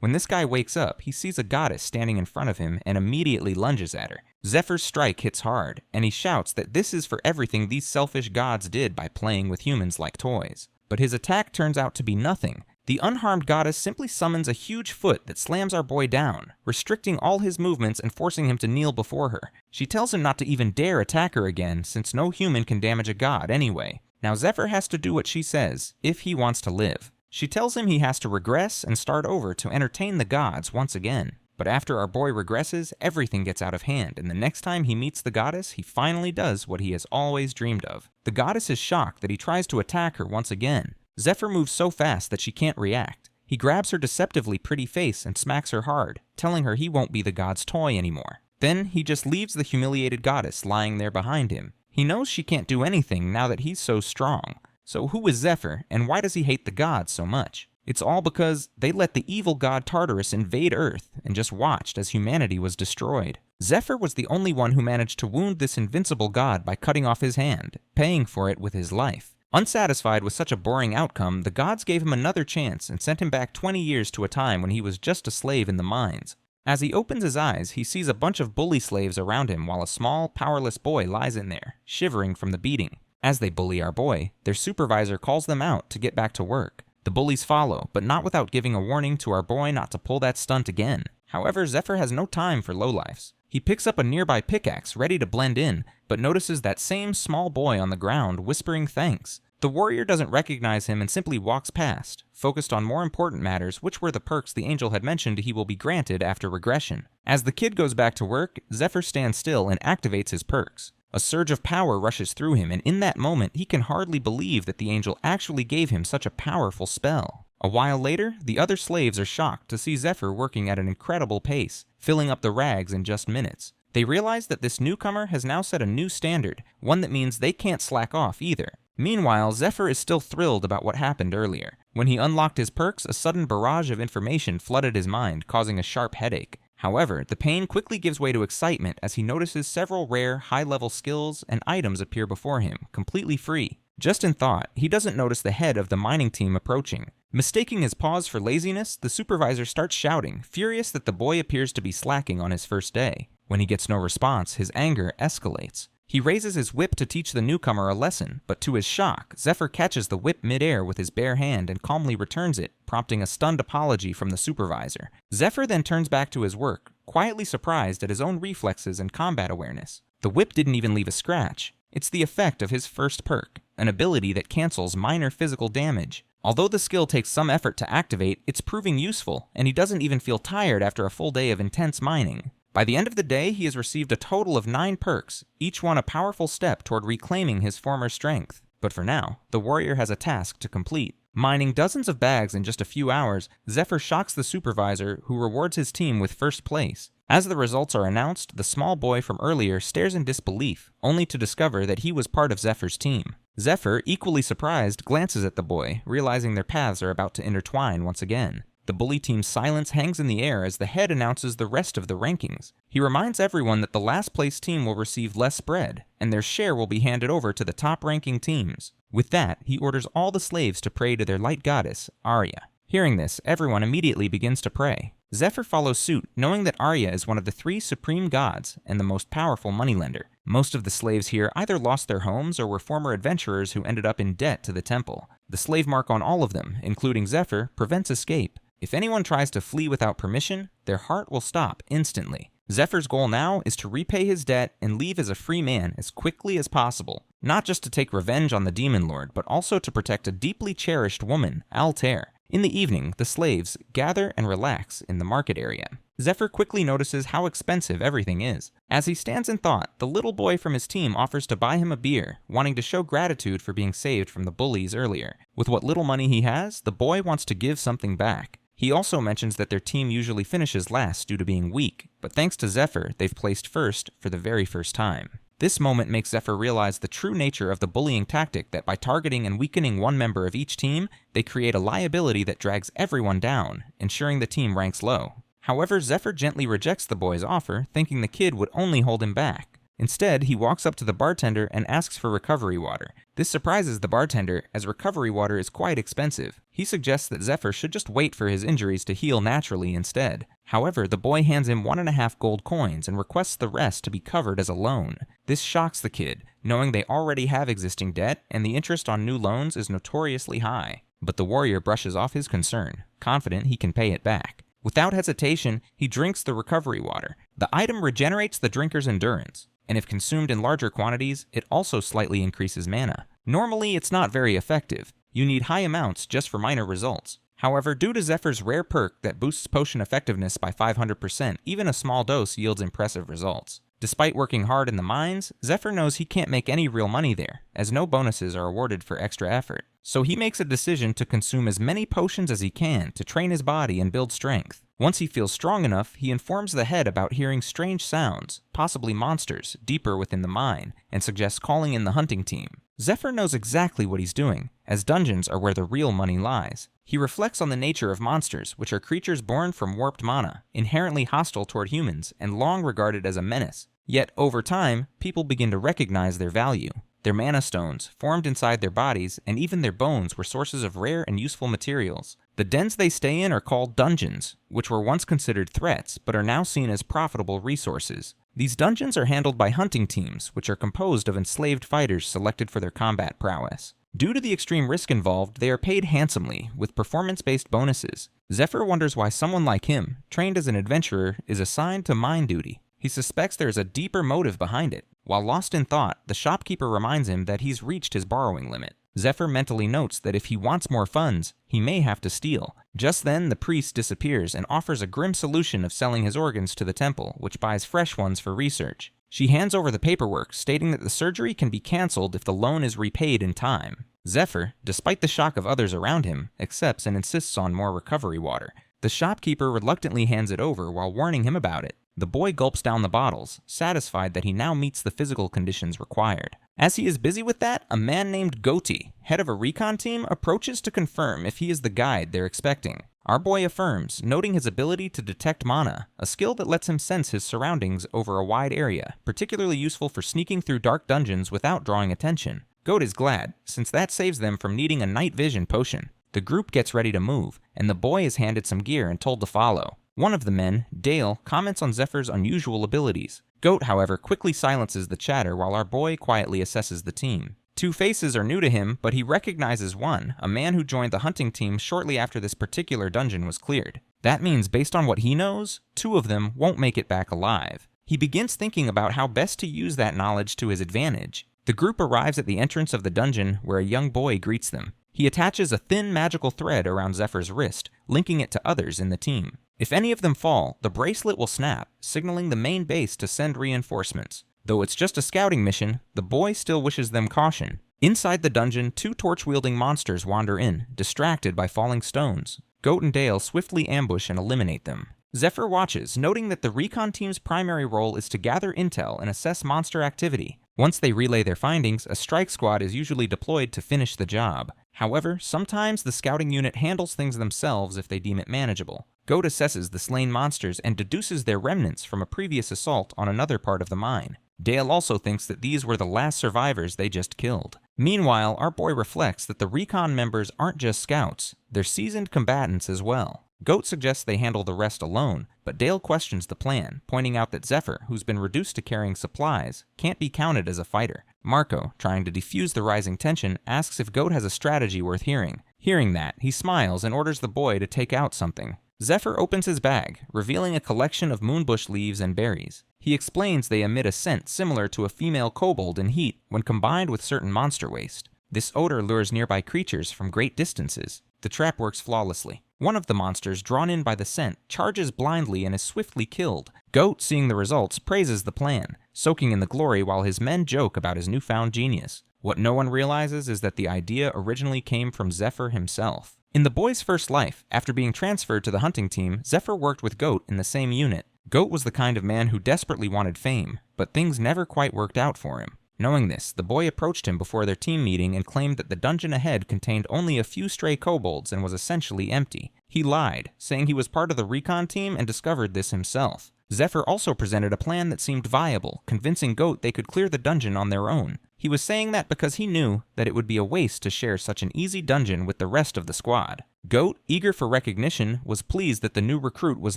When this guy wakes up, he sees a goddess standing in front of him and immediately lunges at her. Zephyr's strike hits hard, and he shouts that this is for everything these selfish gods did by playing with humans like toys. But his attack turns out to be nothing. The unharmed goddess simply summons a huge foot that slams our boy down, restricting all his movements and forcing him to kneel before her. She tells him not to even dare attack her again, since no human can damage a god anyway. Now Zephyr has to do what she says, if he wants to live. She tells him he has to regress and start over to entertain the gods once again. But after our boy regresses, everything gets out of hand, and the next time he meets the goddess, he finally does what he has always dreamed of. The goddess is shocked that he tries to attack her once again. Zephyr moves so fast that she can't react. He grabs her deceptively pretty face and smacks her hard, telling her he won't be the god's toy anymore. Then he just leaves the humiliated goddess lying there behind him. He knows she can't do anything now that he's so strong. So who is Zephyr, and why does he hate the gods so much? It's all because they let the evil god Tartarus invade Earth and just watched as humanity was destroyed. Zephyr was the only one who managed to wound this invincible god by cutting off his hand, paying for it with his life. Unsatisfied with such a boring outcome, the gods gave him another chance and sent him back 20 years to a time when he was just a slave in the mines. As he opens his eyes, he sees a bunch of bully slaves around him while a small, powerless boy lies in there, shivering from the beating. As they bully our boy, their supervisor calls them out to get back to work. The bullies follow, but not without giving a warning to our boy not to pull that stunt again. However, Zephyr has no time for lowlifes. He picks up a nearby pickaxe, ready to blend in, but notices that same small boy on the ground whispering thanks. The warrior doesn't recognize him and simply walks past, focused on more important matters, which were the perks the angel had mentioned he will be granted after regression. As the kid goes back to work, Zephyr stands still and activates his perks. A surge of power rushes through him, and in that moment, he can hardly believe that the angel actually gave him such a powerful spell. A while later, the other slaves are shocked to see Zephyr working at an incredible pace, filling up the rags in just minutes. They realize that this newcomer has now set a new standard, one that means they can't slack off either. Meanwhile, Zephyr is still thrilled about what happened earlier. When he unlocked his perks, a sudden barrage of information flooded his mind, causing a sharp headache. However, the pain quickly gives way to excitement as he notices several rare, high-level skills and items appear before him, completely free. Just in thought, he doesn't notice the head of the mining team approaching. Mistaking his pause for laziness, the supervisor starts shouting, furious that the boy appears to be slacking on his first day. When he gets no response, his anger escalates. He raises his whip to teach the newcomer a lesson, but to his shock, Zephyr catches the whip midair with his bare hand and calmly returns it, prompting a stunned apology from the supervisor. Zephyr then turns back to his work, quietly surprised at his own reflexes and combat awareness. The whip didn't even leave a scratch. It's the effect of his first perk, an ability that cancels minor physical damage. Although the skill takes some effort to activate, it's proving useful, and he doesn't even feel tired after a full day of intense mining. By the end of the day, he has received a total of 9 perks, each one a powerful step toward reclaiming his former strength. But for now, the warrior has a task to complete. Mining dozens of bags in just a few hours, Zephyr shocks the supervisor, who rewards his team with first place. As the results are announced, the small boy from earlier stares in disbelief, only to discover that he was part of Zephyr's team. Zephyr, equally surprised, glances at the boy, realizing their paths are about to intertwine once again. The bully team's silence hangs in the air as the head announces the rest of the rankings. He reminds everyone that the last place team will receive less bread, and their share will be handed over to the top-ranking teams. With that, he orders all the slaves to pray to their light goddess, Arya. Hearing this, everyone immediately begins to pray. Zephyr follows suit, knowing that Arya is one of the 3 supreme gods and the most powerful moneylender. Most of the slaves here either lost their homes or were former adventurers who ended up in debt to the temple. The slave mark on all of them, including Zephyr, prevents escape. If anyone tries to flee without permission, their heart will stop instantly. Zephyr's goal now is to repay his debt and leave as a free man as quickly as possible. Not just to take revenge on the demon lord, but also to protect a deeply cherished woman, Altair. In the evening, the slaves gather and relax in the market area. Zephyr quickly notices how expensive everything is. As he stands in thought, the little boy from his team offers to buy him a beer, wanting to show gratitude for being saved from the bullies earlier. With what little money he has, the boy wants to give something back. He also mentions that their team usually finishes last due to being weak, but thanks to Zephyr, they've placed first for the very first time. This moment makes Zephyr realize the true nature of the bullying tactic that by targeting and weakening one member of each team, they create a liability that drags everyone down, ensuring the team ranks low. However, Zephyr gently rejects the boy's offer, thinking the kid would only hold him back. Instead, he walks up to the bartender and asks for recovery water. This surprises the bartender, as recovery water is quite expensive. He suggests that Zephyr should just wait for his injuries to heal naturally instead. However, the boy hands him 1.5 gold coins and requests the rest to be covered as a loan. This shocks the kid, knowing they already have existing debt and the interest on new loans is notoriously high. But the warrior brushes off his concern, confident he can pay it back. Without hesitation, he drinks the recovery water. The item regenerates the drinker's endurance, and if consumed in larger quantities, it also slightly increases mana. Normally, it's not very effective. You need high amounts just for minor results. However, due to Zephyr's rare perk that boosts potion effectiveness by 500%, even a small dose yields impressive results. Despite working hard in the mines, Zephyr knows he can't make any real money there, as no bonuses are awarded for extra effort. So he makes a decision to consume as many potions as he can to train his body and build strength. Once he feels strong enough, he informs the head about hearing strange sounds, possibly monsters, deeper within the mine, and suggests calling in the hunting team. Zephyr knows exactly what he's doing, as dungeons are where the real money lies. He reflects on the nature of monsters, which are creatures born from warped mana, inherently hostile toward humans, and long regarded as a menace. Yet, over time, people begin to recognize their value. Their mana stones, formed inside their bodies, and even their bones were sources of rare and useful materials. The dens they stay in are called dungeons, which were once considered threats, but are now seen as profitable resources. These dungeons are handled by hunting teams, which are composed of enslaved fighters selected for their combat prowess. Due to the extreme risk involved, they are paid handsomely, with performance-based bonuses. Zephyr wonders why someone like him, trained as an adventurer, is assigned to mine duty. He suspects there is a deeper motive behind it. While lost in thought, the shopkeeper reminds him that he's reached his borrowing limit. Zephyr mentally notes that if he wants more funds, he may have to steal. Just then, the priest disappears and offers a grim solution of selling his organs to the temple, which buys fresh ones for research. She hands over the paperwork, stating that the surgery can be cancelled if the loan is repaid in time. Zephyr, despite the shock of others around him, accepts and insists on more recovery water. The shopkeeper reluctantly hands it over while warning him about it. The boy gulps down the bottles, satisfied that he now meets the physical conditions required. As he is busy with that, a man named Goti, head of a recon team, approaches to confirm if he is the guide they're expecting. Our boy affirms, noting his ability to detect mana, a skill that lets him sense his surroundings over a wide area, particularly useful for sneaking through dark dungeons without drawing attention. Goat is glad, since that saves them from needing a night vision potion. The group gets ready to move, and the boy is handed some gear and told to follow. One of the men, Dale, comments on Zephyr's unusual abilities. Goat, however, quickly silences the chatter while our boy quietly assesses the team. Two faces are new to him, but he recognizes one, a man who joined the hunting team shortly after this particular dungeon was cleared. That means, based on what he knows, 2 of them won't make it back alive. He begins thinking about how best to use that knowledge to his advantage. The group arrives at the entrance of the dungeon, where a young boy greets them. He attaches a thin magical thread around Zephyr's wrist, linking it to others in the team. If any of them fall, the bracelet will snap, signaling the main base to send reinforcements. Though it's just a scouting mission, the boy still wishes them caution. Inside the dungeon, 2 torch-wielding monsters wander in, distracted by falling stones. Goat and Dale swiftly ambush and eliminate them. Zephyr watches, noting that the recon team's primary role is to gather intel and assess monster activity. Once they relay their findings, a strike squad is usually deployed to finish the job. However, sometimes the scouting unit handles things themselves if they deem it manageable. Goat assesses the slain monsters and deduces their remnants from a previous assault on another part of the mine. Dale also thinks that these were the last survivors they just killed. Meanwhile, our boy reflects that the recon members aren't just scouts, they're seasoned combatants as well. Goat suggests they handle the rest alone, but Dale questions the plan, pointing out that Zephyr, who's been reduced to carrying supplies, can't be counted as a fighter. Marco, trying to defuse the rising tension, asks if Goat has a strategy worth hearing. Hearing that, he smiles and orders the boy to take out something. Zephyr opens his bag, revealing a collection of moonbush leaves and berries. He explains they emit a scent similar to a female kobold in heat when combined with certain monster waste. This odor lures nearby creatures from great distances. The trap works flawlessly. One of the monsters, drawn in by the scent, charges blindly and is swiftly killed. Goat, seeing the results, praises the plan, soaking in the glory while his men joke about his newfound genius. What no one realizes is that the idea originally came from Zephyr himself. In the boy's first life, after being transferred to the hunting team, Zephyr worked with Goat in the same unit. Goat was the kind of man who desperately wanted fame, but things never quite worked out for him. Knowing this, the boy approached him before their team meeting and claimed that the dungeon ahead contained only a few stray kobolds and was essentially empty. He lied, saying he was part of the recon team and discovered this himself. Zephyr also presented a plan that seemed viable, convincing Goat they could clear the dungeon on their own. He was saying that because he knew that it would be a waste to share such an easy dungeon with the rest of the squad. Goat, eager for recognition, was pleased that the new recruit was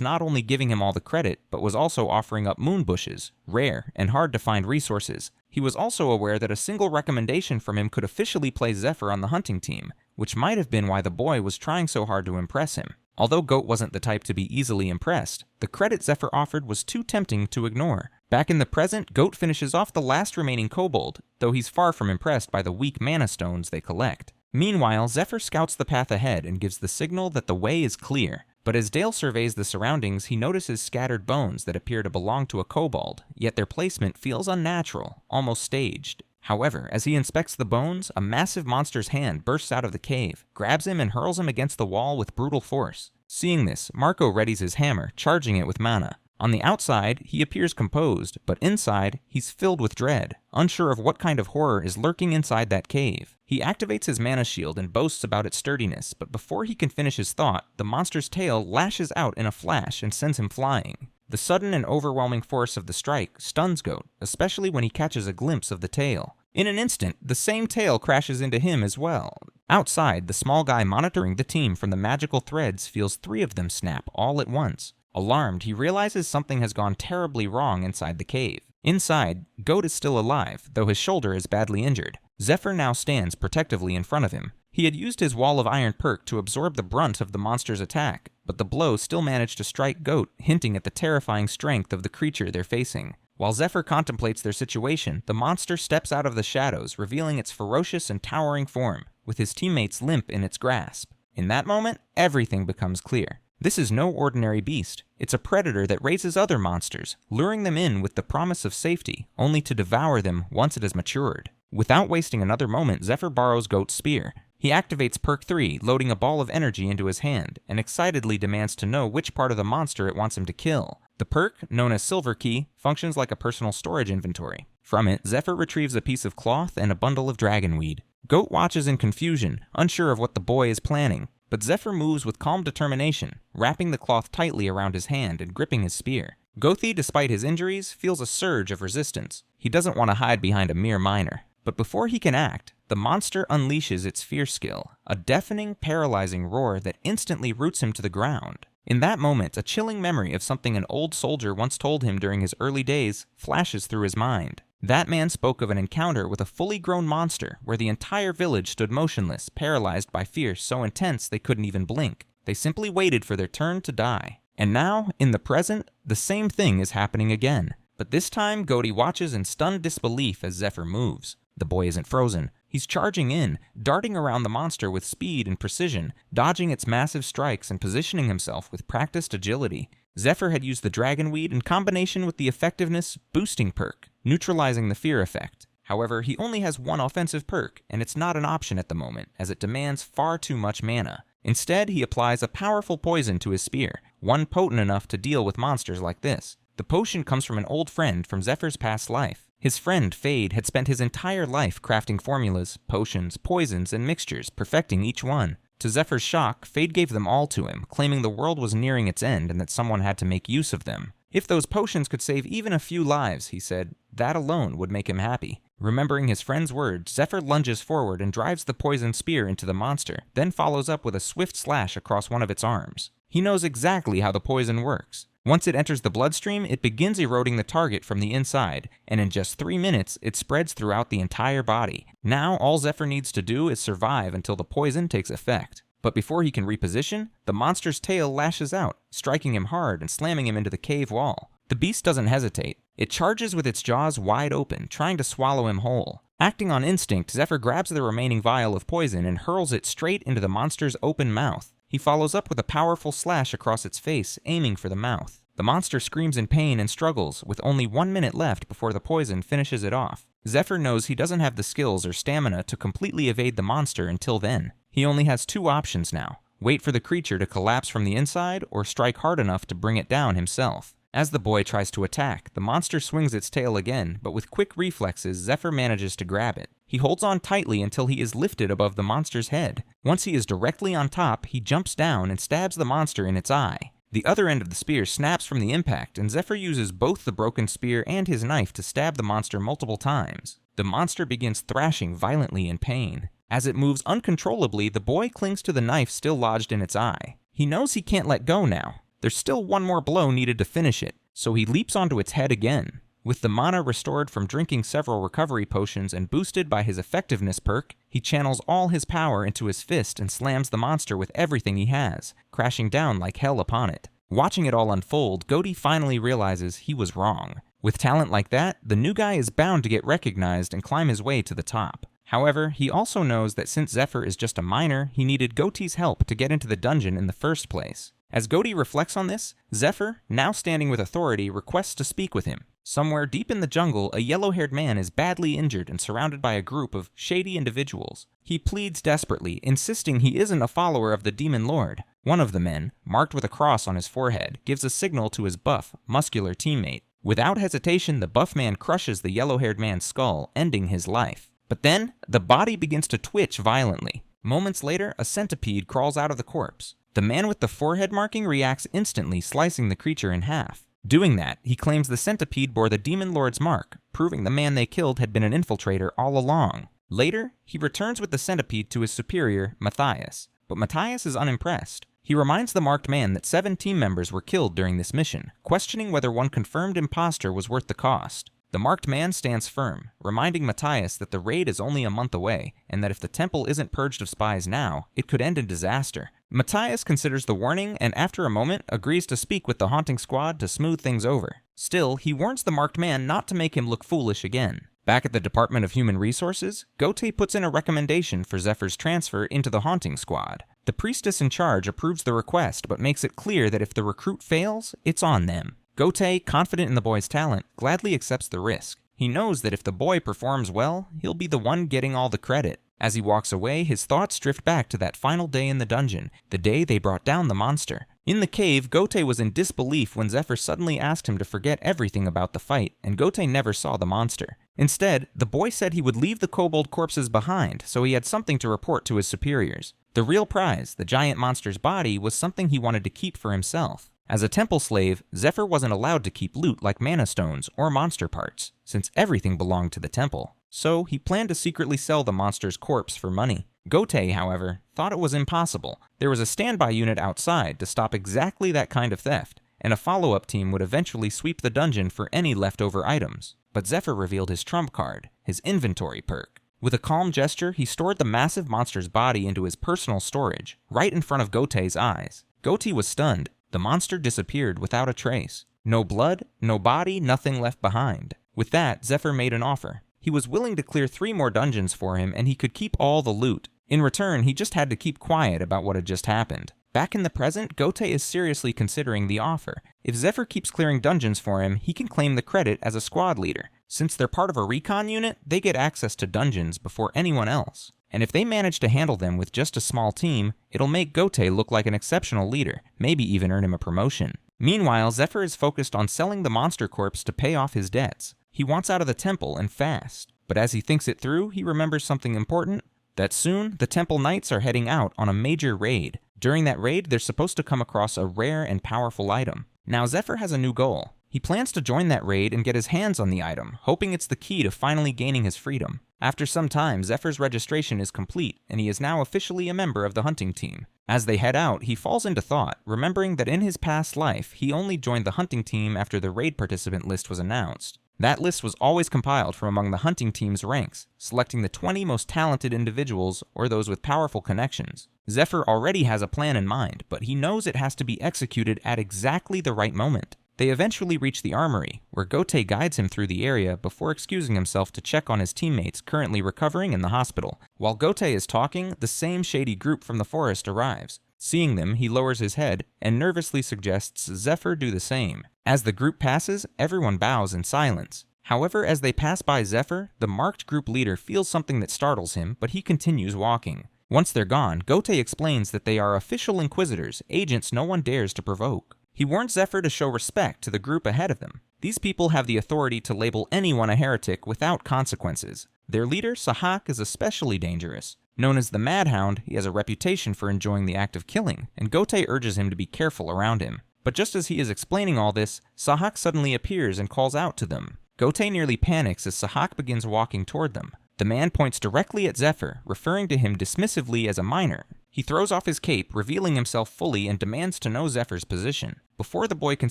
not only giving him all the credit, but was also offering up moon bushes, rare and hard to find resources. He was also aware that a single recommendation from him could officially place Zephyr on the hunting team, which might have been why the boy was trying so hard to impress him. Although Goat wasn't the type to be easily impressed, the credit Zephyr offered was too tempting to ignore. Back in the present, Goat finishes off the last remaining kobold, though he's far from impressed by the weak mana stones they collect. Meanwhile, Zephyr scouts the path ahead and gives the signal that the way is clear. But as Dale surveys the surroundings, he notices scattered bones that appear to belong to a kobold, yet their placement feels unnatural, almost staged. However, as he inspects the bones, a massive monster's hand bursts out of the cave, grabs him and hurls him against the wall with brutal force. Seeing this, Marco readies his hammer, charging it with mana. On the outside, he appears composed, but inside, he's filled with dread, unsure of what kind of horror is lurking inside that cave. He activates his mana shield and boasts about its sturdiness, but before he can finish his thought, the monster's tail lashes out in a flash and sends him flying. The sudden and overwhelming force of the strike stuns Goat, especially when he catches a glimpse of the tail. In an instant, the same tail crashes into him as well. Outside, the small guy monitoring the team from the magical threads feels 3 of them snap all at once. Alarmed, he realizes something has gone terribly wrong inside the cave. Inside, Goat is still alive, though his shoulder is badly injured. Zephyr now stands protectively in front of him. He had used his Wall of Iron perk to absorb the brunt of the monster's attack, but the blow still managed to strike Goat, hinting at the terrifying strength of the creature they're facing. While Zephyr contemplates their situation, the monster steps out of the shadows, revealing its ferocious and towering form, with his teammates limp in its grasp. In that moment, everything becomes clear. This is no ordinary beast. It's a predator that raises other monsters, luring them in with the promise of safety, only to devour them once it has matured. Without wasting another moment, Zephyr borrows Goat's spear. He activates perk 3, loading a ball of energy into his hand, and excitedly demands to know which part of the monster it wants him to kill. The perk, known as Silver Key, functions like a personal storage inventory. From it, Zephyr retrieves a piece of cloth and a bundle of dragonweed. Goat watches in confusion, unsure of what the boy is planning, but Zephyr moves with calm determination, wrapping the cloth tightly around his hand and gripping his spear. Gothi, despite his injuries, feels a surge of resistance. He doesn't want to hide behind a mere minor. But before he can act, the monster unleashes its fierce skill, a deafening, paralyzing roar that instantly roots him to the ground. In that moment, a chilling memory of something an old soldier once told him during his early days flashes through his mind. That man spoke of an encounter with a fully grown monster where the entire village stood motionless, paralyzed by fear so intense they couldn't even blink. They simply waited for their turn to die. And now, in the present, the same thing is happening again. But this time, Goaty watches in stunned disbelief as Zephyr moves. The boy isn't frozen. He's charging in, darting around the monster with speed and precision, dodging its massive strikes and positioning himself with practiced agility. Zephyr had used the dragonweed in combination with the effectiveness boosting perk, neutralizing the fear effect. However, he only has one offensive perk, and it's not an option at the moment, as it demands far too much mana. Instead, he applies a powerful poison to his spear, one potent enough to deal with monsters like this. The potion comes from an old friend from Zephyr's past life. His friend, Fade, had spent his entire life crafting formulas, potions, poisons, and mixtures, perfecting each one. To Zephyr's shock, Fade gave them all to him, claiming the world was nearing its end and that someone had to make use of them. If those potions could save even a few lives, he said, that alone would make him happy. Remembering his friend's words, Zephyr lunges forward and drives the poisoned spear into the monster, then follows up with a swift slash across one of its arms. He knows exactly how the poison works. Once it enters the bloodstream, it begins eroding the target from the inside, and in just 3 minutes, it spreads throughout the entire body. Now, all Zephyr needs to do is survive until the poison takes effect. But before he can reposition, the monster's tail lashes out, striking him hard and slamming him into the cave wall. The beast doesn't hesitate. It charges with its jaws wide open, trying to swallow him whole. Acting on instinct, Zephyr grabs the remaining vial of poison and hurls it straight into the monster's open mouth. He follows up with a powerful slash across its face, aiming for the mouth. The monster screams in pain and struggles, with only 1 minute left before the poison finishes it off. Zephyr knows he doesn't have the skills or stamina to completely evade the monster until then. He only has 2 options now: wait for the creature to collapse from the inside, or strike hard enough to bring it down himself. As the boy tries to attack, the monster swings its tail again, but with quick reflexes, Zephyr manages to grab it. He holds on tightly until he is lifted above the monster's head. Once he is directly on top, he jumps down and stabs the monster in its eye. The other end of the spear snaps from the impact, and Zephyr uses both the broken spear and his knife to stab the monster multiple times. The monster begins thrashing violently in pain. As it moves uncontrollably, the boy clings to the knife still lodged in its eye. He knows he can't let go now. There's still one more blow needed to finish it, so he leaps onto its head again. With the mana restored from drinking several recovery potions and boosted by his effectiveness perk, he channels all his power into his fist and slams the monster with everything he has, crashing down like hell upon it. Watching it all unfold, Goaty finally realizes he was wrong. With talent like that, the new guy is bound to get recognized and climb his way to the top. However, he also knows that since Zephyr is just a minor, he needed Goaty's help to get into the dungeon in the first place. As Goaty reflects on this, Zephyr, now standing with authority, requests to speak with him. Somewhere deep in the jungle, a yellow-haired man is badly injured and surrounded by a group of shady individuals. He pleads desperately, insisting he isn't a follower of the Demon Lord. One of the men, marked with a cross on his forehead, gives a signal to his buff, muscular teammate. Without hesitation, the buff man crushes the yellow-haired man's skull, ending his life. But then, the body begins to twitch violently. Moments later, a centipede crawls out of the corpse. The man with the forehead marking reacts instantly, slicing the creature in half. Doing that, he claims the centipede bore the Demon Lord's mark, proving the man they killed had been an infiltrator all along. Later, he returns with the centipede to his superior, Matthias. But Matthias is unimpressed. He reminds the marked man that 7 team members were killed during this mission, questioning whether one confirmed imposter was worth the cost. The marked man stands firm, reminding Matthias that the raid is only a month away, and that if the temple isn't purged of spies now, it could end in disaster. Matthias considers the warning and after a moment agrees to speak with the haunting squad to smooth things over. Still, he warns the marked man not to make him look foolish again. Back at the Department of Human Resources, Goaty puts in a recommendation for Zephyr's transfer into the haunting squad. The priestess in charge approves the request but makes it clear that if the recruit fails, it's on them. Goaty, confident in the boy's talent, gladly accepts the risk. He knows that if the boy performs well, he'll be the one getting all the credit. As he walks away, his thoughts drift back to that final day in the dungeon, the day they brought down the monster. In the cave, Goaty was in disbelief when Zephyr suddenly asked him to forget everything about the fight, and Goaty never saw the monster. Instead, the boy said he would leave the kobold corpses behind, so he had something to report to his superiors. The real prize, the giant monster's body, was something he wanted to keep for himself. As a temple slave, Zephyr wasn't allowed to keep loot like mana stones or monster parts, since everything belonged to the temple. So he planned to secretly sell the monster's corpse for money. Goaty, however, thought it was impossible. There was a standby unit outside to stop exactly that kind of theft, and a follow-up team would eventually sweep the dungeon for any leftover items. But Zephyr revealed his trump card, his inventory perk. With a calm gesture, he stored the massive monster's body into his personal storage, right in front of Goaty's eyes. Goaty was stunned. The monster disappeared without a trace. No blood, no body, nothing left behind. With that, Zephyr made an offer. He was willing to clear 3 more dungeons for him, and he could keep all the loot. In return, he just had to keep quiet about what had just happened. Back in the present, Goaty is seriously considering the offer. If Zephyr keeps clearing dungeons for him, he can claim the credit as a squad leader. Since they're part of a recon unit, they get access to dungeons before anyone else. And if they manage to handle them with just a small team, it'll make Goaty look like an exceptional leader, maybe even earn him a promotion. Meanwhile, Zephyr is focused on selling the monster corpse to pay off his debts. He wants out of the temple and fast. But as he thinks it through, he remembers something important. That soon, the temple knights are heading out on a major raid. During that raid, they're supposed to come across a rare and powerful item. Now Zephyr has a new goal. He plans to join that raid and get his hands on the item, hoping it's the key to finally gaining his freedom. After some time, Zephyr's registration is complete, and he is now officially a member of the hunting team. As they head out, he falls into thought, remembering that in his past life, he only joined the hunting team after the raid participant list was announced. That list was always compiled from among the hunting team's ranks, selecting the 20 most talented individuals or those with powerful connections. Zephyr already has a plan in mind, but he knows it has to be executed at exactly the right moment. They eventually reach the armory, where Goaty guides him through the area before excusing himself to check on his teammates currently recovering in the hospital. While Goaty is talking, the same shady group from the forest arrives. Seeing them, he lowers his head and nervously suggests Zephyr do the same. As the group passes, everyone bows in silence. However, as they pass by Zephyr, the marked group leader feels something that startles him, but he continues walking. Once they're gone, Goaty explains that they are official inquisitors, agents no one dares to provoke. He warns Zephyr to show respect to the group ahead of them. These people have the authority to label anyone a heretic without consequences. Their leader, Sahak, is especially dangerous. Known as the Mad Hound, he has a reputation for enjoying the act of killing, and Goaty urges him to be careful around him. But just as he is explaining all this, Sahak suddenly appears and calls out to them. Gotei nearly panics as Sahak begins walking toward them. The man points directly at Zephyr, referring to him dismissively as a minor. He throws off his cape, revealing himself fully, and demands to know Zephyr's position. Before the boy can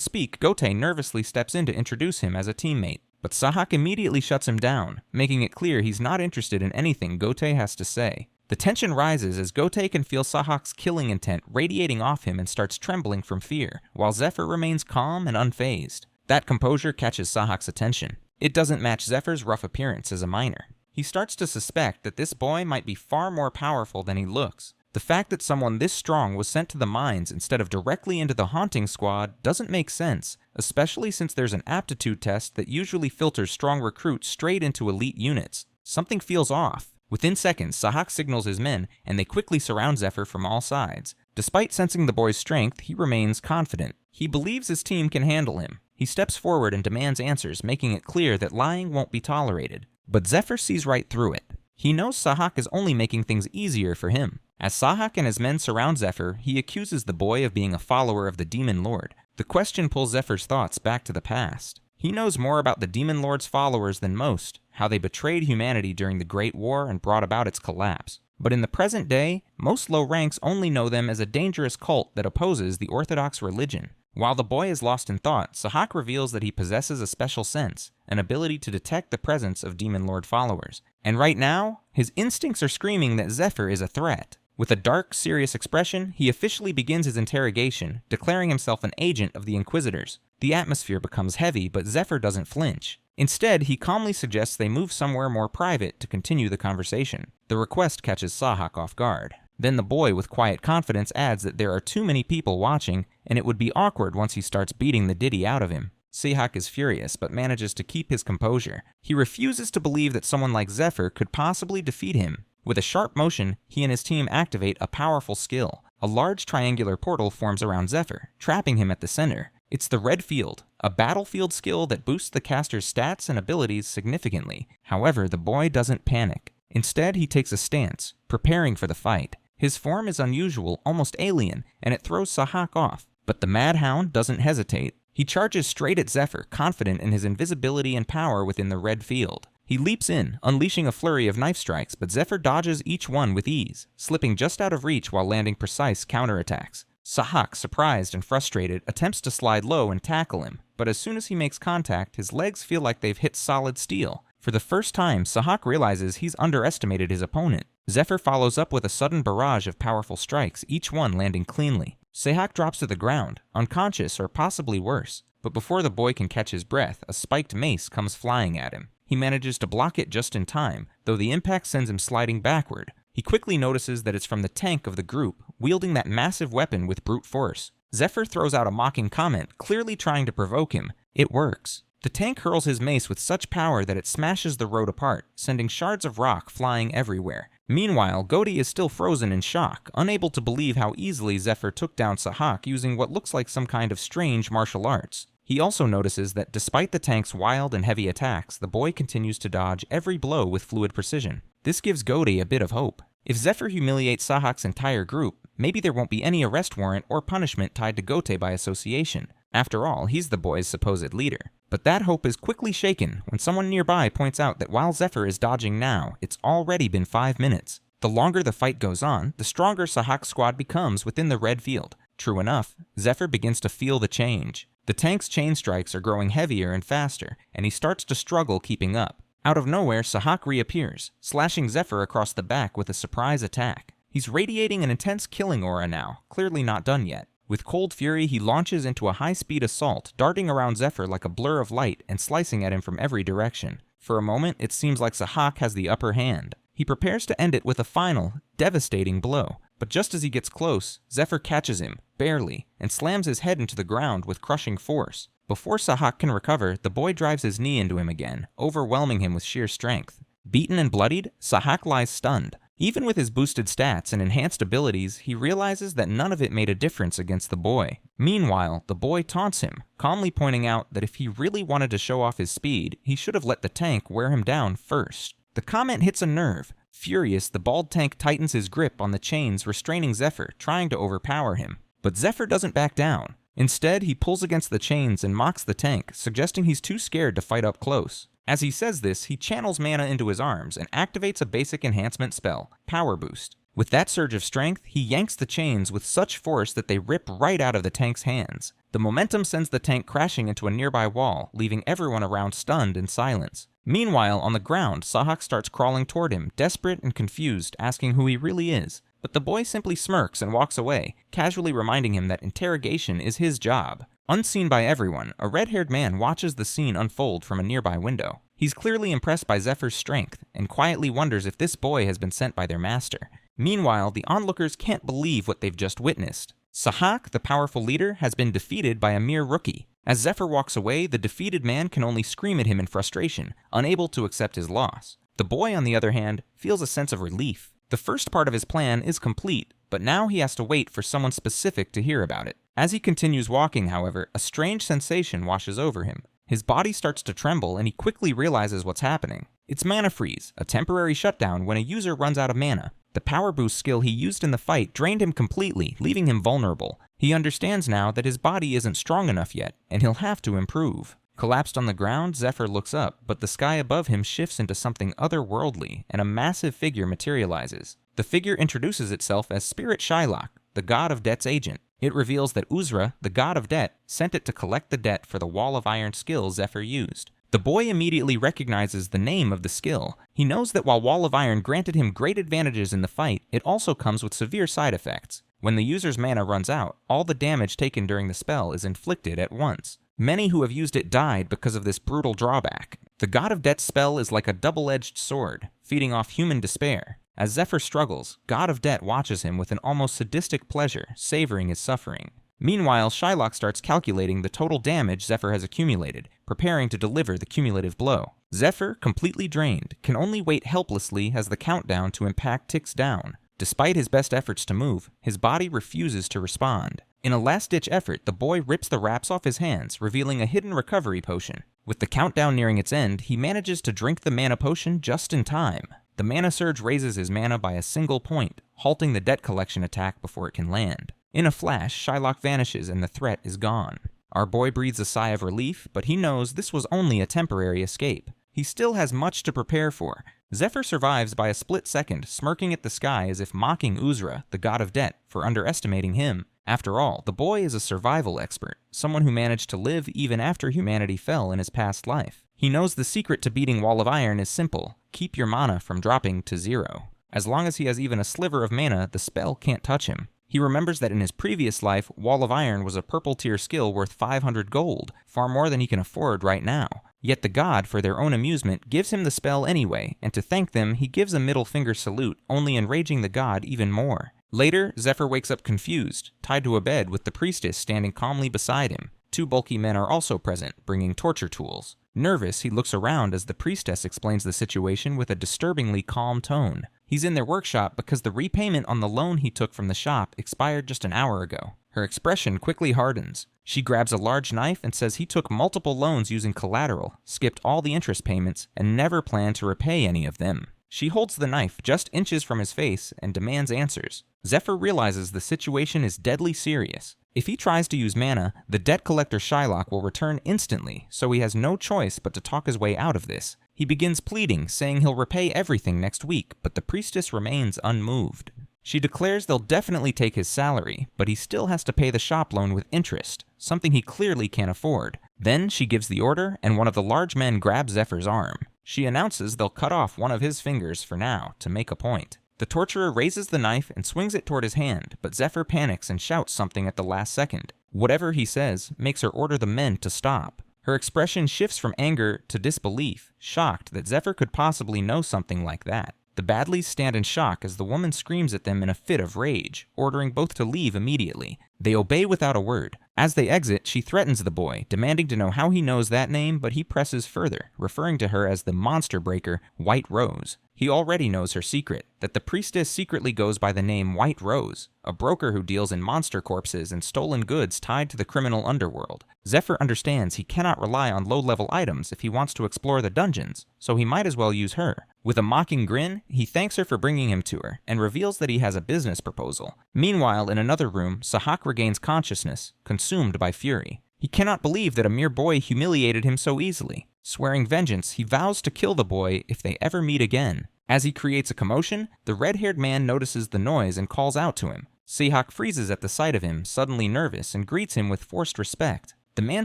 speak, Gotei nervously steps in to introduce him as a teammate. But Sahak immediately shuts him down, making it clear he's not interested in anything Gotei has to say. The tension rises as Gotei can feel Sahak's killing intent radiating off him and starts trembling from fear, while Zephyr remains calm and unfazed. That composure catches Sahak's attention. It doesn't match Zephyr's rough appearance as a minor. He starts to suspect that this boy might be far more powerful than he looks. The fact that someone this strong was sent to the mines instead of directly into the haunting squad doesn't make sense, especially since there's an aptitude test that usually filters strong recruits straight into elite units. Something feels off. Within seconds, Sahak signals his men, and they quickly surround Zephyr from all sides. Despite sensing the boy's strength, he remains confident. He believes his team can handle him. He steps forward and demands answers, making it clear that lying won't be tolerated. But Zephyr sees right through it. He knows Sahak is only making things easier for him. As Sahak and his men surround Zephyr, he accuses the boy of being a follower of the Demon Lord. The question pulls Zephyr's thoughts back to the past. He knows more about the Demon Lord's followers than most, how they betrayed humanity during the Great War and brought about its collapse. But in the present day, most low ranks only know them as a dangerous cult that opposes the Orthodox religion. While the boy is lost in thought, Sahak reveals that he possesses a special sense, an ability to detect the presence of Demon Lord followers. And right now, his instincts are screaming that Zephyr is a threat. With a dark, serious expression, he officially begins his interrogation, declaring himself an agent of the Inquisitors. The atmosphere becomes heavy, but Zephyr doesn't flinch. Instead, he calmly suggests they move somewhere more private to continue the conversation. The request catches Sahak off guard. Then the boy with quiet confidence adds that there are too many people watching, and it would be awkward once he starts beating the ditty out of him. Sahak is furious, but manages to keep his composure. He refuses to believe that someone like Zephyr could possibly defeat him. With a sharp motion, he and his team activate a powerful skill. A large triangular portal forms around Zephyr, trapping him at the center. It's the Red Field, a battlefield skill that boosts the caster's stats and abilities significantly. However, the boy doesn't panic. Instead, he takes a stance, preparing for the fight. His form is unusual, almost alien, and it throws Sahak off. But the Mad Hound doesn't hesitate. He charges straight at Zephyr, confident in his invisibility and power within the Red Field. He leaps in, unleashing a flurry of knife strikes, but Zephyr dodges each one with ease, slipping just out of reach while landing precise counterattacks. Sahak, surprised and frustrated, attempts to slide low and tackle him, but as soon as he makes contact, his legs feel like they've hit solid steel. For the first time, Sahak realizes he's underestimated his opponent. Zephyr follows up with a sudden barrage of powerful strikes, each one landing cleanly. Sahak drops to the ground, unconscious or possibly worse, but before the boy can catch his breath, a spiked mace comes flying at him. He manages to block it just in time, though the impact sends him sliding backward. He quickly notices that it's from the tank of the group, wielding that massive weapon with brute force. Zephyr throws out a mocking comment, clearly trying to provoke him. It works. The tank hurls his mace with such power that it smashes the road apart, sending shards of rock flying everywhere. Meanwhile, Gotei is still frozen in shock, unable to believe how easily Zephyr took down Sahak using what looks like some kind of strange martial arts. He also notices that despite the tank's wild and heavy attacks, the boy continues to dodge every blow with fluid precision. This gives Gotei a bit of hope. If Zephyr humiliates Sahak's entire group, maybe there won't be any arrest warrant or punishment tied to Gotei by association. After all, he's the boy's supposed leader. But that hope is quickly shaken when someone nearby points out that while Zephyr is dodging now, it's already been 5 minutes. The longer the fight goes on, the stronger Sahak's squad becomes within the Red Field. True enough, Zephyr begins to feel the change. The tank's chain strikes are growing heavier and faster, and he starts to struggle keeping up. Out of nowhere, Sahak reappears, slashing Zephyr across the back with a surprise attack. He's radiating an intense killing aura now, clearly not done yet. With cold fury, he launches into a high-speed assault, darting around Zephyr like a blur of light and slicing at him from every direction. For a moment, it seems like Sahak has the upper hand. He prepares to end it with a final, devastating blow. But just as he gets close, Zephyr catches him, barely, and slams his head into the ground with crushing force. Before Sahak can recover, the boy drives his knee into him again, overwhelming him with sheer strength. Beaten and bloodied, Sahak lies stunned. Even with his boosted stats and enhanced abilities, he realizes that none of it made a difference against the boy. Meanwhile, the boy taunts him, calmly pointing out that if he really wanted to show off his speed, he should have let the tank wear him down first. The comment hits a nerve. Furious, the bald tank tightens his grip on the chains restraining Zephyr, trying to overpower him. But Zephyr doesn't back down. Instead, he pulls against the chains and mocks the tank, suggesting he's too scared to fight up close. As he says this, he channels mana into his arms and activates a basic enhancement spell, Power Boost. With that surge of strength, he yanks the chains with such force that they rip right out of the tank's hands. The momentum sends the tank crashing into a nearby wall, leaving everyone around stunned in silence. Meanwhile, on the ground, Sahak starts crawling toward him, desperate and confused, asking who he really is. But the boy simply smirks and walks away, casually reminding him that interrogation is his job. Unseen by everyone, a red-haired man watches the scene unfold from a nearby window. He's clearly impressed by Zephyr's strength, and quietly wonders if this boy has been sent by their master. Meanwhile, the onlookers can't believe what they've just witnessed. Sahak, the powerful leader, has been defeated by a mere rookie. As Zephyr walks away, the defeated man can only scream at him in frustration, unable to accept his loss. The boy, on the other hand, feels a sense of relief. The first part of his plan is complete, but now he has to wait for someone specific to hear about it. As he continues walking, however, a strange sensation washes over him. His body starts to tremble and he quickly realizes what's happening. It's mana freeze, a temporary shutdown when a user runs out of mana. The power boost skill he used in the fight drained him completely, leaving him vulnerable. He understands now that his body isn't strong enough yet, and he'll have to improve. Collapsed on the ground, Zephyr looks up, but the sky above him shifts into something otherworldly, and a massive figure materializes. The figure introduces itself as Spirit Shylock, the god of debt's agent. It reveals that Uzra, the god of debt, sent it to collect the debt for the Wall of Iron skill Zephyr used. The boy immediately recognizes the name of the skill. He knows that while Wall of Iron granted him great advantages in the fight, it also comes with severe side effects. When the user's mana runs out, all the damage taken during the spell is inflicted at once. Many who have used it died because of this brutal drawback. The God of Debt's spell is like a double-edged sword, feeding off human despair. As Zephyr struggles, God of Debt watches him with an almost sadistic pleasure, savoring his suffering. Meanwhile, Shylock starts calculating the total damage Zephyr has accumulated, preparing to deliver the cumulative blow. Zephyr, completely drained, can only wait helplessly as the countdown to impact ticks down. Despite his best efforts to move, his body refuses to respond. In a last-ditch effort, the boy rips the wraps off his hands, revealing a hidden recovery potion. With the countdown nearing its end, he manages to drink the mana potion just in time. The mana surge raises his mana by a single point, halting the debt collection attack before it can land. In a flash, Shylock vanishes and the threat is gone. Our boy breathes a sigh of relief, but he knows this was only a temporary escape. He still has much to prepare for. Zephyr survives by a split second, smirking at the sky as if mocking Uzra, the god of debt, for underestimating him. After all, the boy is a survival expert, someone who managed to live even after humanity fell in his past life. He knows the secret to beating Wall of Iron is simple: keep your mana from dropping to 0. As long as he has even a sliver of mana, the spell can't touch him. He remembers that in his previous life, Wall of Iron was a purple tier skill worth 500 gold, far more than he can afford right now. Yet the god, for their own amusement, gives him the spell anyway, and to thank them, he gives a middle finger salute, only enraging the god even more. Later, Zephyr wakes up confused, tied to a bed with the priestess standing calmly beside him. 2 bulky men are also present, bringing torture tools. Nervous, he looks around as the priestess explains the situation with a disturbingly calm tone. He's in their workshop because the repayment on the loan he took from the shop expired just an hour ago. Her expression quickly hardens. She grabs a large knife and says he took multiple loans using collateral, skipped all the interest payments, and never planned to repay any of them. She holds the knife just inches from his face and demands answers. Zephyr realizes the situation is deadly serious. If he tries to use mana, the debt collector Shylock will return instantly, so he has no choice but to talk his way out of this. He begins pleading, saying he'll repay everything next week, but the priestess remains unmoved. She declares they'll definitely take his salary, but he still has to pay the shop loan with interest, something he clearly can't afford. Then she gives the order, and one of the large men grabs Zephyr's arm. She announces they'll cut off one of his fingers for now, to make a point. The torturer raises the knife and swings it toward his hand, but Zephyr panics and shouts something at the last second. Whatever he says makes her order the men to stop. Her expression shifts from anger to disbelief, shocked that Zephyr could possibly know something like that. The Badleys stand in shock as the woman screams at them in a fit of rage, ordering both to leave immediately. They obey without a word. As they exit, she threatens the boy, demanding to know how he knows that name, but he presses further, referring to her as the monster breaker, White Rose. He already knows her secret, that the priestess secretly goes by the name White Rose, a broker who deals in monster corpses and stolen goods tied to the criminal underworld. Zephyr understands he cannot rely on low-level items if he wants to explore the dungeons, so he might as well use her. With a mocking grin, he thanks her for bringing him to her, and reveals that he has a business proposal. Meanwhile, in another room, Sahak regains consciousness, consumed by fury. He cannot believe that a mere boy humiliated him so easily. Swearing vengeance, he vows to kill the boy if they ever meet again. As he creates a commotion, the red-haired man notices the noise and calls out to him. Sahak freezes at the sight of him, suddenly nervous, and greets him with forced respect. The man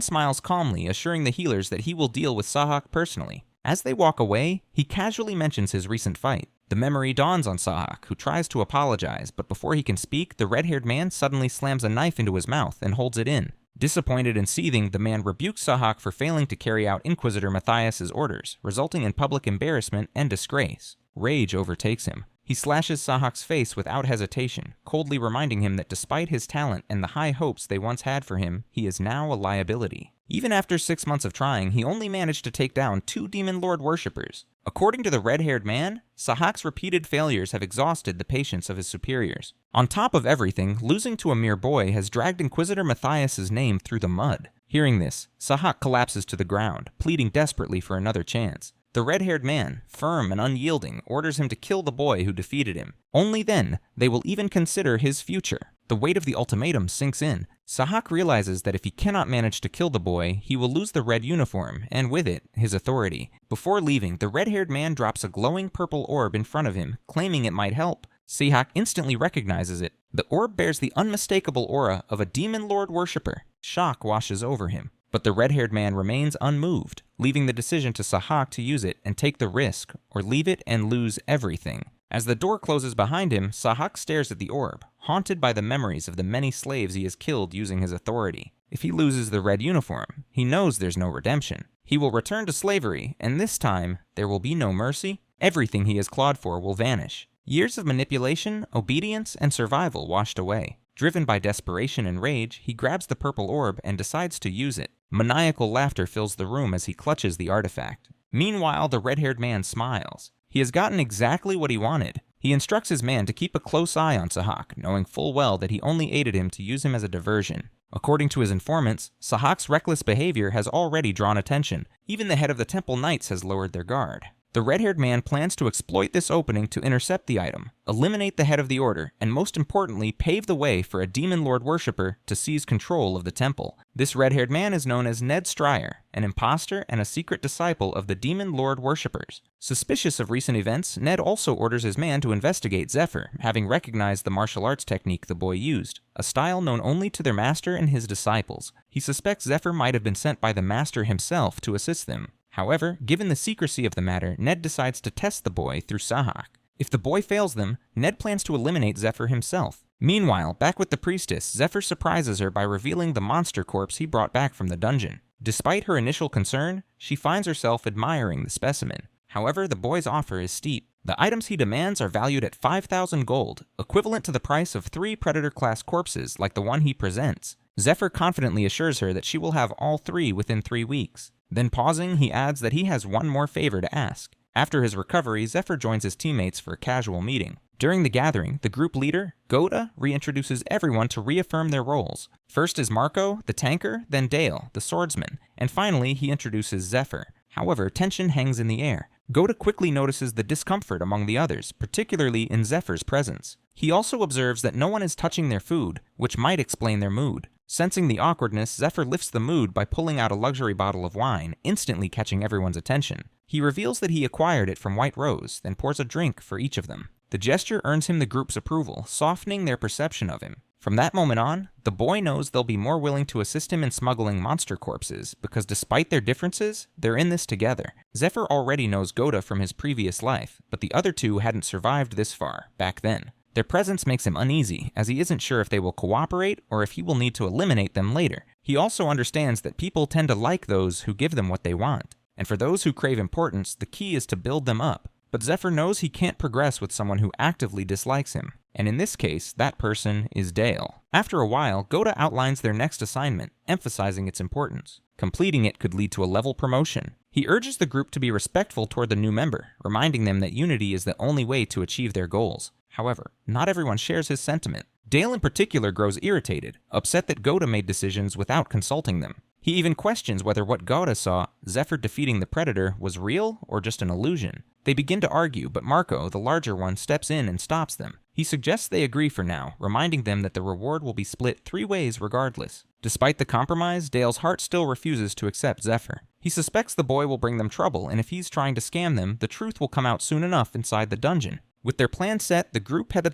smiles calmly, assuring the healers that he will deal with Sahak personally. As they walk away, he casually mentions his recent fight. The memory dawns on Sahak, who tries to apologize, but before he can speak, the red-haired man suddenly slams a knife into his mouth and holds it in. Disappointed and seething, the man rebukes Sahak for failing to carry out Inquisitor Matthias's orders, resulting in public embarrassment and disgrace. Rage overtakes him. He slashes Sahak's face without hesitation, coldly reminding him that despite his talent and the high hopes they once had for him, he is now a liability. Even after 6 months of trying, he only managed to take down 2 Demon Lord worshippers. According to the red-haired man, Sahak's repeated failures have exhausted the patience of his superiors. On top of everything, losing to a mere boy has dragged Inquisitor Matthias's name through the mud. Hearing this, Sahak collapses to the ground, pleading desperately for another chance. The red-haired man, firm and unyielding, orders him to kill the boy who defeated him. Only then, they will even consider his future. The weight of the ultimatum sinks in. Sahak realizes that if he cannot manage to kill the boy, he will lose the red uniform, and with it, his authority. Before leaving, the red-haired man drops a glowing purple orb in front of him, claiming it might help. Sahak instantly recognizes it. The orb bears the unmistakable aura of a Demon Lord worshipper. Shock washes over him. But the red-haired man remains unmoved, leaving the decision to Sahak to use it and take the risk, or leave it and lose everything. As the door closes behind him, Sahak stares at the orb, haunted by the memories of the many slaves he has killed using his authority. If he loses the red uniform, he knows there's no redemption. He will return to slavery, and this time, there will be no mercy. Everything he has clawed for will vanish. Years of manipulation, obedience, and survival washed away. Driven by desperation and rage, he grabs the purple orb and decides to use it. Maniacal laughter fills the room as he clutches the artifact. Meanwhile, the red-haired man smiles. He has gotten exactly what he wanted. He instructs his man to keep a close eye on Sahak, knowing full well that he only aided him to use him as a diversion. According to his informants, Sahak's reckless behavior has already drawn attention. Even the head of the Temple Knights has lowered their guard. The red-haired man plans to exploit this opening to intercept the item, eliminate the head of the order, and most importantly, pave the way for a Demon Lord worshipper to seize control of the temple. This red-haired man is known as Ned Stryer, an imposter and a secret disciple of the Demon Lord worshippers. Suspicious of recent events, Ned also orders his man to investigate Zephyr, having recognized the martial arts technique the boy used, a style known only to their master and his disciples. He suspects Zephyr might have been sent by the master himself to assist them. However, given the secrecy of the matter, Ned decides to test the boy through Sahak. If the boy fails them, Ned plans to eliminate Zephyr himself. Meanwhile, back with the priestess, Zephyr surprises her by revealing the monster corpse he brought back from the dungeon. Despite her initial concern, she finds herself admiring the specimen. However, the boy's offer is steep. The items he demands are valued at 5,000 gold, equivalent to the price of 3 Predator-class corpses like the one he presents. Zephyr confidently assures her that she will have all 3 within 3 weeks. Then pausing, he adds that he has one more favor to ask. After his recovery, Zephyr joins his teammates for a casual meeting. During the gathering, the group leader, Goda, reintroduces everyone to reaffirm their roles. First is Marco, the tanker, then Dale, the swordsman, and finally he introduces Zephyr. However, tension hangs in the air. Goda quickly notices the discomfort among the others, particularly in Zephyr's presence. He also observes that no one is touching their food, which might explain their mood. Sensing the awkwardness, Zephyr lifts the mood by pulling out a luxury bottle of wine, instantly catching everyone's attention. He reveals that he acquired it from White Rose, then pours a drink for each of them. The gesture earns him the group's approval, softening their perception of him. From that moment on, the boy knows they'll be more willing to assist him in smuggling monster corpses, because despite their differences, they're in this together. Zephyr already knows Goda from his previous life, but the other two hadn't survived this far, back then. Their presence makes him uneasy, as he isn't sure if they will cooperate or if he will need to eliminate them later. He also understands that people tend to like those who give them what they want, and for those who crave importance, the key is to build them up. But Zephyr knows he can't progress with someone who actively dislikes him, and in this case, that person is Dale. After a while, Goda outlines their next assignment, emphasizing its importance. Completing it could lead to a level promotion. He urges the group to be respectful toward the new member, reminding them that unity is the only way to achieve their goals. However, not everyone shares his sentiment. Dale in particular grows irritated, upset that Goda made decisions without consulting them. He even questions whether what Gouda saw, Zephyr defeating the predator, was real or just an illusion. They begin to argue, but Marco, the larger one, steps in and stops them. He suggests they agree for now, reminding them that the reward will be split 3 ways regardless. Despite the compromise, Dale's heart still refuses to accept Zephyr. He suspects the boy will bring them trouble, and if he's trying to scam them, the truth will come out soon enough inside the dungeon. With their plan set, the group heads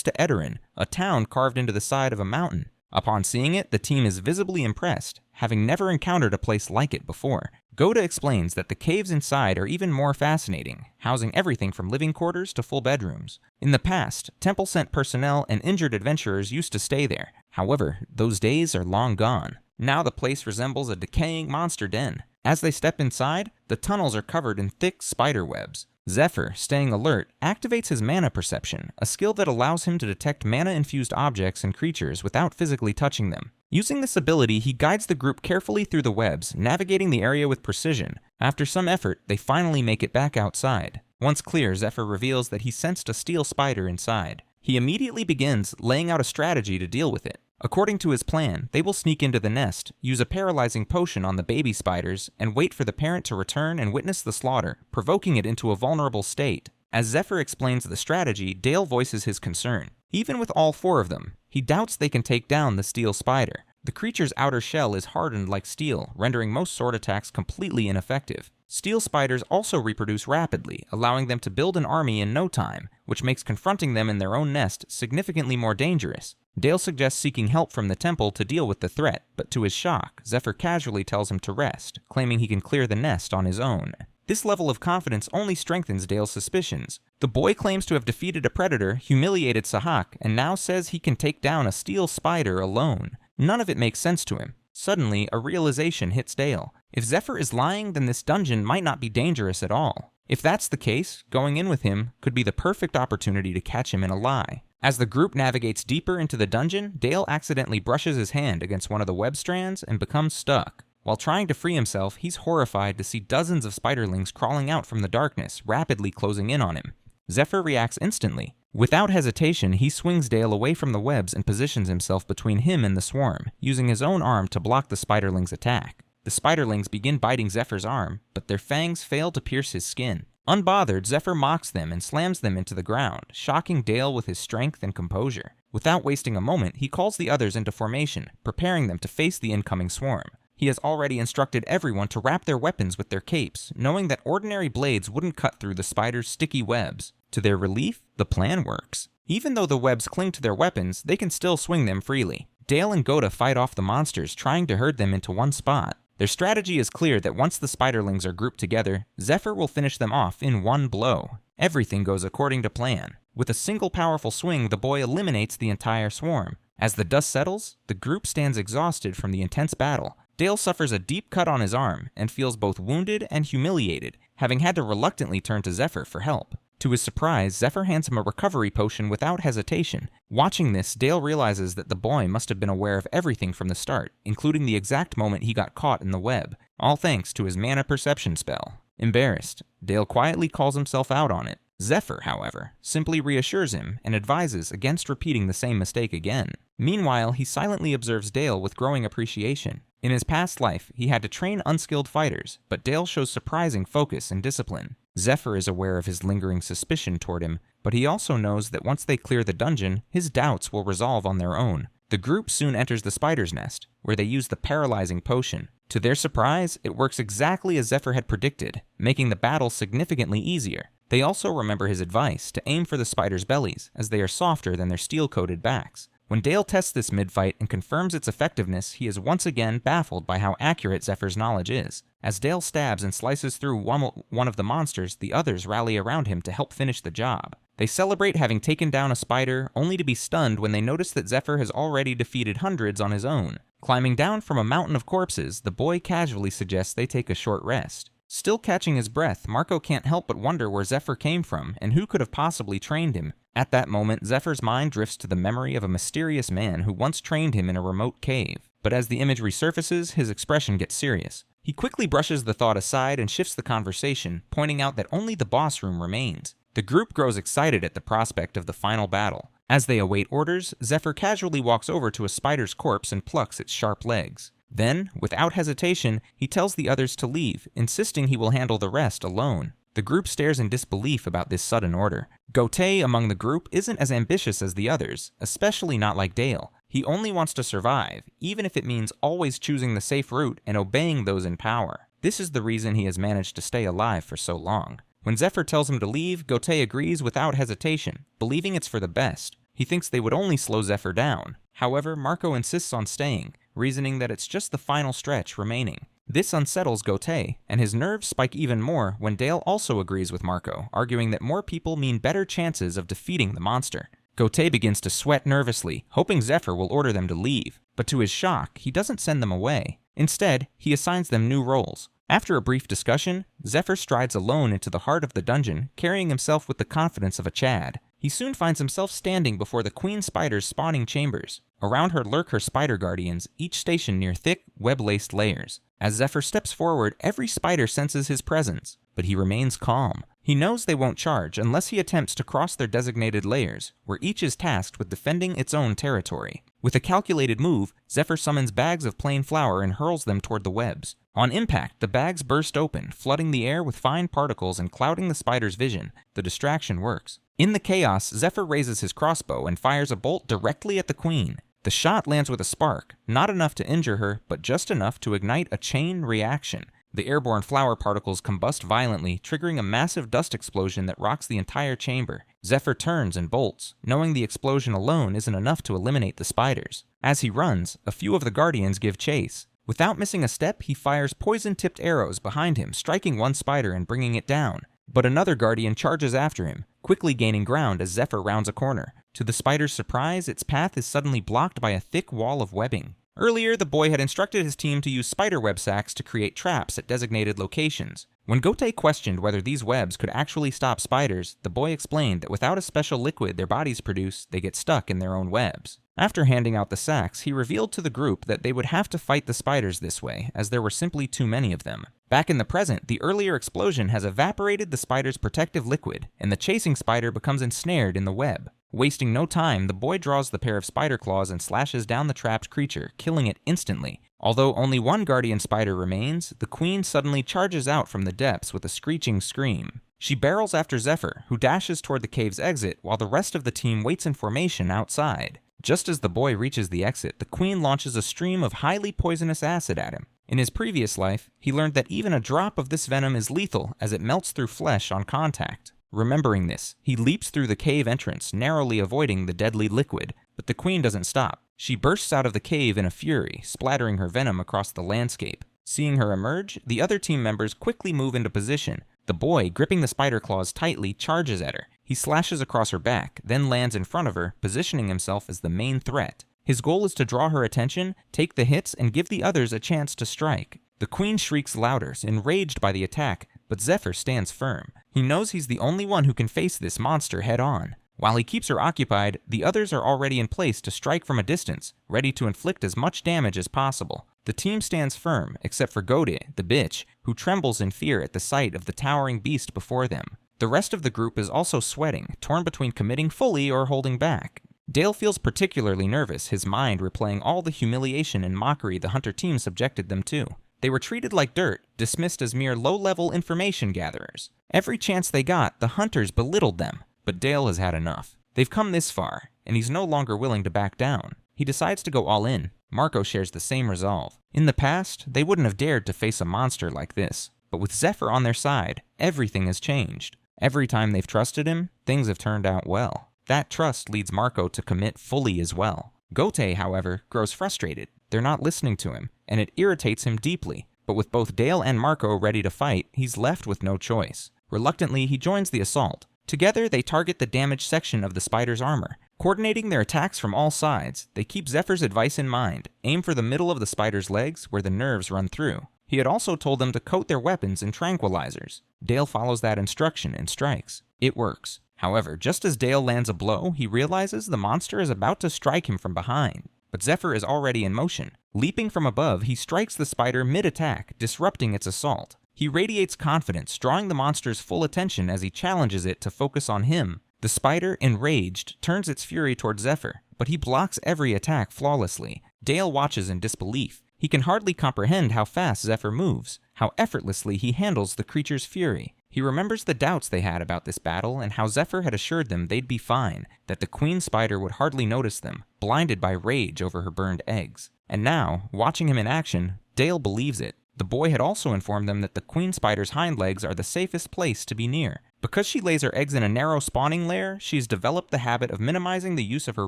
to Edorin, a town carved into the side of a mountain. Upon seeing it, the team is visibly impressed, having never encountered a place like it before. Gouda explains that the caves inside are even more fascinating, housing everything from living quarters to full bedrooms. In the past, temple-sent personnel and injured adventurers used to stay there. However, those days are long gone. Now the place resembles a decaying monster den. As they step inside, the tunnels are covered in thick spider webs. Zephyr, staying alert, activates his mana perception, a skill that allows him to detect mana-infused objects and creatures without physically touching them. Using this ability, he guides the group carefully through the webs, navigating the area with precision. After some effort, they finally make it back outside. Once clear, Zephyr reveals that he sensed a steel spider inside. He immediately begins laying out a strategy to deal with it. According to his plan, they will sneak into the nest, use a paralyzing potion on the baby spiders, and wait for the parent to return and witness the slaughter, provoking it into a vulnerable state. As Zephyr explains the strategy, Dale voices his concern. Even with all 4 of them, he doubts they can take down the steel spider. The creature's outer shell is hardened like steel, rendering most sword attacks completely ineffective. Steel spiders also reproduce rapidly, allowing them to build an army in no time, which makes confronting them in their own nest significantly more dangerous. Dale suggests seeking help from the temple to deal with the threat, but to his shock, Zephyr casually tells him to rest, claiming he can clear the nest on his own. This level of confidence only strengthens Dale's suspicions. The boy claims to have defeated a predator, humiliated Sahak, and now says he can take down a steel spider alone. None of it makes sense to him. Suddenly, a realization hits Dale. If Zephyr is lying, then this dungeon might not be dangerous at all. If that's the case, going in with him could be the perfect opportunity to catch him in a lie. As the group navigates deeper into the dungeon, Dale accidentally brushes his hand against one of the web strands and becomes stuck. While trying to free himself, he's horrified to see dozens of spiderlings crawling out from the darkness, rapidly closing in on him. Zephyr reacts instantly. Without hesitation, he swings Dale away from the webs and positions himself between him and the swarm, using his own arm to block the spiderlings' attack. The spiderlings begin biting Zephyr's arm, but their fangs fail to pierce his skin. Unbothered, Zephyr mocks them and slams them into the ground, shocking Dale with his strength and composure. Without wasting a moment, he calls the others into formation, preparing them to face the incoming swarm. He has already instructed everyone to wrap their weapons with their capes, knowing that ordinary blades wouldn't cut through the spider's sticky webs. To their relief, the plan works. Even though the webs cling to their weapons, they can still swing them freely. Dale and Gouda fight off the monsters, trying to herd them into one spot. Their strategy is clear that once the spiderlings are grouped together, Zephyr will finish them off in one blow. Everything goes according to plan. With a single powerful swing, the boy eliminates the entire swarm. As the dust settles, the group stands exhausted from the intense battle. Dale suffers a deep cut on his arm and feels both wounded and humiliated, having had to reluctantly turn to Zephyr for help. To his surprise, Zephyr hands him a recovery potion without hesitation. Watching this, Dale realizes that the boy must have been aware of everything from the start, including the exact moment he got caught in the web, all thanks to his mana perception spell. Embarrassed, Dale quietly calls himself out on it. Zephyr, however, simply reassures him and advises against repeating the same mistake again. Meanwhile, he silently observes Dale with growing appreciation. In his past life, he had to train unskilled fighters, but Dale shows surprising focus and discipline. Zephyr is aware of his lingering suspicion toward him, but he also knows that once they clear the dungeon, his doubts will resolve on their own. The group soon enters the spider's nest, where they use the paralyzing potion. To their surprise, it works exactly as Zephyr had predicted, making the battle significantly easier. They also remember his advice to aim for the spider's bellies, as they are softer than their steel-coated backs. When Dale tests this mid-fight and confirms its effectiveness, he is once again baffled by how accurate Zephyr's knowledge is. As Dale stabs and slices through one of the monsters, the others rally around him to help finish the job. They celebrate having taken down a spider, only to be stunned when they notice that Zephyr has already defeated hundreds on his own. Climbing down from a mountain of corpses, the boy casually suggests they take a short rest. Still catching his breath, Marco can't help but wonder where Zephyr came from and who could have possibly trained him. At that moment, Zephyr's mind drifts to the memory of a mysterious man who once trained him in a remote cave. But as the image resurfaces, his expression gets serious. He quickly brushes the thought aside and shifts the conversation, pointing out that only the boss room remains. The group grows excited at the prospect of the final battle. As they await orders, Zephyr casually walks over to a spider's corpse and plucks its sharp legs. Then, without hesitation, he tells the others to leave, insisting he will handle the rest alone. The group stares in disbelief about this sudden order. Gotay among the group isn't as ambitious as the others, especially not like Dale. He only wants to survive, even if it means always choosing the safe route and obeying those in power. This is the reason he has managed to stay alive for so long. When Zephyr tells him to leave, Gotay agrees without hesitation, believing it's for the best. He thinks they would only slow Zephyr down. However, Marco insists on staying, reasoning that it's just the final stretch remaining. This unsettles Gotay, and his nerves spike even more when Dale also agrees with Marco, arguing that more people mean better chances of defeating the monster. Gotay begins to sweat nervously, hoping Zephyr will order them to leave, but to his shock, he doesn't send them away. Instead, he assigns them new roles. After a brief discussion, Zephyr strides alone into the heart of the dungeon, carrying himself with the confidence of a Chad. He soon finds himself standing before the Queen Spider's spawning chambers. Around her lurk her spider guardians, each stationed near thick, web-laced layers. As Zephyr steps forward, every spider senses his presence, but he remains calm. He knows they won't charge unless he attempts to cross their designated layers, where each is tasked with defending its own territory. With a calculated move, Zephyr summons bags of plain flour and hurls them toward the webs. On impact, the bags burst open, flooding the air with fine particles and clouding the spider's vision. The distraction works. In the chaos, Zephyr raises his crossbow and fires a bolt directly at the queen. The shot lands with a spark, not enough to injure her, but just enough to ignite a chain reaction. The airborne flower particles combust violently, triggering a massive dust explosion that rocks the entire chamber. Zephyr turns and bolts, knowing the explosion alone isn't enough to eliminate the spiders. As he runs, a few of the guardians give chase. Without missing a step, he fires poison-tipped arrows behind him, striking one spider and bringing it down. But another guardian charges after him, quickly gaining ground as Zephyr rounds a corner. To the spider's surprise, its path is suddenly blocked by a thick wall of webbing. Earlier, the boy had instructed his team to use spiderweb sacks to create traps at designated locations. When Gotay questioned whether these webs could actually stop spiders, the boy explained that without a special liquid their bodies produce, they get stuck in their own webs. After handing out the sacks, he revealed to the group that they would have to fight the spiders this way, as there were simply too many of them. Back in the present, the earlier explosion has evaporated the spider's protective liquid, and the chasing spider becomes ensnared in the web. Wasting no time, the boy draws the pair of spider claws and slashes down the trapped creature, killing it instantly. Although only one guardian spider remains, the queen suddenly charges out from the depths with a screeching scream. She barrels after Zephyr, who dashes toward the cave's exit while the rest of the team waits in formation outside. Just as the boy reaches the exit, the queen launches a stream of highly poisonous acid at him. In his previous life, he learned that even a drop of this venom is lethal as it melts through flesh on contact. Remembering this, he leaps through the cave entrance, narrowly avoiding the deadly liquid, but the queen doesn't stop. She bursts out of the cave in a fury, splattering her venom across the landscape. Seeing her emerge, the other team members quickly move into position. The boy, gripping the spider claws tightly, charges at her. He slashes across her back, then lands in front of her, positioning himself as the main threat. His goal is to draw her attention, take the hits, and give the others a chance to strike. The queen shrieks louder, enraged by the attack, but Zephyr stands firm. He knows he's the only one who can face this monster head-on. While he keeps her occupied, the others are already in place to strike from a distance, ready to inflict as much damage as possible. The team stands firm, except for Gode, the bitch, who trembles in fear at the sight of the towering beast before them. The rest of the group is also sweating, torn between committing fully or holding back. Dale feels particularly nervous, his mind replaying all the humiliation and mockery the hunter team subjected them to. They were treated like dirt, dismissed as mere low-level information gatherers. Every chance they got, the hunters belittled them. But Dale has had enough. They've come this far, and he's no longer willing to back down. He decides to go all in. Marco shares the same resolve. In the past, they wouldn't have dared to face a monster like this. But with Zephyr on their side, everything has changed. Every time they've trusted him, things have turned out well. That trust leads Marco to commit fully as well. Gotay, however, grows frustrated. They're not listening to him, and it irritates him deeply. But with both Dale and Marco ready to fight, he's left with no choice. Reluctantly, he joins the assault. Together, they target the damaged section of the spider's armor. Coordinating their attacks from all sides, they keep Zephyr's advice in mind. Aim for the middle of the spider's legs, where the nerves run through. He had also told them to coat their weapons in tranquilizers. Dale follows that instruction and strikes. It works. However, just as Dale lands a blow, he realizes the monster is about to strike him from behind. But Zephyr is already in motion. Leaping from above, he strikes the spider mid-attack, disrupting its assault. He radiates confidence, drawing the monster's full attention as he challenges it to focus on him. The spider, enraged, turns its fury towards Zephyr, but he blocks every attack flawlessly. Dale watches in disbelief. He can hardly comprehend how fast Zephyr moves, how effortlessly he handles the creature's fury. He remembers the doubts they had about this battle and how Zephyr had assured them they'd be fine, that the queen spider would hardly notice them, blinded by rage over her burned eggs. And now, watching him in action, Dale believes it. The boy had also informed them that the queen spider's hind legs are the safest place to be near. Because she lays her eggs in a narrow spawning lair, she's developed the habit of minimizing the use of her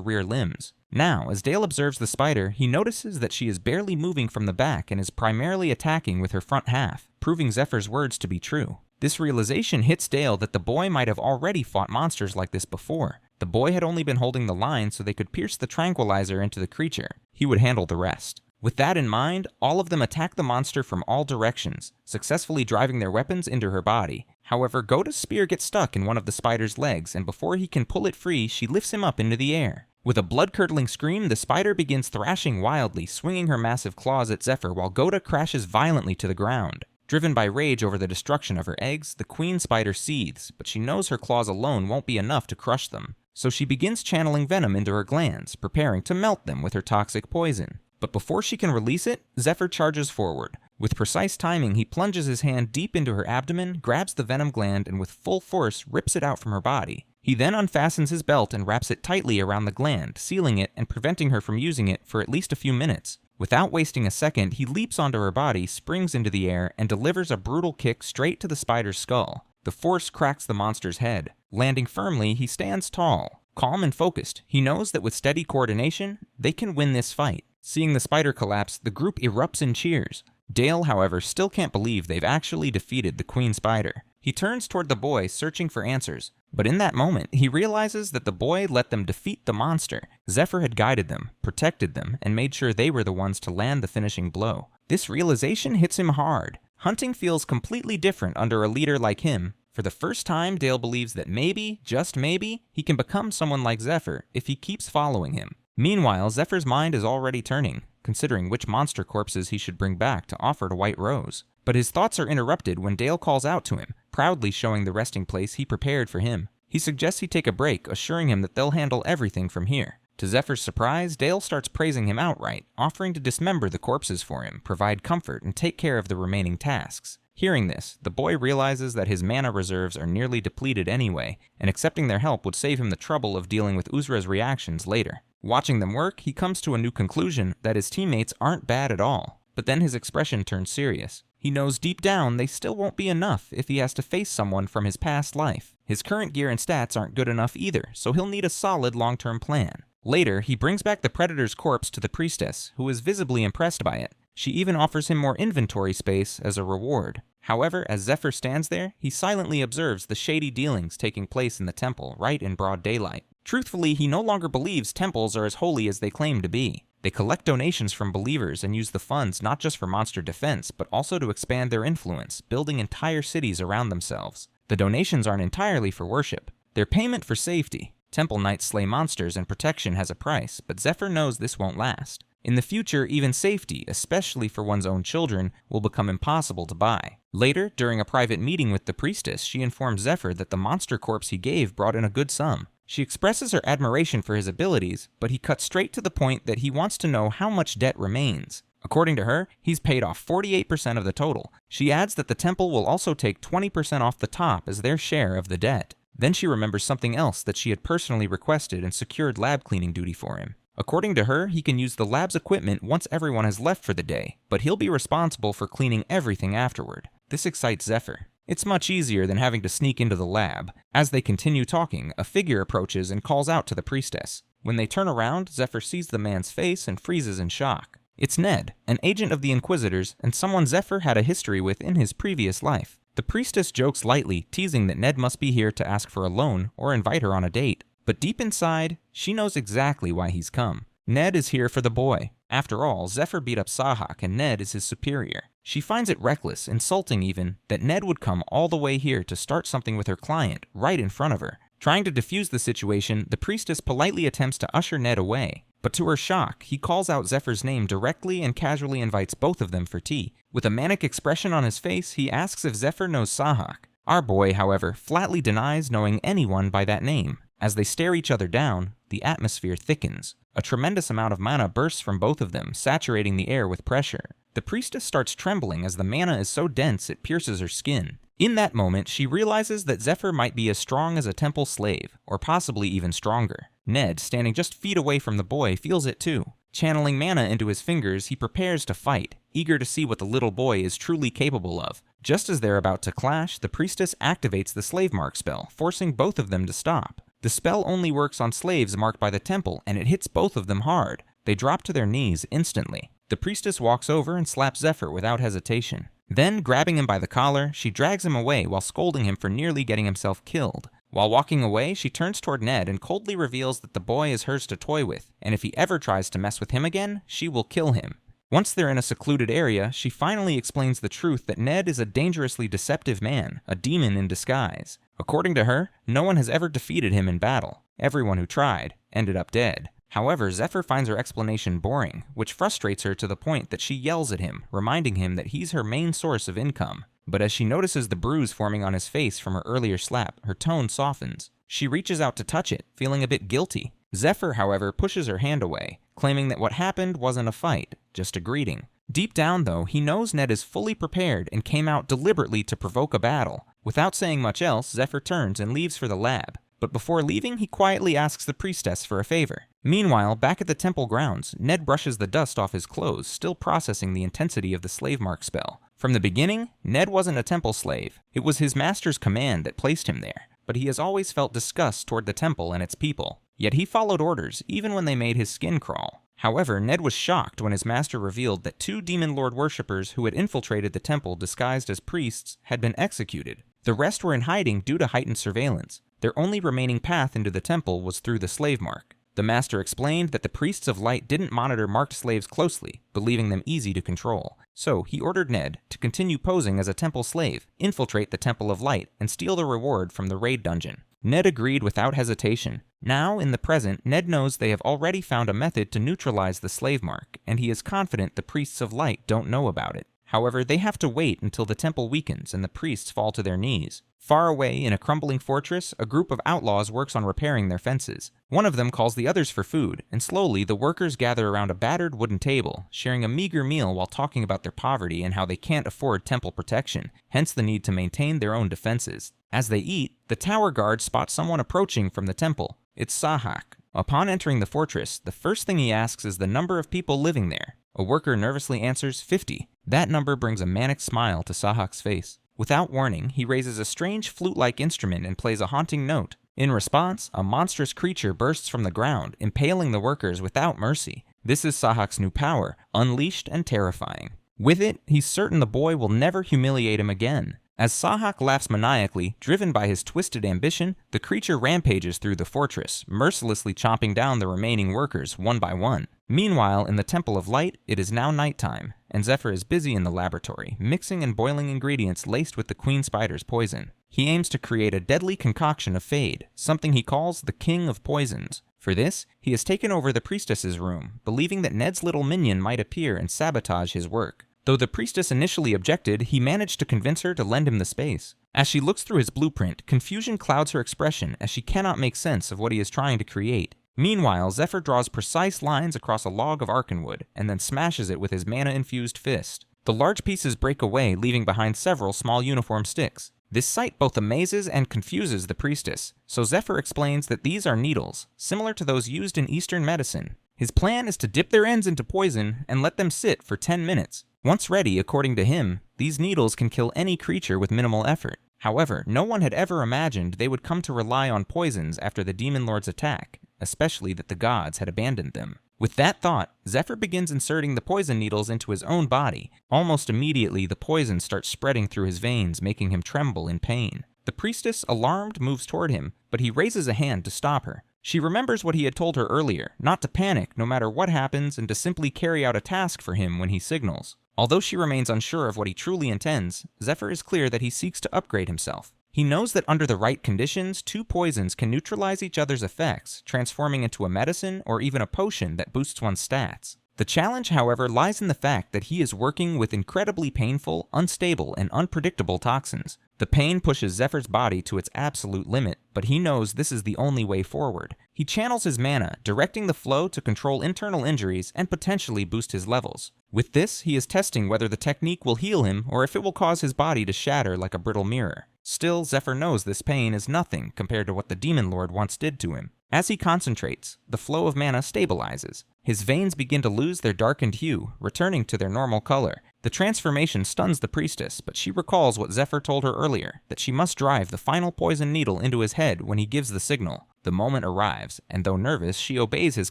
rear limbs. Now, as Dale observes the spider, he notices that she is barely moving from the back and is primarily attacking with her front half, proving Zephyr's words to be true. This realization hits Dale that the boy might have already fought monsters like this before. The boy had only been holding the line so they could pierce the tranquilizer into the creature. He would handle the rest. With that in mind, all of them attack the monster from all directions, successfully driving their weapons into her body. However, Goda's spear gets stuck in one of the spider's legs, and before he can pull it free, she lifts him up into the air. With a blood-curdling scream, the spider begins thrashing wildly, swinging her massive claws at Zephyr while Goda crashes violently to the ground. Driven by rage over the destruction of her eggs, the queen spider seethes, but she knows her claws alone won't be enough to crush them. So she begins channeling venom into her glands, preparing to melt them with her toxic poison. But before she can release it, Zephyr charges forward. With precise timing, he plunges his hand deep into her abdomen, grabs the venom gland, and with full force rips it out from her body. He then unfastens his belt and wraps it tightly around the gland, sealing it and preventing her from using it for at least a few minutes. Without wasting a second, he leaps onto her body, springs into the air, and delivers a brutal kick straight to the spider's skull. The force cracks the monster's head. Landing firmly, he stands tall. Calm and focused, he knows that with steady coordination, they can win this fight. Seeing the spider collapse, the group erupts in cheers. Dale, however, still can't believe they've actually defeated the queen spider. He turns toward the boy, searching for answers. But in that moment, he realizes that the boy let them defeat the monster. Zephyr had guided them, protected them, and made sure they were the ones to land the finishing blow. This realization hits him hard. Hunting feels completely different under a leader like him. For the first time, Dale believes that maybe, just maybe, he can become someone like Zephyr if he keeps following him. Meanwhile, Zephyr's mind is already turning, considering which monster corpses he should bring back to offer to White Rose. But his thoughts are interrupted when Dale calls out to him, proudly showing the resting place he prepared for him. He suggests he take a break, assuring him that they'll handle everything from here. To Zephyr's surprise, Dale starts praising him outright, offering to dismember the corpses for him, provide comfort, and take care of the remaining tasks. Hearing this, the boy realizes that his mana reserves are nearly depleted anyway, and accepting their help would save him the trouble of dealing with Uzra's reactions later. Watching them work, he comes to a new conclusion that his teammates aren't bad at all. But then his expression turns serious. He knows deep down they still won't be enough if he has to face someone from his past life. His current gear and stats aren't good enough either, so he'll need a solid long-term plan. Later, he brings back the Predator's corpse to the priestess, who is visibly impressed by it. She even offers him more inventory space as a reward. However, as Zephyr stands there, he silently observes the shady dealings taking place in the temple right in broad daylight. Truthfully, he no longer believes temples are as holy as they claim to be. They collect donations from believers and use the funds not just for monster defense, but also to expand their influence, building entire cities around themselves. The donations aren't entirely for worship. They're payment for safety. Temple knights slay monsters and protection has a price, but Zephyr knows this won't last. In the future, even safety, especially for one's own children, will become impossible to buy. Later, during a private meeting with the priestess, she informs Zephyr that the monster corpse he gave brought in a good sum. She expresses her admiration for his abilities, but he cuts straight to the point that he wants to know how much debt remains. According to her, he's paid off 48% of the total. She adds that the temple will also take 20% off the top as their share of the debt. Then she remembers something else that she had personally requested and secured lab cleaning duty for him. According to her, he can use the lab's equipment once everyone has left for the day, but he'll be responsible for cleaning everything afterward. This excites Zephyr. It's much easier than having to sneak into the lab. As they continue talking, a figure approaches and calls out to the priestess. When they turn around, Zephyr sees the man's face and freezes in shock. It's Ned, an agent of the Inquisitors, and someone Zephyr had a history with in his previous life. The priestess jokes lightly, teasing that Ned must be here to ask for a loan or invite her on a date. But deep inside, she knows exactly why he's come. Ned is here for the boy. After all, Zephyr beat up Sahak and Ned is his superior. She finds it reckless, insulting even, that Ned would come all the way here to start something with her client, right in front of her. Trying to defuse the situation, the priestess politely attempts to usher Ned away. But to her shock, he calls out Zephyr's name directly and casually invites both of them for tea. With a manic expression on his face, he asks if Zephyr knows Sahak. Our boy, however, flatly denies knowing anyone by that name. As they stare each other down, the atmosphere thickens. A tremendous amount of mana bursts from both of them, saturating the air with pressure. The priestess starts trembling as the mana is so dense it pierces her skin. In that moment, she realizes that Zephyr might be as strong as a temple slave, or possibly even stronger. Ned, standing just feet away from the boy, feels it too. Channeling mana into his fingers, he prepares to fight, eager to see what the little boy is truly capable of. Just as they're about to clash, the priestess activates the slave mark spell, forcing both of them to stop. The spell only works on slaves marked by the temple, and it hits both of them hard. They drop to their knees instantly. The priestess walks over and slaps Zephyr without hesitation. Then, grabbing him by the collar, she drags him away while scolding him for nearly getting himself killed. While walking away, she turns toward Ned and coldly reveals that the boy is hers to toy with, and if he ever tries to mess with him again, she will kill him. Once they're in a secluded area, she finally explains the truth that Ned is a dangerously deceptive man, a demon in disguise. According to her, no one has ever defeated him in battle. Everyone who tried ended up dead. However, Zephyr finds her explanation boring, which frustrates her to the point that she yells at him, reminding him that he's her main source of income. But as she notices the bruise forming on his face from her earlier slap, her tone softens. She reaches out to touch it, feeling a bit guilty. Zephyr, however, pushes her hand away, claiming that what happened wasn't a fight, just a greeting. Deep down, though, he knows Ned is fully prepared and came out deliberately to provoke a battle. Without saying much else, Zephyr turns and leaves for the lab. But before leaving, he quietly asks the priestess for a favor. Meanwhile, back at the temple grounds, Ned brushes the dust off his clothes, still processing the intensity of the slave mark spell. From the beginning, Ned wasn't a temple slave. It was his master's command that placed him there, but he has always felt disgust toward the temple and its people. Yet he followed orders, even when they made his skin crawl. However, Ned was shocked when his master revealed that 2 demon lord worshippers who had infiltrated the temple disguised as priests had been executed. The rest were in hiding due to heightened surveillance. Their only remaining path into the temple was through the slave mark. The master explained that the priests of light didn't monitor marked slaves closely, believing them easy to control. So he ordered Ned to continue posing as a temple slave, infiltrate the temple of light, and steal the reward from the raid dungeon. Ned agreed without hesitation. Now, in the present, Ned knows they have already found a method to neutralize the slave mark, and he is confident the priests of light don't know about it. However, they have to wait until the temple weakens and the priests fall to their knees. Far away, in a crumbling fortress, a group of outlaws works on repairing their fences. One of them calls the others for food, and slowly the workers gather around a battered wooden table, sharing a meager meal while talking about their poverty and how they can't afford temple protection, hence the need to maintain their own defenses. As they eat, the tower guard spots someone approaching from the temple. It's Sahak. Upon entering the fortress, the first thing he asks is the number of people living there. A worker nervously answers 50. That number brings a manic smile to Sahak's face. Without warning, he raises a strange flute-like instrument and plays a haunting note. In response, a monstrous creature bursts from the ground, impaling the workers without mercy. This is Sahak's new power, unleashed and terrifying. With it, he's certain the boy will never humiliate him again. As Sahak laughs maniacally, driven by his twisted ambition, the creature rampages through the fortress, mercilessly chopping down the remaining workers one by one. Meanwhile, in the Temple of Light, it is now nighttime, and Zephyr is busy in the laboratory, mixing and boiling ingredients laced with the Queen Spider's poison. He aims to create a deadly concoction of Fade, something he calls the King of Poisons. For this, he has taken over the priestess's room, believing that Ned's little minion might appear and sabotage his work. Though the priestess initially objected, he managed to convince her to lend him the space. As she looks through his blueprint, confusion clouds her expression as she cannot make sense of what he is trying to create. Meanwhile, Zephyr draws precise lines across a log of arcanwood and then smashes it with his mana-infused fist. The large pieces break away, leaving behind several small uniform sticks. This sight both amazes and confuses the priestess, so Zephyr explains that these are needles, similar to those used in Eastern medicine. His plan is to dip their ends into poison and let them sit for 10 minutes. Once ready, according to him, these needles can kill any creature with minimal effort. However, no one had ever imagined they would come to rely on poisons after the Demon Lord's attack, especially that the gods had abandoned them. With that thought, Zephyr begins inserting the poison needles into his own body. Almost immediately, the poison starts spreading through his veins, making him tremble in pain. The priestess, alarmed, moves toward him, but he raises a hand to stop her. She remembers what he had told her earlier, not to panic no matter what happens and to simply carry out a task for him when he signals. Although she remains unsure of what he truly intends, Zephyr is clear that he seeks to upgrade himself. He knows that under the right conditions, 2 poisons can neutralize each other's effects, transforming into a medicine or even a potion that boosts one's stats. The challenge, however, lies in the fact that he is working with incredibly painful, unstable, and unpredictable toxins. The pain pushes Zephyr's body to its absolute limit, but he knows this is the only way forward. He channels his mana, directing the flow to control internal injuries and potentially boost his levels. With this, he is testing whether the technique will heal him or if it will cause his body to shatter like a brittle mirror. Still, Zephyr knows this pain is nothing compared to what the Demon Lord once did to him. As he concentrates, the flow of mana stabilizes. His veins begin to lose their darkened hue, returning to their normal color. The transformation stuns the priestess, but she recalls what Zephyr told her earlier, that she must drive the final poison needle into his head when he gives the signal. The moment arrives, and though nervous, she obeys his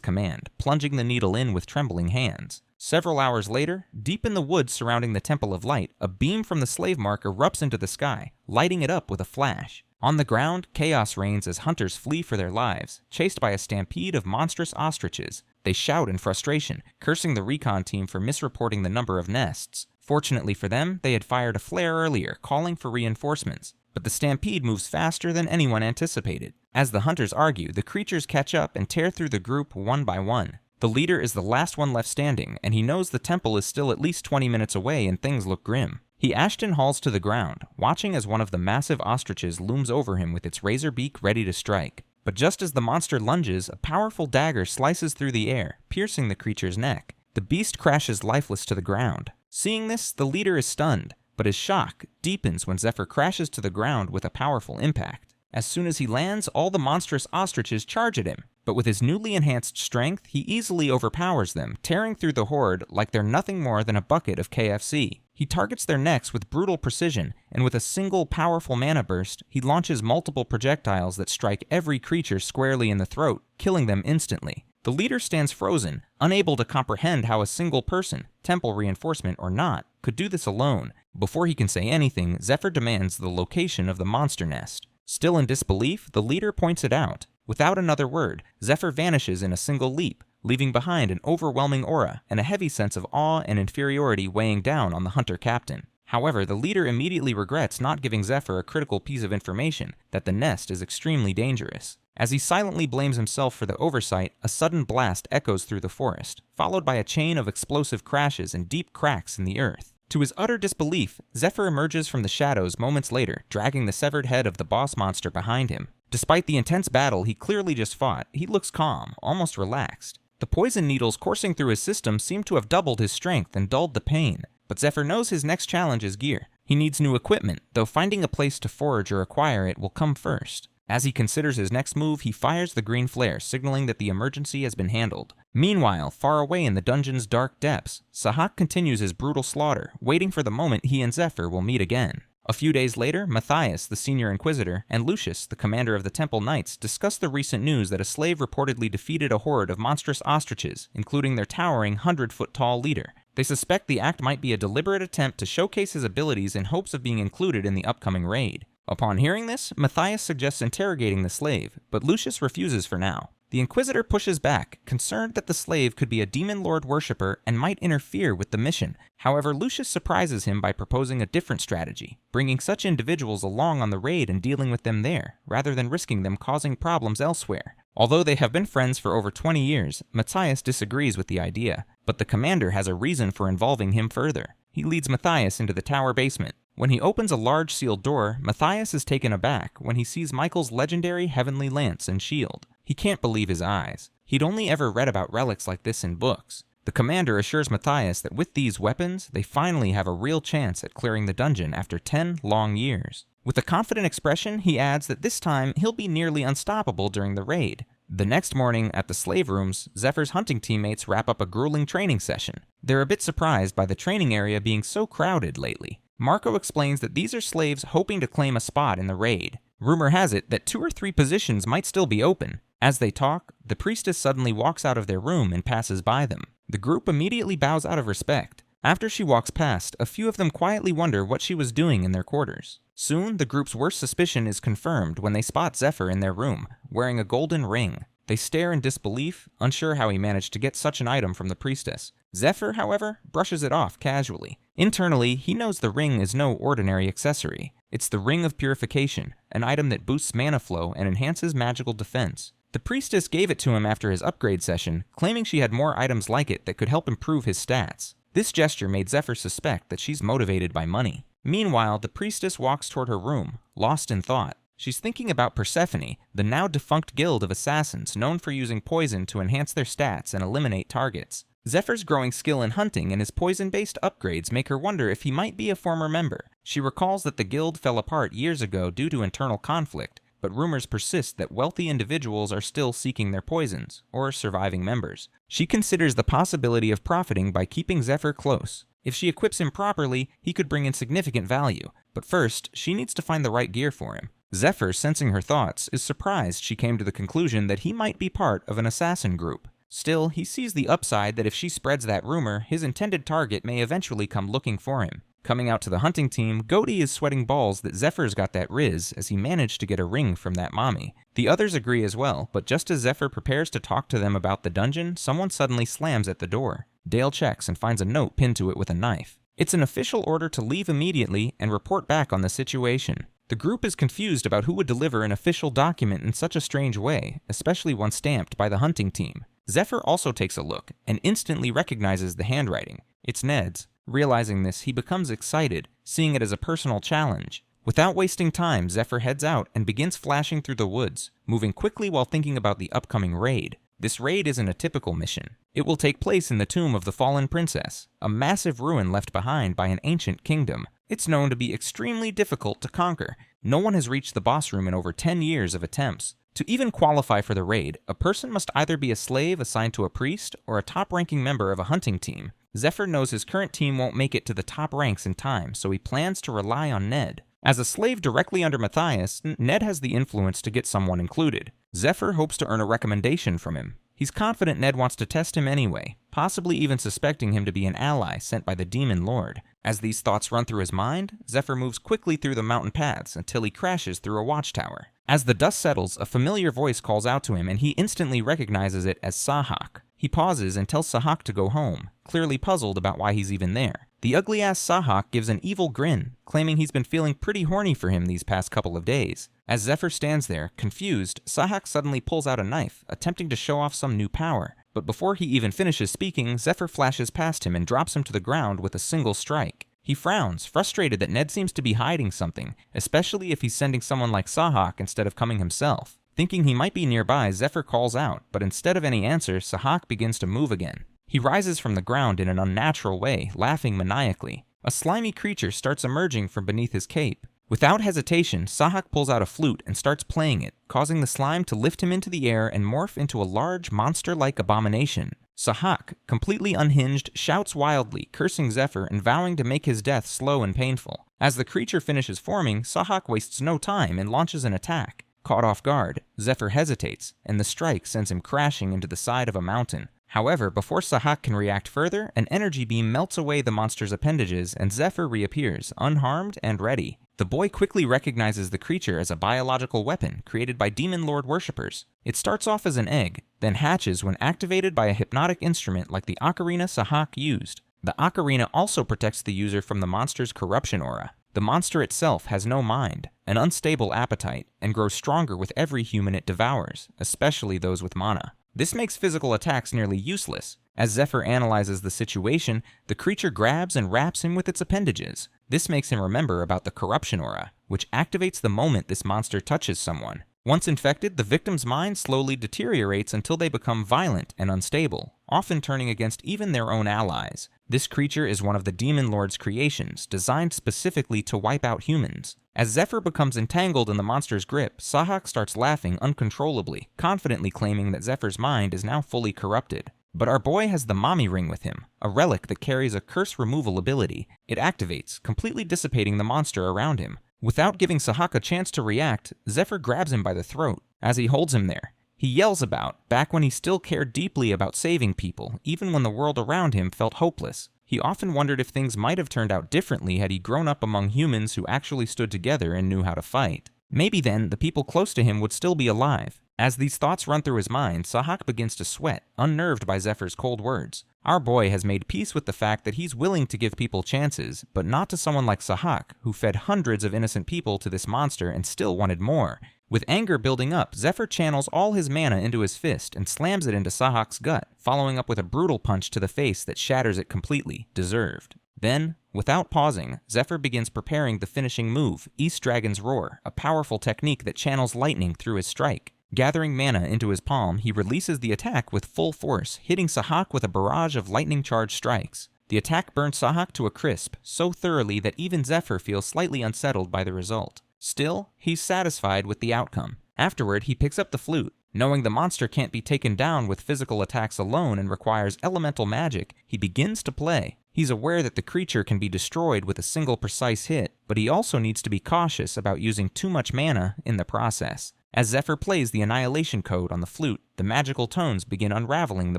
command, plunging the needle in with trembling hands. Several hours later, deep in the woods surrounding the Temple of Light, a beam from the slave mark erupts into the sky, lighting it up with a flash. On the ground, chaos reigns as hunters flee for their lives, chased by a stampede of monstrous ostriches. They shout in frustration, cursing the recon team for misreporting the number of nests. Fortunately for them, they had fired a flare earlier, calling for reinforcements. But the stampede moves faster than anyone anticipated. As the hunters argue, the creatures catch up and tear through the group one by one. The leader is the last one left standing, and he knows the temple is still at least 20 minutes away and things look grim. He Ashton hauls to the ground, watching as one of the massive ostriches looms over him with its razor beak ready to strike. But just as the monster lunges, a powerful dagger slices through the air, piercing the creature's neck. The beast crashes lifeless to the ground. Seeing this, the leader is stunned, but his shock deepens when Zephyr crashes to the ground with a powerful impact. As soon as he lands, all the monstrous ostriches charge at him, but with his newly enhanced strength, he easily overpowers them, tearing through the horde like they're nothing more than a bucket of KFC. He targets their necks with brutal precision, and with a single powerful mana burst, he launches multiple projectiles that strike every creature squarely in the throat, killing them instantly. The leader stands frozen, unable to comprehend how a single person, temple reinforcement or not, could do this alone. Before he can say anything, Zephyr demands the location of the monster nest. Still in disbelief, the leader points it out. Without another word, Zephyr vanishes in a single leap, leaving behind an overwhelming aura and a heavy sense of awe and inferiority weighing down on the hunter captain. However, the leader immediately regrets not giving Zephyr a critical piece of information, that the nest is extremely dangerous. As he silently blames himself for the oversight, a sudden blast echoes through the forest, followed by a chain of explosive crashes and deep cracks in the earth. To his utter disbelief, Zephyr emerges from the shadows moments later, dragging the severed head of the boss monster behind him. Despite the intense battle he clearly just fought, he looks calm, almost relaxed. The poison needles coursing through his system seem to have doubled his strength and dulled the pain, but Zephyr knows his next challenge is gear. He needs new equipment, though finding a place to forage or acquire it will come first. As he considers his next move, he fires the green flare, signaling that the emergency has been handled. Meanwhile, far away in the dungeon's dark depths, Sahak continues his brutal slaughter, waiting for the moment he and Zephyr will meet again. A few days later, Matthias, the senior inquisitor, and Lucius, the commander of the Temple Knights, discuss the recent news that a slave reportedly defeated a horde of monstrous ostriches, including their towering 100-foot-tall leader. They suspect the act might be a deliberate attempt to showcase his abilities in hopes of being included in the upcoming raid. Upon hearing this, Matthias suggests interrogating the slave, but Lucius refuses for now. The Inquisitor pushes back, concerned that the slave could be a demon lord worshipper and might interfere with the mission. However, Lucius surprises him by proposing a different strategy, bringing such individuals along on the raid and dealing with them there, rather than risking them causing problems elsewhere. Although they have been friends for over 20 years, Matthias disagrees with the idea, but the commander has a reason for involving him further. He leads Matthias into the tower basement. When he opens a large sealed door, Matthias is taken aback when he sees Michael's legendary heavenly lance and shield. He can't believe his eyes. He'd only ever read about relics like this in books. The commander assures Matthias that with these weapons, they finally have a real chance at clearing the dungeon after 10 long years. With a confident expression, he adds that this time he'll be nearly unstoppable during the raid. The next morning, at the slave rooms, Zephyr's hunting teammates wrap up a grueling training session. They're a bit surprised by the training area being so crowded lately. Marco explains that these are slaves hoping to claim a spot in the raid. Rumor has it that 2 or 3 positions might still be open. As they talk, the priestess suddenly walks out of their room and passes by them. The group immediately bows out of respect. After she walks past, a few of them quietly wonder what she was doing in their quarters. Soon, the group's worst suspicion is confirmed when they spot Zephyr in their room, wearing a golden ring. They stare in disbelief, unsure how he managed to get such an item from the priestess. Zephyr, however, brushes it off casually. Internally, he knows the ring is no ordinary accessory. It's the Ring of Purification, an item that boosts mana flow and enhances magical defense. The priestess gave it to him after his upgrade session, claiming she had more items like it that could help improve his stats. This gesture made Zephyr suspect that she's motivated by money. Meanwhile, the priestess walks toward her room, lost in thought. She's thinking about Persephone, the now defunct guild of assassins known for using poison to enhance their stats and eliminate targets. Zephyr's growing skill in hunting and his poison-based upgrades make her wonder if he might be a former member. She recalls that the guild fell apart years ago due to internal conflict, but rumors persist that wealthy individuals are still seeking their poisons, or surviving members. She considers the possibility of profiting by keeping Zephyr close. If she equips him properly, he could bring in significant value, but first, she needs to find the right gear for him. Zephyr, sensing her thoughts, is surprised she came to the conclusion that he might be part of an assassin group. Still, he sees the upside that if she spreads that rumor, his intended target may eventually come looking for him. Coming out to the hunting team, Goaty is sweating balls that Zephyr's got that riz as he managed to get a ring from that mommy. The others agree as well, but just as Zephyr prepares to talk to them about the dungeon, someone suddenly slams at the door. Dale checks and finds a note pinned to it with a knife. It's an official order to leave immediately and report back on the situation. The group is confused about who would deliver an official document in such a strange way, especially one stamped by the hunting team. Zephyr also takes a look and instantly recognizes the handwriting. It's Ned's. Realizing this, he becomes excited, seeing it as a personal challenge. Without wasting time, Zephyr heads out and begins flashing through the woods, moving quickly while thinking about the upcoming raid. This raid isn't a typical mission. It will take place in the tomb of the fallen princess, a massive ruin left behind by an ancient kingdom. It's known to be extremely difficult to conquer. No one has reached the boss room in over 10 years of attempts. To even qualify for the raid, a person must either be a slave assigned to a priest or a top-ranking member of a hunting team. Zephyr knows his current team won't make it to the top ranks in time, so he plans to rely on Ned. As a slave directly under Matthias, Ned has the influence to get someone included. Zephyr hopes to earn a recommendation from him. He's confident Ned wants to test him anyway, possibly even suspecting him to be an ally sent by the Demon Lord. As these thoughts run through his mind, Zephyr moves quickly through the mountain paths until he crashes through a watchtower. As the dust settles, a familiar voice calls out to him and he instantly recognizes it as Sahak. He pauses and tells Sahak to go home, clearly puzzled about why he's even there. The ugly-ass Sahak gives an evil grin, claiming he's been feeling pretty horny for him these past couple of days. As Zephyr stands there, confused, Sahak suddenly pulls out a knife, attempting to show off some new power. But before he even finishes speaking, Zephyr flashes past him and drops him to the ground with a single strike. He frowns, frustrated that Ned seems to be hiding something, especially if he's sending someone like Sahak instead of coming himself. Thinking he might be nearby, Zephyr calls out, but instead of any answer, Sahak begins to move again. He rises from the ground in an unnatural way, laughing maniacally. A slimy creature starts emerging from beneath his cape. Without hesitation, Sahak pulls out a flute and starts playing it, causing the slime to lift him into the air and morph into a large, monster-like abomination. Sahak, completely unhinged, shouts wildly, cursing Zephyr and vowing to make his death slow and painful. As the creature finishes forming, Sahak wastes no time and launches an attack. Caught off guard, Zephyr hesitates, and the strike sends him crashing into the side of a mountain. However, before Sahak can react further, an energy beam melts away the monster's appendages and Zephyr reappears, unharmed and ready. The boy quickly recognizes the creature as a biological weapon created by Demon Lord worshippers. It starts off as an egg, then hatches when activated by a hypnotic instrument like the ocarina Sahak used. The ocarina also protects the user from the monster's corruption aura. The monster itself has no mind, an unstable appetite, and grows stronger with every human it devours, especially those with mana. This makes physical attacks nearly useless. As Zephyr analyzes the situation, the creature grabs and wraps him with its appendages. This makes him remember about the corruption aura, which activates the moment this monster touches someone. Once infected, the victim's mind slowly deteriorates until they become violent and unstable, often turning against even their own allies. This creature is one of the Demon Lord's creations, designed specifically to wipe out humans. As Zephyr becomes entangled in the monster's grip, Sahak starts laughing uncontrollably, confidently claiming that Zephyr's mind is now fully corrupted. But our boy has the mommy ring with him, a relic that carries a curse removal ability. It activates, completely dissipating the monster around him. Without giving Sahak a chance to react, Zephyr grabs him by the throat. As he holds him there, he yells about back when he still cared deeply about saving people, even when the world around him felt hopeless. He often wondered if things might have turned out differently had he grown up among humans who actually stood together and knew how to fight. Maybe then, the people close to him would still be alive. As these thoughts run through his mind, Sahak begins to sweat, unnerved by Zephyr's cold words. Our boy has made peace with the fact that he's willing to give people chances, but not to someone like Sahak, who fed hundreds of innocent people to this monster and still wanted more. With anger building up, Zephyr channels all his mana into his fist and slams it into Sahak's gut, following up with a brutal punch to the face that shatters it completely, deserved. Then, without pausing, Zephyr begins preparing the finishing move, East Dragon's Roar, a powerful technique that channels lightning through his strike. Gathering mana into his palm, he releases the attack with full force, hitting Sahak with a barrage of lightning-charged strikes. The attack burns Sahak to a crisp, so thoroughly that even Zephyr feels slightly unsettled by the result. Still, he's satisfied with the outcome. Afterward, he picks up the flute. Knowing the monster can't be taken down with physical attacks alone and requires elemental magic, he begins to play. He's aware that the creature can be destroyed with a single precise hit, but he also needs to be cautious about using too much mana in the process. As Zephyr plays the annihilation code on the flute, the magical tones begin unraveling the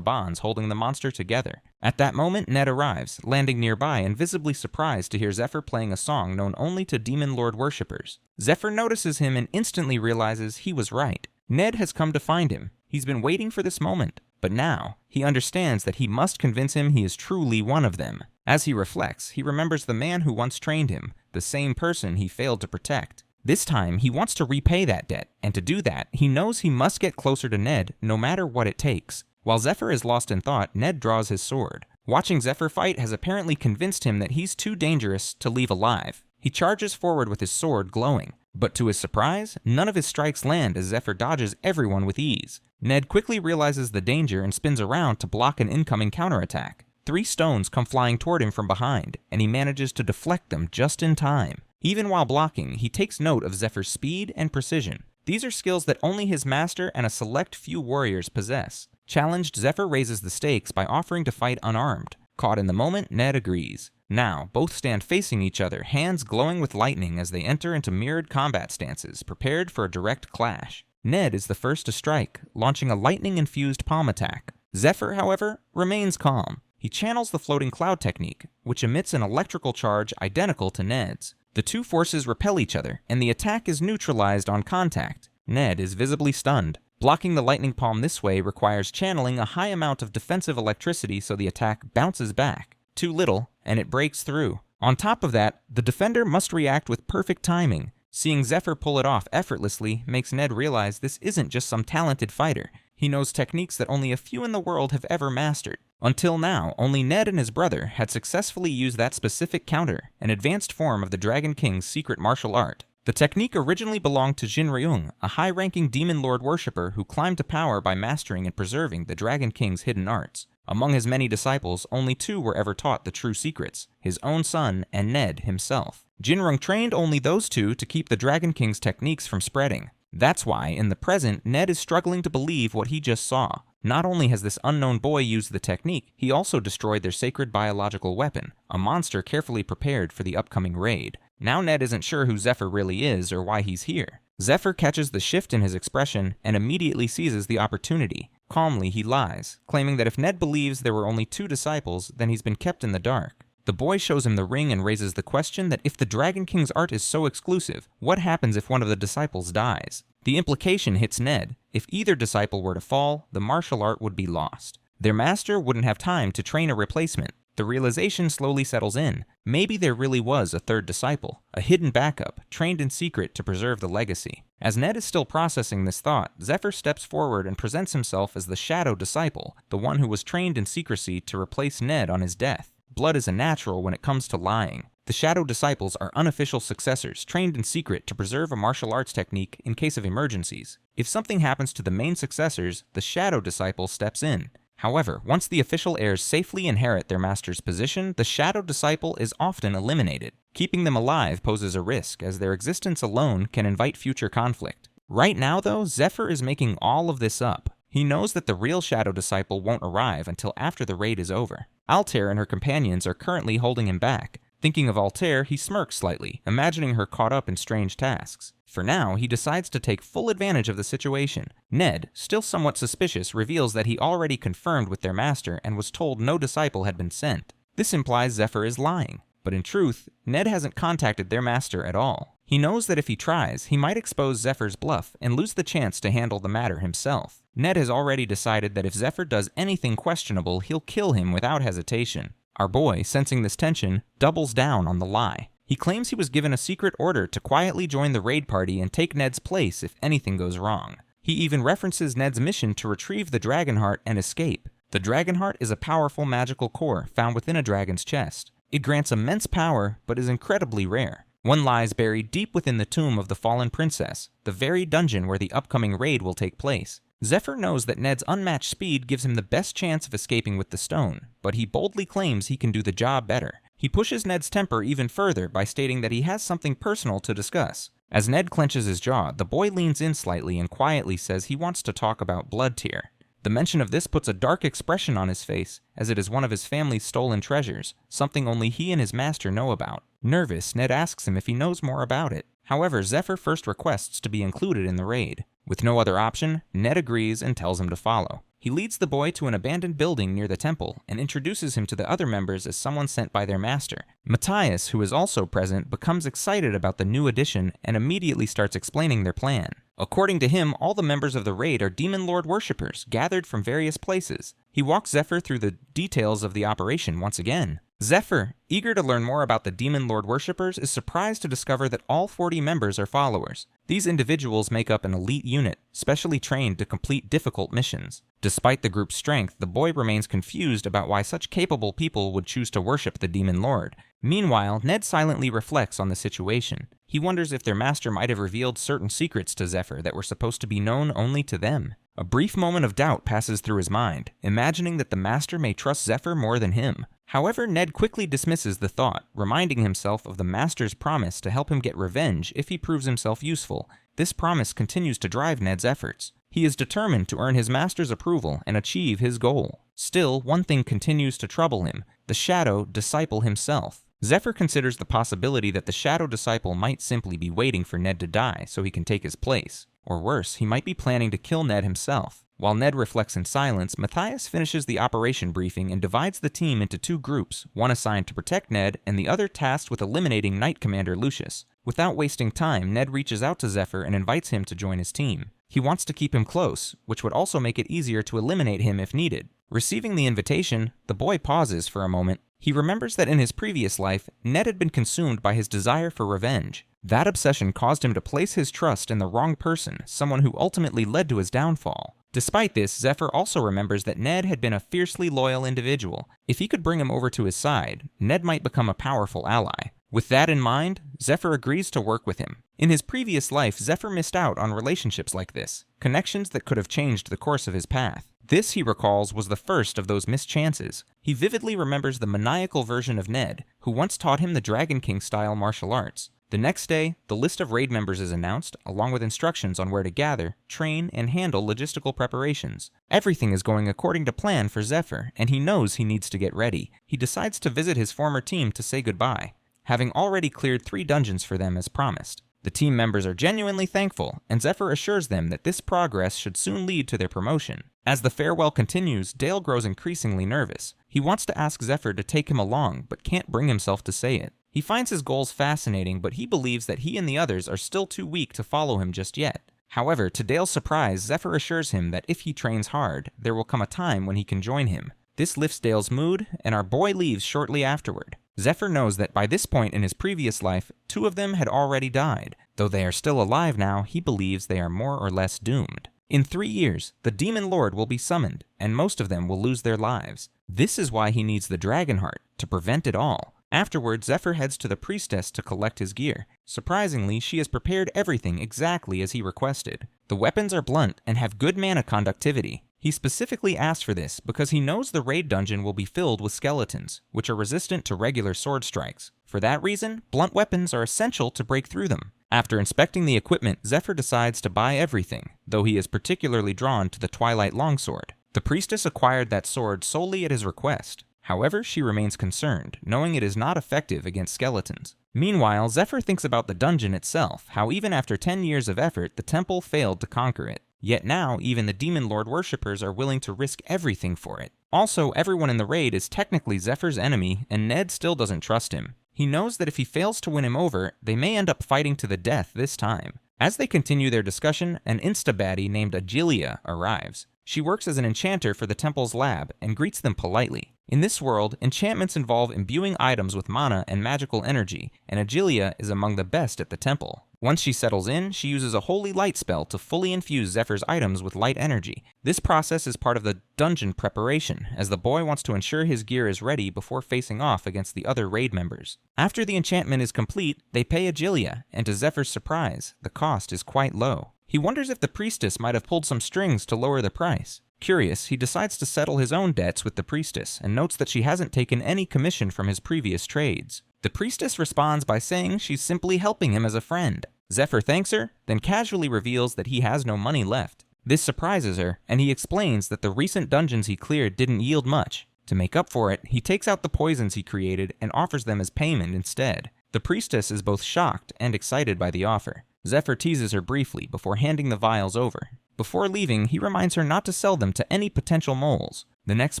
bonds holding the monster together. At that moment, Ned arrives, landing nearby and visibly surprised to hear Zephyr playing a song known only to Demon Lord worshippers. Zephyr notices him and instantly realizes he was right. Ned has come to find him. He's been waiting for this moment, but now he understands that he must convince him he is truly one of them. As he reflects, he remembers the man who once trained him, the same person he failed to protect. This time, he wants to repay that debt, and to do that, he knows he must get closer to Ned, no matter what it takes. While Zephyr is lost in thought, Ned draws his sword. Watching Zephyr fight has apparently convinced him that he's too dangerous to leave alive. He charges forward with his sword glowing, but to his surprise, none of his strikes land as Zephyr dodges everyone with ease. Ned quickly realizes the danger and spins around to block an incoming counterattack. 3 stones come flying toward him from behind, and he manages to deflect them just in time. Even while blocking, he takes note of Zephyr's speed and precision. These are skills that only his master and a select few warriors possess. Challenged, Zephyr raises the stakes by offering to fight unarmed. Caught in the moment, Ned agrees. Now, both stand facing each other, hands glowing with lightning as they enter into mirrored combat stances, prepared for a direct clash. Ned is the first to strike, launching a lightning-infused palm attack. Zephyr, however, remains calm. He channels the floating cloud technique, which emits an electrical charge identical to Ned's. The two forces repel each other, and the attack is neutralized on contact. Ned is visibly stunned. Blocking the lightning palm this way requires channeling a high amount of defensive electricity so the attack bounces back. Too little, and it breaks through. On top of that, the defender must react with perfect timing. Seeing Zephyr pull it off effortlessly makes Ned realize this isn't just some talented fighter. He knows techniques that only a few in the world have ever mastered. Until now, only Ned and his brother had successfully used that specific counter, an advanced form of the Dragon King's secret martial art. The technique originally belonged to Jin Ryung, a high-ranking demon lord worshipper who climbed to power by mastering and preserving the Dragon King's hidden arts. Among his many disciples, only 2 were ever taught the true secrets, his own son and Ned himself. Jinrung trained only those 2 to keep the Dragon King's techniques from spreading. That's why, in the present, Ned is struggling to believe what he just saw. Not only has this unknown boy used the technique, he also destroyed their sacred biological weapon, a monster carefully prepared for the upcoming raid. Now Ned isn't sure who Zephyr really is or why he's here. Zephyr catches the shift in his expression and immediately seizes the opportunity. Calmly, he lies, claiming that if Ned believes there were only 2 disciples, then he's been kept in the dark. The boy shows him the ring and raises the question that if the Dragon King's art is so exclusive, what happens if one of the disciples dies? The implication hits Ned. If either disciple were to fall, the martial art would be lost. Their master wouldn't have time to train a replacement. The realization slowly settles in. Maybe there really was a 3rd disciple, a hidden backup, trained in secret to preserve the legacy. As Ned is still processing this thought, Zephyr steps forward and presents himself as the Shadow Disciple, the one who was trained in secrecy to replace Ned on his death. Blood is a natural when it comes to lying. The Shadow Disciples are unofficial successors, trained in secret to preserve a martial arts technique in case of emergencies. If something happens to the main successors, the Shadow Disciple steps in. However, once the official heirs safely inherit their master's position, the Shadow Disciple is often eliminated. Keeping them alive poses a risk, as their existence alone can invite future conflict. Right now, though, Zephyr is making all of this up. He knows that the real Shadow Disciple won't arrive until after the raid is over. Altair and her companions are currently holding him back. Thinking of Altair, he smirks slightly, imagining her caught up in strange tasks. For now, he decides to take full advantage of the situation. Ned, still somewhat suspicious, reveals that he already confirmed with their master and was told no disciple had been sent. This implies Zephyr is lying. But in truth, Ned hasn't contacted their master at all. He knows that if he tries, he might expose Zephyr's bluff and lose the chance to handle the matter himself. Ned has already decided that if Zephyr does anything questionable, he'll kill him without hesitation. Our boy, sensing this tension, doubles down on the lie. He claims he was given a secret order to quietly join the raid party and take Ned's place if anything goes wrong. He even references Ned's mission to retrieve the dragon heart and escape. The dragon heart is a powerful magical core found within a dragon's chest. It grants immense power, but is incredibly rare. One lies buried deep within the tomb of the fallen princess, the very dungeon where the upcoming raid will take place. Zephyr knows that Ned's unmatched speed gives him the best chance of escaping with the stone, but he boldly claims he can do the job better. He pushes Ned's temper even further by stating that he has something personal to discuss. As Ned clenches his jaw, the boy leans in slightly and quietly says he wants to talk about blood tier. The mention of this puts a dark expression on his face, as it is one of his family's stolen treasures, something only he and his master know about. Nervous, Ned asks him if he knows more about it. However, Zephyr first requests to be included in the raid. With no other option, Ned agrees and tells him to follow. He leads the boy to an abandoned building near the temple and introduces him to the other members as someone sent by their master. Matthias, who is also present, becomes excited about the new addition and immediately starts explaining their plan. According to him, all the members of the raid are Demon Lord worshippers gathered from various places. He walks Zephyr through the details of the operation once again. Zephyr, eager to learn more about the Demon Lord worshippers, is surprised to discover that all 40 members are followers. These individuals make up an elite unit, specially trained to complete difficult missions. Despite the group's strength, the boy remains confused about why such capable people would choose to worship the Demon Lord. Meanwhile, Ned silently reflects on the situation. He wonders if their master might have revealed certain secrets to Zephyr that were supposed to be known only to them. A brief moment of doubt passes through his mind, imagining that the master may trust Zephyr more than him. However, Ned quickly dismisses the thought, reminding himself of the master's promise to help him get revenge if he proves himself useful. This promise continues to drive Ned's efforts. He is determined to earn his master's approval and achieve his goal. Still, one thing continues to trouble him: the Shadow Disciple himself. Zephyr considers the possibility that the Shadow Disciple might simply be waiting for Ned to die so he can take his place. Or worse, he might be planning to kill Ned himself. While Ned reflects in silence, Matthias finishes the operation briefing and divides the team into two groups, one assigned to protect Ned and the other tasked with eliminating Knight Commander Lucius. Without wasting time, Ned reaches out to Zephyr and invites him to join his team. He wants to keep him close, which would also make it easier to eliminate him if needed. Receiving the invitation, the boy pauses for a moment. He remembers that in his previous life, Ned had been consumed by his desire for revenge. That obsession caused him to place his trust in the wrong person, someone who ultimately led to his downfall. Despite this, Zephyr also remembers that Ned had been a fiercely loyal individual. If he could bring him over to his side, Ned might become a powerful ally. With that in mind, Zephyr agrees to work with him. In his previous life, Zephyr missed out on relationships like this, connections that could have changed the course of his path. This, he recalls, was the first of those missed chances. He vividly remembers the maniacal version of Ned, who once taught him the Dragon King-style martial arts. The next day, the list of raid members is announced, along with instructions on where to gather, train, and handle logistical preparations. Everything is going according to plan for Zephyr, and he knows he needs to get ready. He decides to visit his former team to say goodbye, having already cleared 3 dungeons for them as promised. The team members are genuinely thankful, and Zephyr assures them that this progress should soon lead to their promotion. As the farewell continues, Dale grows increasingly nervous. He wants to ask Zephyr to take him along, but can't bring himself to say it. He finds his goals fascinating, but he believes that he and the others are still too weak to follow him just yet. However, to Dale's surprise, Zephyr assures him that if he trains hard, there will come a time when he can join him. This lifts Dale's mood, and our boy leaves shortly afterward. Zephyr knows that by this point in his previous life, 2 of them had already died. Though they are still alive now, he believes they are more or less doomed. In 3 years, the Demon Lord will be summoned, and most of them will lose their lives. This is why he needs the Dragon Heart, to prevent it all. Afterwards, Zephyr heads to the priestess to collect his gear. Surprisingly, she has prepared everything exactly as he requested. The weapons are blunt and have good mana conductivity. He specifically asked for this because he knows the raid dungeon will be filled with skeletons, which are resistant to regular sword strikes. For that reason, blunt weapons are essential to break through them. After inspecting the equipment, Zephyr decides to buy everything, though he is particularly drawn to the Twilight Longsword. The priestess acquired that sword solely at his request. However, she remains concerned, knowing it is not effective against skeletons. Meanwhile, Zephyr thinks about the dungeon itself, how even after 10 years of effort, the temple failed to conquer it. Yet now, even the Demon Lord worshippers are willing to risk everything for it. Also, everyone in the raid is technically Zephyr's enemy, and Ned still doesn't trust him. He knows that if he fails to win him over, they may end up fighting to the death this time. As they continue their discussion, an insta-baddie named Agilia arrives. She works as an enchanter for the temple's lab and greets them politely. In this world, enchantments involve imbuing items with mana and magical energy, and Agilia is among the best at the temple. Once she settles in, she uses a holy light spell to fully infuse Zephyr's items with light energy. This process is part of the dungeon preparation, as the boy wants to ensure his gear is ready before facing off against the other raid members. After the enchantment is complete, they pay Agilia, and to Zephyr's surprise, the cost is quite low. He wonders if the priestess might have pulled some strings to lower the price. Curious, he decides to settle his own debts with the priestess, and notes that she hasn't taken any commission from his previous trades. The priestess responds by saying she's simply helping him as a friend. Zephyr thanks her, then casually reveals that he has no money left. This surprises her, and he explains that the recent dungeons he cleared didn't yield much. To make up for it, he takes out the poisons he created and offers them as payment instead. The priestess is both shocked and excited by the offer. Zephyr teases her briefly before handing the vials over. Before leaving, he reminds her not to sell them to any potential moles. The next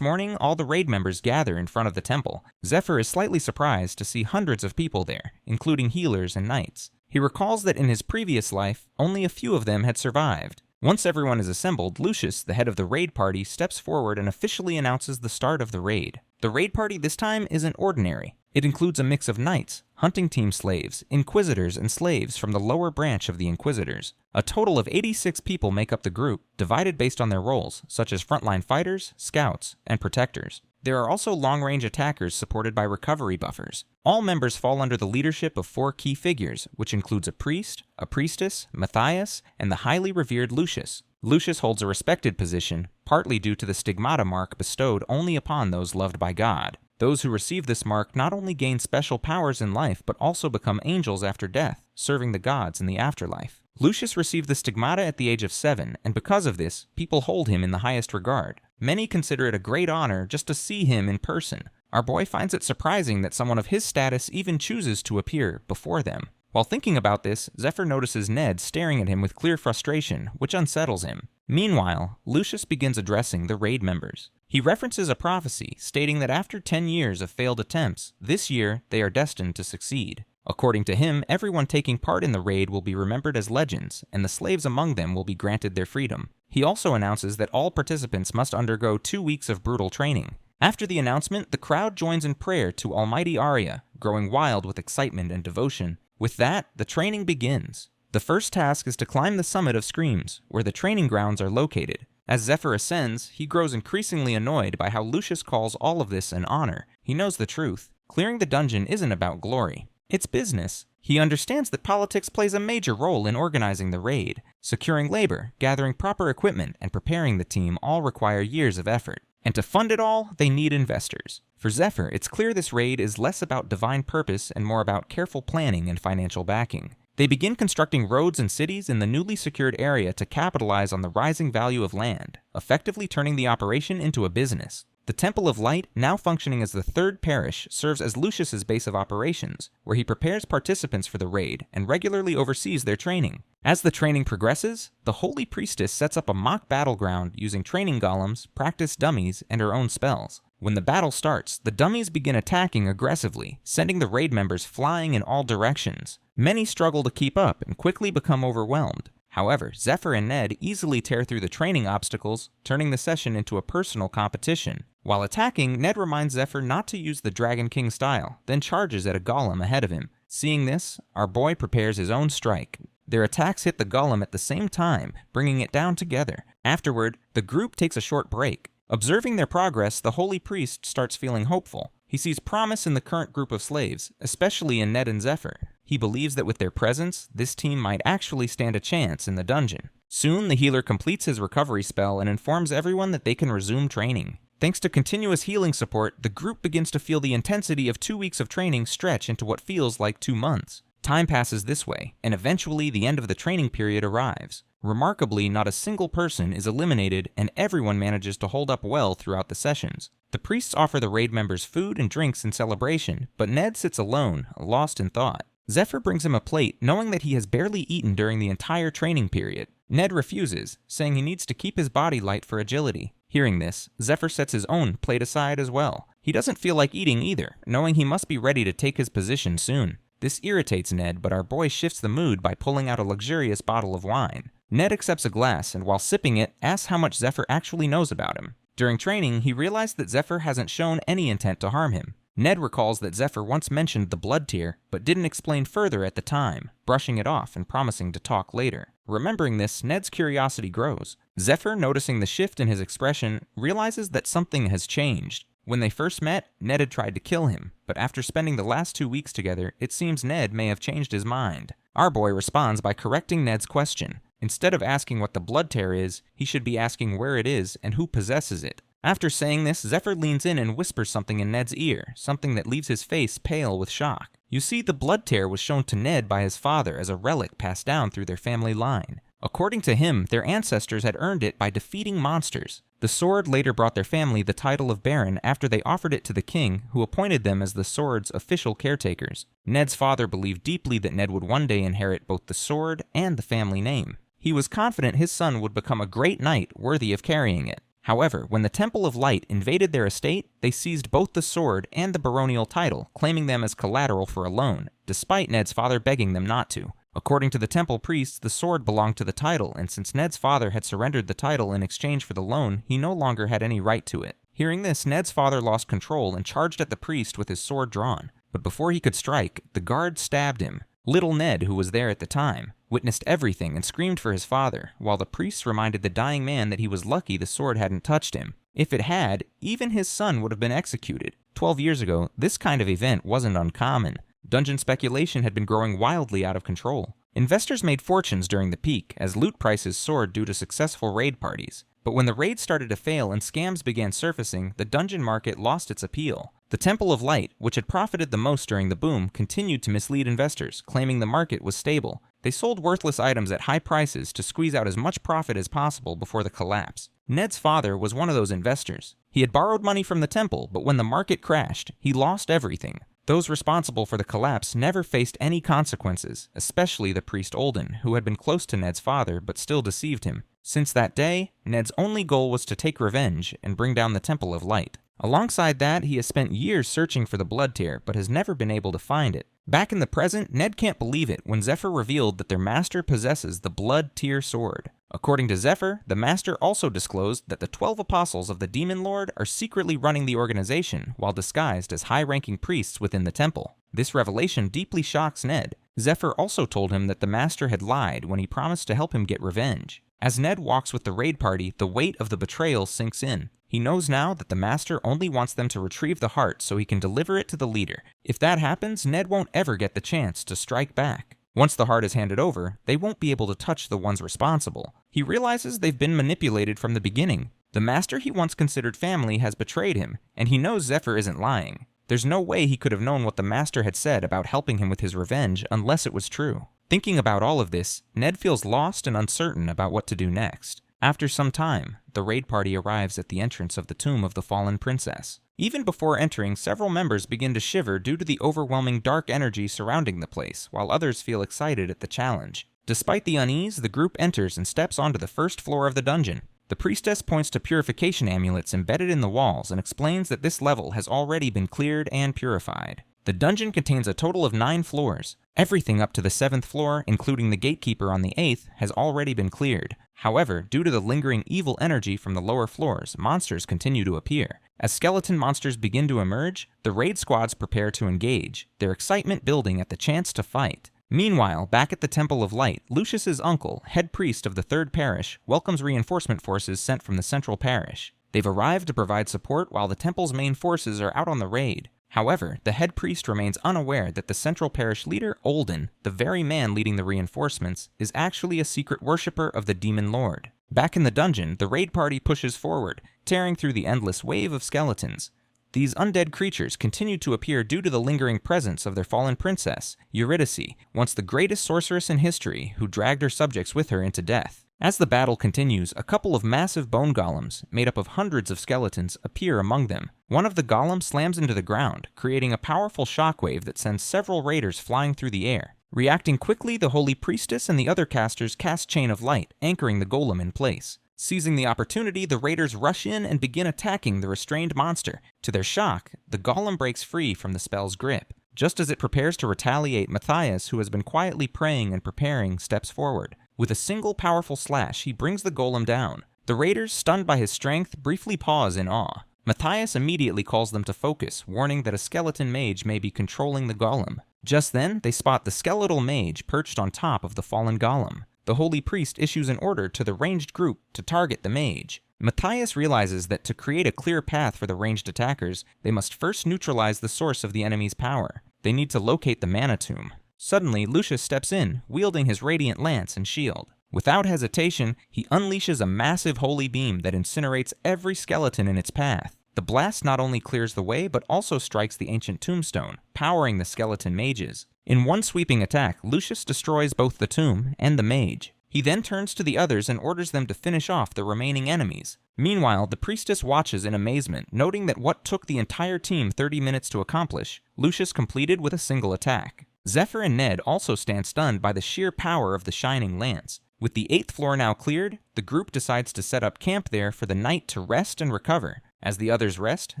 morning, all the raid members gather in front of the temple. Zephyr is slightly surprised to see hundreds of people there, including healers and knights. He recalls that in his previous life, only a few of them had survived. Once everyone is assembled, Lucius, the head of the raid party, steps forward and officially announces the start of the raid. The raid party this time isn't ordinary. It includes a mix of knights, hunting team slaves, inquisitors, and slaves from the lower branch of the inquisitors. A total of 86 people make up the group, divided based on their roles, such as frontline fighters, scouts, and protectors. There are also long-range attackers supported by recovery buffers. All members fall under the leadership of 4 key figures, which includes a priest, a priestess, Matthias, and the highly revered Lucius. Lucius holds a respected position, partly due to the stigmata mark bestowed only upon those loved by God. Those who receive this mark not only gain special powers in life, but also become angels after death, serving the gods in the afterlife. Lucius received the stigmata at the age of 7, and because of this, people hold him in the highest regard. Many consider it a great honor just to see him in person. Our boy finds it surprising that someone of his status even chooses to appear before them. While thinking about this, Zephyr notices Ned staring at him with clear frustration, which unsettles him. Meanwhile, Lucius begins addressing the raid members. He references a prophecy stating that after 10 years of failed attempts, this year they are destined to succeed. According to him, everyone taking part in the raid will be remembered as legends, and the slaves among them will be granted their freedom. He also announces that all participants must undergo 2 weeks of brutal training. After the announcement, the crowd joins in prayer to Almighty Arya, growing wild with excitement and devotion. With that, the training begins. The first task is to climb the summit of Screams, where the training grounds are located. As Zephyr ascends, he grows increasingly annoyed by how Lucius calls all of this an honor. He knows the truth. Clearing the dungeon isn't about glory. It's business. He understands that politics plays a major role in organizing the raid. Securing labor, gathering proper equipment, and preparing the team all require years of effort. And to fund it all, they need investors. For Zephyr, it's clear this raid is less about divine purpose and more about careful planning and financial backing. They begin constructing roads and cities in the newly secured area to capitalize on the rising value of land, effectively turning the operation into a business. The Temple of Light, now functioning as the 3rd parish, serves as Lucius's base of operations, where he prepares participants for the raid and regularly oversees their training. As the training progresses, the Holy Priestess sets up a mock battleground using training golems, practice dummies, and her own spells. When the battle starts, the dummies begin attacking aggressively, sending the raid members flying in all directions. Many struggle to keep up and quickly become overwhelmed. However, Zephyr and Ned easily tear through the training obstacles, turning the session into a personal competition. While attacking, Ned reminds Zephyr not to use the Dragon King style, then charges at a golem ahead of him. Seeing this, our boy prepares his own strike. Their attacks hit the golem at the same time, bringing it down together. Afterward, the group takes a short break. Observing their progress, the Holy Priest starts feeling hopeful. He sees promise in the current group of slaves, especially in Ned and Zephyr. He believes that with their presence, this team might actually stand a chance in the dungeon. Soon, the healer completes his recovery spell and informs everyone that they can resume training. Thanks to continuous healing support, the group begins to feel the intensity of 2 weeks of training stretch into what feels like 2 months. Time passes this way, and eventually the end of the training period arrives. Remarkably, not a single person is eliminated, and everyone manages to hold up well throughout the sessions. The priests offer the raid members food and drinks in celebration, but Ned sits alone, lost in thought. Zephyr brings him a plate, knowing that he has barely eaten during the entire training period. Ned refuses, saying he needs to keep his body light for agility. Hearing this, Zephyr sets his own plate aside as well. He doesn't feel like eating either, knowing he must be ready to take his position soon. This irritates Ned, but our boy shifts the mood by pulling out a luxurious bottle of wine. Ned accepts a glass, and while sipping it, asks how much Zephyr actually knows about him. During training, he realized that Zephyr hasn't shown any intent to harm him. Ned recalls that Zephyr once mentioned the blood tier, but didn't explain further at the time, brushing it off and promising to talk later. Remembering this, Ned's curiosity grows. Zephyr, noticing the shift in his expression, realizes that something has changed. When they first met, Ned had tried to kill him, but after spending the last 2 weeks together, it seems Ned may have changed his mind. Our boy responds by correcting Ned's question. Instead of asking what the blood tear is, he should be asking where it is and who possesses it. After saying this, Zephyr leans in and whispers something in Ned's ear, something that leaves his face pale with shock. You see, the blood tear was shown to Ned by his father as a relic passed down through their family line. According to him, their ancestors had earned it by defeating monsters. The sword later brought their family the title of Baron after they offered it to the king, who appointed them as the sword's official caretakers. Ned's father believed deeply that Ned would one day inherit both the sword and the family name. He was confident his son would become a great knight worthy of carrying it. However, when the Temple of Light invaded their estate, they seized both the sword and the baronial title, claiming them as collateral for a loan, despite Ned's father begging them not to. According to the temple priests, the sword belonged to the title, and since Ned's father had surrendered the title in exchange for the loan, he no longer had any right to it. Hearing this, Ned's father lost control and charged at the priest with his sword drawn. But before he could strike, the guard stabbed him. Little Ned, who was there at the time, witnessed everything and screamed for his father, while the priests reminded the dying man that he was lucky the sword hadn't touched him. If it had, even his son would have been executed. 12 years ago, this kind of event wasn't uncommon. Dungeon speculation had been growing wildly out of control. Investors made fortunes during the peak, as loot prices soared due to successful raid parties. But when the raids started to fail and scams began surfacing, the dungeon market lost its appeal. The Temple of Light, which had profited the most during the boom, continued to mislead investors, claiming the market was stable. They sold worthless items at high prices to squeeze out as much profit as possible before the collapse. Ned's father was one of those investors. He had borrowed money from the temple, but when the market crashed, he lost everything. Those responsible for the collapse never faced any consequences, especially the priest Olden, who had been close to Ned's father but still deceived him. Since that day, Ned's only goal was to take revenge and bring down the Temple of Light. Alongside that, he has spent years searching for the blood tear, but has never been able to find it. Back in the present, Ned can't believe it when Zephyr revealed that their master possesses the blood tear sword. According to Zephyr, the master also disclosed that the 12 apostles of the Demon Lord are secretly running the organization while disguised as high-ranking priests within the temple. This revelation deeply shocks Ned. Zephyr also told him that the master had lied when he promised to help him get revenge. As Ned walks with the raid party, the weight of the betrayal sinks in. He knows now that the master only wants them to retrieve the heart so he can deliver it to the leader. If that happens, Ned won't ever get the chance to strike back. Once the heart is handed over, they won't be able to touch the ones responsible. He realizes they've been manipulated from the beginning. The master he once considered family has betrayed him, and he knows Zephyr isn't lying. There's no way he could have known what the master had said about helping him with his revenge unless it was true. Thinking about all of this, Ned feels lost and uncertain about what to do next. After some time, the raid party arrives at the entrance of the tomb of the fallen princess. Even before entering, several members begin to shiver due to the overwhelming dark energy surrounding the place, while others feel excited at the challenge. Despite the unease, the group enters and steps onto the first floor of the dungeon. The priestess points to purification amulets embedded in the walls and explains that this level has already been cleared and purified. The dungeon contains a total of 9 floors. Everything up to the 7th floor, including the gatekeeper on the 8th, has already been cleared. However, due to the lingering evil energy from the lower floors, monsters continue to appear. As skeleton monsters begin to emerge, the raid squads prepare to engage, their excitement building at the chance to fight. Meanwhile, back at the Temple of Light, Lucius's uncle, head priest of the 3rd parish, welcomes reinforcement forces sent from the central parish. They've arrived to provide support while the temple's main forces are out on the raid. However, the head priest remains unaware that the central parish leader, Olden, the very man leading the reinforcements, is actually a secret worshipper of the Demon Lord. Back in the dungeon, the raid party pushes forward, tearing through the endless wave of skeletons. These undead creatures continue to appear due to the lingering presence of their fallen princess, Eurydice, once the greatest sorceress in history, who dragged her subjects with her into death. As the battle continues, a couple of massive bone golems, made up of hundreds of skeletons, appear among them. One of the golems slams into the ground, creating a powerful shockwave that sends several raiders flying through the air. Reacting quickly, the holy priestess and the other casters cast Chain of Light, anchoring the golem in place. Seizing the opportunity, the raiders rush in and begin attacking the restrained monster. To their shock, the golem breaks free from the spell's grip. Just as it prepares to retaliate, Matthias, who has been quietly praying and preparing, steps forward. With a single powerful slash, he brings the golem down. The raiders, stunned by his strength, briefly pause in awe. Matthias immediately calls them to focus, warning that a skeleton mage may be controlling the golem. Just then, they spot the skeletal mage perched on top of the fallen golem. The holy priest issues an order to the ranged group to target the mage. Matthias realizes that to create a clear path for the ranged attackers, they must first neutralize the source of the enemy's power. They need to locate the mana tomb. Suddenly, Lucius steps in, wielding his radiant lance and shield. Without hesitation, he unleashes a massive holy beam that incinerates every skeleton in its path. The blast not only clears the way, but also strikes the ancient tombstone, powering the skeleton mages. In one sweeping attack, Lucius destroys both the tomb and the mage. He then turns to the others and orders them to finish off the remaining enemies. Meanwhile, the priestess watches in amazement, noting that what took the entire team 30 minutes to accomplish, Lucius completed with a single attack. Zephyr and Ned also stand stunned by the sheer power of the shining lance. With the 8th floor now cleared, the group decides to set up camp there for the night to rest and recover. As the others rest,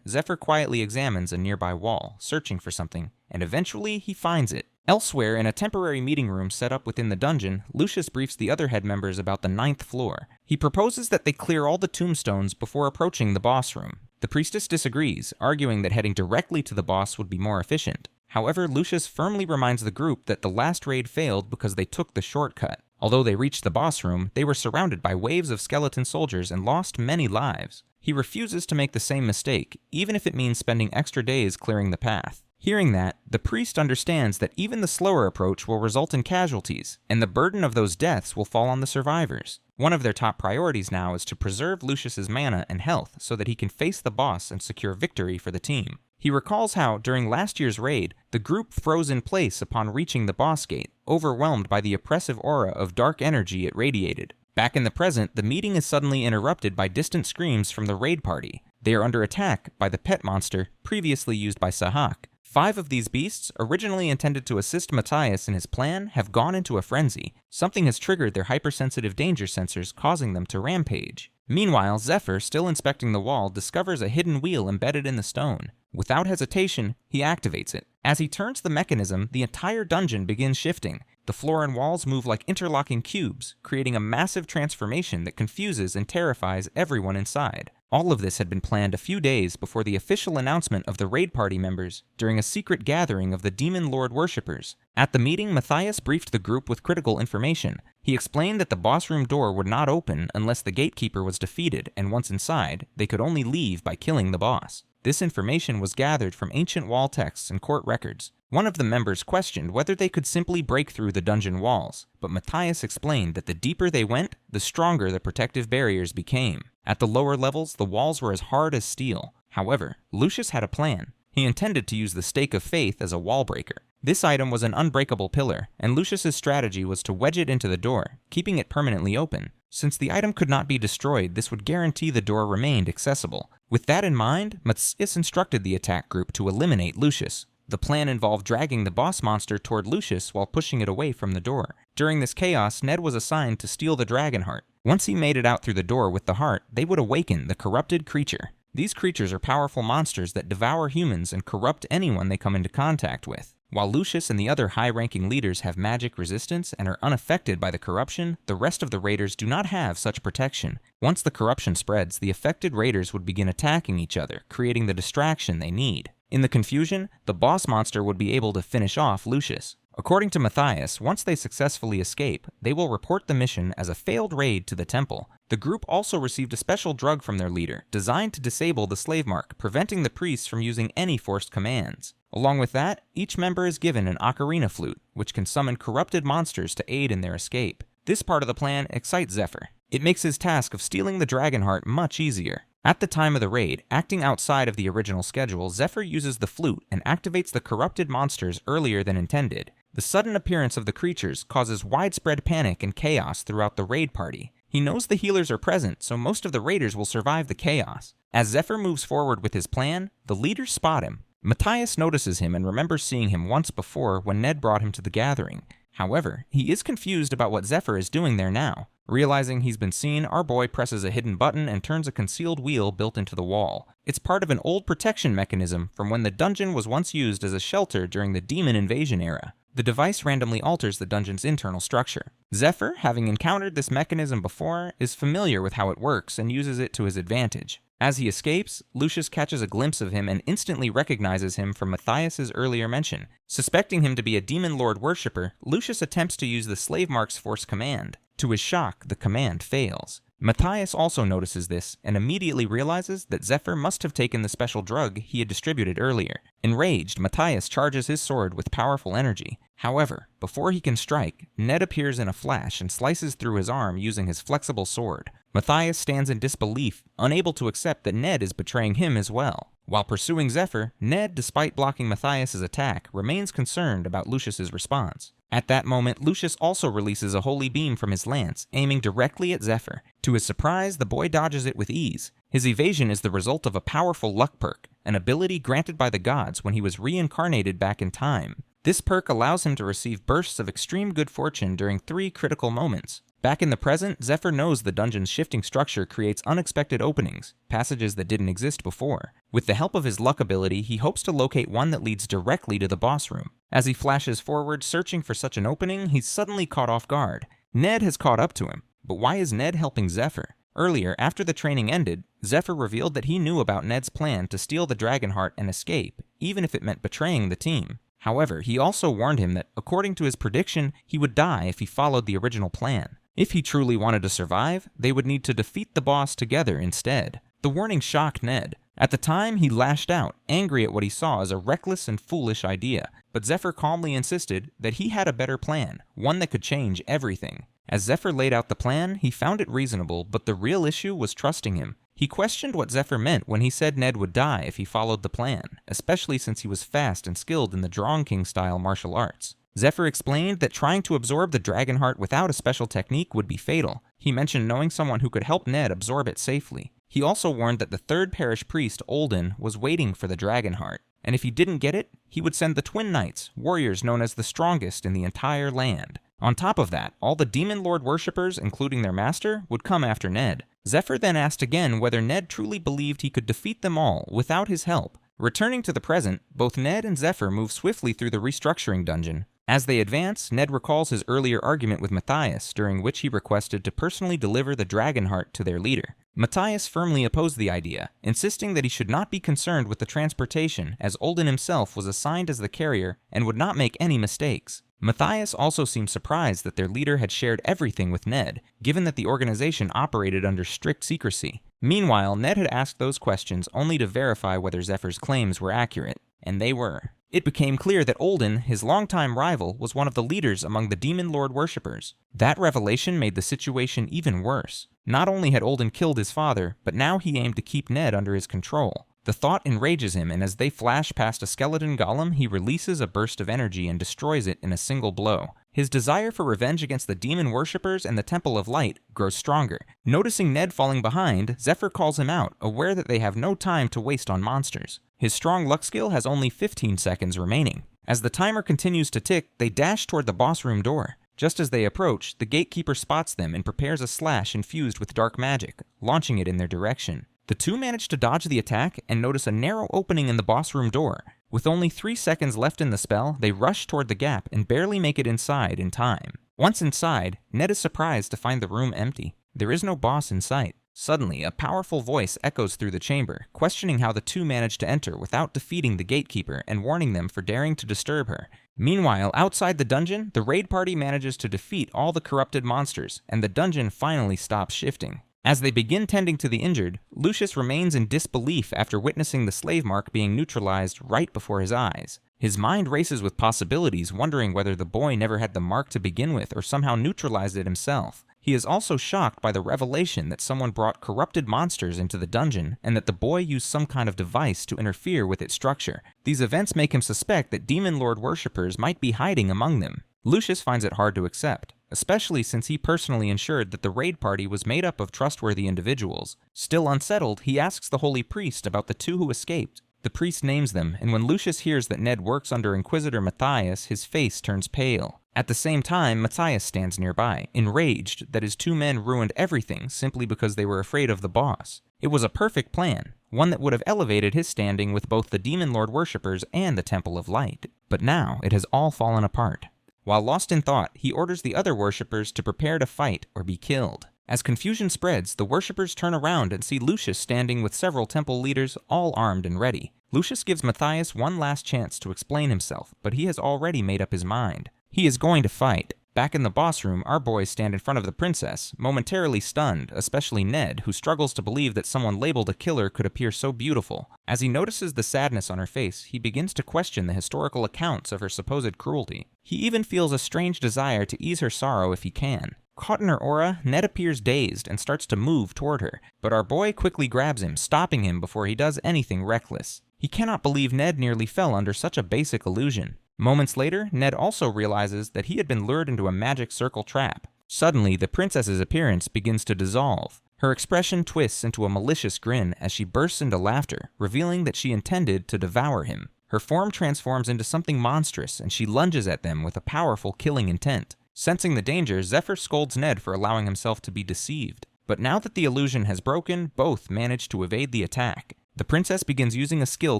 Zephyr quietly examines a nearby wall, searching for something, and eventually he finds it. Elsewhere, in a temporary meeting room set up within the dungeon, Lucius briefs the other head members about the 9th floor. He proposes that they clear all the tombstones before approaching the boss room. The priestess disagrees, arguing that heading directly to the boss would be more efficient. However, Lucius firmly reminds the group that the last raid failed because they took the shortcut. Although they reached the boss room, they were surrounded by waves of skeleton soldiers and lost many lives. He refuses to make the same mistake, even if it means spending extra days clearing the path. Hearing that, the priest understands that even the slower approach will result in casualties, and the burden of those deaths will fall on the survivors. One of their top priorities now is to preserve Lucius's mana and health so that he can face the boss and secure victory for the team. He recalls how, during last year's raid, the group froze in place upon reaching the boss gate, overwhelmed by the oppressive aura of dark energy it radiated. Back in the present, the meeting is suddenly interrupted by distant screams from the raid party. They are under attack by the pet monster previously used by Sahak. 5 of these beasts, originally intended to assist Matthias in his plan, have gone into a frenzy. Something has triggered their hypersensitive danger sensors, causing them to rampage. Meanwhile, Zephyr, still inspecting the wall, discovers a hidden wheel embedded in the stone. Without hesitation, he activates it. As he turns the mechanism, the entire dungeon begins shifting. The floor and walls move like interlocking cubes, creating a massive transformation that confuses and terrifies everyone inside. All of this had been planned a few days before the official announcement of the raid party members during a secret gathering of the Demon Lord worshippers. At the meeting, Matthias briefed the group with critical information. He explained that the boss room door would not open unless the gatekeeper was defeated, and once inside, they could only leave by killing the boss. This information was gathered from ancient wall texts and court records. One of the members questioned whether they could simply break through the dungeon walls, but Matthias explained that the deeper they went, the stronger the protective barriers became. At the lower levels, the walls were as hard as steel. However, Lucius had a plan. He intended to use the Stake of Faith as a wall breaker. This item was an unbreakable pillar, and Lucius's strategy was to wedge it into the door, keeping it permanently open. Since the item could not be destroyed, this would guarantee the door remained accessible. With that in mind, Matthias instructed the attack group to eliminate Lucius. The plan involved dragging the boss monster toward Lucius while pushing it away from the door. During this chaos, Ned was assigned to steal the dragon heart. Once he made it out through the door with the heart, they would awaken the corrupted creature. These creatures are powerful monsters that devour humans and corrupt anyone they come into contact with. While Lucius and the other high-ranking leaders have magic resistance and are unaffected by the corruption, the rest of the raiders do not have such protection. Once the corruption spreads, the affected raiders would begin attacking each other, creating the distraction they need. In the confusion, the boss monster would be able to finish off Lucius. According to Matthias, once they successfully escape, they will report the mission as a failed raid to the temple. The group also received a special drug from their leader, designed to disable the slave mark, preventing the priests from using any forced commands. Along with that, each member is given an ocarina flute, which can summon corrupted monsters to aid in their escape. This part of the plan excites Zephyr. It makes his task of stealing the dragon heart much easier. At the time of the raid, acting outside of the original schedule, Zephyr uses the flute and activates the corrupted monsters earlier than intended. The sudden appearance of the creatures causes widespread panic and chaos throughout the raid party. He knows the healers are present, so most of the raiders will survive the chaos. As Zephyr moves forward with his plan, the leaders spot him. Matthias notices him and remembers seeing him once before when Ned brought him to the gathering. However, he is confused about what Zephyr is doing there now. Realizing he's been seen, our boy presses a hidden button and turns a concealed wheel built into the wall. It's part of an old protection mechanism from when the dungeon was once used as a shelter during the demon invasion era. The device randomly alters the dungeon's internal structure. Zephyr, having encountered this mechanism before, is familiar with how it works and uses it to his advantage. As he escapes, Lucius catches a glimpse of him and instantly recognizes him from Matthias's earlier mention. Suspecting him to be a demon lord worshipper, Lucius attempts to use the slave mark's force command. To his shock, the command fails. Matthias also notices this and immediately realizes that Zephyr must have taken the special drug he had distributed earlier. Enraged, Matthias charges his sword with powerful energy. However, before he can strike, Ned appears in a flash and slices through his arm using his flexible sword. Matthias stands in disbelief, unable to accept that Ned is betraying him as well. While pursuing Zephyr, Ned, despite blocking Matthias's attack, remains concerned about Lucius's response. At that moment, Lucius also releases a holy beam from his lance, aiming directly at Zephyr. To his surprise, the boy dodges it with ease. His evasion is the result of a powerful luck perk, an ability granted by the gods when he was reincarnated back in time. This perk allows him to receive bursts of extreme good fortune during 3 critical moments. Back in the present, Zephyr knows the dungeon's shifting structure creates unexpected openings, passages that didn't exist before. With the help of his luck ability, he hopes to locate one that leads directly to the boss room. As he flashes forward searching for such an opening, he's suddenly caught off guard. Ned has caught up to him, but why is Ned helping Zephyr? Earlier, after the training ended, Zephyr revealed that he knew about Ned's plan to steal the dragon heart and escape, even if it meant betraying the team. However, he also warned him that, according to his prediction, he would die if he followed the original plan. If he truly wanted to survive, they would need to defeat the boss together instead. The warning shocked Ned. At the time, he lashed out, angry at what he saw as a reckless and foolish idea, but Zephyr calmly insisted that he had a better plan, one that could change everything. As Zephyr laid out the plan, he found it reasonable, but the real issue was trusting him. He questioned what Zephyr meant when he said Ned would die if he followed the plan, especially since he was fast and skilled in the Dronzer King-style martial arts. Zephyr explained that trying to absorb the dragon heart without a special technique would be fatal. He mentioned knowing someone who could help Ned absorb it safely. He also warned that the third parish priest, Olden, was waiting for the dragon heart, and if he didn't get it, he would send the Twin Knights, warriors known as the strongest in the entire land. On top of that, all the demon lord worshippers, including their master, would come after Ned. Zephyr then asked again whether Ned truly believed he could defeat them all without his help. Returning to the present, both Ned and Zephyr move swiftly through the restructuring dungeon. As they advance, Ned recalls his earlier argument with Matthias, during which he requested to personally deliver the dragon heart to their leader. Matthias firmly opposed the idea, insisting that he should not be concerned with the transportation, as Olden himself was assigned as the carrier and would not make any mistakes. Matthias also seemed surprised that their leader had shared everything with Ned, given that the organization operated under strict secrecy. Meanwhile, Ned had asked those questions only to verify whether Zephyr's claims were accurate, and they were. It became clear that Olden, his longtime rival, was one of the leaders among the Demon Lord worshippers. That revelation made the situation even worse. Not only had Olden killed his father, but now he aimed to keep Ned under his control. The thought enrages him, and as they flash past a skeleton golem, he releases a burst of energy and destroys it in a single blow. His desire for revenge against the demon worshippers and the Temple of Light grows stronger. Noticing Ned falling behind, Zephyr calls him out, aware that they have no time to waste on monsters. His strong luck skill has only 15 seconds remaining. As the timer continues to tick, they dash toward the boss room door. Just as they approach, the gatekeeper spots them and prepares a slash infused with dark magic, launching it in their direction. The two manage to dodge the attack and notice a narrow opening in the boss room door. With only 3 seconds left in the spell, they rush toward the gap and barely make it inside in time. Once inside, Ned is surprised to find the room empty. There is no boss in sight. Suddenly, a powerful voice echoes through the chamber, questioning how the two managed to enter without defeating the gatekeeper and warning them for daring to disturb her. Meanwhile, outside the dungeon, the raid party manages to defeat all the corrupted monsters, and the dungeon finally stops shifting. As they begin tending to the injured, Lucius remains in disbelief after witnessing the slave mark being neutralized right before his eyes. His mind races with possibilities, wondering whether the boy never had the mark to begin with or somehow neutralized it himself. He is also shocked by the revelation that someone brought corrupted monsters into the dungeon and that the boy used some kind of device to interfere with its structure. These events make him suspect that Demon Lord worshippers might be hiding among them. Lucius finds it hard to accept, especially since he personally ensured that the raid party was made up of trustworthy individuals. Still unsettled, he asks the holy priest about the two who escaped. The priest names them, and when Lucius hears that Ned works under Inquisitor Matthias, his face turns pale. At the same time, Matthias stands nearby, enraged that his two men ruined everything simply because they were afraid of the boss. It was a perfect plan, one that would have elevated his standing with both the Demon Lord worshippers and the Temple of Light. but now it has all fallen apart. While lost in thought, he orders the other worshippers to prepare to fight or be killed. As confusion spreads, the worshippers turn around and see Lucius standing with several temple leaders, all armed and ready. Lucius gives Matthias one last chance to explain himself, but he has already made up his mind. He is going to fight. Back in the boss room, our boys stand in front of the princess, momentarily stunned, especially Ned, who struggles to believe that someone labeled a killer could appear so beautiful. As he notices the sadness on her face, he begins to question the historical accounts of her supposed cruelty. He even feels a strange desire to ease her sorrow if he can. Caught in her aura, Ned appears dazed and starts to move toward her, but our boy quickly grabs him, stopping him before he does anything reckless. He cannot believe Ned nearly fell under such a basic illusion. Moments later, Ned also realizes that he had been lured into a magic circle trap. Suddenly, the princess's appearance begins to dissolve. Her expression twists into a malicious grin as she bursts into laughter, revealing that she intended to devour him. Her form transforms into something monstrous and she lunges at them with a powerful killing intent. Sensing the danger, Zephyr scolds Ned for allowing himself to be deceived. But now that the illusion has broken, both manage to evade the attack. The princess begins using a skill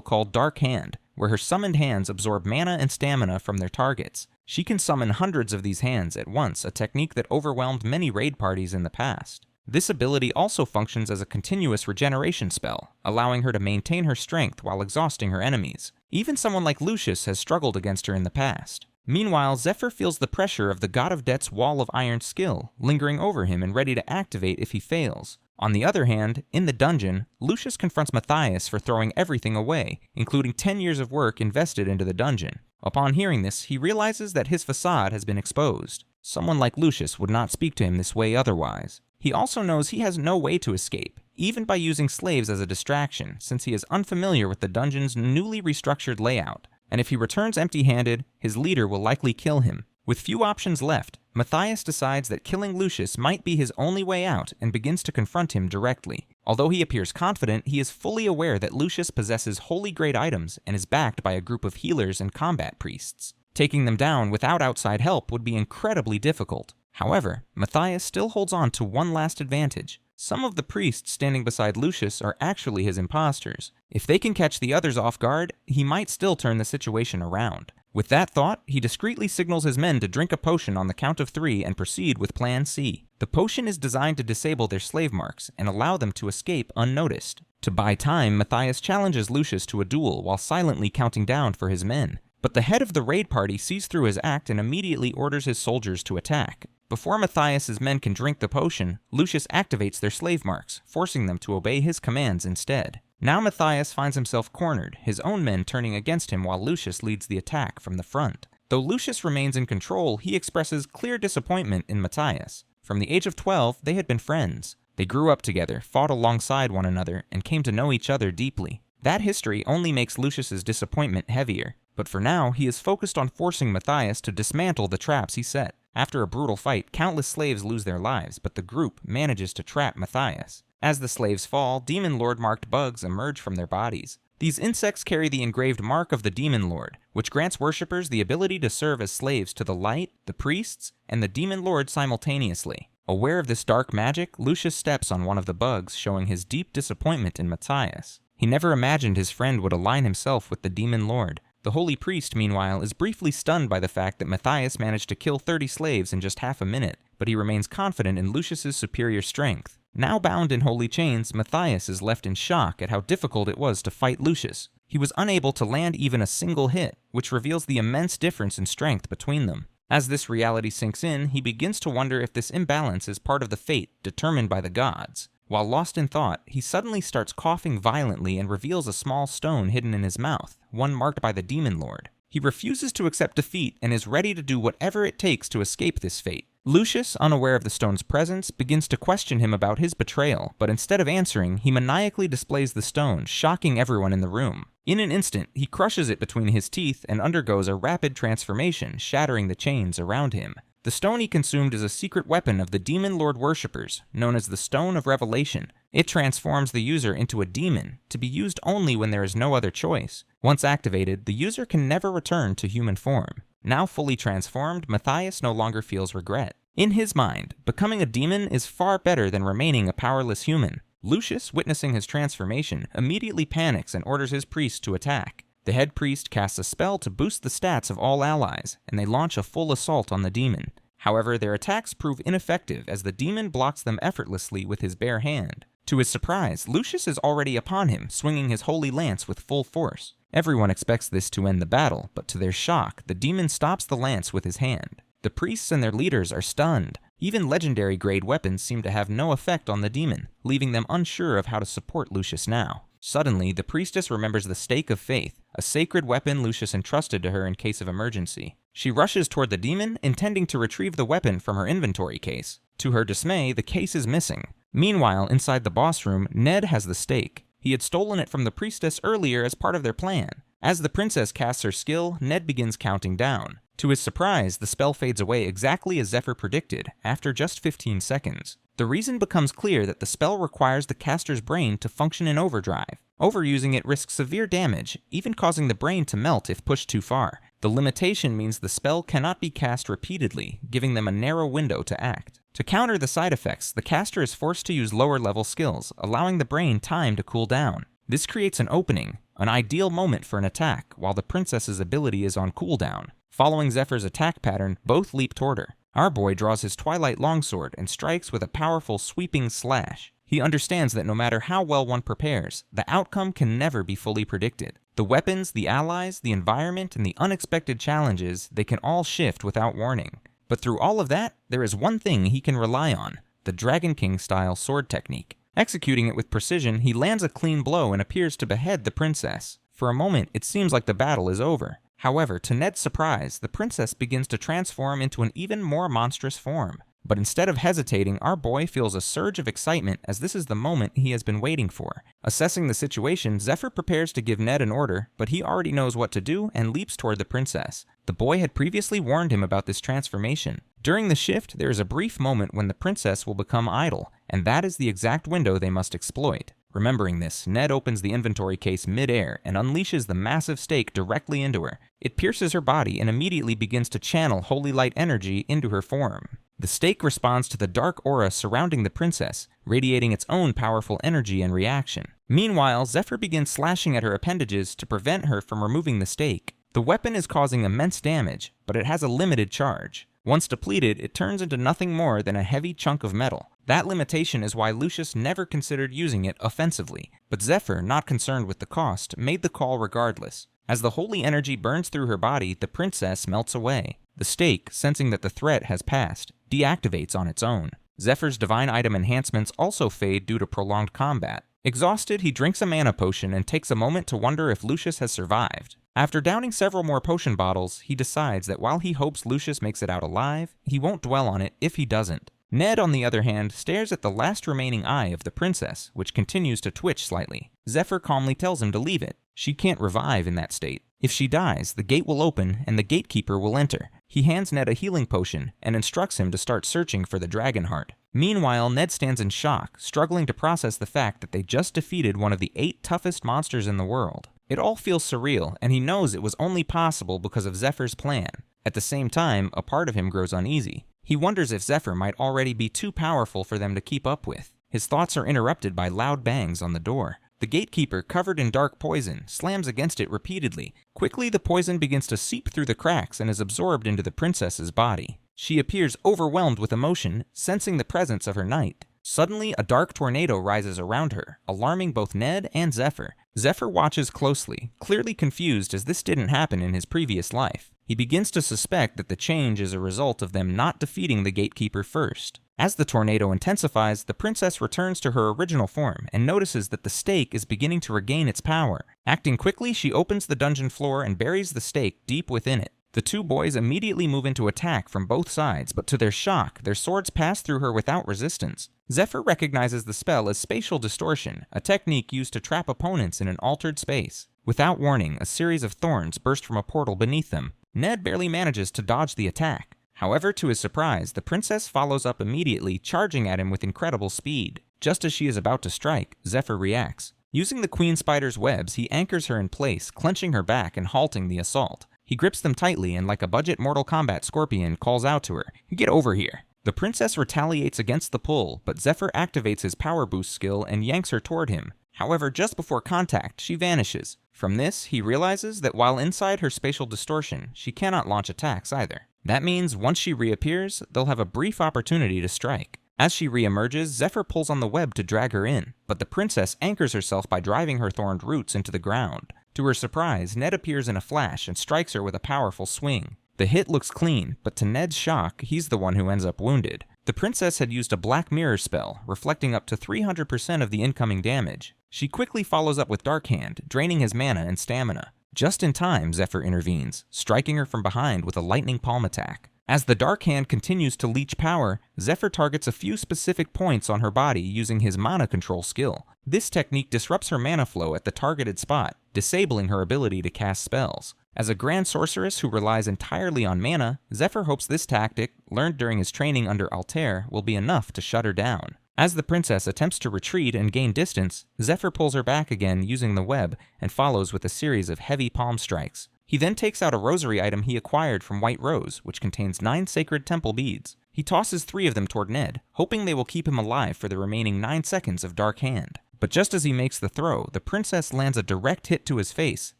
called Dark Hand, where her summoned hands absorb mana and stamina from their targets. She can summon hundreds of these hands at once, a technique that overwhelmed many raid parties in the past. This ability also functions as a continuous regeneration spell, allowing her to maintain her strength while exhausting her enemies. Even someone like Lucius has struggled against her in the past. Meanwhile, Zephyr feels the pressure of the God of Death's Wall of Iron skill, lingering over him and ready to activate if he fails. On the other hand, in the dungeon, Lucius confronts Matthias for throwing everything away, including 10 years of work invested into the dungeon. Upon hearing this, he realizes that his facade has been exposed. Someone like Lucius would not speak to him this way otherwise. He also knows he has no way to escape, even by using slaves as a distraction, since he is unfamiliar with the dungeon's newly restructured layout. And if he returns empty-handed, his leader will likely kill him. With few options left, Matthias decides that killing Lucius might be his only way out and begins to confront him directly. Although he appears confident, he is fully aware that Lucius possesses holy great items and is backed by a group of healers and combat priests. Taking them down without outside help would be incredibly difficult. However, Matthias still holds on to one last advantage. Some of the priests standing beside Lucius are actually his imposters. If they can catch the others off guard, he might still turn the situation around. With that thought, he discreetly signals his men to drink a potion on the count of 3 and proceed with Plan C. The potion is designed to disable their slave marks and allow them to escape unnoticed. To buy time, Matthias challenges Lucius to a duel while silently counting down for his men. But the head of the raid party sees through his act and immediately orders his soldiers to attack. Before Matthias's men can drink the potion, Lucius activates their slave marks, forcing them to obey his commands instead. Now Matthias finds himself cornered, his own men turning against him while Lucius leads the attack from the front. Though Lucius remains in control, he expresses clear disappointment in Matthias. From the age of 12, they had been friends. They grew up together, fought alongside one another, and came to know each other deeply. That history only makes Lucius's disappointment heavier, but for now, he is focused on forcing Matthias to dismantle the traps he set. After a brutal fight, countless slaves lose their lives, but the group manages to trap Matthias. As the slaves fall, Demon Lord-marked bugs emerge from their bodies. These insects carry the engraved mark of the Demon Lord, which grants worshippers the ability to serve as slaves to the light, the priests, and the Demon Lord simultaneously. Aware of this dark magic, Lucius steps on one of the bugs, showing his deep disappointment in Matthias. He never imagined his friend would align himself with the Demon Lord. The holy priest, meanwhile, is briefly stunned by the fact that Matthias managed to kill 30 slaves in just half a minute, but he remains confident in Lucius's superior strength. Now bound in holy chains, Matthias is left in shock at how difficult it was to fight Lucius. He was unable to land even a single hit, which reveals the immense difference in strength between them. As this reality sinks in, he begins to wonder if this imbalance is part of the fate determined by the gods. While lost in thought, he suddenly starts coughing violently and reveals a small stone hidden in his mouth, one marked by the Demon Lord. He refuses to accept defeat and is ready to do whatever it takes to escape this fate. Lucius, unaware of the stone's presence, begins to question him about his betrayal, but instead of answering, he maniacally displays the stone, shocking everyone in the room. In an instant, he crushes it between his teeth and undergoes a rapid transformation, shattering the chains around him. The stone he consumed is a secret weapon of the Demon Lord worshippers, known as the Stone of Revelation. It transforms the user into a demon, to be used only when there is no other choice. Once activated, the user can never return to human form. Now fully transformed, Matthias no longer feels regret. In his mind, becoming a demon is far better than remaining a powerless human. Lucius, witnessing his transformation, immediately panics and orders his priests to attack. The head priest casts a spell to boost the stats of all allies, and they launch a full assault on the demon. However, their attacks prove ineffective as the demon blocks them effortlessly with his bare hand. To his surprise, Lucius is already upon him, swinging his holy lance with full force. Everyone expects this to end the battle, but to their shock, the demon stops the lance with his hand. The priests and their leaders are stunned. Even legendary-grade weapons seem to have no effect on the demon, leaving them unsure of how to support Lucius now. Suddenly, the priestess remembers the stake of faith, a sacred weapon Lucius entrusted to her in case of emergency. She rushes toward the demon, intending to retrieve the weapon from her inventory case. To her dismay, the case is missing. Meanwhile, inside the boss room, Ned has the stake. He had stolen it from the priestess earlier as part of their plan. As the princess casts her skill, Ned begins counting down. To his surprise, the spell fades away exactly as Zephyr predicted, after just 15 seconds. The reason becomes clear that the spell requires the caster's brain to function in overdrive. Overusing it risks severe damage, even causing the brain to melt if pushed too far. The limitation means the spell cannot be cast repeatedly, giving them a narrow window to act. To counter the side effects, the caster is forced to use lower-level skills, allowing the brain time to cool down. This creates an opening, an ideal moment for an attack, while the princess's ability is on cooldown. Following Zephyr's attack pattern, both leap toward her. Our boy draws his Twilight Longsword and strikes with a powerful sweeping slash. He understands that no matter how well one prepares, the outcome can never be fully predicted. The weapons, the allies, the environment, and the unexpected challenges, they can all shift without warning. But through all of that, there is one thing he can rely on, the Dragon King-style sword technique. Executing it with precision, he lands a clean blow and appears to behead the princess. For a moment, it seems like the battle is over. However, to Ned's surprise, the princess begins to transform into an even more monstrous form. But instead of hesitating, our boy feels a surge of excitement as this is the moment he has been waiting for. Assessing the situation, Zephyr prepares to give Ned an order, but he already knows what to do and leaps toward the princess. The boy had previously warned him about this transformation. During the shift, there is a brief moment when the princess will become idle, and that is the exact window they must exploit. Remembering this, Ned opens the inventory case mid-air and unleashes the massive stake directly into her. It pierces her body and immediately begins to channel holy light energy into her form. The stake responds to the dark aura surrounding the princess, radiating its own powerful energy and reaction. Meanwhile, Zephyr begins slashing at her appendages to prevent her from removing the stake. The weapon is causing immense damage, but it has a limited charge. Once depleted, it turns into nothing more than a heavy chunk of metal. That limitation is why Lucius never considered using it offensively, but Zephyr, not concerned with the cost, made the call regardless. As the holy energy burns through her body, the princess melts away. The stake, sensing that the threat has passed, deactivates on its own. Zephyr's divine item enhancements also fade due to prolonged combat. Exhausted, he drinks a mana potion and takes a moment to wonder if Lucius has survived. After downing several more potion bottles, he decides that while he hopes Lucius makes it out alive, he won't dwell on it if he doesn't. Ned, on the other hand, stares at the last remaining eye of the princess, which continues to twitch slightly. Zephyr calmly tells him to leave it. She can't revive in that state. If she dies, the gate will open and the gatekeeper will enter. He hands Ned a healing potion and instructs him to start searching for the dragon heart. Meanwhile, Ned stands in shock, struggling to process the fact that they just defeated one of the 8 toughest monsters in the world. It all feels surreal, and he knows it was only possible because of Zephyr's plan. At the same time, a part of him grows uneasy. He wonders if Zephyr might already be too powerful for them to keep up with. His thoughts are interrupted by loud bangs on the door. The gatekeeper, covered in dark poison, slams against it repeatedly. Quickly, the poison begins to seep through the cracks and is absorbed into the princess's body. She appears overwhelmed with emotion, sensing the presence of her knight. Suddenly, a dark tornado rises around her, alarming both Ned and Zephyr. Zephyr watches closely, clearly confused as this didn't happen in his previous life. He begins to suspect that the change is a result of them not defeating the gatekeeper first. As the tornado intensifies, the princess returns to her original form and notices that the stake is beginning to regain its power. Acting quickly, she opens the dungeon floor and buries the stake deep within it. The two boys immediately move into attack from both sides, but to their shock, their swords pass through her without resistance. Zephyr recognizes the spell as spatial distortion, a technique used to trap opponents in an altered space. Without warning, a series of thorns burst from a portal beneath them. Ned barely manages to dodge the attack. However, to his surprise, the princess follows up immediately, charging at him with incredible speed. Just as she is about to strike, Zephyr reacts. Using the queen spider's webs, he anchors her in place, clenching her back and halting the assault. He grips them tightly and, like a budget Mortal Kombat scorpion, calls out to her, "Get over here!" The princess retaliates against the pull, but Zephyr activates his power boost skill and yanks her toward him. However, just before contact, she vanishes. From this, he realizes that while inside her spatial distortion, she cannot launch attacks either. That means once she reappears, they'll have a brief opportunity to strike. As she reemerges, Zephyr pulls on the web to drag her in, but the princess anchors herself by driving her thorned roots into the ground. To her surprise, Ned appears in a flash and strikes her with a powerful swing. The hit looks clean, but to Ned's shock, he's the one who ends up wounded. The princess had used a black mirror spell, reflecting up to 300% of the incoming damage. She quickly follows up with Dark Hand, draining his mana and stamina. Just in time, Zephyr intervenes, striking her from behind with a lightning palm attack. As the Dark Hand continues to leech power, Zephyr targets a few specific points on her body using his mana control skill. This technique disrupts her mana flow at the targeted spot, disabling her ability to cast spells. As a grand sorceress who relies entirely on mana, Zephyr hopes this tactic, learned during his training under Altair, will be enough to shut her down. As the princess attempts to retreat and gain distance, Zephyr pulls her back again using the web and follows with a series of heavy palm strikes. He then takes out a rosary item he acquired from White Rose, which contains 9 sacred temple beads. He tosses 3 of them toward Ned, hoping they will keep him alive for the remaining 9 seconds of Dark Hand. But just as he makes the throw, the princess lands a direct hit to his face,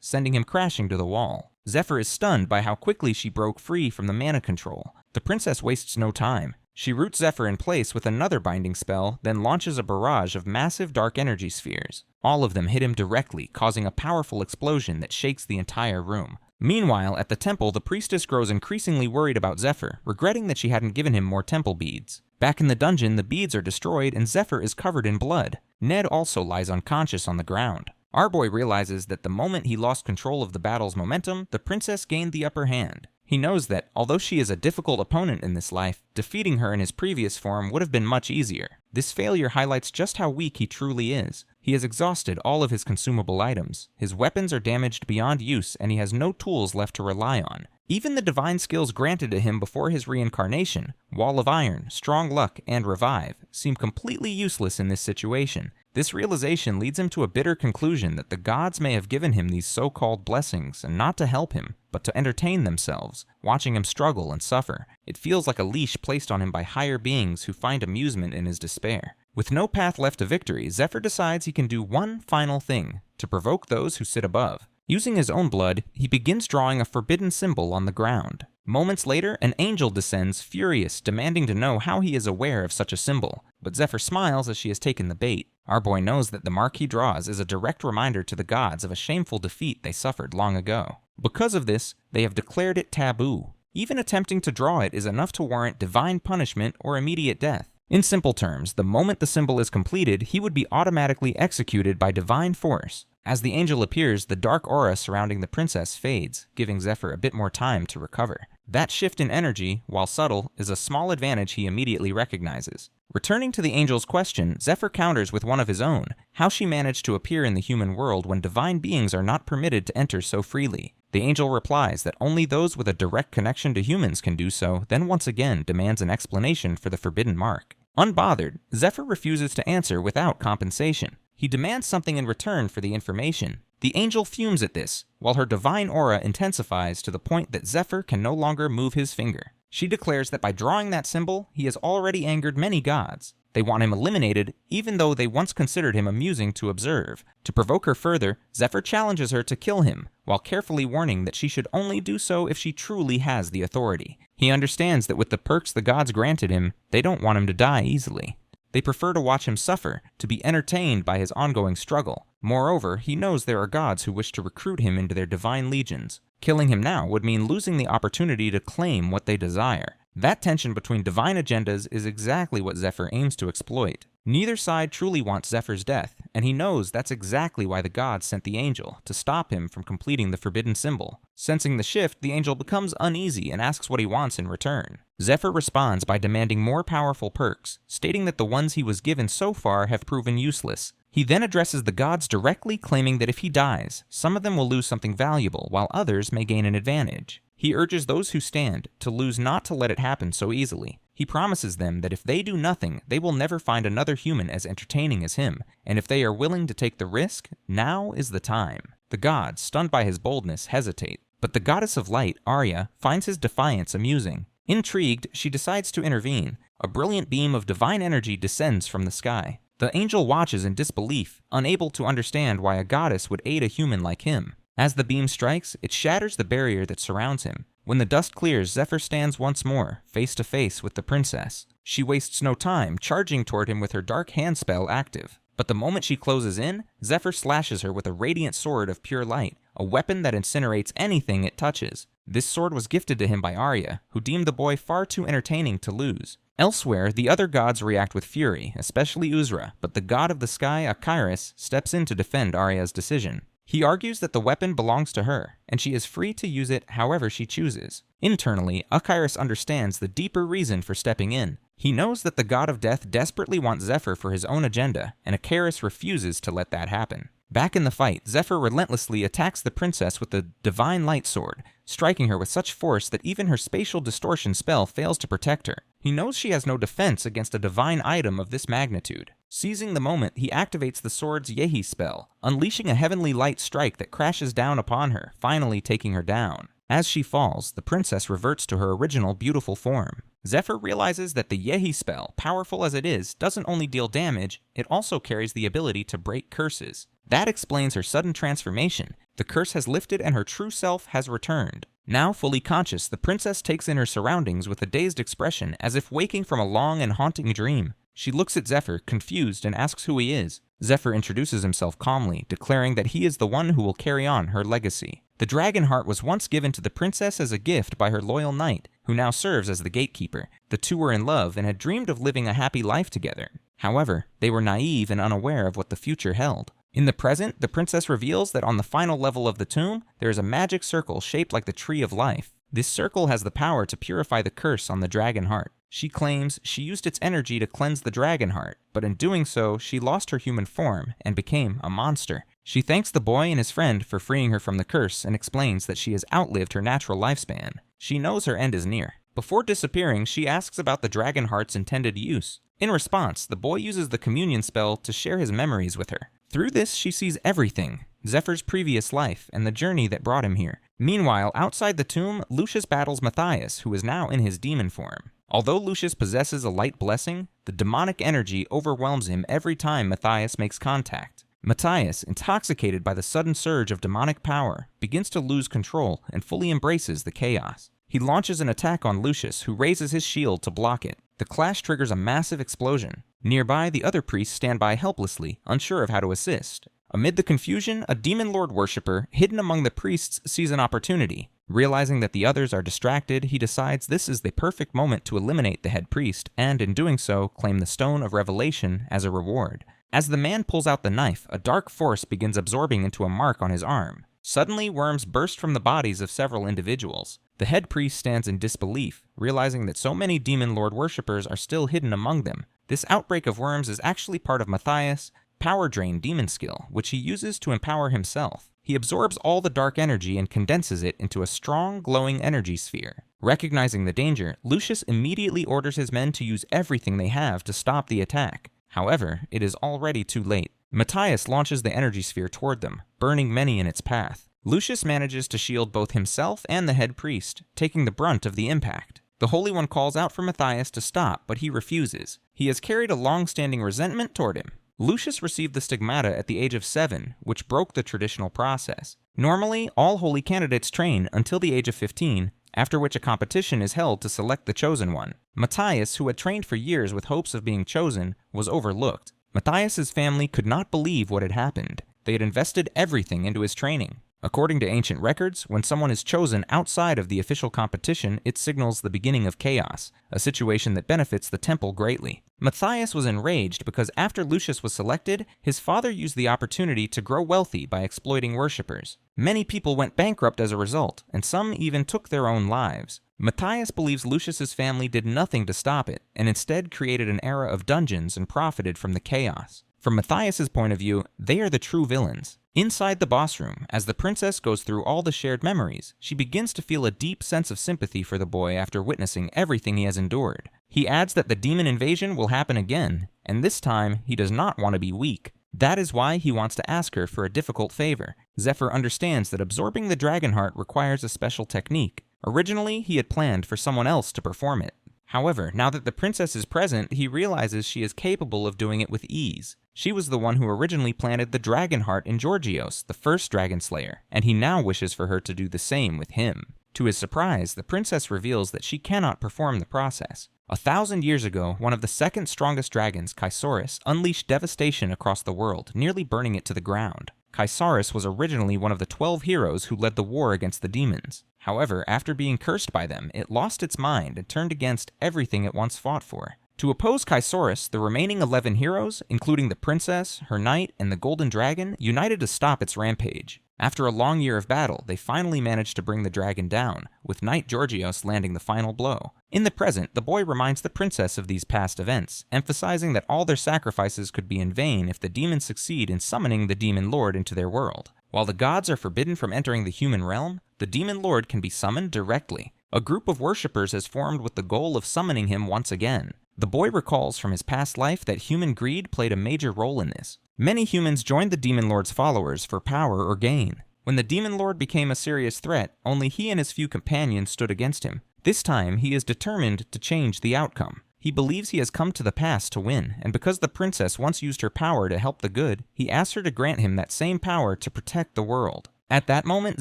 sending him crashing to the wall. Zephyr is stunned by how quickly she broke free from the mana control. The princess wastes no time. She roots Zephyr in place with another binding spell, then launches a barrage of massive dark energy spheres. All of them hit him directly, causing a powerful explosion that shakes the entire room. Meanwhile, at the temple, the priestess grows increasingly worried about Zephyr, regretting that she hadn't given him more temple beads. Back in the dungeon, the beads are destroyed and Zephyr is covered in blood. Ned also lies unconscious on the ground. Our boy realizes that the moment he lost control of the battle's momentum, the princess gained the upper hand. He knows that, although she is a difficult opponent in this life, defeating her in his previous form would have been much easier. This failure highlights just how weak he truly is. He has exhausted all of his consumable items. His weapons are damaged beyond use, and he has no tools left to rely on. Even the divine skills granted to him before his reincarnation, Wall of Iron, Strong Luck, and Revive, seem completely useless in this situation. This realization leads him to a bitter conclusion that the gods may have given him these so-called blessings, and not to help him, but to entertain themselves, watching him struggle and suffer. It feels like a leash placed on him by higher beings who find amusement in his despair. With no path left to victory, Zephyr decides he can do one final thing, to provoke those who sit above. Using his own blood, he begins drawing a forbidden symbol on the ground. Moments later, an angel descends, furious, demanding to know how he is aware of such a symbol. But Zephyr smiles as she has taken the bait. Our boy knows that the mark he draws is a direct reminder to the gods of a shameful defeat they suffered long ago. Because of this, they have declared it taboo. Even attempting to draw it is enough to warrant divine punishment or immediate death. In simple terms, the moment the symbol is completed, he would be automatically executed by divine force. As the angel appears, the dark aura surrounding the princess fades, giving Zephyr a bit more time to recover. That shift in energy, while subtle, is a small advantage he immediately recognizes. Returning to the angel's question, Zephyr counters with one of his own, how she managed to appear in the human world when divine beings are not permitted to enter so freely. The angel replies that only those with a direct connection to humans can do so, then once again demands an explanation for the forbidden mark. Unbothered, Zephyr refuses to answer without compensation. He demands something in return for the information. The angel fumes at this, while her divine aura intensifies to the point that Zephyr can no longer move his finger. She declares that by drawing that symbol, he has already angered many gods. They want him eliminated, even though they once considered him amusing to observe. To provoke her further, Zephyr challenges her to kill him, while carefully warning that she should only do so if she truly has the authority. He understands that with the perks the gods granted him, they don't want him to die easily. They prefer to watch him suffer, to be entertained by his ongoing struggle. Moreover, he knows there are gods who wish to recruit him into their divine legions. Killing him now would mean losing the opportunity to claim what they desire. That tension between divine agendas is exactly what Zephyr aims to exploit. Neither side truly wants Zephyr's death, and he knows that's exactly why the gods sent the angel, to stop him from completing the forbidden symbol. Sensing the shift, the angel becomes uneasy and asks what he wants in return. Zephyr responds by demanding more powerful perks, stating that the ones he was given so far have proven useless. He then addresses the gods directly, claiming that if he dies, some of them will lose something valuable, while others may gain an advantage. He urges those who stand to lose not to let it happen so easily. He promises them that if they do nothing, they will never find another human as entertaining as him, and if they are willing to take the risk, now is the time. The gods, stunned by his boldness, hesitate, but the goddess of light, Arya, finds his defiance amusing. Intrigued, she decides to intervene. A brilliant beam of divine energy descends from the sky. The angel watches in disbelief, unable to understand why a goddess would aid a human like him. As the beam strikes, it shatters the barrier that surrounds him. When the dust clears, Zephyr stands once more, face to face with the princess. She wastes no time, charging toward him with her dark hand spell active. But the moment she closes in, Zephyr slashes her with a radiant sword of pure light, a weapon that incinerates anything it touches. This sword was gifted to him by Arya, who deemed the boy far too entertaining to lose. Elsewhere, the other gods react with fury, especially Uzra, but the god of the sky, Akiris, steps in to defend Arya's decision. He argues that the weapon belongs to her, and she is free to use it however she chooses. Internally, Akiris understands the deeper reason for stepping in. He knows that the god of death desperately wants Zephyr for his own agenda, and Akiris refuses to let that happen. Back in the fight, Zephyr relentlessly attacks the princess with the Divine Light Sword, striking her with such force that even her spatial distortion spell fails to protect her. He knows she has no defense against a divine item of this magnitude. Seizing the moment, he activates the sword's Yehi spell, unleashing a heavenly light strike that crashes down upon her, finally taking her down. As she falls, the princess reverts to her original beautiful form. Zephyr realizes that the Yehi spell, powerful as it is, doesn't only deal damage, it also carries the ability to break curses. That explains her sudden transformation. The curse has lifted and her true self has returned. Now fully conscious, the princess takes in her surroundings with a dazed expression, as if waking from a long and haunting dream. She looks at Zephyr, confused, and asks who he is. Zephyr introduces himself calmly, declaring that he is the one who will carry on her legacy. The dragon heart was once given to the princess as a gift by her loyal knight, who now serves as the gatekeeper. The two were in love and had dreamed of living a happy life together. However, they were naive and unaware of what the future held. In the present, the princess reveals that on the final level of the tomb, there is a magic circle shaped like the Tree of Life. This circle has the power to purify the curse on the dragon heart. She claims she used its energy to cleanse the dragon heart, but in doing so, she lost her human form and became a monster. She thanks the boy and his friend for freeing her from the curse and explains that she has outlived her natural lifespan. She knows her end is near. Before disappearing, she asks about the dragon heart's intended use. In response, the boy uses the communion spell to share his memories with her. Through this, she sees everything, Zephyr's previous life and the journey that brought him here. Meanwhile, outside the tomb, Lucius battles Matthias, who is now in his demon form. Although Lucius possesses a light blessing, the demonic energy overwhelms him every time Matthias makes contact. Matthias, intoxicated by the sudden surge of demonic power, begins to lose control and fully embraces the chaos. He launches an attack on Lucius, who raises his shield to block it. The clash triggers a massive explosion. Nearby, the other priests stand by helplessly, unsure of how to assist. Amid the confusion, a demon lord worshipper, hidden among the priests, sees an opportunity. Realizing that the others are distracted, he decides this is the perfect moment to eliminate the head priest, and in doing so, claim the Stone of Revelation as a reward. As the man pulls out the knife, a dark force begins absorbing into a mark on his arm. Suddenly, worms burst from the bodies of several individuals. The head priest stands in disbelief, realizing that so many demon lord worshippers are still hidden among them. This outbreak of worms is actually part of Matthias' power drain demon skill, which he uses to empower himself. He absorbs all the dark energy and condenses it into a strong, glowing energy sphere. Recognizing the danger, Lucius immediately orders his men to use everything they have to stop the attack. However, it is already too late. Matthias launches the energy sphere toward them, burning many in its path. Lucius manages to shield both himself and the head priest, taking the brunt of the impact. The Holy One calls out for Matthias to stop, but he refuses. He has carried a long-standing resentment toward him. Lucius received the stigmata at the age of 7, which broke the traditional process. Normally, all holy candidates train until the age of 15, after which a competition is held to select the chosen one. Matthias, who had trained for years with hopes of being chosen, was overlooked. Matthias's family could not believe what had happened. They had invested everything into his training. According to ancient records, when someone is chosen outside of the official competition, it signals the beginning of chaos, a situation that benefits the temple greatly. Matthias was enraged because after Lucius was selected, his father used the opportunity to grow wealthy by exploiting worshippers. Many people went bankrupt as a result, and some even took their own lives. Matthias believes Lucius's family did nothing to stop it, and instead created an era of dungeons and profited from the chaos. From Matthias's point of view, they are the true villains. Inside the boss room, as the princess goes through all the shared memories, she begins to feel a deep sense of sympathy for the boy after witnessing everything he has endured. He adds that the demon invasion will happen again, and this time he does not want to be weak. That is why he wants to ask her for a difficult favor. Zephyr understands that absorbing the dragon heart requires a special technique. Originally, he had planned for someone else to perform it. However, now that the princess is present, he realizes she is capable of doing it with ease. She was the one who originally planted the dragon heart in Georgios, the first dragon slayer, and he now wishes for her to do the same with him. To his surprise, the princess reveals that she cannot perform the process. 1,000 years ago, one of the second strongest dragons, Chaisaurus, unleashed devastation across the world, nearly burning it to the ground. Chaisaurus was originally one of the 12 heroes who led the war against the demons. However, after being cursed by them, it lost its mind and turned against everything it once fought for. To oppose Chaisaurus, the remaining 11 heroes, including the princess, her knight, and the golden dragon, united to stop its rampage. After a long year of battle, they finally managed to bring the dragon down, with Knight Georgios landing the final blow. In the present, the boy reminds the princess of these past events, emphasizing that all their sacrifices could be in vain if the demons succeed in summoning the demon lord into their world. While the gods are forbidden from entering the human realm, the demon lord can be summoned directly. A group of worshippers has formed with the goal of summoning him once again. The boy recalls from his past life that human greed played a major role in this. Many humans joined the Demon Lord's followers for power or gain. When the Demon Lord became a serious threat, only he and his few companions stood against him. This time, he is determined to change the outcome. He believes he has come to the pass to win, and because the princess once used her power to help the good, he asks her to grant him that same power to protect the world. At that moment,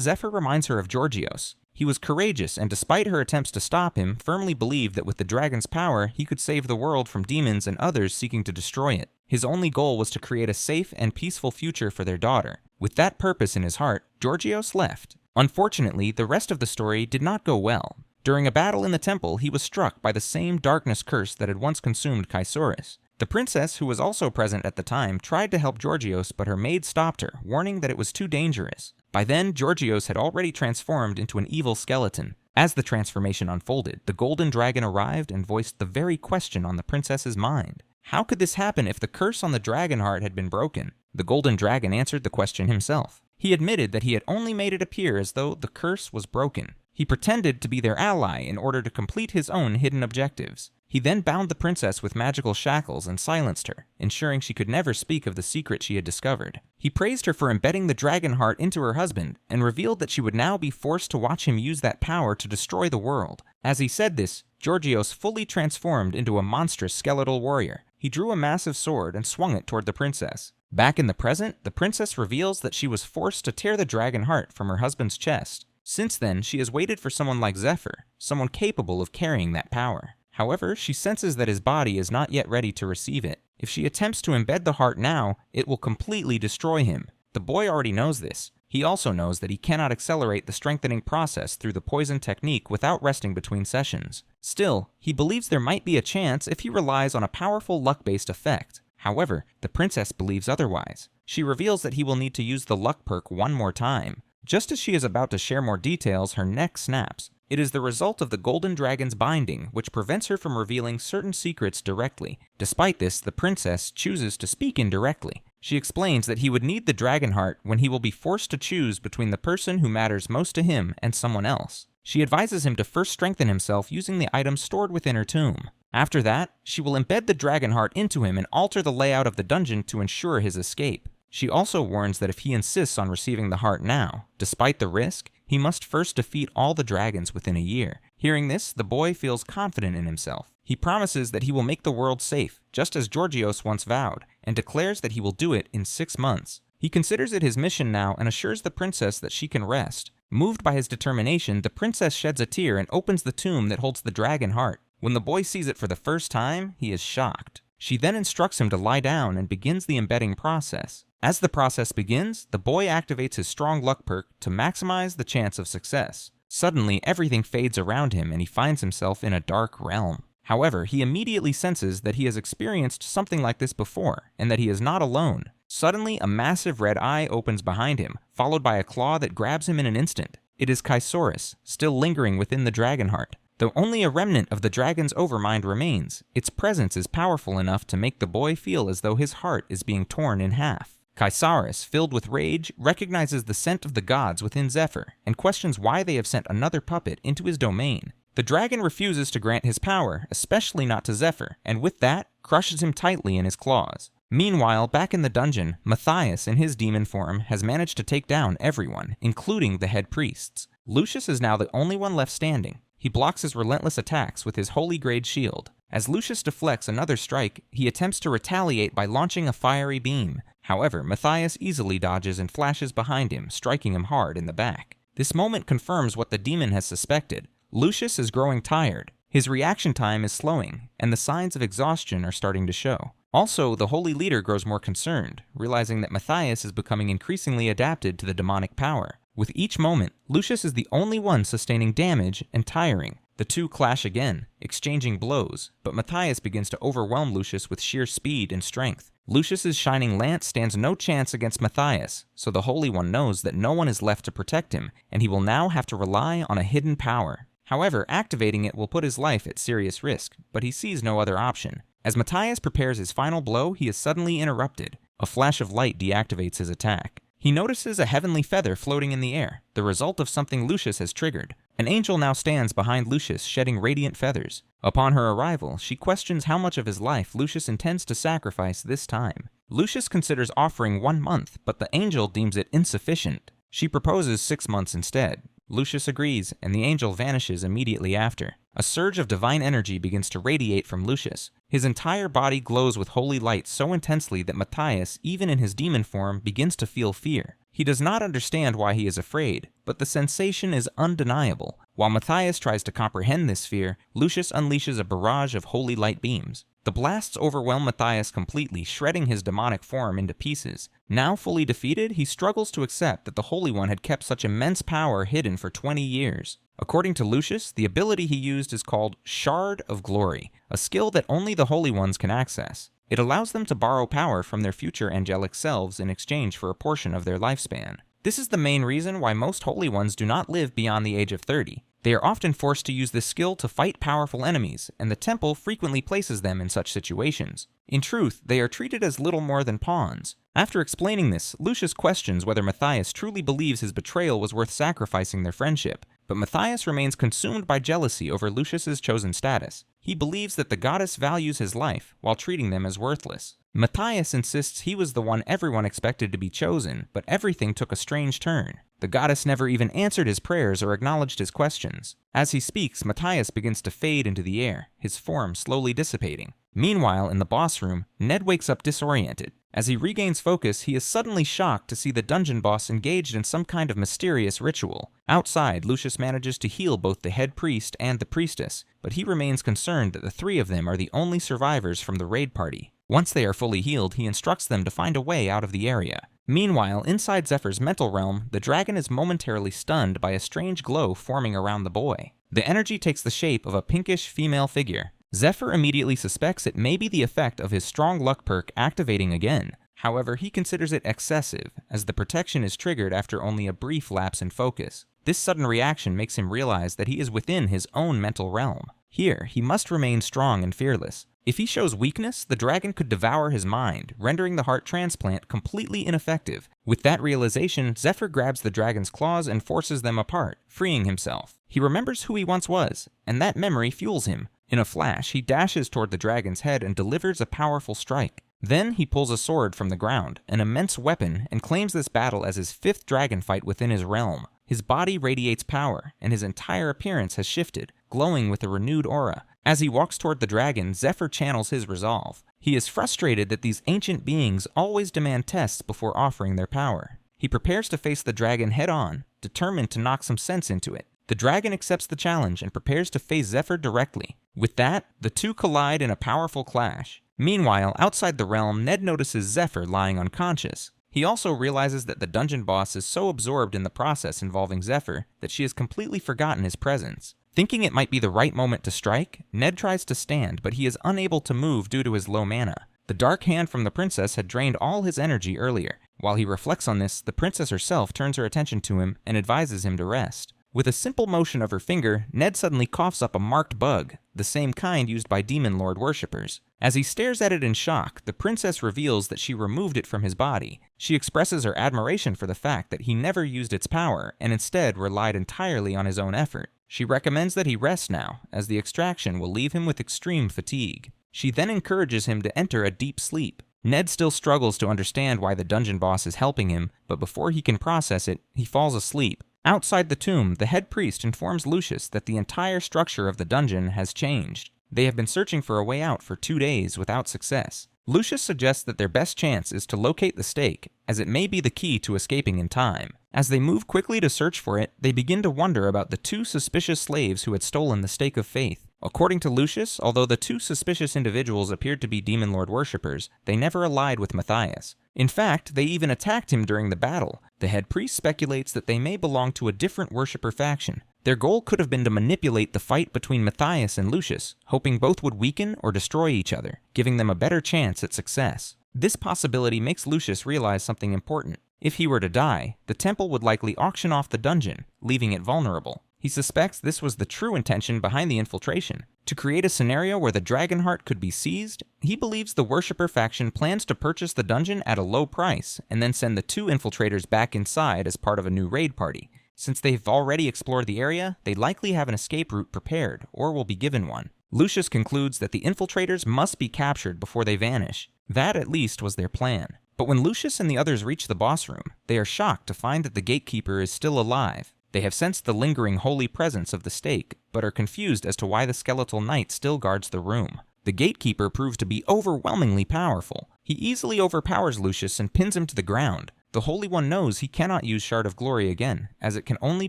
Zephyr reminds her of Georgios. He was courageous, and despite her attempts to stop him, firmly believed that with the dragon's power, he could save the world from demons and others seeking to destroy it. His only goal was to create a safe and peaceful future for their daughter. With that purpose in his heart, Georgios left. Unfortunately, the rest of the story did not go well. During a battle in the temple, he was struck by the same darkness curse that had once consumed Chaisaurus. The princess, who was also present at the time, tried to help Georgios, but her maid stopped her, warning that it was too dangerous. By then, Georgios had already transformed into an evil skeleton. As the transformation unfolded, the golden dragon arrived and voiced the very question on the princess's mind. How could this happen if the curse on the dragon heart had been broken? The golden dragon answered the question himself. He admitted that he had only made it appear as though the curse was broken. He pretended to be their ally in order to complete his own hidden objectives. He then bound the princess with magical shackles and silenced her, ensuring she could never speak of the secret she had discovered. He praised her for embedding the dragon heart into her husband, and revealed that she would now be forced to watch him use that power to destroy the world. As he said this, Georgios fully transformed into a monstrous skeletal warrior. He drew a massive sword and swung it toward the princess. Back in the present, the princess reveals that she was forced to tear the dragon heart from her husband's chest. Since then, she has waited for someone like Zephyr, someone capable of carrying that power. However, she senses that his body is not yet ready to receive it. If she attempts to embed the heart now, it will completely destroy him. The boy already knows this. He also knows that he cannot accelerate the strengthening process through the poison technique without resting between sessions. Still, he believes there might be a chance if he relies on a powerful luck-based effect. However, the princess believes otherwise. She reveals that he will need to use the luck perk one more time. Just as she is about to share more details, her neck snaps. It is the result of the golden dragon's binding, which prevents her from revealing certain secrets directly. Despite this, the princess chooses to speak indirectly. She explains that he would need the dragon heart when he will be forced to choose between the person who matters most to him and someone else. She advises him to first strengthen himself using the items stored within her tomb. After that, she will embed the dragon heart into him and alter the layout of the dungeon to ensure his escape. She also warns that if he insists on receiving the heart now, despite the risk, he must first defeat all the dragons within a year. Hearing this, the boy feels confident in himself. He promises that he will make the world safe, just as Georgios once vowed, and declares that he will do it in 6 months. He considers it his mission now and assures the princess that she can rest. Moved by his determination, the princess sheds a tear and opens the tomb that holds the dragon heart. When the boy sees it for the first time, he is shocked. She then instructs him to lie down and begins the embedding process. As the process begins, the boy activates his strong luck perk to maximize the chance of success. Suddenly, everything fades around him and he finds himself in a dark realm. However, he immediately senses that he has experienced something like this before, and that he is not alone. Suddenly, a massive red eye opens behind him, followed by a claw that grabs him in an instant. It is Chaisaurus, still lingering within the dragon heart. Though only a remnant of the dragon's overmind remains, its presence is powerful enough to make the boy feel as though his heart is being torn in half. Chaisaurus, filled with rage, recognizes the scent of the gods within Zephyr, and questions why they have sent another puppet into his domain. The dragon refuses to grant his power, especially not to Zephyr, and with that, crushes him tightly in his claws. Meanwhile, back in the dungeon, Matthias in his demon form has managed to take down everyone, including the head priests. Lucius is now the only one left standing. He blocks his relentless attacks with his holy grade shield. As Lucius deflects another strike, he attempts to retaliate by launching a fiery beam. However, Matthias easily dodges and flashes behind him, striking him hard in the back. This moment confirms what the demon has suspected. Lucius is growing tired. His reaction time is slowing, and the signs of exhaustion are starting to show. Also, the holy leader grows more concerned, realizing that Matthias is becoming increasingly adapted to the demonic power. With each moment, Lucius is the only one sustaining damage and tiring. The two clash again, exchanging blows, but Matthias begins to overwhelm Lucius with sheer speed and strength. Lucius's shining lance stands no chance against Matthias, so the Holy One knows that no one is left to protect him, and he will now have to rely on a hidden power. However, activating it will put his life at serious risk, but he sees no other option. As Matthias prepares his final blow, he is suddenly interrupted. A flash of light deactivates his attack. He notices a heavenly feather floating in the air, the result of something Lucius has triggered. An angel now stands behind Lucius, shedding radiant feathers. Upon her arrival, she questions how much of his life Lucius intends to sacrifice this time. Lucius considers offering 1 month, but the angel deems it insufficient. She proposes 6 months instead. Lucius agrees, and the angel vanishes immediately after. A surge of divine energy begins to radiate from Lucius. His entire body glows with holy light so intensely that Matthias, even in his demon form, begins to feel fear. He does not understand why he is afraid, but the sensation is undeniable. While Matthias tries to comprehend this fear, Lucius unleashes a barrage of holy light beams. The blasts overwhelm Matthias completely, shredding his demonic form into pieces. Now fully defeated, he struggles to accept that the Holy One had kept such immense power hidden for 20 years. According to Lucius, the ability he used is called Shard of Glory, a skill that only the Holy Ones can access. It allows them to borrow power from their future angelic selves in exchange for a portion of their lifespan. This is the main reason why most Holy Ones do not live beyond the age of 30. They are often forced to use this skill to fight powerful enemies, and the temple frequently places them in such situations. In truth, they are treated as little more than pawns. After explaining this, Lucius questions whether Matthias truly believes his betrayal was worth sacrificing their friendship, but Matthias remains consumed by jealousy over Lucius's chosen status. He believes that the goddess values his life, while treating them as worthless. Matthias insists he was the one everyone expected to be chosen, but everything took a strange turn. The goddess never even answered his prayers or acknowledged his questions. As he speaks, Matthias begins to fade into the air, his form slowly dissipating. Meanwhile, in the boss room, Ned wakes up disoriented. As he regains focus, he is suddenly shocked to see the dungeon boss engaged in some kind of mysterious ritual. Outside, Lucius manages to heal both the head priest and the priestess, but he remains concerned that the 3 of them are the only survivors from the raid party. Once they are fully healed, he instructs them to find a way out of the area. Meanwhile, inside Zephyr's mental realm, the dragon is momentarily stunned by a strange glow forming around the boy. The energy takes the shape of a pinkish female figure. Zephyr immediately suspects it may be the effect of his strong luck perk activating again. However, he considers it excessive, as the protection is triggered after only a brief lapse in focus. This sudden reaction makes him realize that he is within his own mental realm. Here, he must remain strong and fearless. If he shows weakness, the dragon could devour his mind, rendering the heart transplant completely ineffective. With that realization, Zephyr grabs the dragon's claws and forces them apart, freeing himself. He remembers who he once was, and that memory fuels him. In a flash, he dashes toward the dragon's head and delivers a powerful strike. Then he pulls a sword from the ground, an immense weapon, and claims this battle as his 5th dragon fight within his realm. His body radiates power, and his entire appearance has shifted, glowing with a renewed aura. As he walks toward the dragon, Zephyr channels his resolve. He is frustrated that these ancient beings always demand tests before offering their power. He prepares to face the dragon head-on, determined to knock some sense into it. The dragon accepts the challenge and prepares to face Zephyr directly. With that, the two collide in a powerful clash. Meanwhile, outside the realm, Ned notices Zephyr lying unconscious. He also realizes that the dungeon boss is so absorbed in the process involving Zephyr that she has completely forgotten his presence. Thinking it might be the right moment to strike, Ned tries to stand, but he is unable to move due to his low mana. The dark hand from the princess had drained all his energy earlier. While he reflects on this, the princess herself turns her attention to him and advises him to rest. With a simple motion of her finger, Ned suddenly coughs up a marked bug, the same kind used by Demon Lord worshippers. As he stares at it in shock, the princess reveals that she removed it from his body. She expresses her admiration for the fact that he never used its power and instead relied entirely on his own effort. She recommends that he rest now, as the extraction will leave him with extreme fatigue. She then encourages him to enter a deep sleep. Ned still struggles to understand why the dungeon boss is helping him, but before he can process it, he falls asleep. Outside the tomb, the head priest informs Lucius that the entire structure of the dungeon has changed. They have been searching for a way out for 2 days without success. Lucius suggests that their best chance is to locate the stake, as it may be the key to escaping in time. As they move quickly to search for it, they begin to wonder about the 2 suspicious slaves who had stolen the stake of faith. According to Lucius, although the 2 suspicious individuals appeared to be demon lord worshippers, they never allied with Matthias. In fact, they even attacked him during the battle. The head priest speculates that they may belong to a different worshipper faction. Their goal could have been to manipulate the fight between Matthias and Lucius, hoping both would weaken or destroy each other, giving them a better chance at success. This possibility makes Lucius realize something important. If he were to die, the temple would likely auction off the dungeon, leaving it vulnerable. He suspects this was the true intention behind the infiltration. To create a scenario where the dragon heart could be seized, he believes the worshipper faction plans to purchase the dungeon at a low price and then send the 2 infiltrators back inside as part of a new raid party. Since they've already explored the area, they likely have an escape route prepared, or will be given one. Lucius concludes that the infiltrators must be captured before they vanish. That, at least, was their plan. But when Lucius and the others reach the boss room, they are shocked to find that the gatekeeper is still alive. They have sensed the lingering holy presence of the stake, but are confused as to why the skeletal knight still guards the room. The gatekeeper proves to be overwhelmingly powerful. He easily overpowers Lucius and pins him to the ground. The Holy One knows he cannot use Shard of Glory again, as it can only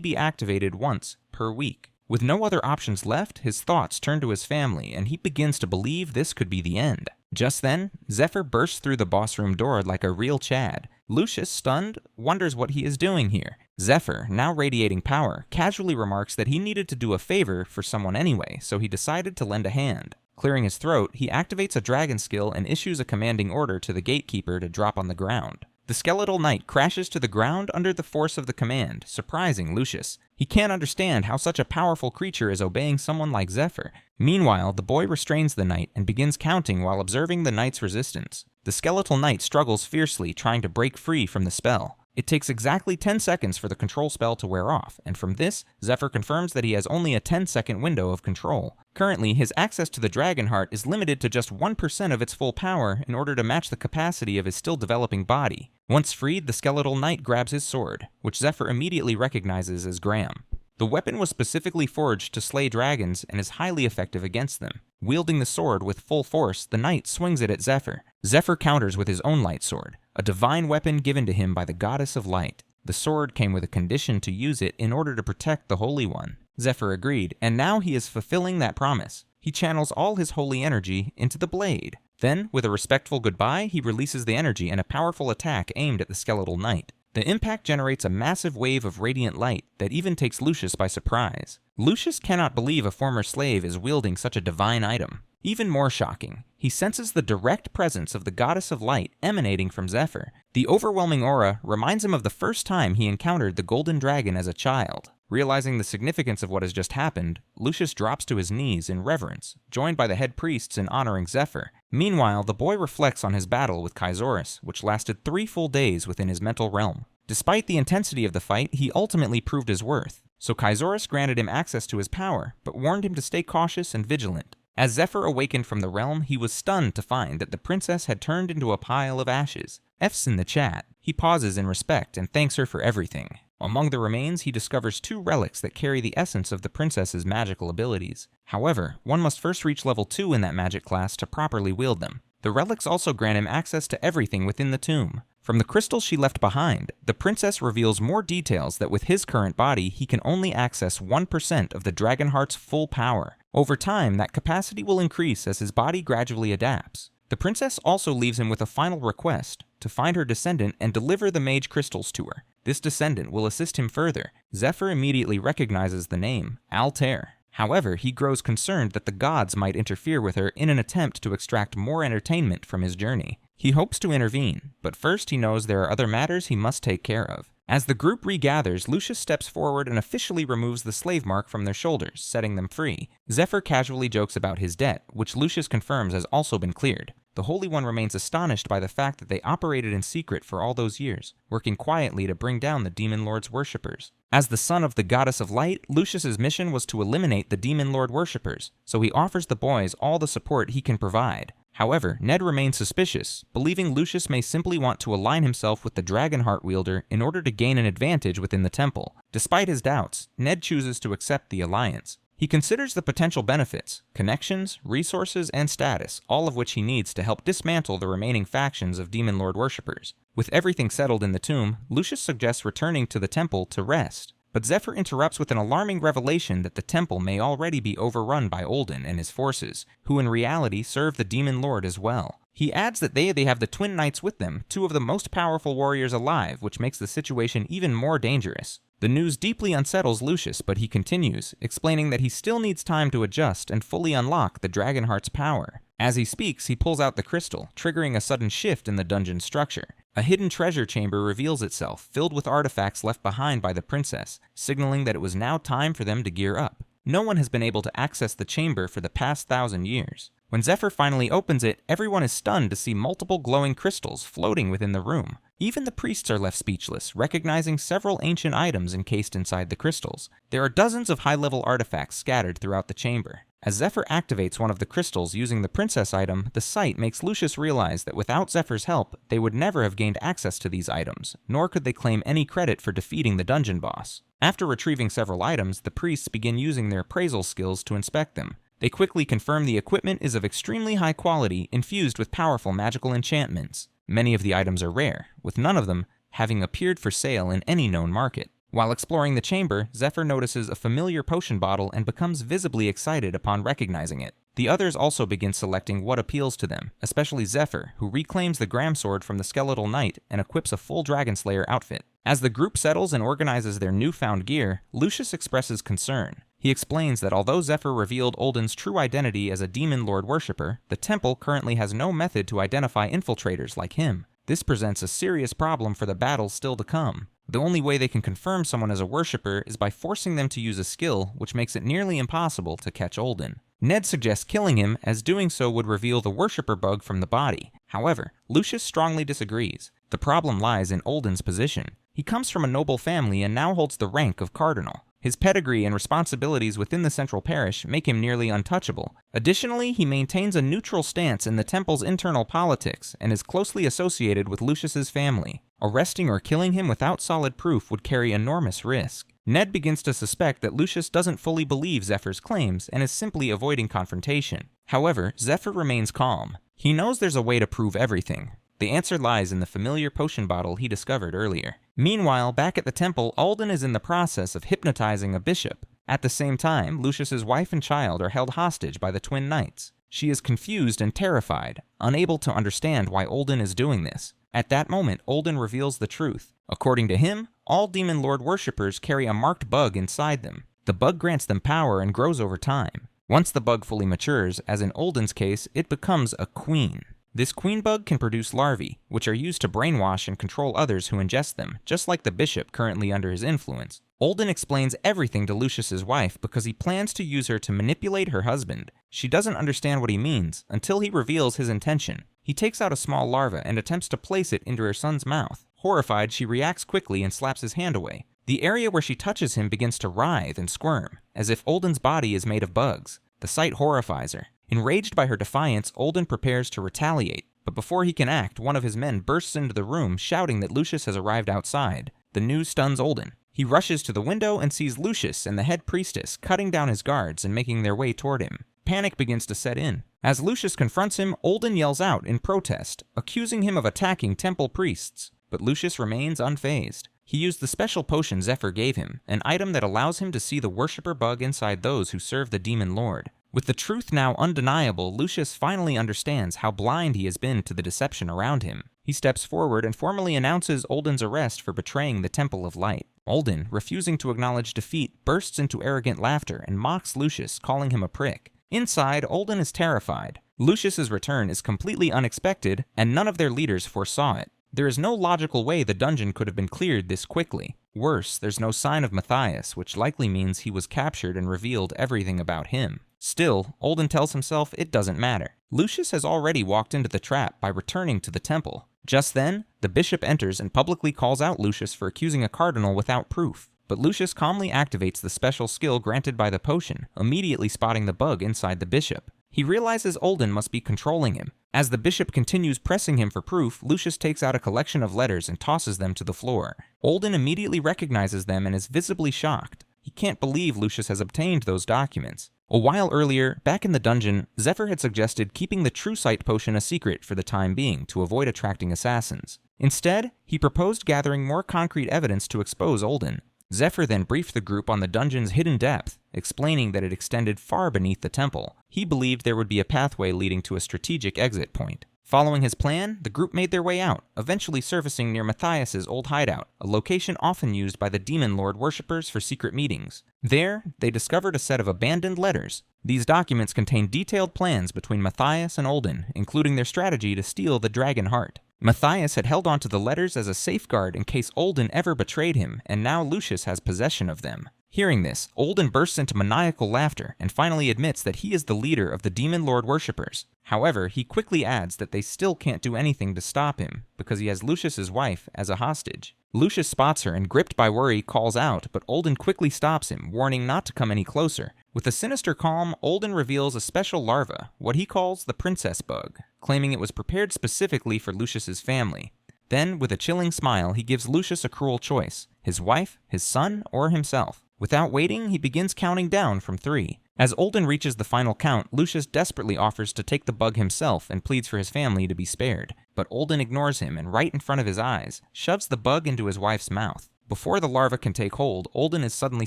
be activated once per week. With no other options left, his thoughts turn to his family, and he begins to believe this could be the end. Just then, Zephyr bursts through the boss room door like a real Chad. Lucius, stunned, wonders what he is doing here. Zephyr, now radiating power, casually remarks that he needed to do a favor for someone anyway, so he decided to lend a hand. Clearing his throat, he activates a dragon skill and issues a commanding order to the gatekeeper to drop on the ground. The skeletal knight crashes to the ground under the force of the command, surprising Lucius. He can't understand how such a powerful creature is obeying someone like Zephyr. Meanwhile, the boy restrains the knight and begins counting while observing the knight's resistance. The skeletal knight struggles fiercely, trying to break free from the spell. It takes exactly 10 seconds for the control spell to wear off, and from this, Zephyr confirms that he has only a 10-second window of control. Currently, his access to the Dragon Heart is limited to just 1% of its full power in order to match the capacity of his still developing body. Once freed, the skeletal knight grabs his sword, which Zephyr immediately recognizes as Graham. The weapon was specifically forged to slay dragons and is highly effective against them. Wielding the sword with full force, the knight swings it at Zephyr. Zephyr counters with his own light sword, a divine weapon given to him by the goddess of light. The sword came with a condition to use it in order to protect the Holy One. Zephyr agreed, and now he is fulfilling that promise. He channels all his holy energy into the blade. Then, with a respectful goodbye, he releases the energy in a powerful attack aimed at the skeletal knight. The impact generates a massive wave of radiant light that even takes Lucius by surprise. Lucius cannot believe a former slave is wielding such a divine item. Even more shocking, he senses the direct presence of the goddess of light emanating from Zephyr. The overwhelming aura reminds him of the first time he encountered the golden dragon as a child. Realizing the significance of what has just happened, Lucius drops to his knees in reverence, joined by the head priests in honoring Zephyr. Meanwhile, the boy reflects on his battle with Kaizoris, which lasted 3 full days within his mental realm. Despite the intensity of the fight, he ultimately proved his worth. So Kaizoris granted him access to his power, but warned him to stay cautious and vigilant. As Zephyr awakened from the realm, he was stunned to find that the princess had turned into a pile of ashes. F's in the chat. He pauses in respect and thanks her for everything. Among the remains, he discovers 2 relics that carry the essence of the princess's magical abilities. However, one must first reach level 2 in that magic class to properly wield them. The relics also grant him access to everything within the tomb. From the crystals she left behind, the princess reveals more details that with his current body, he can only access 1% of the Dragonheart's full power. Over time, that capacity will increase as his body gradually adapts. The princess also leaves him with a final request, to find her descendant and deliver the mage crystals to her. This descendant will assist him further. Zephyr immediately recognizes the name, Altair. However, he grows concerned that the gods might interfere with her in an attempt to extract more entertainment from his journey. He hopes to intervene, but first he knows there are other matters he must take care of. As the group regathers, Lucius steps forward and officially removes the slave mark from their shoulders, setting them free. Zephyr casually jokes about his debt, which Lucius confirms has also been cleared. The Holy One remains astonished by the fact that they operated in secret for all those years, working quietly to bring down the Demon Lord's worshippers. As the son of the Goddess of Light, Lucius's mission was to eliminate the Demon Lord worshippers, so he offers the boys all the support he can provide. However, Ned remains suspicious, believing Lucius may simply want to align himself with the Dragon Heart wielder in order to gain an advantage within the temple. Despite his doubts, Ned chooses to accept the alliance. He considers the potential benefits, connections, resources, and status, all of which he needs to help dismantle the remaining factions of Demon Lord worshippers. With everything settled in the tomb, Lucius suggests returning to the temple to rest. But Zephyr interrupts with an alarming revelation that the temple may already be overrun by Olden and his forces, who in reality serve the Demon Lord as well. He adds that they have the Twin Knights with them, two of the most powerful warriors alive, which makes the situation even more dangerous. The news deeply unsettles Lucius, but he continues, explaining that he still needs time to adjust and fully unlock the Dragonheart's power. As he speaks, he pulls out the crystal, triggering a sudden shift in the dungeon structure. A hidden treasure chamber reveals itself, filled with artifacts left behind by the princess, signaling that it was now time for them to gear up. No one has been able to access the chamber for the past 1,000 years. When Zephyr finally opens it, everyone is stunned to see multiple glowing crystals floating within the room. Even the priests are left speechless, recognizing several ancient items encased inside the crystals. There are dozens of high-level artifacts scattered throughout the chamber. As Zephyr activates one of the crystals using the princess item, the sight makes Lucius realize that without Zephyr's help, they would never have gained access to these items, nor could they claim any credit for defeating the dungeon boss. After retrieving several items, the priests begin using their appraisal skills to inspect them. They quickly confirm the equipment is of extremely high quality, infused with powerful magical enchantments. Many of the items are rare, with none of them having appeared for sale in any known market. While exploring the chamber, Zephyr notices a familiar potion bottle and becomes visibly excited upon recognizing it. The others also begin selecting what appeals to them, especially Zephyr, who reclaims the Gram Sword from the Skeletal Knight and equips a full Dragon Slayer outfit. As the group settles and organizes their newfound gear, Lucius expresses concern. He explains that although Zephyr revealed Olden's true identity as a Demon Lord worshipper, the temple currently has no method to identify infiltrators like him. This presents a serious problem for the battles still to come. The only way they can confirm someone as a worshipper is by forcing them to use a skill, which makes it nearly impossible to catch Olden. Ned suggests killing him, as doing so would reveal the worshipper bug from the body. However, Lucius strongly disagrees. The problem lies in Olden's position. He comes from a noble family and now holds the rank of cardinal. His pedigree and responsibilities within the central parish make him nearly untouchable. Additionally, he maintains a neutral stance in the temple's internal politics and is closely associated with Lucius's family. Arresting or killing him without solid proof would carry enormous risk. Ned begins to suspect that Lucius doesn't fully believe Zephyr's claims and is simply avoiding confrontation. However, Zephyr remains calm. He knows there's a way to prove everything. The answer lies in the familiar potion bottle he discovered earlier. Meanwhile, back at the temple, Olden is in the process of hypnotizing a bishop. At the same time, Lucius's wife and child are held hostage by the Twin Knights. She is confused and terrified, unable to understand why Olden is doing this. At that moment, Olden reveals the truth. According to him, all Demon Lord worshippers carry a marked bug inside them. The bug grants them power and grows over time. Once the bug fully matures, as in Olden's case, it becomes a queen. This queen bug can produce larvae, which are used to brainwash and control others who ingest them, just like the bishop currently under his influence. Olden explains everything to Lucius's wife because he plans to use her to manipulate her husband. She doesn't understand what he means, until he reveals his intention. He takes out a small larva and attempts to place it into her son's mouth. Horrified, she reacts quickly and slaps his hand away. The area where she touches him begins to writhe and squirm, as if Olden's body is made of bugs. The sight horrifies her. Enraged by her defiance, Olden prepares to retaliate, but before he can act, one of his men bursts into the room shouting that Lucius has arrived outside. The news stuns Olden. He rushes to the window and sees Lucius and the head priestess cutting down his guards and making their way toward him. Panic begins to set in. As Lucius confronts him, Olden yells out in protest, accusing him of attacking temple priests. But Lucius remains unfazed. He used the special potion Zephyr gave him, an item that allows him to see the worshipper bug inside those who serve the Demon Lord. With the truth now undeniable, Lucius finally understands how blind he has been to the deception around him. He steps forward and formally announces Olden's arrest for betraying the Temple of Light. Olden, refusing to acknowledge defeat, bursts into arrogant laughter and mocks Lucius, calling him a prick. Inside, Olden is terrified. Lucius's return is completely unexpected, and none of their leaders foresaw it. There is no logical way the dungeon could have been cleared this quickly. Worse, there's no sign of Matthias, which likely means he was captured and revealed everything about him. Still, Olden tells himself it doesn't matter. Lucius has already walked into the trap by returning to the temple. Just then, the bishop enters and publicly calls out Lucius for accusing a cardinal without proof. But Lucius calmly activates the special skill granted by the potion, immediately spotting the bug inside the bishop. He realizes Olden must be controlling him. As the bishop continues pressing him for proof, Lucius takes out a collection of letters and tosses them to the floor. Olden immediately recognizes them and is visibly shocked. He can't believe Lucius has obtained those documents. A while earlier, back in the dungeon, Zephyr had suggested keeping the True Sight potion a secret for the time being to avoid attracting assassins. Instead, he proposed gathering more concrete evidence to expose Olden. Zephyr then briefed the group on the dungeon's hidden depth, explaining that it extended far beneath the temple. He believed there would be a pathway leading to a strategic exit point. Following his plan, the group made their way out, eventually surfacing near Matthias's old hideout, a location often used by the Demon Lord worshippers for secret meetings. There, they discovered a set of abandoned letters. These documents contained detailed plans between Matthias and Olden, including their strategy to steal the dragon heart. Matthias had held onto the letters as a safeguard in case Olden ever betrayed him, and now Lucius has possession of them. Hearing this, Olden bursts into maniacal laughter and finally admits that he is the leader of the Demon Lord worshippers. However, he quickly adds that they still can't do anything to stop him, because he has Lucius's wife as a hostage. Lucius spots her and, gripped by worry, calls out, but Olden quickly stops him, warning not to come any closer. With a sinister calm, Olden reveals a special larva, what he calls the princess bug, claiming it was prepared specifically for Lucius's family. Then, with a chilling smile, he gives Lucius a cruel choice: his wife, his son, or himself. Without waiting, he begins counting down from 3. As Olden reaches the final count, Lucius desperately offers to take the bug himself and pleads for his family to be spared. But Olden ignores him and, right in front of his eyes, shoves the bug into his wife's mouth. Before the larva can take hold, Olden is suddenly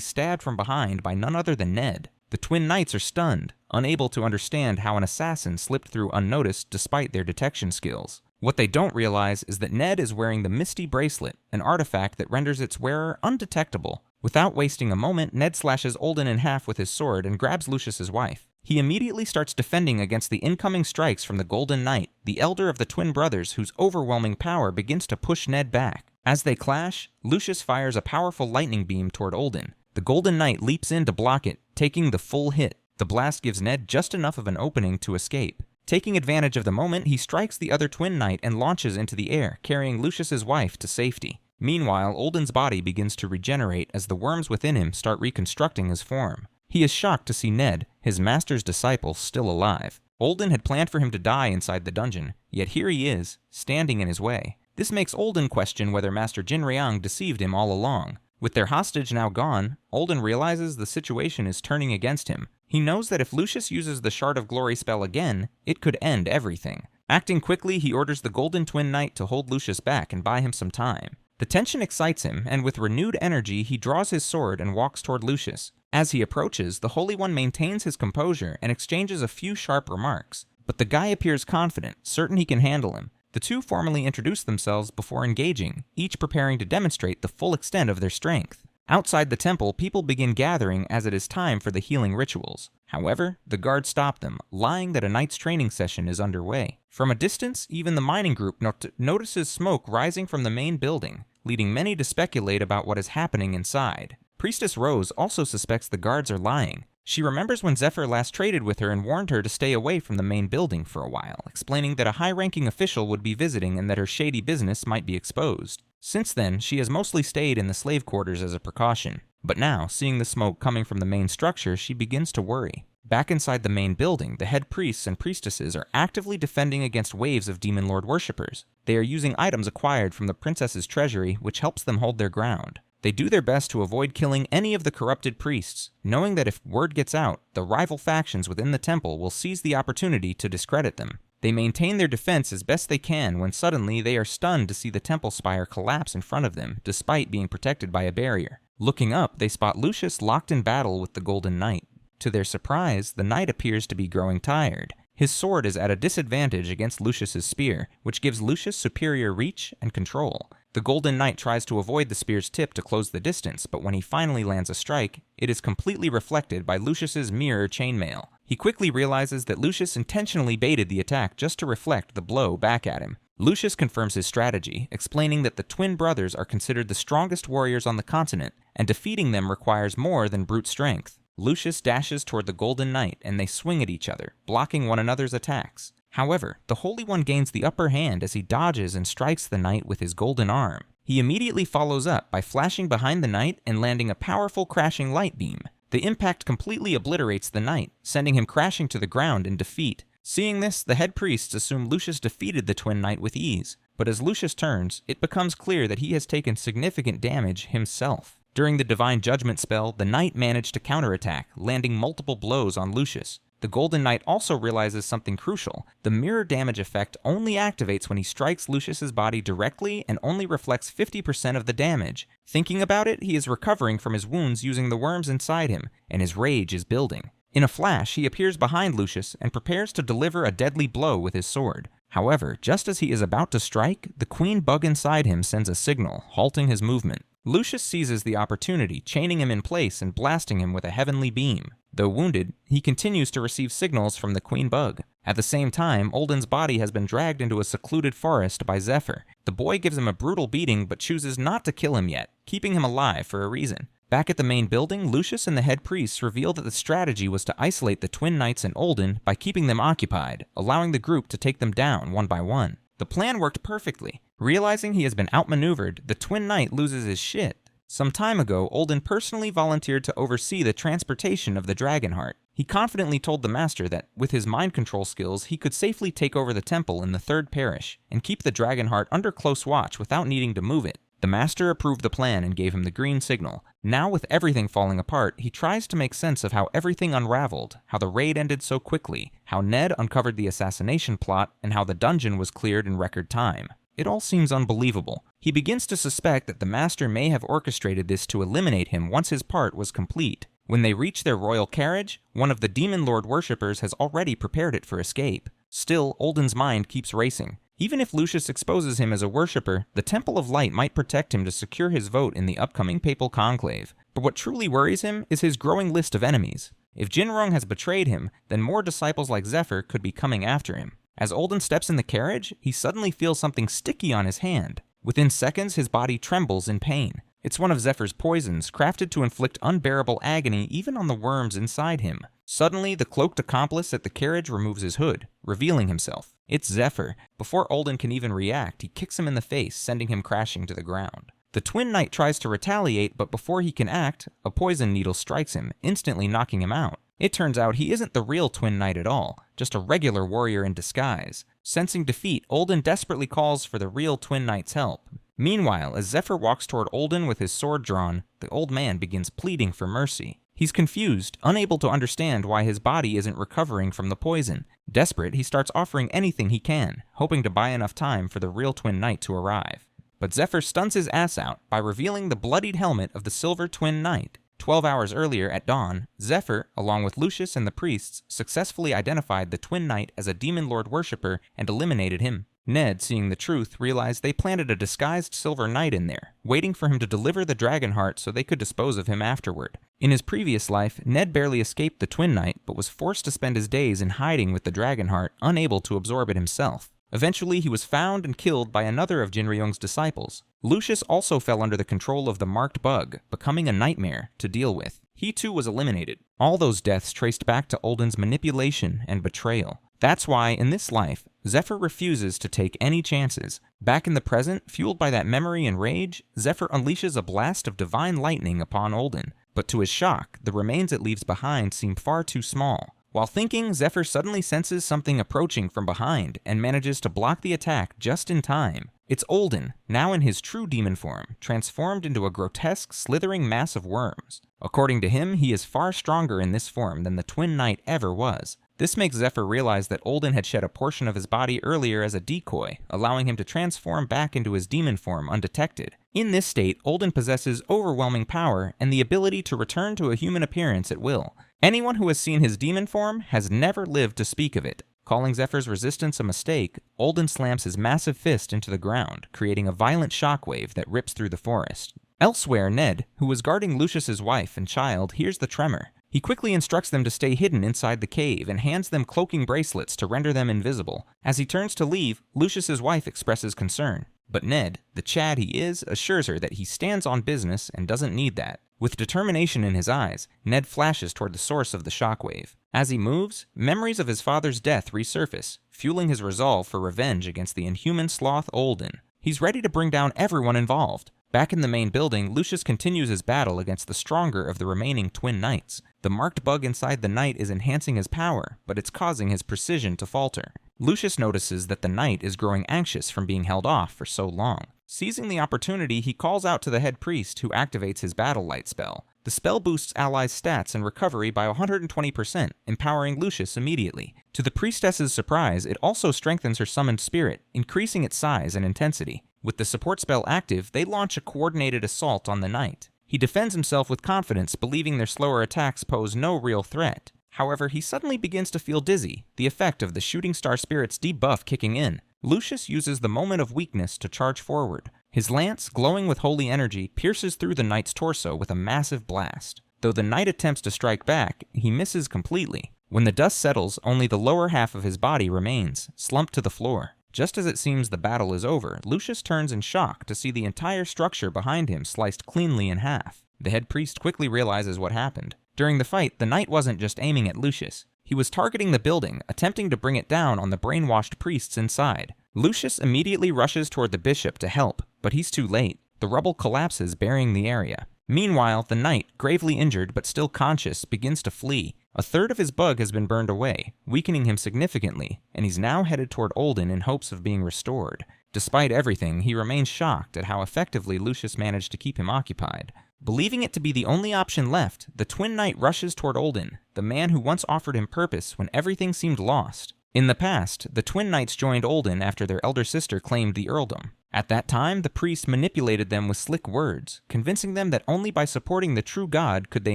stabbed from behind by none other than Ned. The twin knights are stunned, unable to understand how an assassin slipped through unnoticed despite their detection skills. What they don't realize is that Ned is wearing the Misty Bracelet, an artifact that renders its wearer undetectable. Without wasting a moment, Ned slashes Olden in half with his sword and grabs Lucius's wife. He immediately starts defending against the incoming strikes from the Golden Knight, the elder of the twin brothers whose overwhelming power begins to push Ned back. As they clash, Lucius fires a powerful lightning beam toward Olden. The Golden Knight leaps in to block it, taking the full hit. The blast gives Ned just enough of an opening to escape. Taking advantage of the moment, he strikes the other twin knight and launches into the air, carrying Lucius's wife to safety. Meanwhile, Olden's body begins to regenerate as the worms within him start reconstructing his form. He is shocked to see Ned, his master's disciple, still alive. Olden had planned for him to die inside the dungeon, yet here he is, standing in his way. This makes Olden question whether Master Jinryang deceived him all along. With their hostage now gone, Olden realizes the situation is turning against him. He knows that if Lucius uses the Shard of Glory spell again, it could end everything. Acting quickly, he orders the Golden Twin Knight to hold Lucius back and buy him some time. The tension excites him, and with renewed energy, he draws his sword and walks toward Lucius. As he approaches, the Holy One maintains his composure and exchanges a few sharp remarks. But the guy appears confident, certain he can handle him. The two formally introduce themselves before engaging, each preparing to demonstrate the full extent of their strength. Outside the temple, people begin gathering as it is time for the healing rituals. However, the guards stop them, lying that a knight's training session is underway. From a distance, even the mining group notices smoke rising from the main building, leading many to speculate about what is happening inside. Priestess Rose also suspects the guards are lying. She remembers when Zephyr last traded with her and warned her to stay away from the main building for a while, explaining that a high-ranking official would be visiting and that her shady business might be exposed. Since then, she has mostly stayed in the slave quarters as a precaution. But now, seeing the smoke coming from the main structure, she begins to worry. Back inside the main building, the head priests and priestesses are actively defending against waves of Demon Lord worshippers. They are using items acquired from the princess's treasury, which helps them hold their ground. They do their best to avoid killing any of the corrupted priests, knowing that if word gets out, the rival factions within the temple will seize the opportunity to discredit them. They maintain their defense as best they can when suddenly they are stunned to see the temple spire collapse in front of them, despite being protected by a barrier. Looking up, they spot Lucius locked in battle with the Golden Knight. To their surprise, the knight appears to be growing tired. His sword is at a disadvantage against Lucius's spear, which gives Lucius superior reach and control. The Golden Knight tries to avoid the spear's tip to close the distance, but when he finally lands a strike, it is completely reflected by Lucius's mirror chainmail. He quickly realizes that Lucius intentionally baited the attack just to reflect the blow back at him. Lucius confirms his strategy, explaining that the twin brothers are considered the strongest warriors on the continent, and defeating them requires more than brute strength. Lucius dashes toward the Golden Knight, and they swing at each other, blocking one another's attacks. However, the Holy One gains the upper hand as he dodges and strikes the knight with his golden arm. He immediately follows up by flashing behind the knight and landing a powerful crashing light beam. The impact completely obliterates the knight, sending him crashing to the ground in defeat. Seeing this, the head priests assume Lucius defeated the Twin Knight with ease, but as Lucius turns, it becomes clear that he has taken significant damage himself. During the Divine Judgment spell, the Knight managed to counterattack, landing multiple blows on Lucius. The Golden Knight also realizes something crucial. The mirror damage effect only activates when he strikes Lucius's body directly and only reflects 50% of the damage. Thinking about it, he is recovering from his wounds using the worms inside him, and his rage is building. In a flash, he appears behind Lucius and prepares to deliver a deadly blow with his sword. However, just as he is about to strike, the queen bug inside him sends a signal, halting his movement. Lucius seizes the opportunity, chaining him in place and blasting him with a heavenly beam. Though wounded, he continues to receive signals from the queen bug. At the same time, Olden's body has been dragged into a secluded forest by Zephyr. The boy gives him a brutal beating but chooses not to kill him yet, keeping him alive for a reason. Back at the main building, Lucius and the head priests reveal that the strategy was to isolate the Twin Knights and Olden by keeping them occupied, allowing the group to take them down one by one. The plan worked perfectly. Realizing he has been outmaneuvered, the Twin Knight loses his shit. Some time ago, Olden personally volunteered to oversee the transportation of the Dragonheart. He confidently told the Master that, with his mind control skills, he could safely take over the temple in the Third Parish and keep the Dragonheart under close watch without needing to move it. The Master approved the plan and gave him the green signal. Now, with everything falling apart, he tries to make sense of how everything unraveled, how the raid ended so quickly, how Ned uncovered the assassination plot, and how the dungeon was cleared in record time. It all seems unbelievable. He begins to suspect that the Master may have orchestrated this to eliminate him once his part was complete. When they reach their royal carriage, one of the Demon Lord worshippers has already prepared it for escape. Still, Olden's mind keeps racing. Even if Lucius exposes him as a worshipper, the Temple of Light might protect him to secure his vote in the upcoming papal conclave. But what truly worries him is his growing list of enemies. If Jinrong has betrayed him, then more disciples like Zephyr could be coming after him. As Olden steps in the carriage, he suddenly feels something sticky on his hand. Within seconds, his body trembles in pain. It's one of Zephyr's poisons, crafted to inflict unbearable agony even on the worms inside him. Suddenly, the cloaked accomplice at the carriage removes his hood, revealing himself. It's Zephyr. Before Olden can even react, he kicks him in the face, sending him crashing to the ground. The Twin Knight tries to retaliate, but before he can act, a poison needle strikes him, instantly knocking him out. It turns out he isn't the real Twin Knight at all, just a regular warrior in disguise. Sensing defeat, Olden desperately calls for the real Twin Knight's help. Meanwhile, as Zephyr walks toward Olden with his sword drawn, the old man begins pleading for mercy. He's confused, unable to understand why his body isn't recovering from the poison. Desperate, he starts offering anything he can, hoping to buy enough time for the real Twin Knight to arrive. But Zephyr stuns his ass out by revealing the bloodied helmet of the Silver Twin Knight. 12 hours earlier, at dawn, Zephyr, along with Lucius and the priests, successfully identified the Twin Knight as a Demon Lord worshipper and eliminated him. Ned, seeing the truth, realized they planted a disguised Silver Knight in there, waiting for him to deliver the Dragonheart so they could dispose of him afterward. In his previous life, Ned barely escaped the Twin Knight, but was forced to spend his days in hiding with the Dragonheart, unable to absorb it himself. Eventually, he was found and killed by another of Jinryong's disciples. Lucius also fell under the control of the marked bug, becoming a nightmare to deal with. He too was eliminated. All those deaths traced back to Olden's manipulation and betrayal. That's why, in this life, Zephyr refuses to take any chances. Back in the present, fueled by that memory and rage, Zephyr unleashes a blast of divine lightning upon Olden. But to his shock, the remains it leaves behind seem far too small. While thinking, Zephyr suddenly senses something approaching from behind and manages to block the attack just in time. It's Olden, now in his true demon form, transformed into a grotesque, slithering mass of worms. According to him, he is far stronger in this form than the Twin Knight ever was. This makes Zephyr realize that Olden had shed a portion of his body earlier as a decoy, allowing him to transform back into his demon form undetected. In this state, Olden possesses overwhelming power and the ability to return to a human appearance at will. Anyone who has seen his demon form has never lived to speak of it. Calling Zephyr's resistance a mistake, Olden slams his massive fist into the ground, creating a violent shockwave that rips through the forest. Elsewhere, Ned, who was guarding Lucius's wife and child, hears the tremor. He quickly instructs them to stay hidden inside the cave and hands them cloaking bracelets to render them invisible. As he turns to leave, Lucius's wife expresses concern. But Ned, the Chad he is, assures her that he stands on business and doesn't need that. With determination in his eyes, Ned flashes toward the source of the shockwave. As he moves, memories of his father's death resurface, fueling his resolve for revenge against the inhuman sloth Olden. He's ready to bring down everyone involved. Back in the main building, Lucius continues his battle against the stronger of the remaining Twin Knights. The marked bug inside the knight is enhancing his power, but it's causing his precision to falter. Lucius notices that the knight is growing anxious from being held off for so long. Seizing the opportunity, he calls out to the head priest, who activates his battle light spell. The spell boosts allies' stats and recovery by 120%, empowering Lucius immediately. To the priestess's surprise, it also strengthens her summoned spirit, increasing its size and intensity. With the support spell active, they launch a coordinated assault on the knight. He defends himself with confidence, believing their slower attacks pose no real threat. However, he suddenly begins to feel dizzy, the effect of the Shooting Star Spirit's debuff kicking in. Lucius uses the moment of weakness to charge forward. His lance, glowing with holy energy, pierces through the knight's torso with a massive blast. Though the knight attempts to strike back, he misses completely. When the dust settles, only the lower half of his body remains, slumped to the floor. Just as it seems the battle is over, Lucius turns in shock to see the entire structure behind him sliced cleanly in half. The head priest quickly realizes what happened. During the fight, the knight wasn't just aiming at Lucius. He was targeting the building, attempting to bring it down on the brainwashed priests inside. Lucius immediately rushes toward the bishop to help, but he's too late. The rubble collapses, burying the area. Meanwhile, the knight, gravely injured but still conscious, begins to flee. A third of his bug has been burned away, weakening him significantly, and he's now headed toward Olden in hopes of being restored. Despite everything, he remains shocked at how effectively Lucius managed to keep him occupied. Believing it to be the only option left, the twin knight rushes toward Olden, the man who once offered him purpose when everything seemed lost. In the past, the twin knights joined Olden after their elder sister claimed the earldom. At that time, the priest manipulated them with slick words, convincing them that only by supporting the true god could they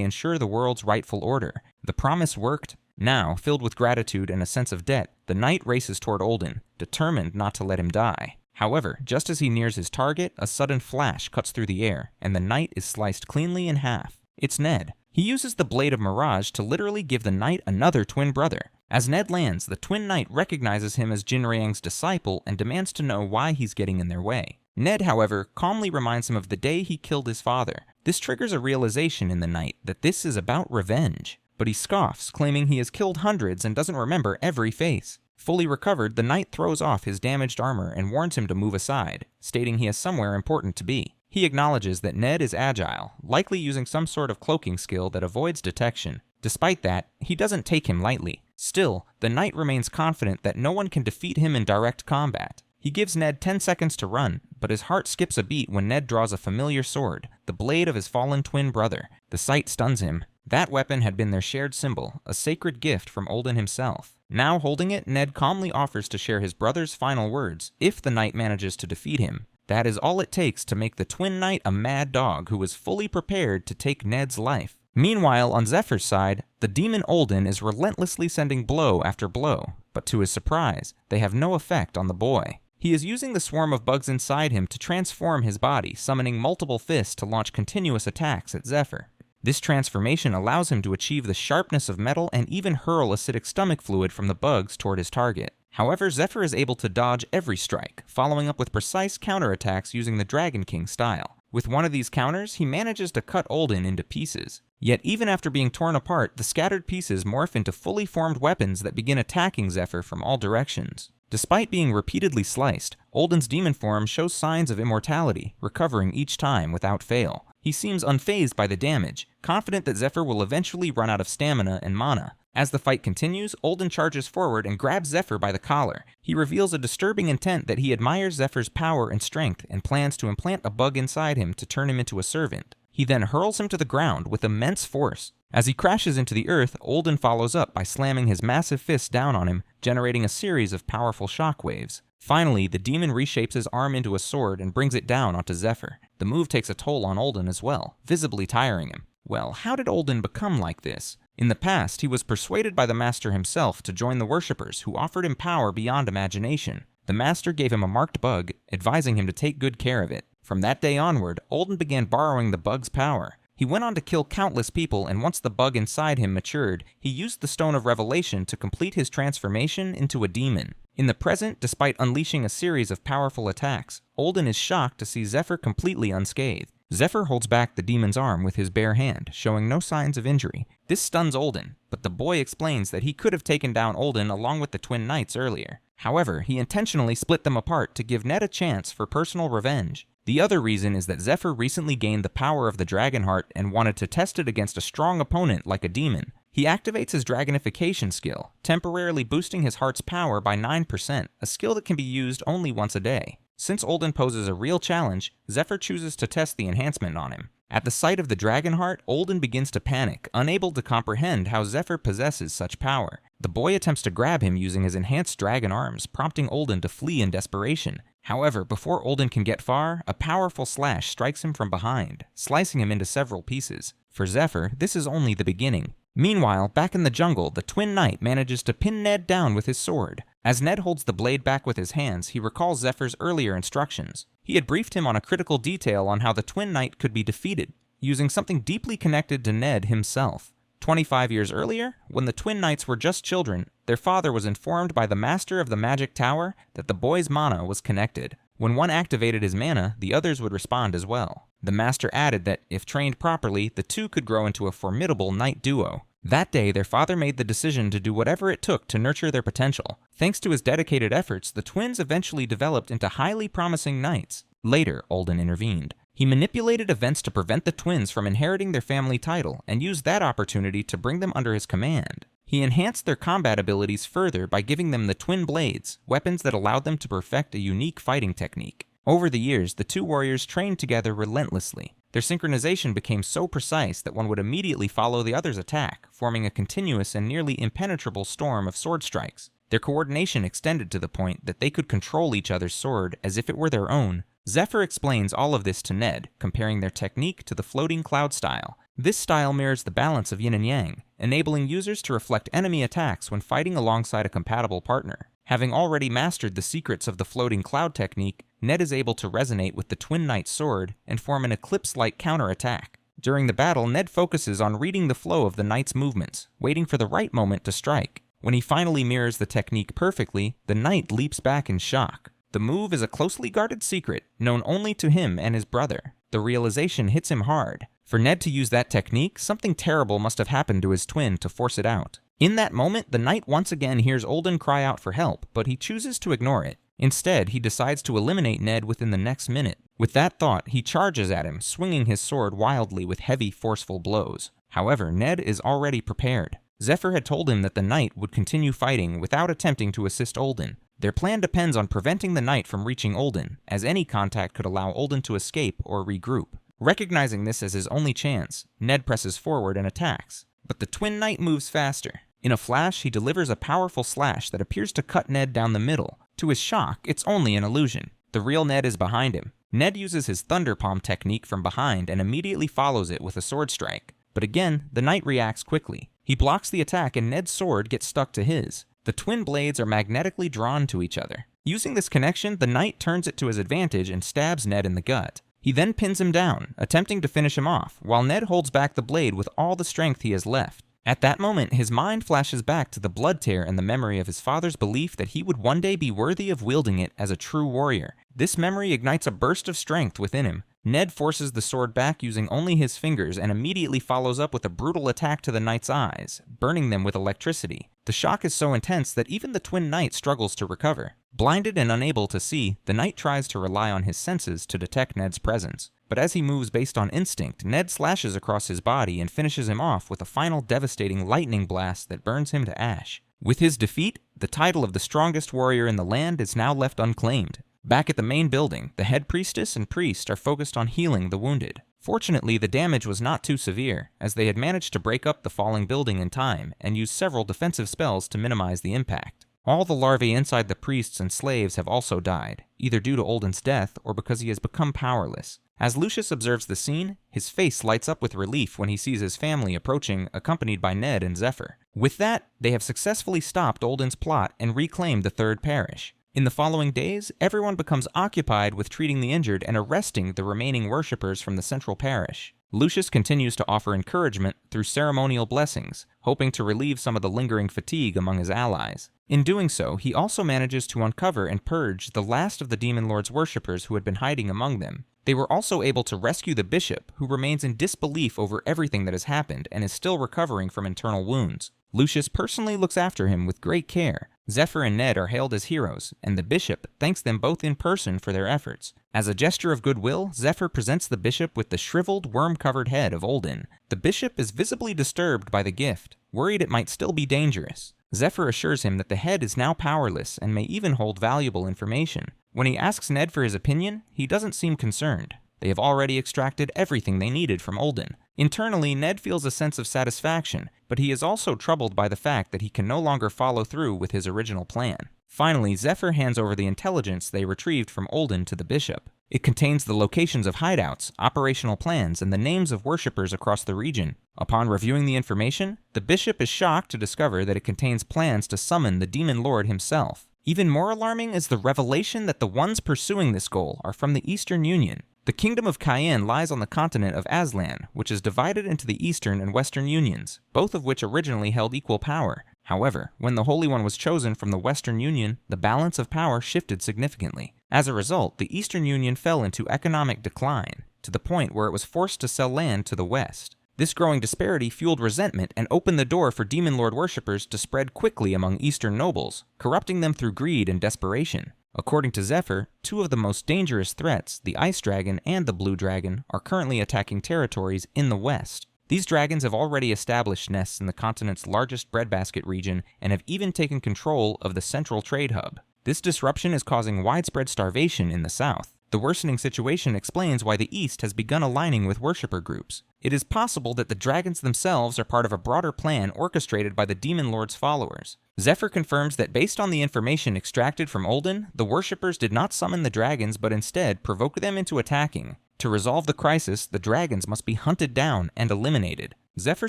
ensure the world's rightful order. The promise worked. Now, filled with gratitude and a sense of debt, the knight races toward Olden, determined not to let him die. However, just as he nears his target, a sudden flash cuts through the air, and the knight is sliced cleanly in half. It's Ned. He uses the Blade of Mirage to literally give the knight another twin brother. As Ned lands, the twin knight recognizes him as Jinriang's disciple and demands to know why he's getting in their way. Ned, however, calmly reminds him of the day he killed his father. This triggers a realization in the knight that this is about revenge. But he scoffs, claiming he has killed hundreds and doesn't remember every face. Fully recovered, the knight throws off his damaged armor and warns him to move aside, stating he has somewhere important to be. He acknowledges that Ned is agile, likely using some sort of cloaking skill that avoids detection. Despite that, he doesn't take him lightly. Still, the knight remains confident that no one can defeat him in direct combat. He gives Ned 10 seconds to run, but his heart skips a beat when Ned draws a familiar sword, the blade of his fallen twin brother. The sight stuns him. That weapon had been their shared symbol, a sacred gift from Olden himself. Now holding it, Ned calmly offers to share his brother's final words, if the knight manages to defeat him. That is all it takes to make the twin knight a mad dog who is fully prepared to take Ned's life. Meanwhile, on Zephyr's side, the demon Olden is relentlessly sending blow after blow, but to his surprise, they have no effect on the boy. He is using the swarm of bugs inside him to transform his body, summoning multiple fists to launch continuous attacks at Zephyr. This transformation allows him to achieve the sharpness of metal and even hurl acidic stomach fluid from the bugs toward his target. However, Zephyr is able to dodge every strike, following up with precise counterattacks using the Dragon King style. With one of these counters, he manages to cut Olden into pieces. Yet even after being torn apart, the scattered pieces morph into fully formed weapons that begin attacking Zephyr from all directions. Despite being repeatedly sliced, Olden's demon form shows signs of immortality, recovering each time without fail. He seems unfazed by the damage, confident that Zephyr will eventually run out of stamina and mana. As the fight continues, Olden charges forward and grabs Zephyr by the collar. He reveals a disturbing intent that he admires Zephyr's power and strength and plans to implant a bug inside him to turn him into a servant. He then hurls him to the ground with immense force. As he crashes into the earth, Olden follows up by slamming his massive fist down on him, generating a series of powerful shockwaves. Finally, the demon reshapes his arm into a sword and brings it down onto Zephyr. The move takes a toll on Olden as well, visibly tiring him. Well, how did Olden become like this? In the past, he was persuaded by the Master himself to join the worshippers, who offered him power beyond imagination. The Master gave him a marked bug, advising him to take good care of it. From that day onward, Olden began borrowing the bug's power. He went on to kill countless people, and once the bug inside him matured, he used the Stone of Revelation to complete his transformation into a demon. In the present, despite unleashing a series of powerful attacks, Olden is shocked to see Zephyr completely unscathed. Zephyr holds back the demon's arm with his bare hand, showing no signs of injury. This stuns Olden, but the boy explains that he could have taken down Olden along with the twin knights earlier. However, he intentionally split them apart to give Ned a chance for personal revenge. The other reason is that Zephyr recently gained the power of the dragon heart and wanted to test it against a strong opponent like a demon. He activates his dragonification skill, temporarily boosting his heart's power by 9%, a skill that can be used only once a day. Since Olden poses a real challenge, Zephyr chooses to test the enhancement on him. At the sight of the dragon heart, Olden begins to panic, unable to comprehend how Zephyr possesses such power. The boy attempts to grab him using his enhanced dragon arms, prompting Olden to flee in desperation. However, before Olden can get far, a powerful slash strikes him from behind, slicing him into several pieces. For Zephyr, this is only the beginning. Meanwhile, back in the jungle, the twin knight manages to pin Ned down with his sword. As Ned holds the blade back with his hands, he recalls Zephyr's earlier instructions. He had briefed him on a critical detail on how the twin knight could be defeated, using something deeply connected to Ned himself. 25 years earlier, when the twin knights were just children, their father was informed by the master of the magic tower that the boy's mana was connected. When one activated his mana, the others would respond as well. The master added that, if trained properly, the two could grow into a formidable knight duo. That day, their father made the decision to do whatever it took to nurture their potential. Thanks to his dedicated efforts, the twins eventually developed into highly promising knights. Later, Olden intervened. He manipulated events to prevent the twins from inheriting their family title and used that opportunity to bring them under his command. He enhanced their combat abilities further by giving them the twin blades, weapons that allowed them to perfect a unique fighting technique. Over the years, the two warriors trained together relentlessly. Their synchronization became so precise that one would immediately follow the other's attack, forming a continuous and nearly impenetrable storm of sword strikes. Their coordination extended to the point that they could control each other's sword as if it were their own. Zephyr explains all of this to Ned, comparing their technique to the floating cloud style. This style mirrors the balance of yin and yang, enabling users to reflect enemy attacks when fighting alongside a compatible partner. Having already mastered the secrets of the floating cloud technique, Ned is able to resonate with the Twin Knight's sword and form an eclipse-like counterattack. During the battle, Ned focuses on reading the flow of the knight's movements, waiting for the right moment to strike. When he finally mirrors the technique perfectly, the knight leaps back in shock. The move is a closely guarded secret, known only to him and his brother. The realization hits him hard. For Ned to use that technique, something terrible must have happened to his twin to force it out. In that moment, the knight once again hears Olden cry out for help, but he chooses to ignore it. Instead, he decides to eliminate Ned within the next minute. With that thought, he charges at him, swinging his sword wildly with heavy, forceful blows. However, Ned is already prepared. Zephyr had told him that the knight would continue fighting without attempting to assist Olden. Their plan depends on preventing the knight from reaching Olden, as any contact could allow Olden to escape or regroup. Recognizing this as his only chance, Ned presses forward and attacks. But the twin knight moves faster. In a flash, he delivers a powerful slash that appears to cut Ned down the middle. To his shock, it's only an illusion. The real Ned is behind him. Ned uses his Thunder Palm technique from behind and immediately follows it with a sword strike. But again, the knight reacts quickly. He blocks the attack and Ned's sword gets stuck to his. The twin blades are magnetically drawn to each other. Using this connection, the knight turns it to his advantage and stabs Ned in the gut. He then pins him down, attempting to finish him off, while Ned holds back the blade with all the strength he has left. At that moment, his mind flashes back to the blood tear and the memory of his father's belief that he would one day be worthy of wielding it as a true warrior. This memory ignites a burst of strength within him. Ned forces the sword back using only his fingers and immediately follows up with a brutal attack to the knight's eyes, burning them with electricity. The shock is so intense that even the twin knight struggles to recover. Blinded and unable to see, the knight tries to rely on his senses to detect Ned's presence. But as he moves based on instinct, Ned slashes across his body and finishes him off with a final devastating lightning blast that burns him to ash. With his defeat, the title of the strongest warrior in the land is now left unclaimed. Back at the main building, the head priestess and priest are focused on healing the wounded. Fortunately, the damage was not too severe, as they had managed to break up the falling building in time and use several defensive spells to minimize the impact. All the larvae inside the priests and slaves have also died, either due to Olden's death or because he has become powerless. As Lucius observes the scene, his face lights up with relief when he sees his family approaching, accompanied by Ned and Zephyr. With that, they have successfully stopped Olden's plot and reclaimed the third parish. In the following days, everyone becomes occupied with treating the injured and arresting the remaining worshippers from the central parish. Lucius continues to offer encouragement through ceremonial blessings, hoping to relieve some of the lingering fatigue among his allies. In doing so, he also manages to uncover and purge the last of the Demon Lord's worshippers who had been hiding among them. They were also able to rescue the bishop, who remains in disbelief over everything that has happened and is still recovering from internal wounds. Lucius personally looks after him with great care. Zephyr and Ned are hailed as heroes, and the bishop thanks them both in person for their efforts. As a gesture of goodwill, Zephyr presents the bishop with the shriveled, worm-covered head of Olden. The bishop is visibly disturbed by the gift, worried it might still be dangerous. Zephyr assures him that the head is now powerless and may even hold valuable information. When he asks Ned for his opinion, he doesn't seem concerned. They have already extracted everything they needed from Olden. Internally, Ned feels a sense of satisfaction, but he is also troubled by the fact that he can no longer follow through with his original plan. Finally, Zephyr hands over the intelligence they retrieved from Olden to the bishop. It contains the locations of hideouts, operational plans, and the names of worshippers across the region. Upon reviewing the information, the bishop is shocked to discover that it contains plans to summon the demon lord himself. Even more alarming is the revelation that the ones pursuing this goal are from the Eastern Union. The kingdom of Cayenne lies on the continent of Aslan, which is divided into the Eastern and Western Unions, both of which originally held equal power. However, when the Holy One was chosen from the Western Union, the balance of power shifted significantly. As a result, the Eastern Union fell into economic decline, to the point where it was forced to sell land to the West. This growing disparity fueled resentment and opened the door for demon lord worshippers to spread quickly among Eastern nobles, corrupting them through greed and desperation. According to Zephyr, two of the most dangerous threats, the Ice Dragon and the Blue Dragon, are currently attacking territories in the West. These dragons have already established nests in the continent's largest breadbasket region and have even taken control of the central trade hub. This disruption is causing widespread starvation in the south. The worsening situation explains why the East has begun aligning with worshipper groups. It is possible that the dragons themselves are part of a broader plan orchestrated by the Demon Lord's followers. Zephyr confirms that based on the information extracted from Olden, the worshippers did not summon the dragons but instead provoked them into attacking. To resolve the crisis, the dragons must be hunted down and eliminated. Zephyr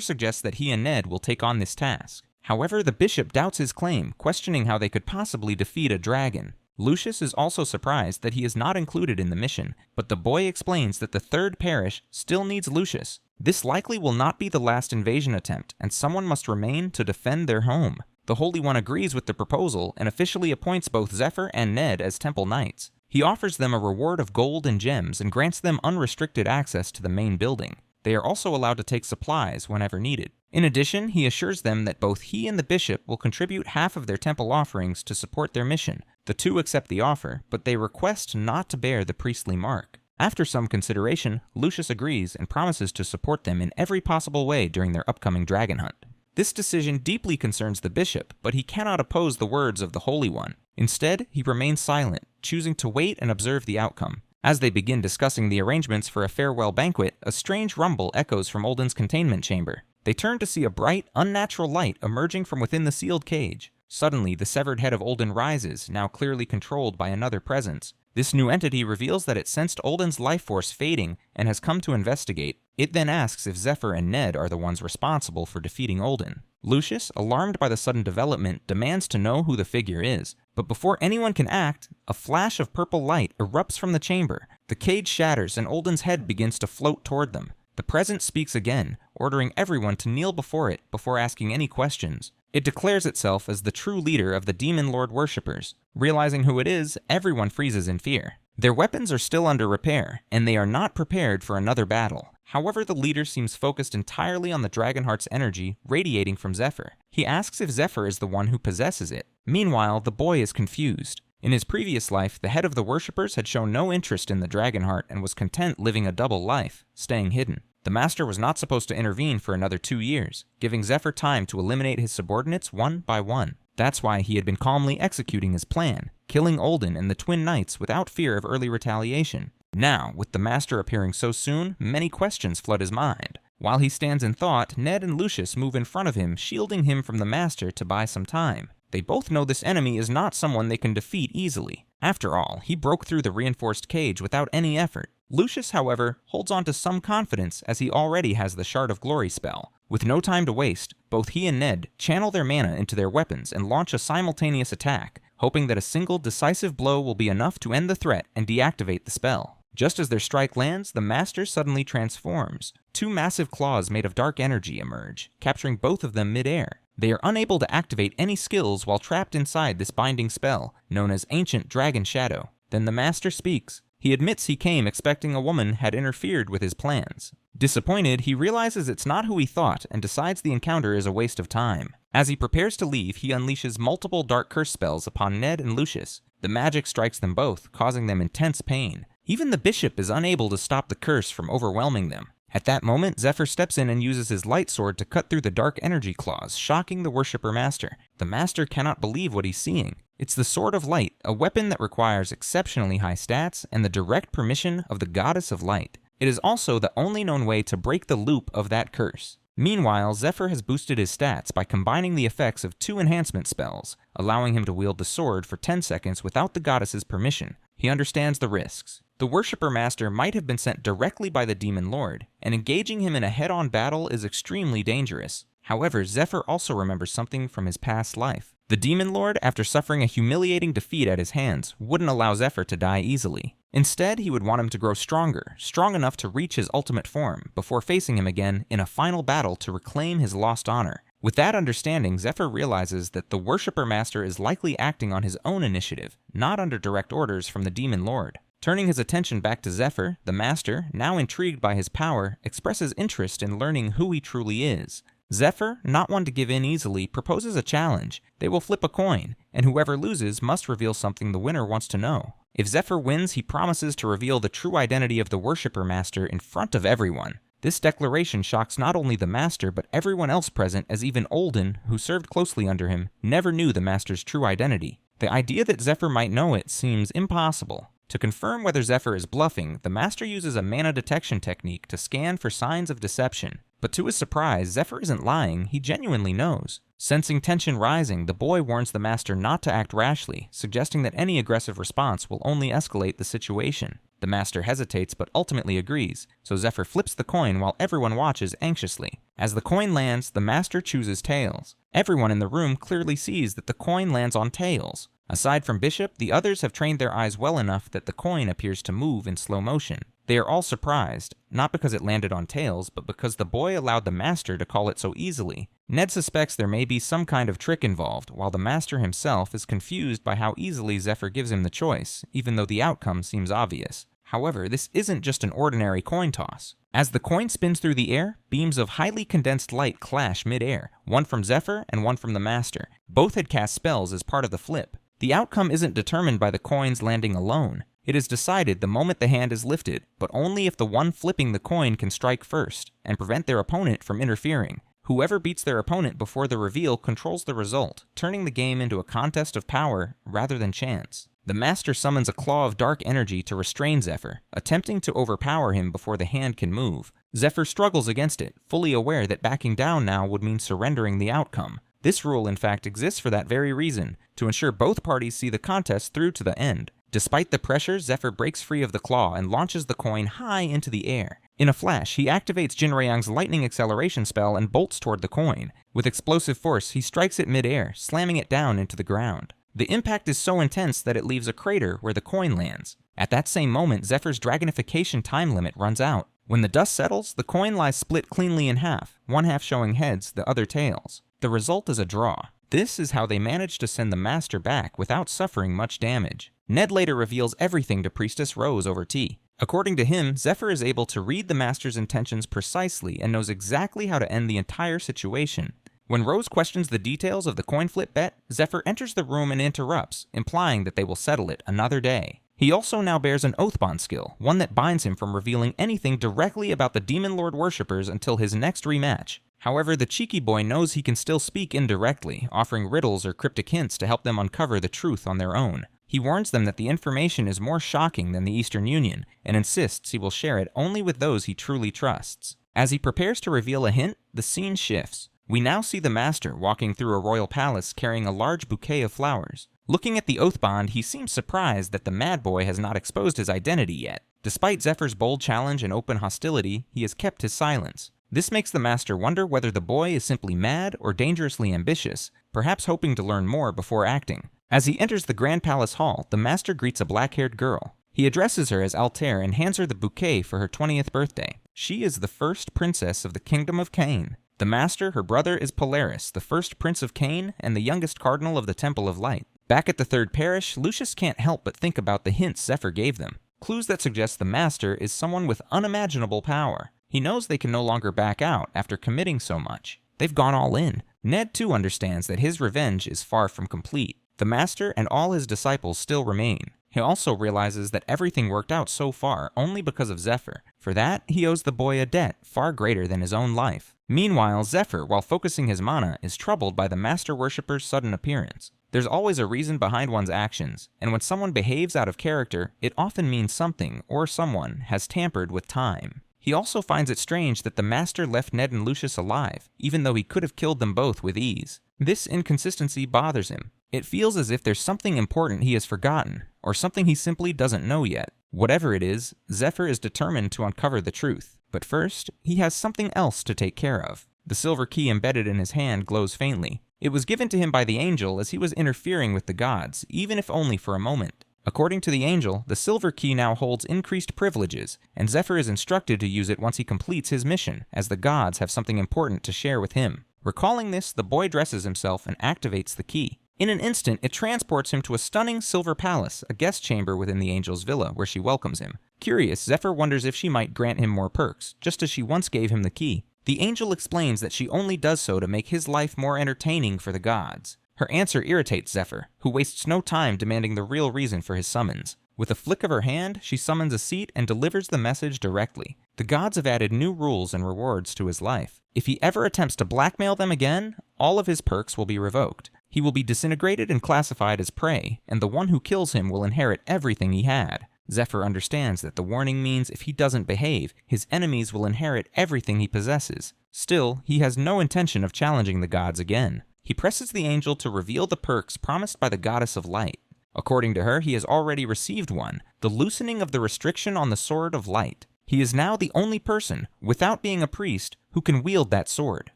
suggests that he and Ned will take on this task. However, the bishop doubts his claim, questioning how they could possibly defeat a dragon. Lucius is also surprised that he is not included in the mission, but the boy explains that the third parish still needs Lucius. This likely will not be the last invasion attempt, and someone must remain to defend their home. The Holy One agrees with the proposal and officially appoints both Zephyr and Ned as temple knights. He offers them a reward of gold and gems and grants them unrestricted access to the main building. They are also allowed to take supplies whenever needed. In addition, he assures them that both he and the bishop will contribute half of their temple offerings to support their mission. The two accept the offer, but they request not to bear the priestly mark. After some consideration, Lucius agrees and promises to support them in every possible way during their upcoming dragon hunt. This decision deeply concerns the bishop, but he cannot oppose the words of the Holy One. Instead, he remains silent, choosing to wait and observe the outcome. As they begin discussing the arrangements for a farewell banquet, a strange rumble echoes from Olden's containment chamber. They turn to see a bright, unnatural light emerging from within the sealed cage. Suddenly, the severed head of Olden rises, now clearly controlled by another presence. This new entity reveals that it sensed Olden's life force fading and has come to investigate. It then asks if Zephyr and Ned are the ones responsible for defeating Olden. Lucius, alarmed by the sudden development, demands to know who the figure is. But before anyone can act, a flash of purple light erupts from the chamber. The cage shatters and Olden's head begins to float toward them. The presence speaks again, ordering everyone to kneel before it before asking any questions. It declares itself as the true leader of the Demon Lord worshippers. Realizing who it is, everyone freezes in fear. Their weapons are still under repair, and they are not prepared for another battle. However, the leader seems focused entirely on the Dragonheart's energy radiating from Zephyr. He asks if Zephyr is the one who possesses it. Meanwhile, the boy is confused. In his previous life, the head of the worshippers had shown no interest in the Dragonheart and was content living a double life, staying hidden. The master was not supposed to intervene for another 2 years, giving Zephyr time to eliminate his subordinates one by one. That's why he had been calmly executing his plan, killing Olden and the twin knights without fear of early retaliation. Now, with the master appearing so soon, many questions flood his mind. While he stands in thought, Ned and Lucius move in front of him, shielding him from the master to buy some time. They both know this enemy is not someone they can defeat easily. After all, he broke through the reinforced cage without any effort. Lucius, however, holds on to some confidence as he already has the Shard of Glory spell. With no time to waste, both he and Ned channel their mana into their weapons and launch a simultaneous attack, hoping that a single decisive blow will be enough to end the threat and deactivate the spell. Just as their strike lands, the master suddenly transforms. Two massive claws made of dark energy emerge, capturing both of them mid-air. They are unable to activate any skills while trapped inside this binding spell, known as Ancient Dragon Shadow. Then the master speaks. He admits he came expecting a woman had interfered with his plans. Disappointed, he realizes it's not who he thought and decides the encounter is a waste of time. As he prepares to leave, he unleashes multiple dark curse spells upon Ned and Lucius. The magic strikes them both, causing them intense pain. Even the bishop is unable to stop the curse from overwhelming them. At that moment, Zephyr steps in and uses his light sword to cut through the dark energy claws, shocking the worshipper master. The master cannot believe what he's seeing. It's the Sword of Light, a weapon that requires exceptionally high stats and the direct permission of the Goddess of Light. It is also the only known way to break the loop of that curse. Meanwhile, Zephyr has boosted his stats by combining the effects of 2 enhancement spells, allowing him to wield the sword for 10 seconds without the goddess's permission. He understands the risks. The worshipper master might have been sent directly by the demon lord, and engaging him in a head-on battle is extremely dangerous. However, Zephyr also remembers something from his past life. The demon lord, after suffering a humiliating defeat at his hands, wouldn't allow Zephyr to die easily. Instead, he would want him to grow stronger, strong enough to reach his ultimate form, before facing him again in a final battle to reclaim his lost honor. With that understanding, Zephyr realizes that the worshipper master is likely acting on his own initiative, not under direct orders from the demon lord. Turning his attention back to Zephyr, the master, now intrigued by his power, expresses interest in learning who he truly is. Zephyr, not one to give in easily, proposes a challenge. They will flip a coin, and whoever loses must reveal something the winner wants to know. If Zephyr wins, he promises to reveal the true identity of the worshipper master in front of everyone. This declaration shocks not only the master, but everyone else present, as even Olden, who served closely under him, never knew the master's true identity. The idea that Zephyr might know it seems impossible. To confirm whether Zephyr is bluffing, the master uses a mana detection technique to scan for signs of deception. But to his surprise, Zephyr isn't lying, he genuinely knows. Sensing tension rising, the boy warns the master not to act rashly, suggesting that any aggressive response will only escalate the situation. The master hesitates but ultimately agrees, so Zephyr flips the coin while everyone watches anxiously. As the coin lands, the master chooses tails. Everyone in the room clearly sees that the coin lands on tails. Aside from Bishop, the others have trained their eyes well enough that the coin appears to move in slow motion. They are all surprised, not because it landed on tails, but because the boy allowed the master to call it so easily. Ned suspects there may be some kind of trick involved, while the master himself is confused by how easily Zephyr gives him the choice, even though the outcome seems obvious. However, this isn't just an ordinary coin toss. As the coin spins through the air, beams of highly condensed light clash mid-air, one from Zephyr and one from the master. Both had cast spells as part of the flip. The outcome isn't determined by the coins landing alone. It is decided the moment the hand is lifted, but only if the one flipping the coin can strike first, and prevent their opponent from interfering. Whoever beats their opponent before the reveal controls the result, turning the game into a contest of power rather than chance. The master summons a claw of dark energy to restrain Zephyr, attempting to overpower him before the hand can move. Zephyr struggles against it, fully aware that backing down now would mean surrendering the outcome. This rule, in fact, exists for that very reason, to ensure both parties see the contest through to the end. Despite the pressure, Zephyr breaks free of the claw and launches the coin high into the air. In a flash, he activates Jinrayang's lightning acceleration spell and bolts toward the coin. With explosive force, he strikes it mid-air, slamming it down into the ground. The impact is so intense that it leaves a crater where the coin lands. At that same moment, Zephyr's dragonification time limit runs out. When the dust settles, the coin lies split cleanly in half, one half showing heads, the other tails. The result is a draw. This is how they managed to send the master back without suffering much damage. Ned later reveals everything to Priestess Rose over tea. According to him, Zephyr is able to read the master's intentions precisely and knows exactly how to end the entire situation. When Rose questions the details of the coin flip bet, Zephyr enters the room and interrupts, implying that they will settle it another day. He also now bears an Oathbond skill, one that binds him from revealing anything directly about the Demon Lord worshippers until his next rematch. However, the cheeky boy knows he can still speak indirectly, offering riddles or cryptic hints to help them uncover the truth on their own. He warns them that the information is more shocking than the Eastern Union, and insists he will share it only with those he truly trusts. As he prepares to reveal a hint, the scene shifts. We now see the master walking through a royal palace carrying a large bouquet of flowers. Looking at the Oathbond, he seems surprised that the mad boy has not exposed his identity yet. Despite Zephyr's bold challenge and open hostility, he has kept his silence. This makes the master wonder whether the boy is simply mad or dangerously ambitious, perhaps hoping to learn more before acting. As he enters the Grand Palace Hall, the master greets a black-haired girl. He addresses her as Altair and hands her the bouquet for her 20th birthday. She is the first princess of the Kingdom of Cain. The master, her brother, is Polaris, the first prince of Cain and the youngest cardinal of the Temple of Light. Back at the Third Parish, Lucius can't help but think about the hints Zephyr gave them. Clues that suggest the master is someone with unimaginable power. He knows they can no longer back out after committing so much. They've gone all in. Ned too understands that his revenge is far from complete. The master and all his disciples still remain. He also realizes that everything worked out so far only because of Zephyr. For that, he owes the boy a debt far greater than his own life. Meanwhile, Zephyr, while focusing his mana, is troubled by the master worshipper's sudden appearance. There's always a reason behind one's actions, and when someone behaves out of character, it often means something or someone has tampered with time. He also finds it strange that the master left Ned and Lucius alive, even though he could have killed them both with ease. This inconsistency bothers him. It feels as if there's something important he has forgotten, or something he simply doesn't know yet. Whatever it is, Zephyr is determined to uncover the truth. But first, he has something else to take care of. The silver key embedded in his hand glows faintly. It was given to him by the angel as he was interfering with the gods, even if only for a moment. According to the angel, the silver key now holds increased privileges, and Zephyr is instructed to use it once he completes his mission, as the gods have something important to share with him. Recalling this, the boy dresses himself and activates the key. In an instant, it transports him to a stunning silver palace, a guest chamber within the angel's villa, where she welcomes him. Curious, Zephyr wonders if she might grant him more perks, just as she once gave him the key. The angel explains that she only does so to make his life more entertaining for the gods. Her answer irritates Zephyr, who wastes no time demanding the real reason for his summons. With a flick of her hand, she summons a seat and delivers the message directly. The gods have added new rules and rewards to his life. If he ever attempts to blackmail them again, all of his perks will be revoked. He will be disintegrated and classified as prey, and the one who kills him will inherit everything he had. Zephyr understands that the warning means if he doesn't behave, his enemies will inherit everything he possesses. Still, he has no intention of challenging the gods again. He presses the angel to reveal the perks promised by the goddess of light. According to her, he has already received one, the loosening of the restriction on the sword of light. He is now the only person, without being a priest, who can wield that sword.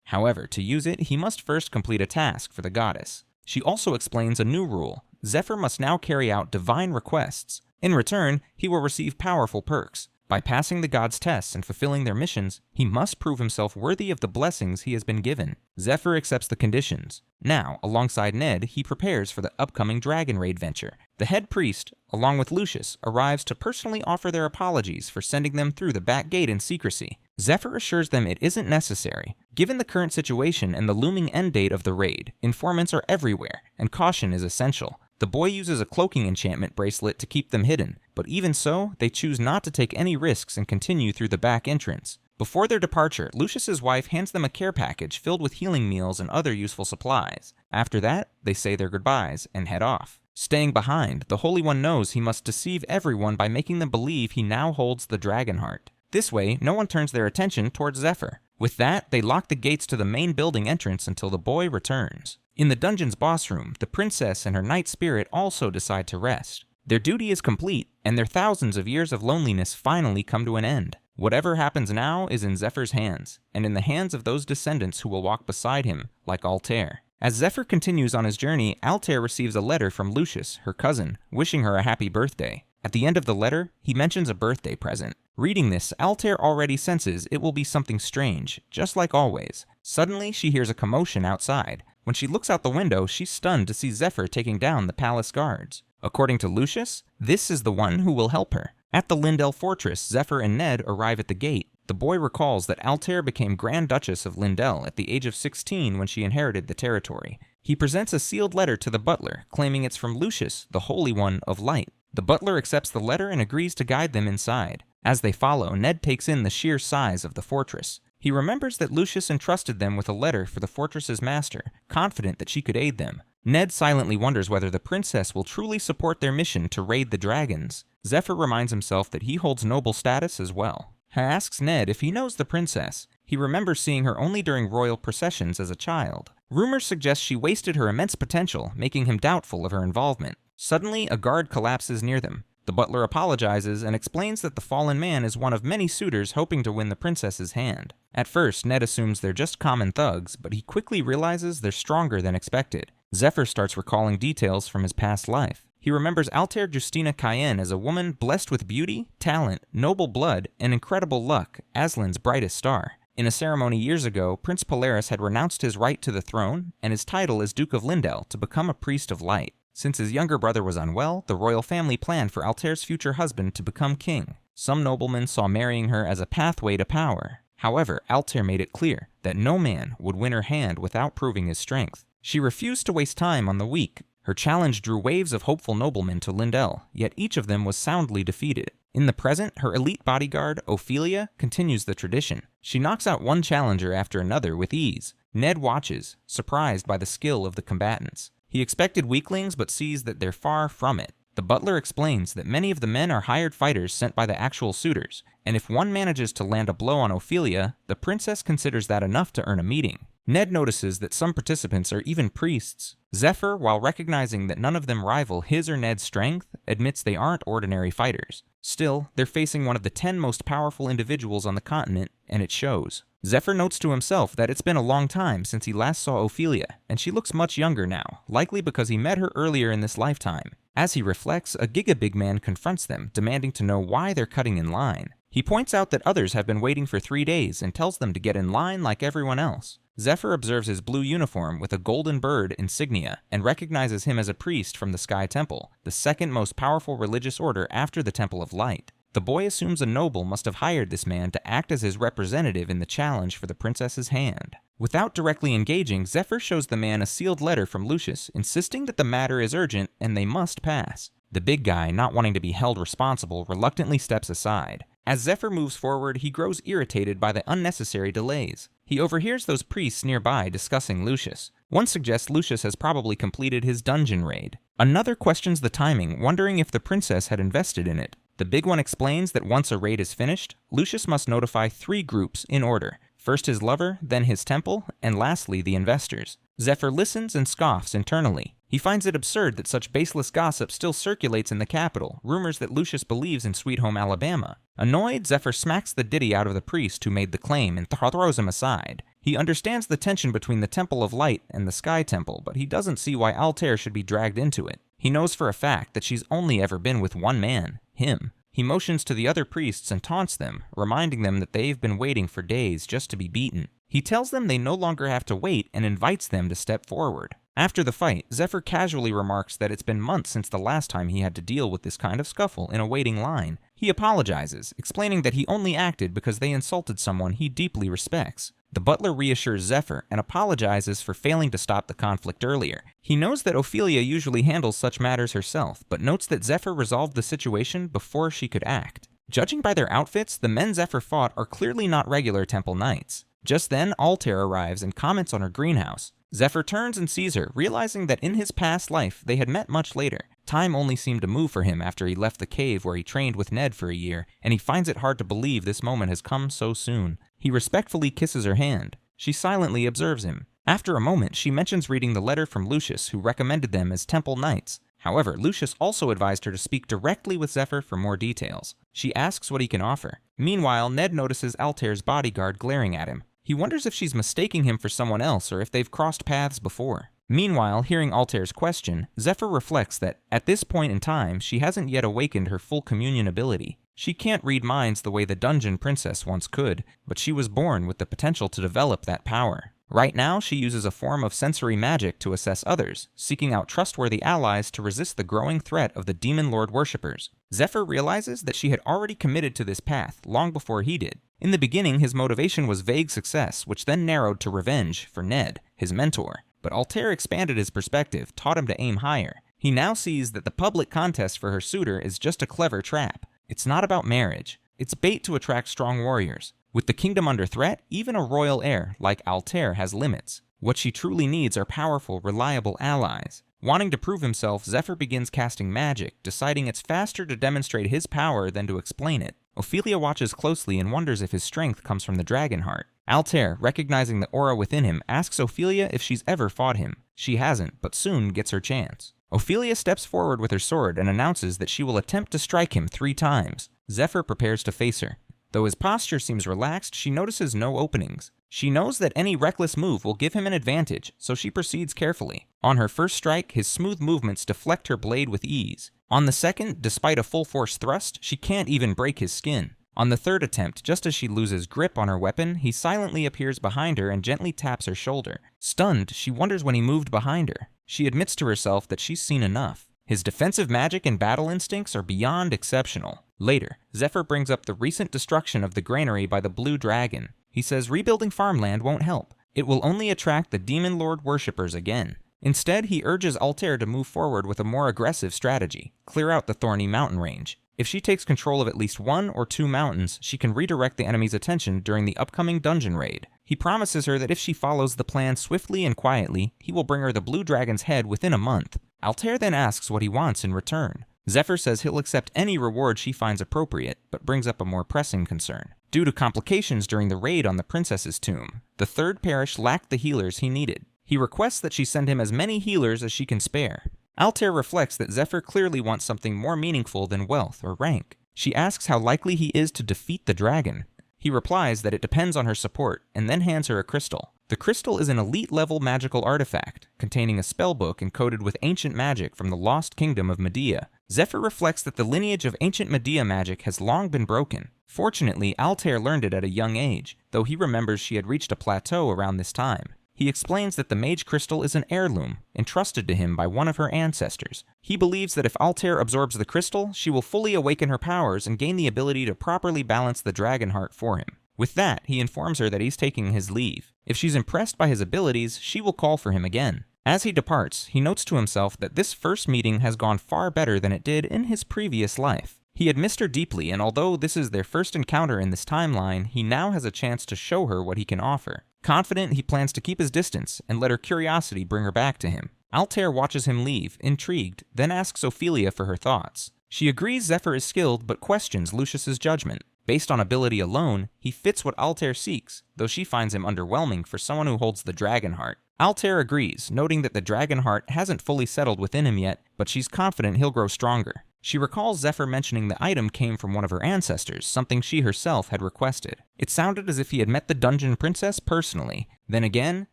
However, to use it, he must first complete a task for the goddess. She also explains a new rule. Zephyr must now carry out divine requests. In return, he will receive powerful perks. By passing the gods' tests and fulfilling their missions, he must prove himself worthy of the blessings he has been given. Zephyr accepts the conditions. Now, alongside Ned, he prepares for the upcoming Dragon Raid venture. The head priest, along with Lucius, arrives to personally offer their apologies for sending them through the back gate in secrecy. Zephyr assures them it isn't necessary. Given the current situation and the looming end date of the raid, informants are everywhere, and caution is essential. The boy uses a cloaking enchantment bracelet to keep them hidden, but even so, they choose not to take any risks and continue through the back entrance. Before their departure, Lucius's wife hands them a care package filled with healing meals and other useful supplies. After that, they say their goodbyes and head off. Staying behind, the Holy One knows he must deceive everyone by making them believe he now holds the dragon heart. This way, no one turns their attention towards Zephyr. With that, they lock the gates to the main building entrance until the boy returns. In the dungeon's boss room, the princess and her night spirit also decide to rest. Their duty is complete, and their thousands of years of loneliness finally come to an end. Whatever happens now is in Zephyr's hands, and in the hands of those descendants who will walk beside him, like Altair. As Zephyr continues on his journey, Altair receives a letter from Lucius, her cousin, wishing her a happy birthday. At the end of the letter, he mentions a birthday present. Reading this, Altair already senses it will be something strange, just like always. Suddenly, she hears a commotion outside. When she looks out the window, she's stunned to see Zephyr taking down the palace guards. According to Lucius, this is the one who will help her. At the Lindell Fortress, Zephyr and Ned arrive at the gate. The boy recalls that Altair became Grand Duchess of Lindell at the age of 16 when she inherited the territory. He presents a sealed letter to the butler, claiming it's from Lucius, the Holy One of Light. The butler accepts the letter and agrees to guide them inside. As they follow, Ned takes in the sheer size of the fortress. He remembers that Lucius entrusted them with a letter for the fortress's master, confident that she could aid them. Ned silently wonders whether the princess will truly support their mission to raid the dragons. Zephyr reminds himself that he holds noble status as well. He asks Ned if he knows the princess. He remembers seeing her only during royal processions as a child. Rumors suggest she wasted her immense potential, making him doubtful of her involvement. Suddenly, a guard collapses near them. The butler apologizes and explains that the fallen man is one of many suitors hoping to win the princess's hand. At first, Ned assumes they're just common thugs, but he quickly realizes they're stronger than expected. Zephyr starts recalling details from his past life. He remembers Altair Justina Cayenne as a woman blessed with beauty, talent, noble blood, and incredible luck, Aslan's brightest star. In a ceremony years ago, Prince Polaris had renounced his right to the throne and his title as Duke of Lindell to become a priest of light. Since his younger brother was unwell, the royal family planned for Altair's future husband to become king. Some noblemen saw marrying her as a pathway to power. However, Altair made it clear that no man would win her hand without proving his strength. She refused to waste time on the weak. Her challenge drew waves of hopeful noblemen to Lindell, yet each of them was soundly defeated. In the present, her elite bodyguard, Ophelia, continues the tradition. She knocks out one challenger after another with ease. Ned watches, surprised by the skill of the combatants. He expected weaklings but sees that they're far from it. The butler explains that many of the men are hired fighters sent by the actual suitors, and if one manages to land a blow on Ophelia, the princess considers that enough to earn a meeting. Ned notices that some participants are even priests. Zephyr, while recognizing that none of them rival his or Ned's strength, admits they aren't ordinary fighters. Still, they're facing one of the 10 most powerful individuals on the continent, and it shows. Zephyr notes to himself that it's been a long time since he last saw Ophelia, and she looks much younger now, likely because he met her earlier in this lifetime. As he reflects, a Gigabig man confronts them, demanding to know why they're cutting in line. He points out that others have been waiting for 3 days and tells them to get in line like everyone else. Zephyr observes his blue uniform with a golden bird insignia and recognizes him as a priest from the Sky Temple, the second most powerful religious order after the Temple of Light. The boy assumes a noble must have hired this man to act as his representative in the challenge for the princess's hand. Without directly engaging, Zephyr shows the man a sealed letter from Lucius, insisting that the matter is urgent and they must pass. The big guy, not wanting to be held responsible, reluctantly steps aside. As Zephyr moves forward, he grows irritated by the unnecessary delays. He overhears those priests nearby discussing Lucius. One suggests Lucius has probably completed his dungeon raid. Another questions the timing, wondering if the princess had invested in it. The big one explains that once a raid is finished, Lucius must notify 3 groups in order. First his lover, then his temple, and lastly the investors. Zephyr listens and scoffs internally. He finds it absurd that such baseless gossip still circulates in the capital, rumors that Lucius believes in Sweet Home Alabama. Annoyed, Zephyr smacks the ditty out of the priest who made the claim and throws him aside. He understands the tension between the Temple of Light and the Sky Temple, but he doesn't see why Altair should be dragged into it. He knows for a fact that she's only ever been with one man, him. He motions to the other priests and taunts them, reminding them that they've been waiting for days just to be beaten. He tells them they no longer have to wait and invites them to step forward. After the fight, Zephyr casually remarks that it's been months since the last time he had to deal with this kind of scuffle in a waiting line. He apologizes, explaining that he only acted because they insulted someone he deeply respects. The butler reassures Zephyr and apologizes for failing to stop the conflict earlier. He knows that Ophelia usually handles such matters herself, but notes that Zephyr resolved the situation before she could act. Judging by their outfits, the men Zephyr fought are clearly not regular temple knights. Just then, Altair arrives and comments on her greenhouse. Zephyr turns and sees her, realizing that in his past life they had met much later. Time only seemed to move for him after he left the cave where he trained with Ned for a year, and he finds it hard to believe this moment has come so soon. He respectfully kisses her hand. She silently observes him. After a moment, she mentions reading the letter from Lucius, who recommended them as temple knights. However, Lucius also advised her to speak directly with Zephyr for more details. She asks what he can offer. Meanwhile, Ned notices Altair's bodyguard glaring at him. He wonders if she's mistaking him for someone else or if they've crossed paths before. Meanwhile, hearing Altair's question, Zephyr reflects that, at this point in time, she hasn't yet awakened her full communion ability. She can't read minds the way the dungeon princess once could, but she was born with the potential to develop that power. Right now, she uses a form of sensory magic to assess others, seeking out trustworthy allies to resist the growing threat of the Demon Lord worshippers. Zephyr realizes that she had already committed to this path long before he did. In the beginning, his motivation was vague success, which then narrowed to revenge for Ned, his mentor. But Altair expanded his perspective, taught him to aim higher. He now sees that the public contest for her suitor is just a clever trap. It's not about marriage. It's bait to attract strong warriors. With the kingdom under threat, even a royal heir like Altair has limits. What she truly needs are powerful, reliable allies. Wanting to prove himself, Zephyr begins casting magic, deciding it's faster to demonstrate his power than to explain it. Ophelia watches closely and wonders if his strength comes from the dragon heart. Altair, recognizing the aura within him, asks Ophelia if she's ever fought him. She hasn't, but soon gets her chance. Ophelia steps forward with her sword and announces that she will attempt to strike him 3 times. Zephyr prepares to face her. Though his posture seems relaxed, she notices no openings. She knows that any reckless move will give him an advantage, so she proceeds carefully. On her first strike, his smooth movements deflect her blade with ease. On the second, despite a full-force thrust, she can't even break his skin. On the third attempt, just as she loses grip on her weapon, he silently appears behind her and gently taps her shoulder. Stunned, she wonders when he moved behind her. She admits to herself that she's seen enough. His defensive magic and battle instincts are beyond exceptional. Later, Zephyr brings up the recent destruction of the granary by the Blue Dragon. He says rebuilding farmland won't help. It will only attract the Demon Lord worshippers again. Instead, he urges Altair to move forward with a more aggressive strategy, clear out the thorny mountain range. If she takes control of at least 1 or 2 mountains, she can redirect the enemy's attention during the upcoming dungeon raid. He promises her that if she follows the plan swiftly and quietly, he will bring her the Blue Dragon's head within a month. Altair then asks what he wants in return. Zephyr says he'll accept any reward she finds appropriate, but brings up a more pressing concern. Due to complications during the raid on the princess's tomb, the third parish lacked the healers he needed. He requests that she send him as many healers as she can spare. Altair reflects that Zephyr clearly wants something more meaningful than wealth or rank. She asks how likely he is to defeat the dragon. He replies that it depends on her support, and then hands her a crystal. The crystal is an elite-level magical artifact, containing a spellbook encoded with ancient magic from the lost kingdom of Medea. Zephyr reflects that the lineage of ancient Medea magic has long been broken. Fortunately, Altair learned it at a young age, though he remembers she had reached a plateau around this time. He explains that the mage crystal is an heirloom, entrusted to him by one of her ancestors. He believes that if Altair absorbs the crystal, she will fully awaken her powers and gain the ability to properly balance the dragon heart for him. With that, he informs her that he's taking his leave. If she's impressed by his abilities, she will call for him again. As he departs, he notes to himself that this first meeting has gone far better than it did in his previous life. He had missed her deeply, and although this is their first encounter in this timeline, he now has a chance to show her what he can offer. Confident, he plans to keep his distance and let her curiosity bring her back to him. Altair watches him leave, intrigued, then asks Ophelia for her thoughts. She agrees Zephyr is skilled, but questions Lucius's judgment. Based on ability alone, he fits what Altair seeks, though she finds him underwhelming for someone who holds the dragon heart. Altair agrees, noting that the dragon heart hasn't fully settled within him yet, but she's confident he'll grow stronger. She recalls Zephyr mentioning the item came from one of her ancestors, something she herself had requested. It sounded as if he had met the dungeon princess personally. Then again,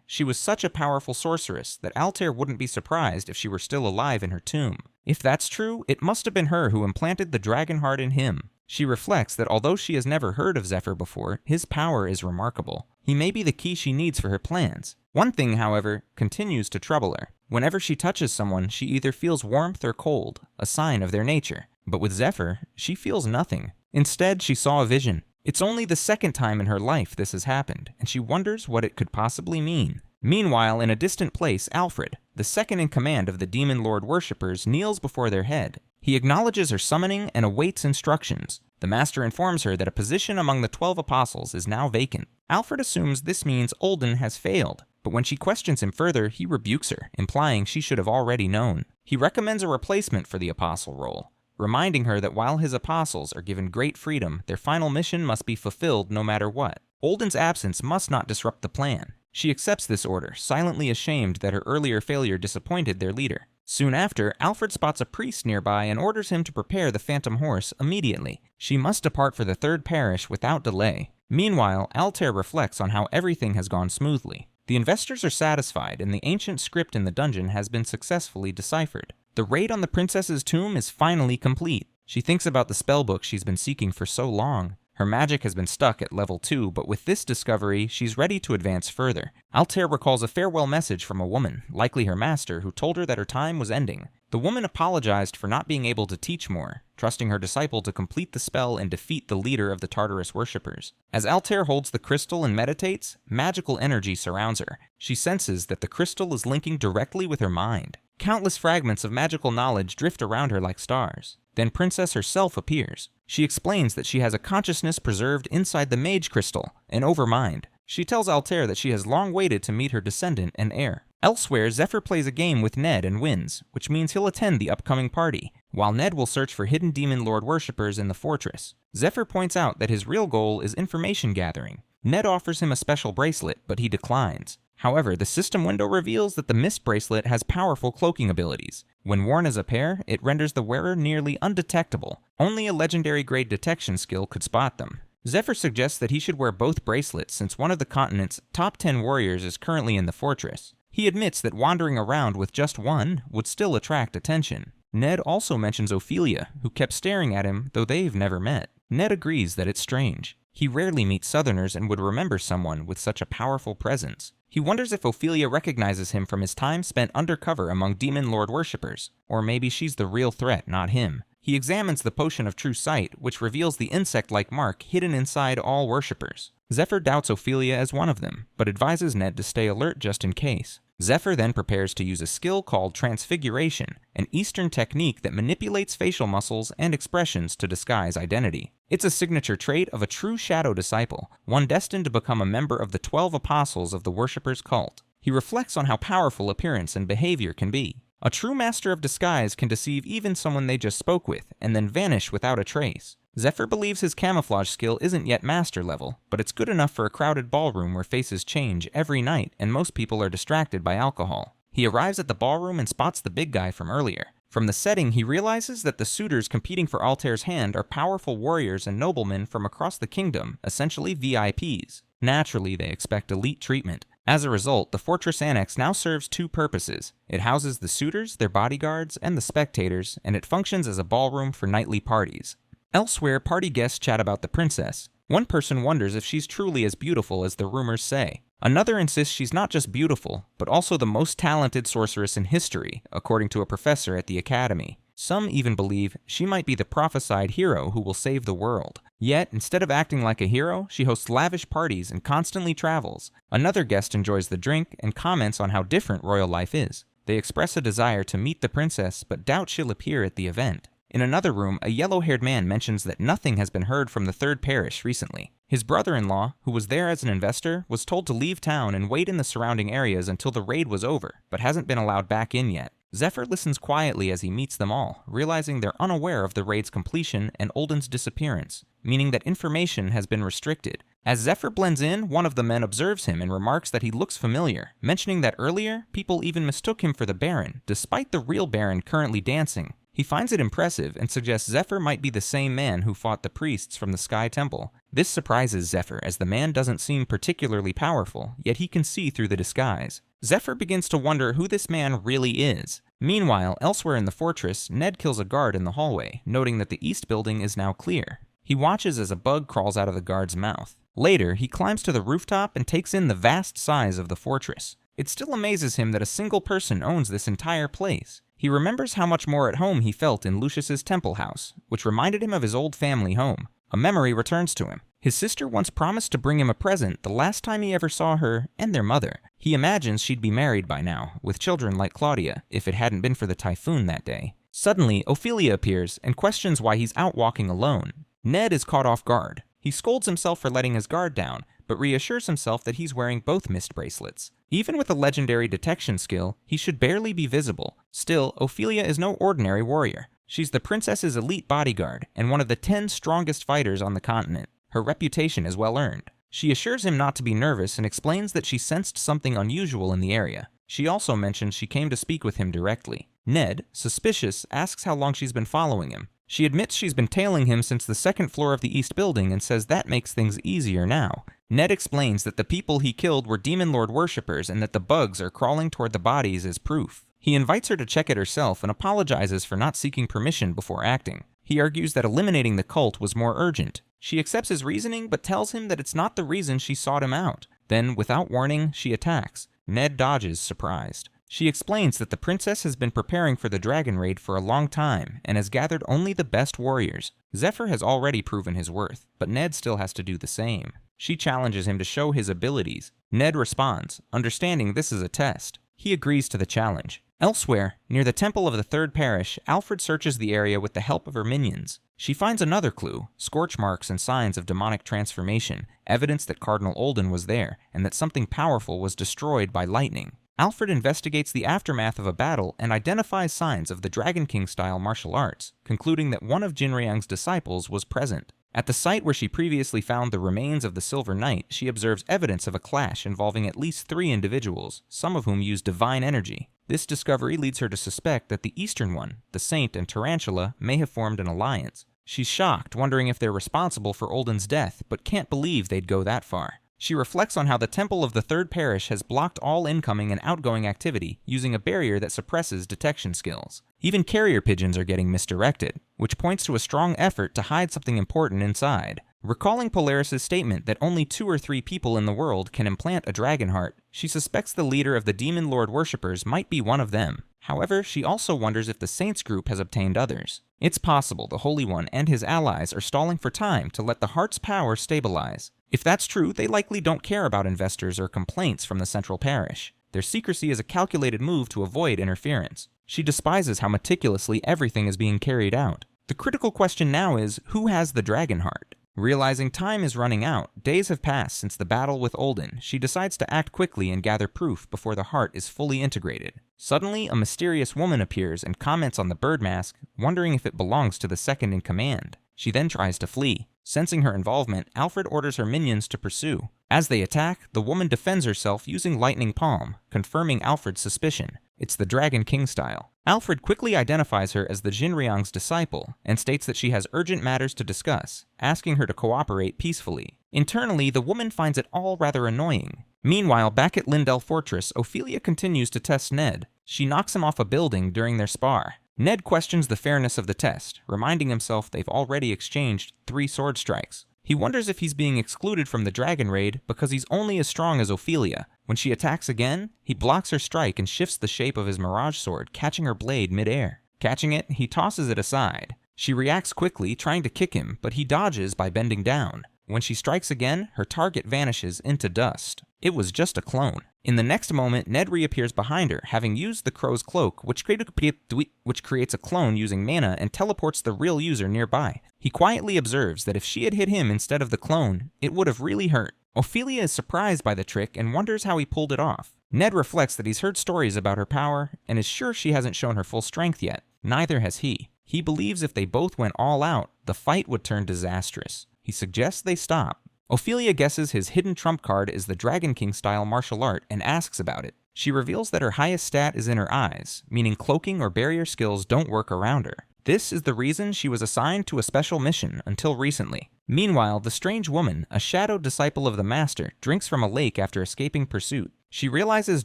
she was such a powerful sorceress that Altair wouldn't be surprised if she were still alive in her tomb. If that's true, it must have been her who implanted the dragon heart in him. She reflects that although she has never heard of Zephyr before, his power is remarkable. He may be the key she needs for her plans. One thing, however, continues to trouble her. Whenever she touches someone, she either feels warmth or cold, a sign of their nature. But with Zephyr, she feels nothing. Instead, she saw a vision. It's only the second time in her life this has happened, and she wonders what it could possibly mean. Meanwhile, in a distant place, Alfred, the second in command of the Demon Lord worshippers, kneels before their head. He acknowledges her summoning and awaits instructions. The master informs her that a position among the 12 apostles is now vacant. Alfred assumes this means Olden has failed, but when she questions him further, he rebukes her, implying she should have already known. He recommends a replacement for the apostle role, reminding her that while his apostles are given great freedom, their final mission must be fulfilled no matter what. Olden's absence must not disrupt the plan. She accepts this order, silently ashamed that her earlier failure disappointed their leader. Soon after, Alfred spots a priest nearby and orders him to prepare the phantom horse immediately. She must depart for the third parish without delay. Meanwhile, Altair reflects on how everything has gone smoothly. The investors are satisfied, and the ancient script in the dungeon has been successfully deciphered. The raid on the princess's tomb is finally complete. She thinks about the spellbook she's been seeking for so long. Her magic has been stuck at level 2, but with this discovery, she's ready to advance further. Altair recalls a farewell message from a woman, likely her master, who told her that her time was ending. The woman apologized for not being able to teach more, trusting her disciple to complete the spell and defeat the leader of the Tartarus worshippers. As Altair holds the crystal and meditates, magical energy surrounds her. She senses that the crystal is linking directly with her mind. Countless fragments of magical knowledge drift around her like stars. Then Princess herself appears. She explains that she has a consciousness preserved inside the mage crystal, an overmind. She tells Altair that she has long waited to meet her descendant and heir. Elsewhere, Zephyr plays a game with Ned and wins, which means he'll attend the upcoming party, while Ned will search for hidden Demon Lord worshippers in the fortress. Zephyr points out that his real goal is information gathering. Ned offers him a special bracelet, but he declines. However, the system window reveals that the Mist bracelet has powerful cloaking abilities. When worn as a pair, it renders the wearer nearly undetectable. Only a legendary grade detection skill could spot them. Zephyr suggests that he should wear both bracelets since one of the continent's top 10 warriors is currently in the fortress. He admits that wandering around with just one would still attract attention. Ned also mentions Ophelia, who kept staring at him, though they've never met. Ned agrees that it's strange. He rarely meets Southerners and would remember someone with such a powerful presence. He wonders if Ophelia recognizes him from his time spent undercover among demon lord worshippers, or maybe she's the real threat, not him. He examines the potion of true sight, which reveals the insect-like mark hidden inside all worshippers. Zephyr doubts Ophelia as one of them, but advises Ned to stay alert just in case. Zephyr then prepares to use a skill called Transfiguration, an Eastern technique that manipulates facial muscles and expressions to disguise identity. It's a signature trait of a true shadow disciple, one destined to become a member of the 12 apostles of the worshipper's cult. He reflects on how powerful appearance and behavior can be. A true master of disguise can deceive even someone they just spoke with, and then vanish without a trace. Zephyr believes his camouflage skill isn't yet master level, but it's good enough for a crowded ballroom where faces change every night and most people are distracted by alcohol. He arrives at the ballroom and spots the big guy from earlier. From the setting, he realizes that the suitors competing for Altair's hand are powerful warriors and noblemen from across the kingdom, essentially VIPs. Naturally, they expect elite treatment. As a result, the fortress annex now serves two purposes. It houses the suitors, their bodyguards, and the spectators, and it functions as a ballroom for nightly parties. Elsewhere, party guests chat about the princess. One person wonders if she's truly as beautiful as the rumors say. Another insists she's not just beautiful, but also the most talented sorceress in history, according to a professor at the academy. Some even believe she might be the prophesied hero who will save the world. Yet, instead of acting like a hero, she hosts lavish parties and constantly travels. Another guest enjoys the drink and comments on how different royal life is. They express a desire to meet the princess, but doubt she'll appear at the event. In another room, a yellow-haired man mentions that nothing has been heard from the third parish recently. His brother-in-law, who was there as an investor, was told to leave town and wait in the surrounding areas until the raid was over, but hasn't been allowed back in yet. Zephyr listens quietly as he meets them all, realizing they're unaware of the raid's completion and Olden's disappearance, meaning that information has been restricted. As Zephyr blends in, one of the men observes him and remarks that he looks familiar, mentioning that earlier, people even mistook him for the Baron, despite the real Baron currently dancing. He finds it impressive and suggests Zephyr might be the same man who fought the priests from the Sky Temple. This surprises Zephyr as the man doesn't seem particularly powerful, yet he can see through the disguise. Zephyr begins to wonder who this man really is. Meanwhile, elsewhere in the fortress, Ned kills a guard in the hallway, noting that the east building is now clear. He watches as a bug crawls out of the guard's mouth. Later, he climbs to the rooftop and takes in the vast size of the fortress. It still amazes him that a single person owns this entire place. He remembers how much more at home he felt in Lucius's temple house, which reminded him of his old family home. A memory returns to him. His sister once promised to bring him a present the last time he ever saw her and their mother. He imagines she'd be married by now, with children like Claudia, if it hadn't been for the typhoon that day. Suddenly, Ophelia appears and questions why he's out walking alone. Ned is caught off guard. He scolds himself for letting his guard down, but reassures himself that he's wearing both mist bracelets. Even with a legendary detection skill, he should barely be visible. Still, Ophelia is no ordinary warrior. She's the princess's elite bodyguard, and one of the 10 strongest fighters on the continent. Her reputation is well earned. She assures him not to be nervous and explains that she sensed something unusual in the area. She also mentions she came to speak with him directly. Ned, suspicious, asks how long she's been following him. She admits she's been tailing him since the second floor of the east building and says that makes things easier now. Ned explains that the people he killed were demon lord worshippers and that the bugs are crawling toward the bodies as proof. He invites her to check it herself and apologizes for not seeking permission before acting. He argues that eliminating the cult was more urgent. She accepts his reasoning but tells him that it's not the reason she sought him out. Then, without warning, she attacks. Ned dodges, surprised. She explains that the princess has been preparing for the dragon raid for a long time and has gathered only the best warriors. Zephyr has already proven his worth, but Ned still has to do the same. She challenges him to show his abilities. Ned responds, understanding this is a test. He agrees to the challenge. Elsewhere, near the temple of the third parish, Alfred searches the area with the help of her minions. She finds another clue, scorch marks and signs of demonic transformation, evidence that Cardinal Olden was there and that something powerful was destroyed by lightning. Alfred investigates the aftermath of a battle and identifies signs of the Dragon King-style martial arts, concluding that one of Jinriang's disciples was present. At the site where she previously found the remains of the Silver Knight, she observes evidence of a clash involving at least 3 individuals, some of whom use divine energy. This discovery leads her to suspect that the Eastern one, the Saint and Tarantula, may have formed an alliance. She's shocked, wondering if they're responsible for Olden's death, but can't believe they'd go that far. She reflects on how the Temple of the Third Parish has blocked all incoming and outgoing activity using a barrier that suppresses detection skills. Even carrier pigeons are getting misdirected, which points to a strong effort to hide something important inside. Recalling Polaris' statement that only 2 or 3 people in the world can implant a dragon heart, she suspects the leader of the Demon Lord worshippers might be one of them. However, she also wonders if the Saints group has obtained others. It's possible the Holy One and his allies are stalling for time to let the heart's power stabilize. If that's true, they likely don't care about investors or complaints from the central parish. Their secrecy is a calculated move to avoid interference. She despises how meticulously everything is being carried out. The critical question now is, who has the dragon heart? Realizing time is running out, days have passed since the battle with Olden, she decides to act quickly and gather proof before the heart is fully integrated. Suddenly, a mysterious woman appears and comments on the bird mask, wondering if it belongs to the second in command. She then tries to flee. Sensing her involvement, Alfred orders her minions to pursue. As they attack, the woman defends herself using Lightning Palm, confirming Alfred's suspicion. It's the Dragon King style. Alfred quickly identifies her as the Jinryang's disciple and states that she has urgent matters to discuss, asking her to cooperate peacefully. Internally, the woman finds it all rather annoying. Meanwhile, back at Lindell Fortress, Ophelia continues to test Ned. She knocks him off a building during their spar. Ned questions the fairness of the test, reminding himself they've already exchanged 3 sword strikes. He wonders if he's being excluded from the dragon raid because he's only as strong as Ophelia. When she attacks again, he blocks her strike and shifts the shape of his mirage sword, catching her blade mid-air. Catching it, he tosses it aside. She reacts quickly, trying to kick him, but he dodges by bending down. When she strikes again, her target vanishes into dust. It was just a clone. In the next moment, Ned reappears behind her, having used the crow's cloak, which creates a clone using mana and teleports the real user nearby. He quietly observes that if she had hit him instead of the clone, it would have really hurt. Ophelia is surprised by the trick and wonders how he pulled it off. Ned reflects that he's heard stories about her power and is sure she hasn't shown her full strength yet. Neither has he. He believes if they both went all out, the fight would turn disastrous. He suggests they stop. Ophelia guesses his hidden trump card is the Dragon King style martial art and asks about it. She reveals that her highest stat is in her eyes, meaning cloaking or barrier skills don't work around her. This is the reason she was assigned to a special mission until recently. Meanwhile, the strange woman, a shadow disciple of the master, drinks from a lake after escaping pursuit. She realizes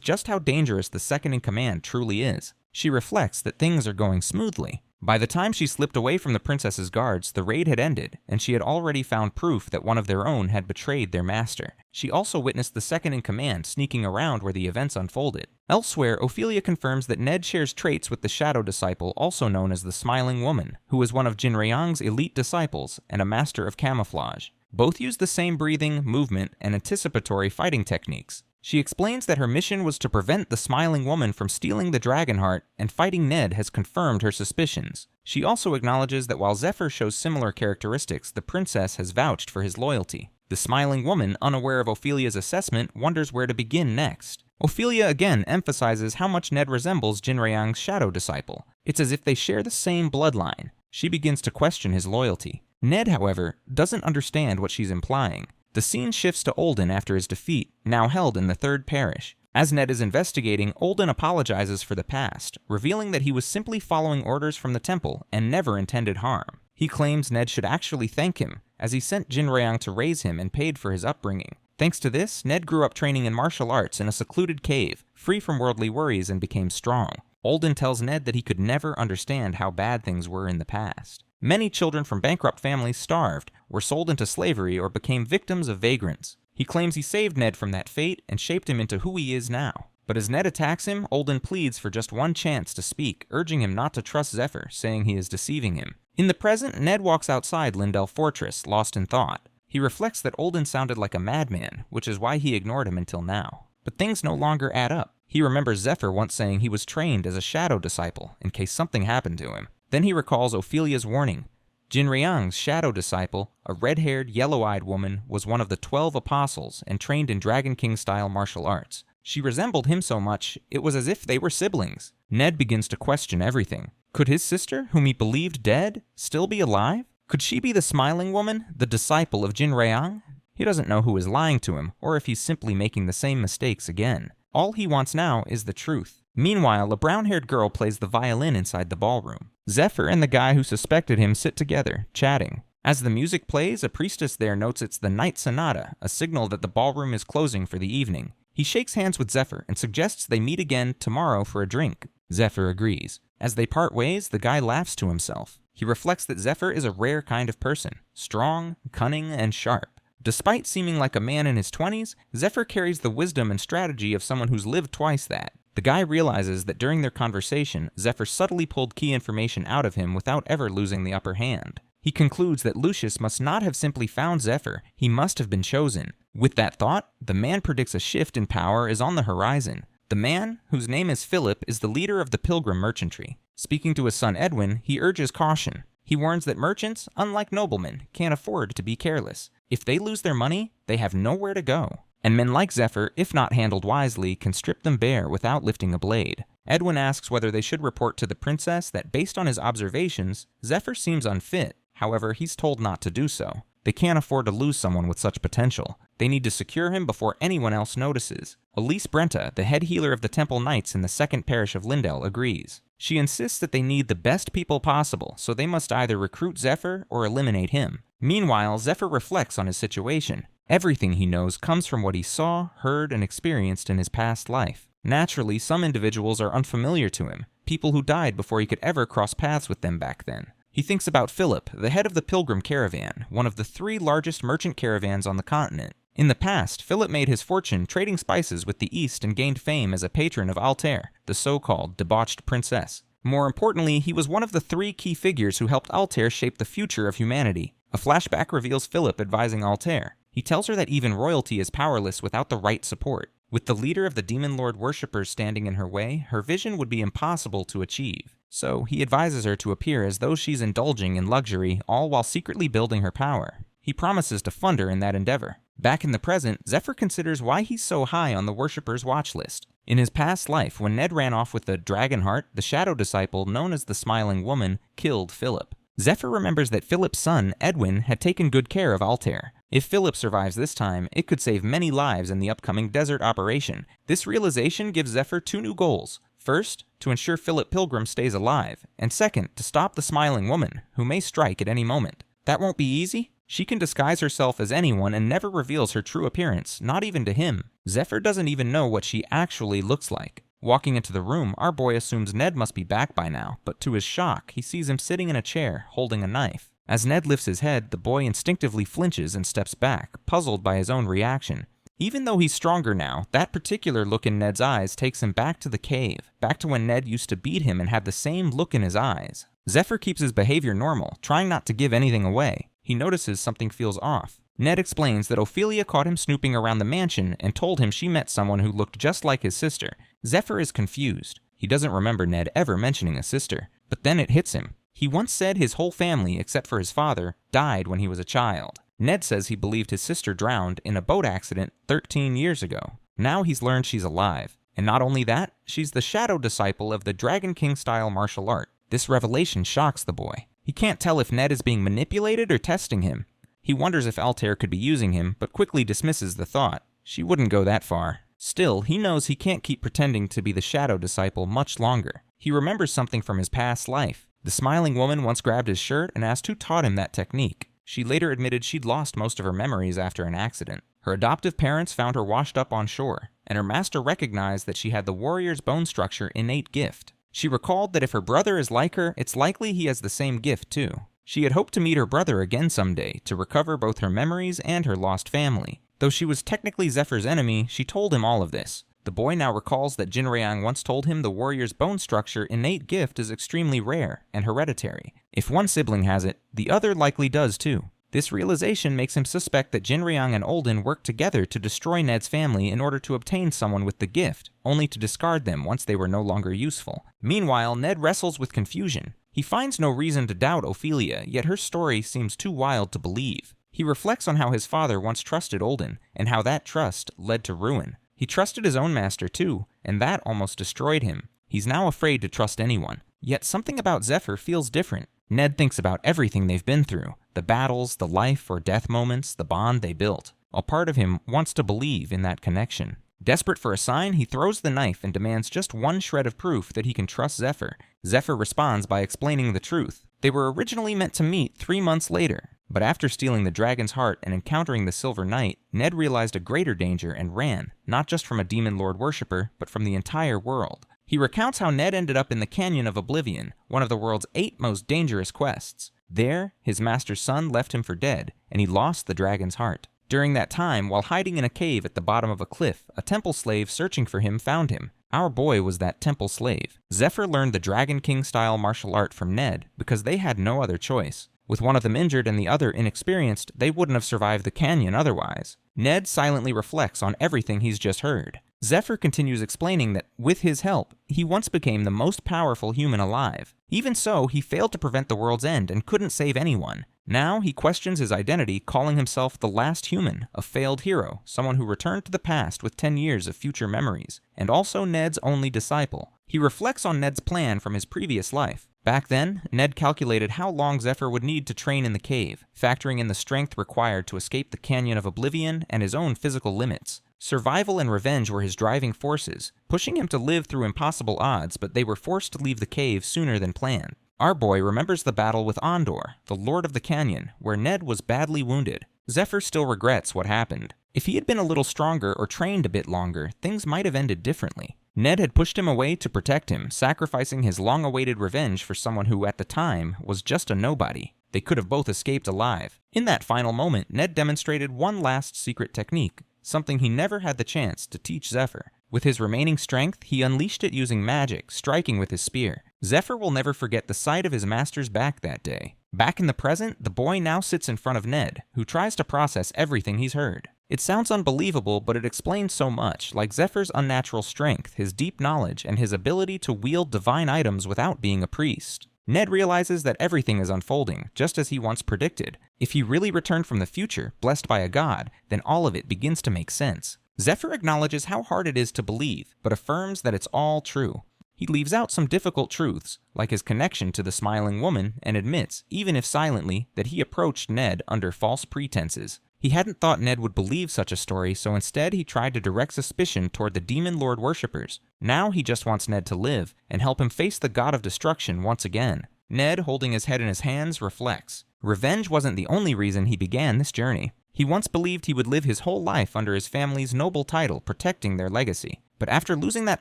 just how dangerous the second in command truly is. She reflects that things are going smoothly. By the time she slipped away from the princess's guards, the raid had ended, and she had already found proof that one of their own had betrayed their master. She also witnessed the second in command sneaking around where the events unfolded. Elsewhere, Ophelia confirms that Ned shares traits with the shadow disciple, also known as the Smiling Woman, who is one of Jinryang's elite disciples and a master of camouflage. Both use the same breathing, movement, and anticipatory fighting techniques. She explains that her mission was to prevent the Smiling Woman from stealing the dragon heart, and fighting Ned has confirmed her suspicions. She also acknowledges that while Zephyr shows similar characteristics, the princess has vouched for his loyalty. The Smiling Woman, unaware of Ophelia's assessment, wonders where to begin next. Ophelia again emphasizes how much Ned resembles Jinryang's shadow disciple. It's as if they share the same bloodline. She begins to question his loyalty. Ned, however, doesn't understand what she's implying. The scene shifts to Olden after his defeat, now held in the third parish. As Ned is investigating, Olden apologizes for the past, revealing that he was simply following orders from the temple and never intended harm. He claims Ned should actually thank him, as he sent Jinryang to raise him and paid for his upbringing. Thanks to this, Ned grew up training in martial arts in a secluded cave, free from worldly worries, and became strong. Olden tells Ned that he could never understand how bad things were in the past. Many children from bankrupt families starved, were sold into slavery, or became victims of vagrants. He claims he saved Ned from that fate and shaped him into who he is now. But as Ned attacks him, Olden pleads for just one chance to speak, urging him not to trust Zephyr, saying he is deceiving him. In the present, Ned walks outside Lindell Fortress, lost in thought. He reflects that Olden sounded like a madman, which is why he ignored him until now. But things no longer add up. He remembers Zephyr once saying he was trained as a shadow disciple, in case something happened to him. Then he recalls Ophelia's warning. Jinryang's shadow disciple, a red-haired, yellow-eyed woman, was one of the 12 apostles and trained in Dragon King-style martial arts. She resembled him so much, it was as if they were siblings. Ned begins to question everything. Could his sister, whom he believed dead, still be alive? Could she be the Smiling Woman, the disciple of Jinryang? He doesn't know who is lying to him, or if he's simply making the same mistakes again. All he wants now is the truth. Meanwhile, a brown-haired girl plays the violin inside the ballroom. Zephyr and the guy who suspected him sit together, chatting. As the music plays, a priestess there notes it's the Night Sonata, a signal that the ballroom is closing for the evening. He shakes hands with Zephyr and suggests they meet again tomorrow for a drink. Zephyr agrees. As they part ways, the guy laughs to himself. He reflects that Zephyr is a rare kind of person, strong, cunning, and sharp. Despite seeming like a man in his 20s, Zephyr carries the wisdom and strategy of someone who's lived twice that. The guy realizes that during their conversation, Zephyr subtly pulled key information out of him without ever losing the upper hand. He concludes that Lucius must not have simply found Zephyr, he must have been chosen. With that thought, the man predicts a shift in power is on the horizon. The man, whose name is Philip, is the leader of the pilgrim merchantry. Speaking to his son Edwin, he urges caution. He warns that merchants, unlike noblemen, can't afford to be careless. If they lose their money, they have nowhere to go. And men like Zephyr, if not handled wisely, can strip them bare without lifting a blade. Edwin asks whether they should report to the princess that based on his observations, Zephyr seems unfit. However, he's told not to do so. They can't afford to lose someone with such potential. They need to secure him before anyone else notices. Elise Brenta, the head healer of the Temple Knights in the second parish of Lindell, agrees. She insists that they need the best people possible, so they must either recruit Zephyr or eliminate him. Meanwhile, Zephyr reflects on his situation. Everything he knows comes from what he saw, heard, and experienced in his past life. Naturally, some individuals are unfamiliar to him, people who died before he could ever cross paths with them back then. He thinks about Philip, the head of the Pilgrim Caravan, one of the 3 largest merchant caravans on the continent. In the past, Philip made his fortune trading spices with the East and gained fame as a patron of Altair, the so-called debauched princess. More importantly, he was one of the 3 key figures who helped Altair shape the future of humanity. A flashback reveals Philip advising Altair. He tells her that even royalty is powerless without the right support. With the leader of the Demon Lord worshippers standing in her way, her vision would be impossible to achieve. So he advises her to appear as though she's indulging in luxury, all while secretly building her power. He promises to fund her in that endeavor. Back in the present, Zephyr considers why he's so high on the worshippers' watch list. In his past life, when Ned ran off with the Dragonheart, the shadow disciple known as the Smiling Woman killed Philip. Zephyr remembers that Philip's son, Edwin, had taken good care of Altair. If Philip survives this time, it could save many lives in the upcoming desert operation. This realization gives Zephyr 2 new goals. First, to ensure Philip Pilgrim stays alive, and second, to stop the Smiling Woman, who may strike at any moment. That won't be easy. She can disguise herself as anyone and never reveals her true appearance, not even to him. Zephyr doesn't even know what she actually looks like. Walking into the room, our boy assumes Ned must be back by now, but to his shock, he sees him sitting in a chair, holding a knife. As Ned lifts his head, the boy instinctively flinches and steps back, puzzled by his own reaction. Even though he's stronger now, that particular look in Ned's eyes takes him back to the cave, back to when Ned used to beat him and had the same look in his eyes. Zephyr keeps his behavior normal, trying not to give anything away. He notices something feels off. Ned explains that Ophelia caught him snooping around the mansion and told him she met someone who looked just like his sister. Zephyr is confused. He doesn't remember Ned ever mentioning a sister. But then it hits him. He once said his whole family, except for his father, died when he was a child. Ned says he believed his sister drowned in a boat accident 13 years ago. Now he's learned she's alive. And not only that, she's the shadow disciple of the Dragon King-style martial art. This revelation shocks the boy. He can't tell if Ned is being manipulated or testing him. He wonders if Altair could be using him, but quickly dismisses the thought. She wouldn't go that far. Still, he knows he can't keep pretending to be the shadow disciple much longer. He remembers something from his past life. The Smiling Woman once grabbed his shirt and asked who taught him that technique. She later admitted she'd lost most of her memories after an accident. Her adoptive parents found her washed up on shore, and her master recognized that she had the warrior's bone structure innate gift. She recalled that if her brother is like her, it's likely he has the same gift too. She had hoped to meet her brother again someday to recover both her memories and her lost family. Though she was technically Zephyr's enemy, she told him all of this. The boy now recalls that Jinrayang once told him the warrior's bone structure innate gift is extremely rare and hereditary. If one sibling has it, the other likely does too. This realization makes him suspect that Jinrayang and Olden worked together to destroy Ned's family in order to obtain someone with the gift, only to discard them once they were no longer useful. Meanwhile, Ned wrestles with confusion. He finds no reason to doubt Ophelia, yet her story seems too wild to believe. He reflects on how his father once trusted Olden, and how that trust led to ruin. He trusted his own master too, and that almost destroyed him. He's now afraid to trust anyone. Yet something about Zephyr feels different. Ned thinks about everything they've been through, the battles, the life or death moments, the bond they built. A part of him wants to believe in that connection. Desperate for a sign, he throws the knife and demands just one shred of proof that he can trust Zephyr. Zephyr responds by explaining the truth. They were originally meant to meet 3 months later, but after stealing the dragon's heart and encountering the Silver Knight, Ned realized a greater danger and ran, not just from a demon lord worshipper, but from the entire world. He recounts how Ned ended up in the Canyon of Oblivion, one of the world's 8 most dangerous quests. There, his master's son left him for dead, and he lost the dragon's heart. During that time, while hiding in a cave at the bottom of a cliff, a temple slave searching for him found him. Our boy was that temple slave. Zephyr learned the Dragon King-style martial art from Ned because they had no other choice. With one of them injured and the other inexperienced, they wouldn't have survived the canyon otherwise. Ned silently reflects on everything he's just heard. Zephyr continues explaining that, with his help, he once became the most powerful human alive. Even so, he failed to prevent the world's end and couldn't save anyone. Now, he questions his identity, calling himself the last human, a failed hero, someone who returned to the past with 10 years of future memories, and also Ned's only disciple. He reflects on Ned's plan from his previous life. Back then, Ned calculated how long Zephyr would need to train in the cave, factoring in the strength required to escape the Canyon of Oblivion and his own physical limits. Survival and revenge were his driving forces, pushing him to live through impossible odds, but they were forced to leave the cave sooner than planned. Our boy remembers the battle with Ondor, the Lord of the Canyon, where Ned was badly wounded. Zephyr still regrets what happened. If he had been a little stronger or trained a bit longer, things might have ended differently. Ned had pushed him away to protect him, sacrificing his long-awaited revenge for someone who, at the time, was just a nobody. They could have both escaped alive. In that final moment, Ned demonstrated one last secret technique, something he never had the chance to teach Zephyr. With his remaining strength, he unleashed it using magic, striking with his spear. Zephyr will never forget the sight of his master's back that day. Back in the present, the boy now sits in front of Ned, who tries to process everything he's heard. It sounds unbelievable, but it explains so much, like Zephyr's unnatural strength, his deep knowledge, and his ability to wield divine items without being a priest. Ned realizes that everything is unfolding, just as he once predicted. If he really returned from the future, blessed by a god, then all of it begins to make sense. Zephyr acknowledges how hard it is to believe, but affirms that it's all true. He leaves out some difficult truths, like his connection to the smiling woman, and admits, even if silently, that he approached Ned under false pretenses. He hadn't thought Ned would believe such a story, so instead he tried to direct suspicion toward the Demon Lord worshippers. Now he just wants Ned to live, and help him face the god of destruction once again. Ned, holding his head in his hands, reflects. Revenge wasn't the only reason he began this journey. He once believed he would live his whole life under his family's noble title, protecting their legacy. But after losing that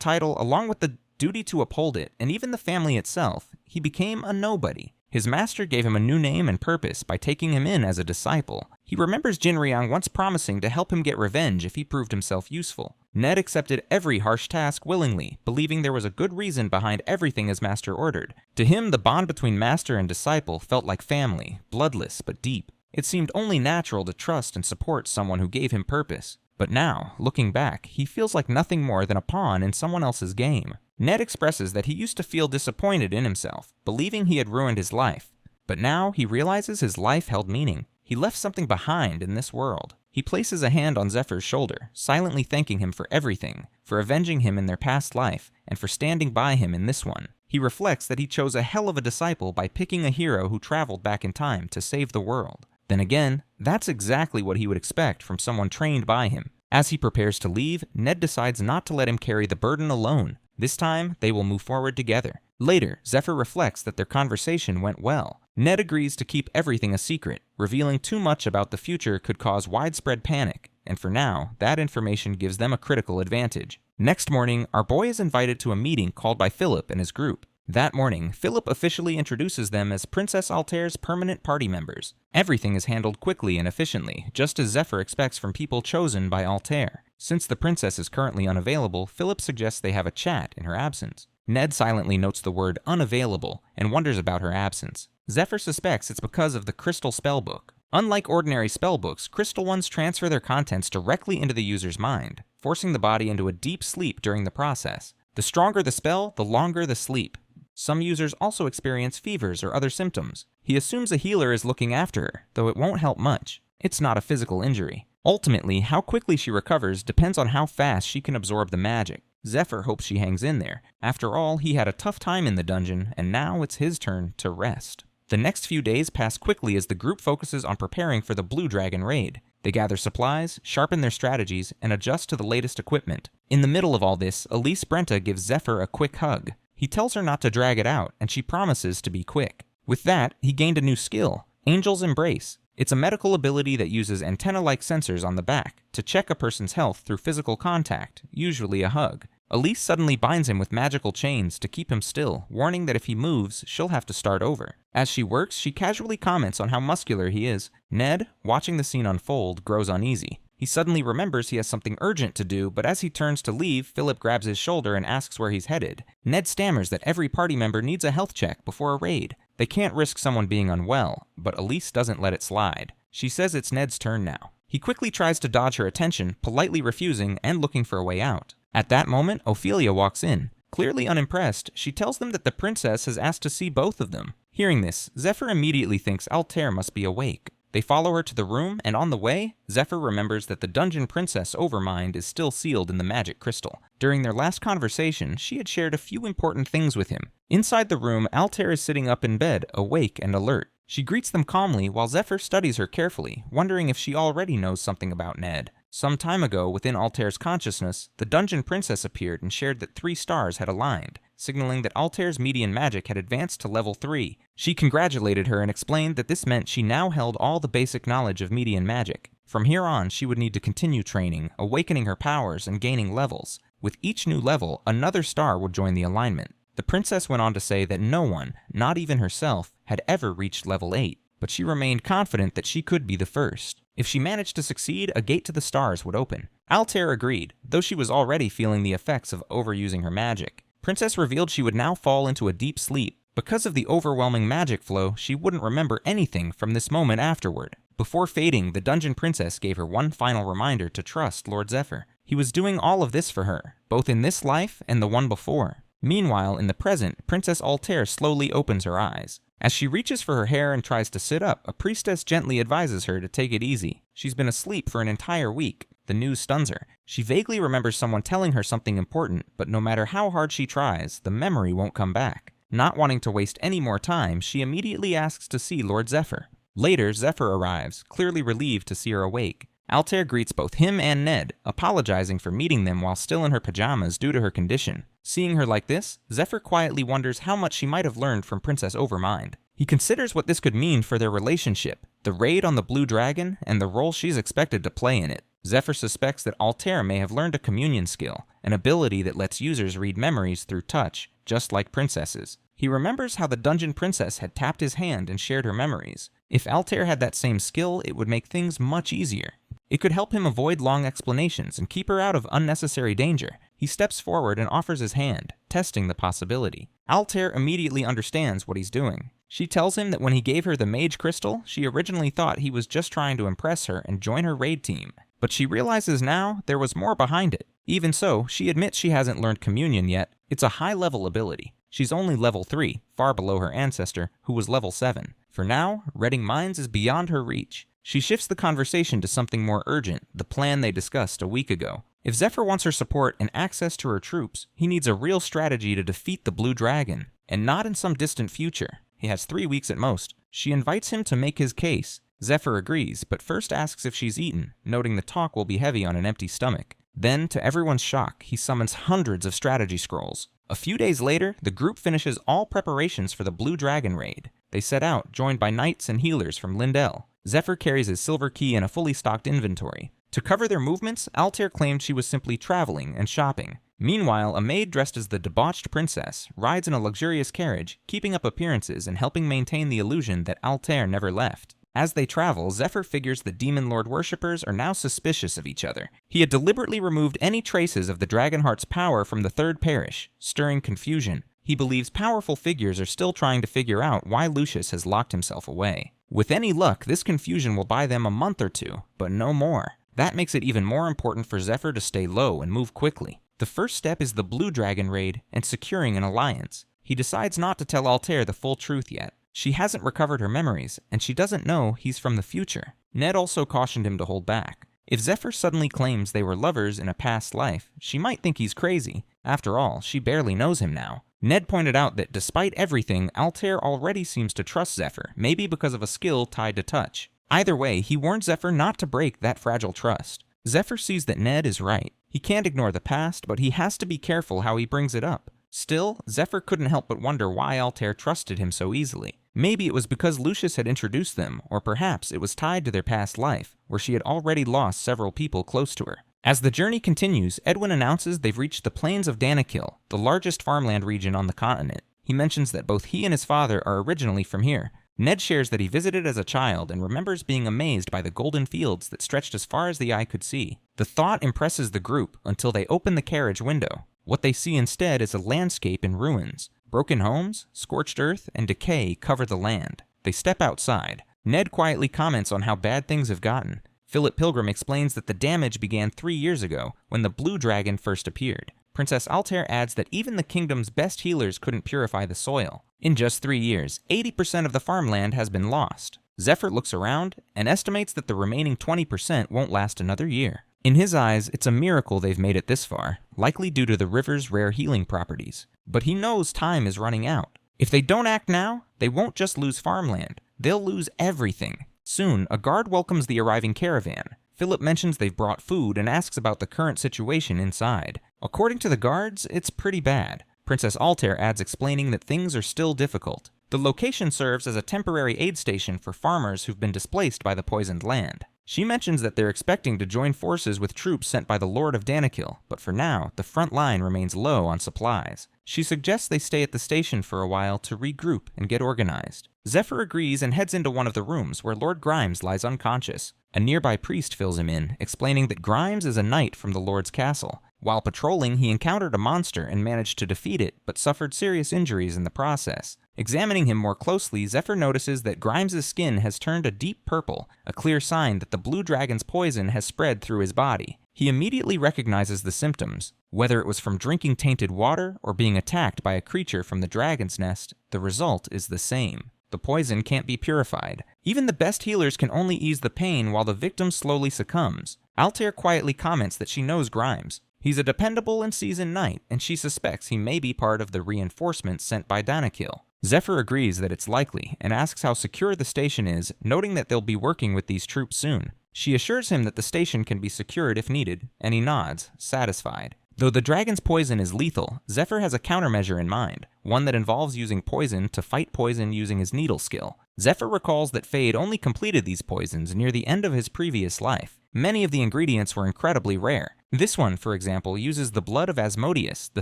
title, along with the duty to uphold it, and even the family itself, he became a nobody. His master gave him a new name and purpose by taking him in as a disciple. He remembers Jinryang once promising to help him get revenge if he proved himself useful. Ned accepted every harsh task willingly, believing there was a good reason behind everything his master ordered. To him, the bond between master and disciple felt like family, bloodless but deep. It seemed only natural to trust and support someone who gave him purpose. But now, looking back, he feels like nothing more than a pawn in someone else's game. Ned expresses that he used to feel disappointed in himself, believing he had ruined his life. But now he realizes his life held meaning. He left something behind in this world. He places a hand on Zephyr's shoulder, silently thanking him for everything, for avenging him in their past life, and for standing by him in this one. He reflects that he chose a hell of a disciple by picking a hero who traveled back in time to save the world. Then again, that's exactly what he would expect from someone trained by him. As he prepares to leave, Ned decides not to let him carry the burden alone. This time, they will move forward together. Later, Zephyr reflects that their conversation went well. Ned agrees to keep everything a secret. Revealing too much about the future could cause widespread panic, and for now, that information gives them a critical advantage. Next morning, our boy is invited to a meeting called by Philip and his group. That morning, Philip officially introduces them as Princess Altair's permanent party members. Everything is handled quickly and efficiently, just as Zephyr expects from people chosen by Altair. Since the princess is currently unavailable, Philip suggests they have a chat in her absence. Ned silently notes the word unavailable and wonders about her absence. Zephyr suspects it's because of the crystal spellbook. Unlike ordinary spellbooks, crystal ones transfer their contents directly into the user's mind, forcing the body into a deep sleep during the process. The stronger the spell, the longer the sleep. Some users also experience fevers or other symptoms. He assumes a healer is looking after her, though it won't help much. It's not a physical injury. Ultimately, how quickly she recovers depends on how fast she can absorb the magic. Zephyr hopes she hangs in there. After all, he had a tough time in the dungeon, and now it's his turn to rest. The next few days pass quickly as the group focuses on preparing for the Blue Dragon raid. They gather supplies, sharpen their strategies, and adjust to the latest equipment. In the middle of all this, Elise Brenta gives Zephyr a quick hug. He tells her not to drag it out, and she promises to be quick. With that, he gained a new skill, Angel's Embrace. It's a medical ability that uses antenna-like sensors on the back to check a person's health through physical contact, usually a hug. Elise suddenly binds him with magical chains to keep him still, warning that if he moves, she'll have to start over. As she works, she casually comments on how muscular he is. Ned, watching the scene unfold, grows uneasy. He suddenly remembers he has something urgent to do, but as he turns to leave, Philip grabs his shoulder and asks where he's headed. Ned stammers that every party member needs a health check before a raid. They can't risk someone being unwell, but Elise doesn't let it slide. She says it's Ned's turn now. He quickly tries to dodge her attention, politely refusing and looking for a way out. At that moment, Ophelia walks in. Clearly unimpressed, she tells them that the princess has asked to see both of them. Hearing this, Zephyr immediately thinks Altair must be awake. They follow her to the room, and on the way, Zephyr remembers that the dungeon princess Overmind is still sealed in the magic crystal. During their last conversation, she had shared a few important things with him. Inside the room, Altair is sitting up in bed, awake and alert. She greets them calmly while Zephyr studies her carefully, wondering if she already knows something about Ned. Some time ago, within Altair's consciousness, the dungeon princess appeared and shared that 3 stars had aligned, signaling that Altair's median magic had advanced to level 3. She congratulated her and explained that this meant she now held all the basic knowledge of median magic. From here on, she would need to continue training, awakening her powers, and gaining levels. With each new level, another star would join the alignment. The princess went on to say that no one, not even herself, had ever reached level 8, but she remained confident that she could be the first. If she managed to succeed, a gate to the stars would open. Altair agreed, though she was already feeling the effects of overusing her magic. Princess revealed she would now fall into a deep sleep. Because of the overwhelming magic flow, she wouldn't remember anything from this moment afterward. Before fading, the dungeon princess gave her one final reminder to trust Lord Zephyr. He was doing all of this for her, both in this life and the one before. Meanwhile, in the present, Princess Altair slowly opens her eyes. As she reaches for her hair and tries to sit up, a priestess gently advises her to take it easy. She's been asleep for an entire week. The news stuns her. She vaguely remembers someone telling her something important, but no matter how hard she tries, the memory won't come back. Not wanting to waste any more time, she immediately asks to see Lord Zephyr. Later, Zephyr arrives, clearly relieved to see her awake. Altair greets both him and Ned, apologizing for meeting them while still in her pajamas due to her condition. Seeing her like this, Zephyr quietly wonders how much she might have learned from Princess Overmind. He considers what this could mean for their relationship, the raid on the Blue Dragon, and the role she's expected to play in it. Zephyr suspects that Altair may have learned a communion skill, an ability that lets users read memories through touch, just like princesses. He remembers how the dungeon princess had tapped his hand and shared her memories. If Altair had that same skill, it would make things much easier. It could help him avoid long explanations and keep her out of unnecessary danger. He steps forward and offers his hand, testing the possibility. Altair immediately understands what he's doing. She tells him that when he gave her the mage crystal, she originally thought he was just trying to impress her and join her raid team. But she realizes now there was more behind it. Even so, she admits she hasn't learned communion yet. It's a high-level ability. She's only level 3, far below her ancestor, who was level 7. For now, reading minds is beyond her reach. She shifts the conversation to something more urgent, the plan they discussed a week ago. If Zephyr wants her support and access to her troops, he needs a real strategy to defeat the Blue Dragon, and not in some distant future. He has 3 weeks at most. She invites him to make his case. Zephyr agrees, but first asks if she's eaten, noting the talk will be heavy on an empty stomach. Then, to everyone's shock, he summons hundreds of strategy scrolls. A few days later, the group finishes all preparations for the Blue Dragon raid. They set out, joined by knights and healers from Lindell. Zephyr carries his silver key and a fully stocked inventory. To cover their movements, Altair claimed she was simply traveling and shopping. Meanwhile, a maid dressed as the debauched princess rides in a luxurious carriage, keeping up appearances and helping maintain the illusion that Altair never left. As they travel, Zephyr figures the Demon Lord worshippers are now suspicious of each other. He had deliberately removed any traces of the Dragonheart's power from the Third Parish, stirring confusion. He believes powerful figures are still trying to figure out why Lucius has locked himself away. With any luck, this confusion will buy them a month or two, but no more. That makes it even more important for Zephyr to stay low and move quickly. The first step is the Blue Dragon raid and securing an alliance. He decides not to tell Altair the full truth yet. She hasn't recovered her memories, and she doesn't know he's from the future. Ned also cautioned him to hold back. If Zephyr suddenly claims they were lovers in a past life, she might think he's crazy. After all, she barely knows him now. Ned pointed out that despite everything, Altair already seems to trust Zephyr, maybe because of a skill tied to touch. Either way, he warned Zephyr not to break that fragile trust. Zephyr sees that Ned is right. He can't ignore the past, but he has to be careful how he brings it up. Still, Zephyr couldn't help but wonder why Altair trusted him so easily. Maybe it was because Lucius had introduced them, or perhaps it was tied to their past life, where she had already lost several people close to her. As the journey continues, Edwin announces they've reached the plains of Danakil, the largest farmland region on the continent. He mentions that both he and his father are originally from here. Ned shares that he visited as a child and remembers being amazed by the golden fields that stretched as far as the eye could see. The thought impresses the group until they open the carriage window. What they see instead is a landscape in ruins. Broken homes, scorched earth, and decay cover the land. They step outside. Ned quietly comments on how bad things have gotten. Philip Pilgrim explains that the damage began 3 years ago, when the blue dragon first appeared. Princess Altair adds that even the kingdom's best healers couldn't purify the soil. In just 3 years, 80% of the farmland has been lost. Zephyr looks around and estimates that the remaining 20% won't last another year. In his eyes, it's a miracle they've made it this far, likely due to the river's rare healing properties. But he knows time is running out. If they don't act now, they won't just lose farmland, they'll lose everything. Soon, a guard welcomes the arriving caravan. Philip mentions they've brought food and asks about the current situation inside. According to the guards, it's pretty bad. Princess Altair adds explaining that things are still difficult. The location serves as a temporary aid station for farmers who've been displaced by the poisoned land. She mentions that they're expecting to join forces with troops sent by the Lord of Danakil, but for now, the front line remains low on supplies. She suggests they stay at the station for a while to regroup and get organized. Zephyr agrees and heads into one of the rooms where Lord Grimes lies unconscious. A nearby priest fills him in, explaining that Grimes is a knight from the Lord's castle. While patrolling, he encountered a monster and managed to defeat it, but suffered serious injuries in the process. Examining him more closely, Zephyr notices that Grimes' skin has turned a deep purple, a clear sign that the blue dragon's poison has spread through his body. He immediately recognizes the symptoms. Whether it was from drinking tainted water or being attacked by a creature from the dragon's nest, the result is the same. The poison can't be purified. Even the best healers can only ease the pain while the victim slowly succumbs. Altair quietly comments that she knows Grimes. He's a dependable and seasoned knight, and she suspects he may be part of the reinforcements sent by Danakil. Zephyr agrees that it's likely, and asks how secure the station is, noting that they'll be working with these troops soon. She assures him that the station can be secured if needed, and he nods, satisfied. Though the dragon's poison is lethal, Zephyr has a countermeasure in mind, one that involves using poison to fight poison using his needle skill. Zephyr recalls that Fade only completed these poisons near the end of his previous life. Many of the ingredients were incredibly rare. This one, for example, uses the blood of Asmodeus, the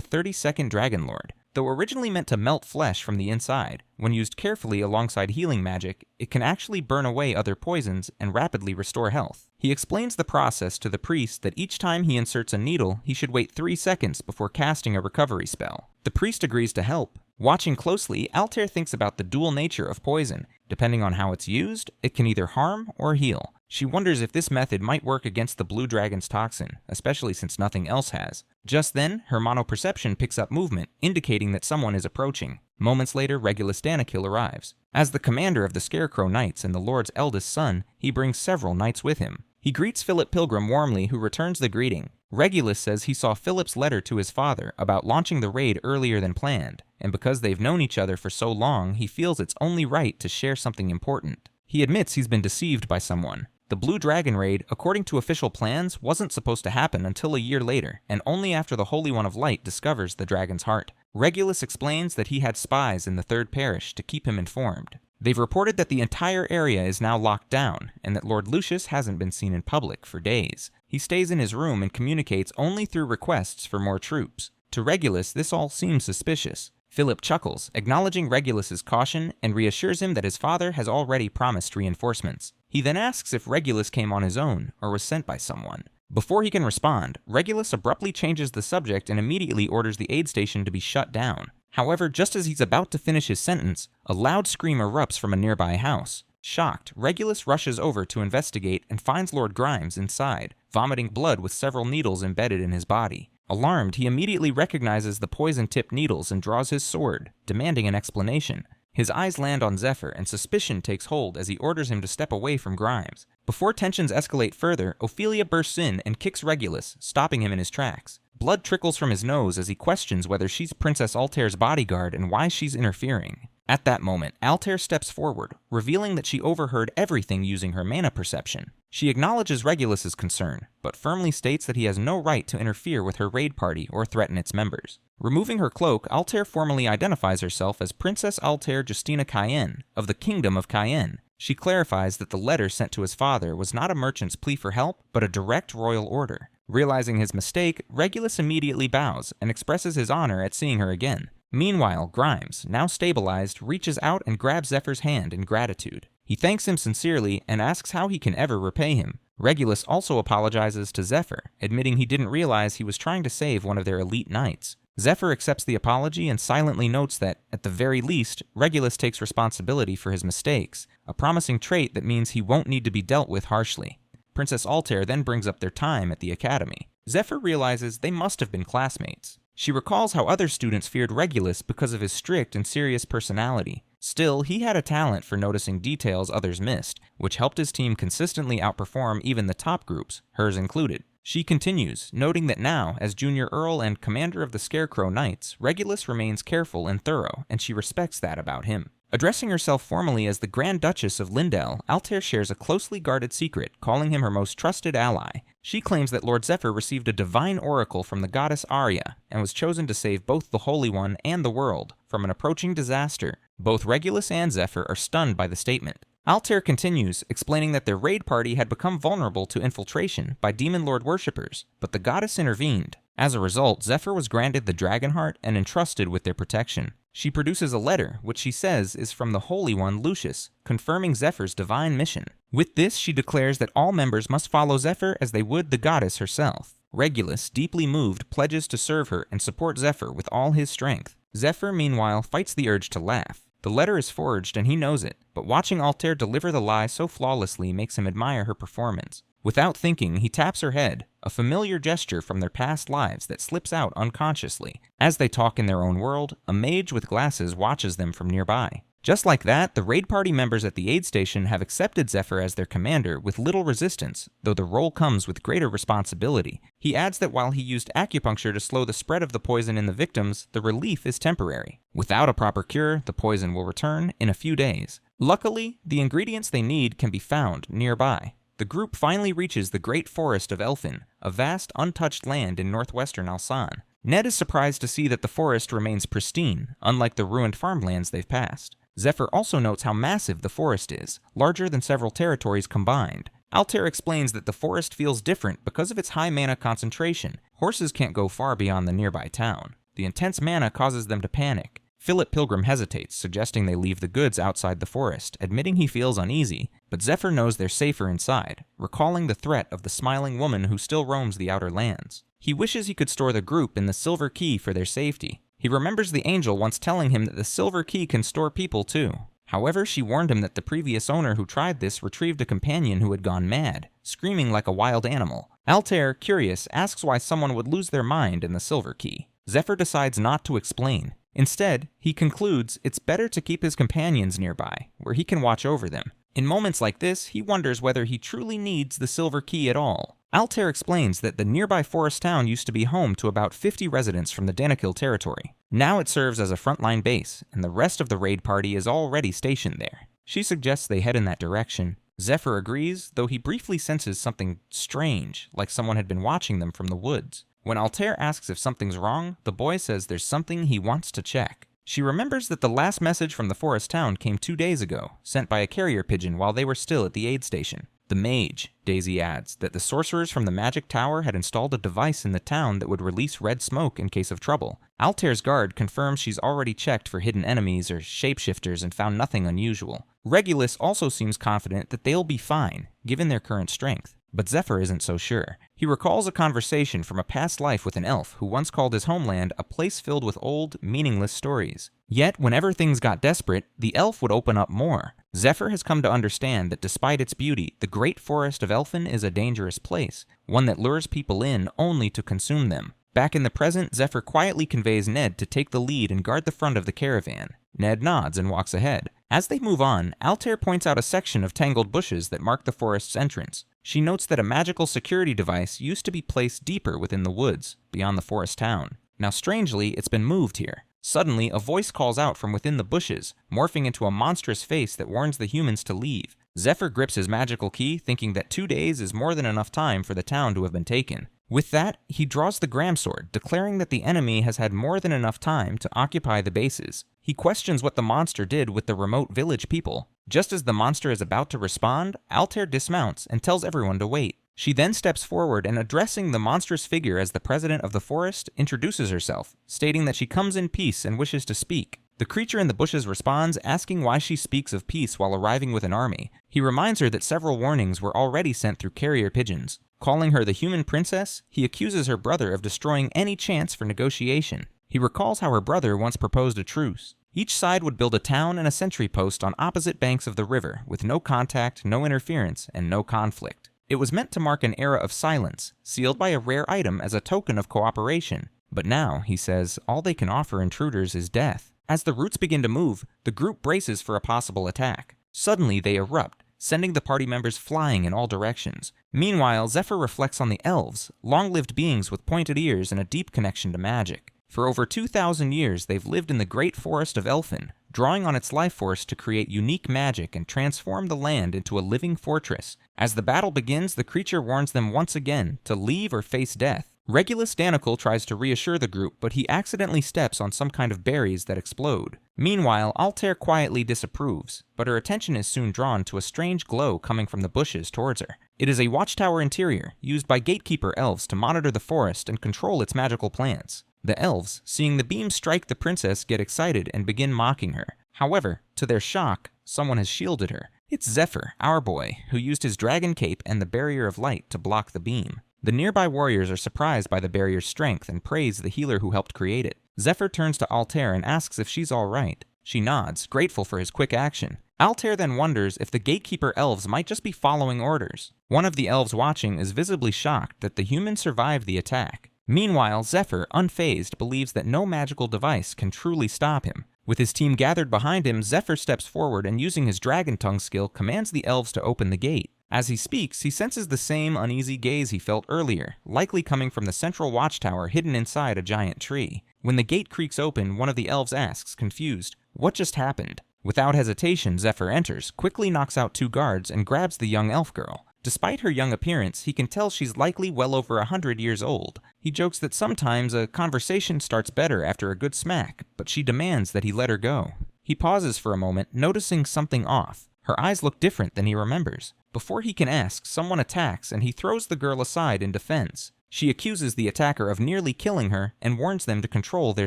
32nd Dragon Lord. Though originally meant to melt flesh from the inside, when used carefully alongside healing magic, it can actually burn away other poisons and rapidly restore health. He explains the process to the priest that each time he inserts a needle, he should wait 3 seconds before casting a recovery spell. The priest agrees to help. Watching closely, Altair thinks about the dual nature of poison. Depending on how it's used, it can either harm or heal. She wonders if this method might work against the blue dragon's toxin, especially since nothing else has. Just then, her monoperception picks up movement, indicating that someone is approaching. Moments later, Regulus Danakil arrives. As the commander of the Scarecrow Knights and the Lord's eldest son, he brings several knights with him. He greets Philip Pilgrim warmly, who returns the greeting. Regulus says he saw Philip's letter to his father about launching the raid earlier than planned, and because they've known each other for so long, he feels it's only right to share something important. He admits he's been deceived by someone. The Blue Dragon raid, according to official plans, wasn't supposed to happen until a year later, and only after the Holy One of Light discovers the dragon's heart. Regulus explains that he had spies in the Third Parish to keep him informed. They've reported that the entire area is now locked down, and that Lord Lucius hasn't been seen in public for days. He stays in his room and communicates only through requests for more troops. To Regulus, this all seems suspicious. Philip chuckles, acknowledging Regulus's caution, and reassures him that his father has already promised reinforcements. He then asks if Regulus came on his own, or was sent by someone. Before he can respond, Regulus abruptly changes the subject and immediately orders the aid station to be shut down. However, just as he's about to finish his sentence, a loud scream erupts from a nearby house. Shocked, Regulus rushes over to investigate and finds Lord Grimes inside, vomiting blood with several needles embedded in his body. Alarmed, he immediately recognizes the poison-tipped needles and draws his sword, demanding an explanation. His eyes land on Zephyr, and suspicion takes hold as he orders him to step away from Grimes. Before tensions escalate further, Ophelia bursts in and kicks Regulus, stopping him in his tracks. Blood trickles from his nose as he questions whether she's Princess Altair's bodyguard and why she's interfering. At that moment, Altair steps forward, revealing that she overheard everything using her mana perception. She acknowledges Regulus's concern, but firmly states that he has no right to interfere with her raid party or threaten its members. Removing her cloak, Altair formally identifies herself as Princess Altair Justina Cayenne, of the Kingdom of Cayenne. She clarifies that the letter sent to his father was not a merchant's plea for help, but a direct royal order. Realizing his mistake, Regulus immediately bows and expresses his honor at seeing her again. Meanwhile, Grimes, now stabilized, reaches out and grabs Zephyr's hand in gratitude. He thanks him sincerely and asks how he can ever repay him. Regulus also apologizes to Zephyr, admitting he didn't realize he was trying to save one of their elite knights. Zephyr accepts the apology and silently notes that, at the very least, Regulus takes responsibility for his mistakes, a promising trait that means he won't need to be dealt with harshly. Princess Altair then brings up their time at the academy. Zephyr realizes they must have been classmates. She recalls how other students feared Regulus because of his strict and serious personality. Still, he had a talent for noticing details others missed, which helped his team consistently outperform even the top groups, hers included. She continues, noting that now, as Junior Earl and commander of the Scarecrow Knights, Regulus remains careful and thorough, and she respects that about him. Addressing herself formally as the Grand Duchess of Lindell, Altair shares a closely guarded secret, calling him her most trusted ally. She claims that Lord Zephyr received a divine oracle from the goddess Arya, and was chosen to save both the Holy One and the world from an approaching disaster. Both Regulus and Zephyr are stunned by the statement. Altair continues, explaining that their raid party had become vulnerable to infiltration by Demon Lord worshippers, but the goddess intervened. As a result, Zephyr was granted the Dragon Heart and entrusted with their protection. She produces a letter, which she says is from the Holy One, Lucius, confirming Zephyr's divine mission. With this, she declares that all members must follow Zephyr as they would the goddess herself. Regulus, deeply moved, pledges to serve her and support Zephyr with all his strength. Zephyr, meanwhile, fights the urge to laugh. The letter is forged and he knows it, but watching Altair deliver the lie so flawlessly makes him admire her performance. Without thinking, he taps her head, a familiar gesture from their past lives that slips out unconsciously. As they talk in their own world, a mage with glasses watches them from nearby. Just like that, the raid party members at the aid station have accepted Zephyr as their commander with little resistance, though the role comes with greater responsibility. He adds that while he used acupuncture to slow the spread of the poison in the victims, the relief is temporary. Without a proper cure, the poison will return in a few days. Luckily, the ingredients they need can be found nearby. The group finally reaches the Great Forest of Elfin, a vast, untouched land in northwestern Alsan. Ned is surprised to see that the forest remains pristine, unlike the ruined farmlands they've passed. Zephyr also notes how massive the forest is, larger than several territories combined. Altair explains that the forest feels different because of its high mana concentration. Horses can't go far beyond the nearby town. The intense mana causes them to panic. Philip Pilgrim hesitates, suggesting they leave the goods outside the forest, admitting he feels uneasy, but Zephyr knows they're safer inside, recalling the threat of the smiling woman who still roams the outer lands. He wishes he could store the group in the Silver Key for their safety. He remembers the angel once telling him that the Silver Key can store people too. However, she warned him that the previous owner who tried this retrieved a companion who had gone mad, screaming like a wild animal. Altair, curious, asks why someone would lose their mind in the Silver Key. Zephyr decides not to explain. Instead, he concludes it's better to keep his companions nearby, where he can watch over them. In moments like this, he wonders whether he truly needs the Silver Key at all. Altair explains that the nearby forest town used to be home to about 50 residents from the Danakil territory. Now it serves as a frontline base, and the rest of the raid party is already stationed there. She suggests they head in that direction. Zephyr agrees, though he briefly senses something strange, like someone had been watching them from the woods. When Altair asks if something's wrong, the boy says there's something he wants to check. She remembers that the last message from the forest town came 2 days ago, sent by a carrier pigeon while they were still at the aid station. The mage, Daisy adds, that the sorcerers from the magic tower had installed a device in the town that would release red smoke in case of trouble. Altair's guard confirms she's already checked for hidden enemies or shapeshifters and found nothing unusual. Regulus also seems confident that they'll be fine, given their current strength. But Zephyr isn't so sure. He recalls a conversation from a past life with an elf who once called his homeland a place filled with old, meaningless stories. Yet, whenever things got desperate, the elf would open up more. Zephyr has come to understand that despite its beauty, the Great Forest of Elfin is a dangerous place, one that lures people in only to consume them. Back in the present, Zephyr quietly conveys Ned to take the lead and guard the front of the caravan. Ned nods and walks ahead. As they move on, Altair points out a section of tangled bushes that mark the forest's entrance. She notes that a magical security device used to be placed deeper within the woods, beyond the forest town. Now strangely, it's been moved here. Suddenly, a voice calls out from within the bushes, morphing into a monstrous face that warns the humans to leave. Zephyr grips his magical key, thinking that 2 days is more than enough time for the town to have been taken. With that, he draws the Gramsword, declaring that the enemy has had more than enough time to occupy the bases. He questions what the monster did with the remote village people. Just as the monster is about to respond, Altair dismounts and tells everyone to wait. She then steps forward and, addressing the monstrous figure as the president of the forest, introduces herself, stating that she comes in peace and wishes to speak. The creature in the bushes responds, asking why she speaks of peace while arriving with an army. He reminds her that several warnings were already sent through carrier pigeons. Calling her the human princess, he accuses her brother of destroying any chance for negotiation. He recalls how her brother once proposed a truce. Each side would build a town and a sentry post on opposite banks of the river, with no contact, no interference, and no conflict. It was meant to mark an era of silence, sealed by a rare item as a token of cooperation. But now, he says, all they can offer intruders is death. As the roots begin to move, the group braces for a possible attack. Suddenly, they erupt, sending the party members flying in all directions. Meanwhile, Zephyr reflects on the elves, long-lived beings with pointed ears and a deep connection to magic. For over 2,000 years, they've lived in the great forest of Elfin, drawing on its life force to create unique magic and transform the land into a living fortress. As the battle begins, the creature warns them once again to leave or face death. Regulus Danicle tries to reassure the group, but he accidentally steps on some kind of berries that explode. Meanwhile, Altair quietly disapproves, but her attention is soon drawn to a strange glow coming from the bushes towards her. It is a watchtower interior, used by gatekeeper elves to monitor the forest and control its magical plants. The elves, seeing the beam strike the princess, get excited and begin mocking her. However, to their shock, someone has shielded her. It's Zephyr, our boy, who used his dragon cape and the barrier of light to block the beam. The nearby warriors are surprised by the barrier's strength and praise the healer who helped create it. Zephyr turns to Altair and asks if she's all right. She nods, grateful for his quick action. Altair then wonders if the gatekeeper elves might just be following orders. One of the elves watching is visibly shocked that the human survived the attack. Meanwhile, Zephyr, unfazed, believes that no magical device can truly stop him. With his team gathered behind him, Zephyr steps forward and, using his dragon tongue skill, commands the elves to open the gate. As he speaks, he senses the same uneasy gaze he felt earlier, likely coming from the central watchtower hidden inside a giant tree. When the gate creaks open, one of the elves asks, confused, "What just happened?" Without hesitation, Zephyr enters, quickly knocks out 2 guards, and grabs the young elf girl. Despite her young appearance, he can tell she's likely well over 100 years old. He jokes that sometimes a conversation starts better after a good smack, but she demands that he let her go. He pauses for a moment, noticing something off. Her eyes look different than he remembers. Before he can ask, someone attacks, and he throws the girl aside in defense. She accuses the attacker of nearly killing her and warns them to control their